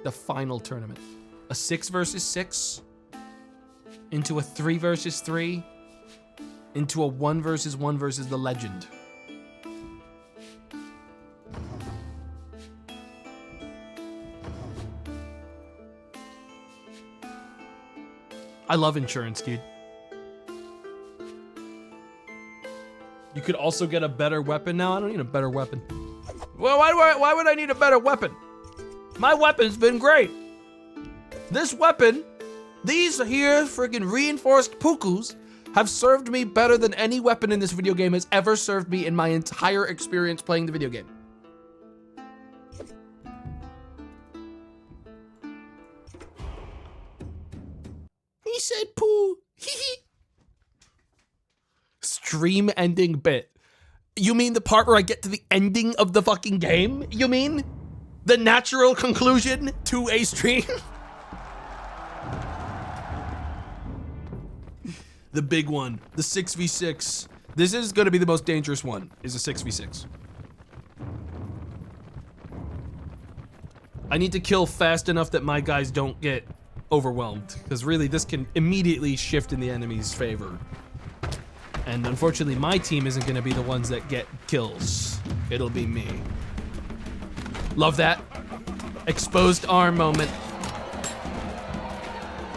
Speaker 3: The final tournament. A 6 versus 6. Into a 3 versus 3. Into a 1 versus 1 versus the legend. I love insurance, dude. You could also get a better weapon now. I don't need a better weapon. Well, why would I need a better weapon? My weapon's been great. This weapon, these here friggin' reinforced pukus, have served me better than any weapon in this video game has ever served me in my entire experience playing the video game. He said poo. Stream ending bit. You mean the part where I get to the ending of the fucking game? You mean? The natural conclusion to a stream? The big one. The 6v6. This is gonna be the most dangerous one, is a 6v6. I need to kill fast enough that my guys don't get overwhelmed, because really this can immediately shift in the enemy's favor. And unfortunately my team isn't gonna be the ones that get kills. It'll be me. Love that. Exposed arm moment.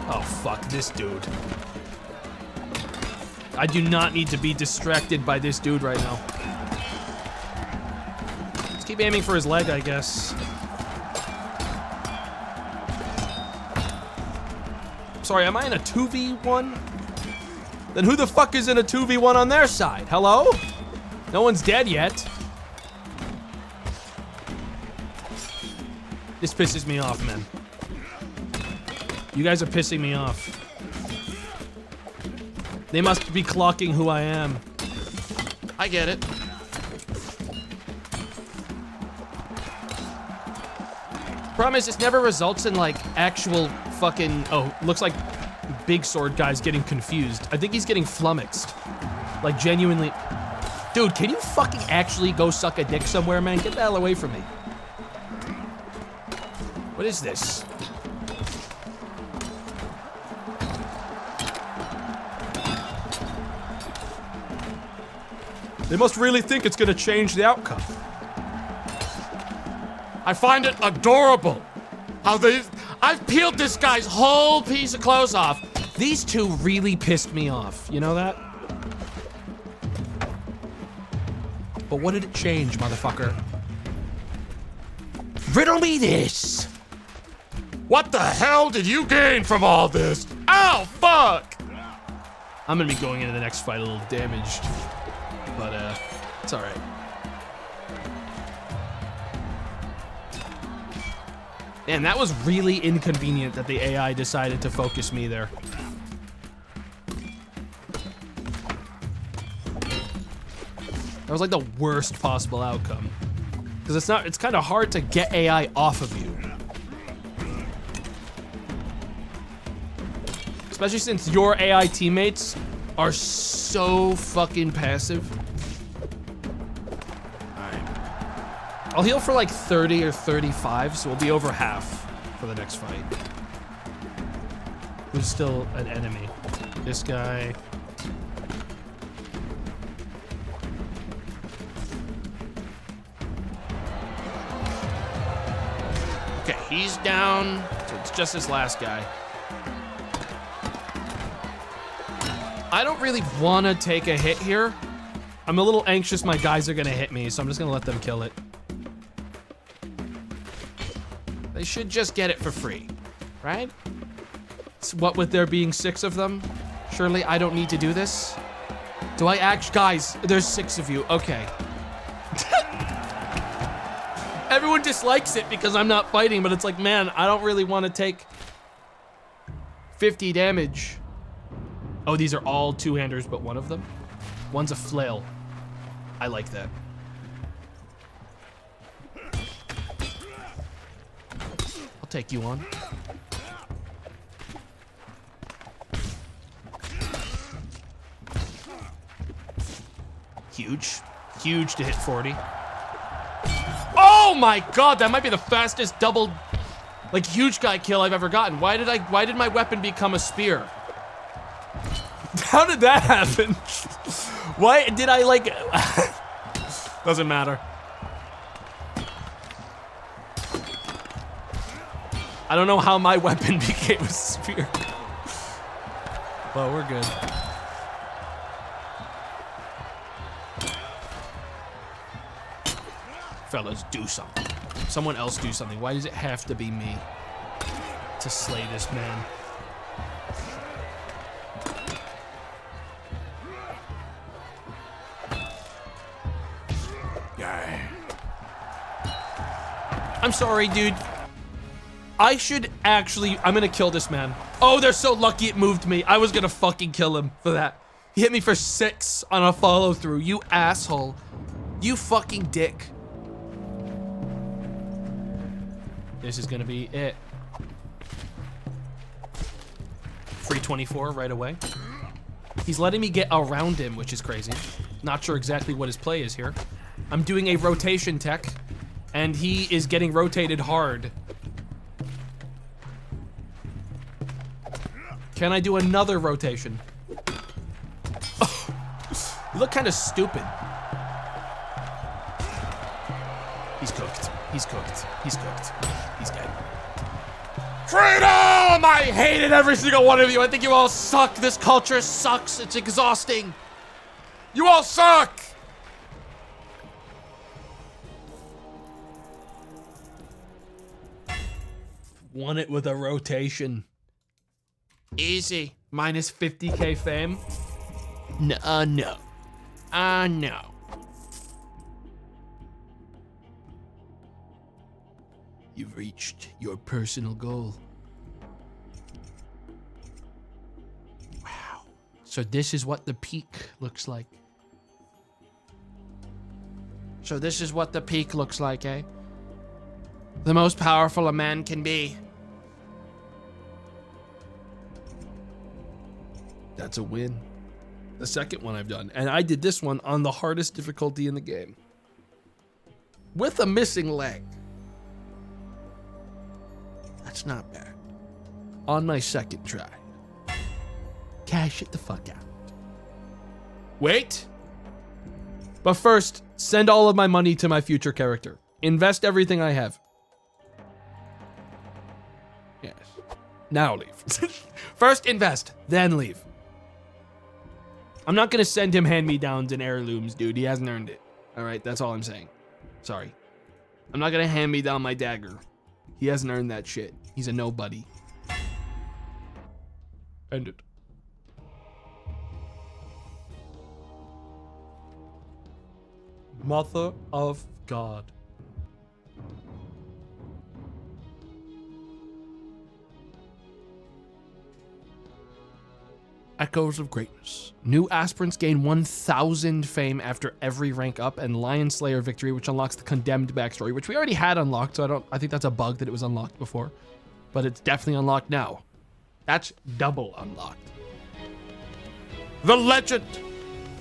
Speaker 3: Oh fuck this dude. I do not need to be distracted by this dude right now. Let's keep aiming for his leg, I guess. Sorry, am I in a 2v1? Then who the fuck is in a 2v1 on their side? Hello? No one's dead yet. This pisses me off, man. You guys are pissing me off. They must be clocking who I am. I get it. Problem is, this never results in like actual fucking, oh, looks like big sword guy's getting confused. I think he's getting flummoxed. Like genuinely. Dude, can you fucking actually go suck a dick somewhere, man? Get the hell away from me. What is this? They must really think it's gonna change the outcome.
Speaker 6: I find it adorable how I've peeled this guy's whole piece of clothes off.
Speaker 3: These two really pissed me off. You know that? But what did it change, motherfucker?
Speaker 5: Riddle me this.
Speaker 6: What the hell did you gain from all this? Ow, fuck!
Speaker 3: I'm gonna be going into the next fight a little damaged, but it's all right. Man, that was really inconvenient that the AI decided to focus me there. That was like the worst possible outcome. Because it's kind of hard to get AI off of you. Especially since your AI teammates are so fucking passive. Alright. I'll heal for like 30 or 35, so we'll be over half for the next fight. Who's still an enemy? This guy.
Speaker 1: Okay, he's down. So it's just this last guy.
Speaker 3: I don't really want to take a hit here. I'm a little anxious my guys are going to hit me, so I'm just going to let them kill it.
Speaker 1: They should just get it for free, right?
Speaker 3: So what with there being 6 of them? Surely I don't need to do this? Do I actually... Guys, there's 6 of you. Okay. Everyone dislikes it because I'm not fighting, but it's like, man, I don't really want to take 50 damage. Oh, these are all two-handers, but one of them? One's a flail. I like that. I'll take you on. Huge. Huge to hit 40. Oh my god, that might be the fastest double, like, huge guy kill I've ever gotten. Why did my weapon become a spear? How did that happen? Why did I, like... Doesn't matter. I don't know how my weapon became a spear. Well, we're good. Fellas, do something. Someone else do something. Why does it have to be me to slay this man? I'm sorry, dude. I should actually... I'm gonna kill this man. Oh, they're so lucky it moved me. I was gonna fucking kill him for that. He hit me for 6 on a follow-through. You asshole. You fucking dick. This is gonna be it. Free 24 right away. He's letting me get around him, which is crazy. Not sure exactly what his play is here. I'm doing a rotation tech, and he is getting rotated hard. Can I do another rotation? Oh, you look kind of stupid. He's cooked. He's cooked. He's cooked. He's dead.
Speaker 6: Freedom! I hated every single one of you. I think you all suck. This culture sucks. It's exhausting. You all suck!
Speaker 3: Won it with a rotation.
Speaker 1: Easy.
Speaker 3: Minus 50k fame.
Speaker 1: No. No.
Speaker 3: You've reached your personal goal. Wow. So this is what the peak looks like.
Speaker 1: So this is what the peak looks like, eh? The most powerful a man can be.
Speaker 3: That's a win. The second one I've done. And I did this one on the hardest difficulty in the game. With a missing leg. That's not bad. On my second try. Cash it the fuck out. Wait. But first, send all of my money to my future character. Invest everything I have. Yes. Now leave. First invest, then leave. I'm not gonna send him hand-me-downs and heirlooms, dude. He hasn't earned it. All right, that's all I'm saying. Sorry. I'm not gonna hand me down my dagger. He hasn't earned that shit. He's a nobody. End it. Mother of God. Echoes of Greatness. New aspirants gain 1,000 fame after every rank up, and Lionslayer victory, which unlocks the Condemned backstory, which we already had unlocked, so I think that's a bug that it was unlocked before. But it's definitely unlocked now. That's double unlocked.
Speaker 1: The Legend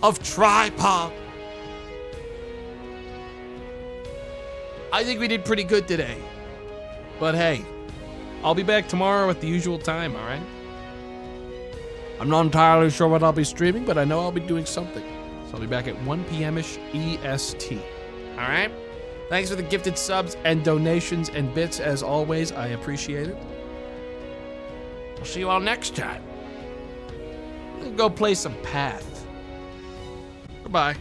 Speaker 1: of Tripod. I think we did pretty good today. But hey,
Speaker 3: I'll be back tomorrow at the usual time, all right? I'm not entirely sure what I'll be streaming, but I know I'll be doing something. So I'll be back at 1 p.m.-ish EST. All right? Thanks for the gifted subs and donations and bits, as always. I appreciate it.
Speaker 1: I'll see you all next time.
Speaker 3: I'm gonna go play some Path. Goodbye.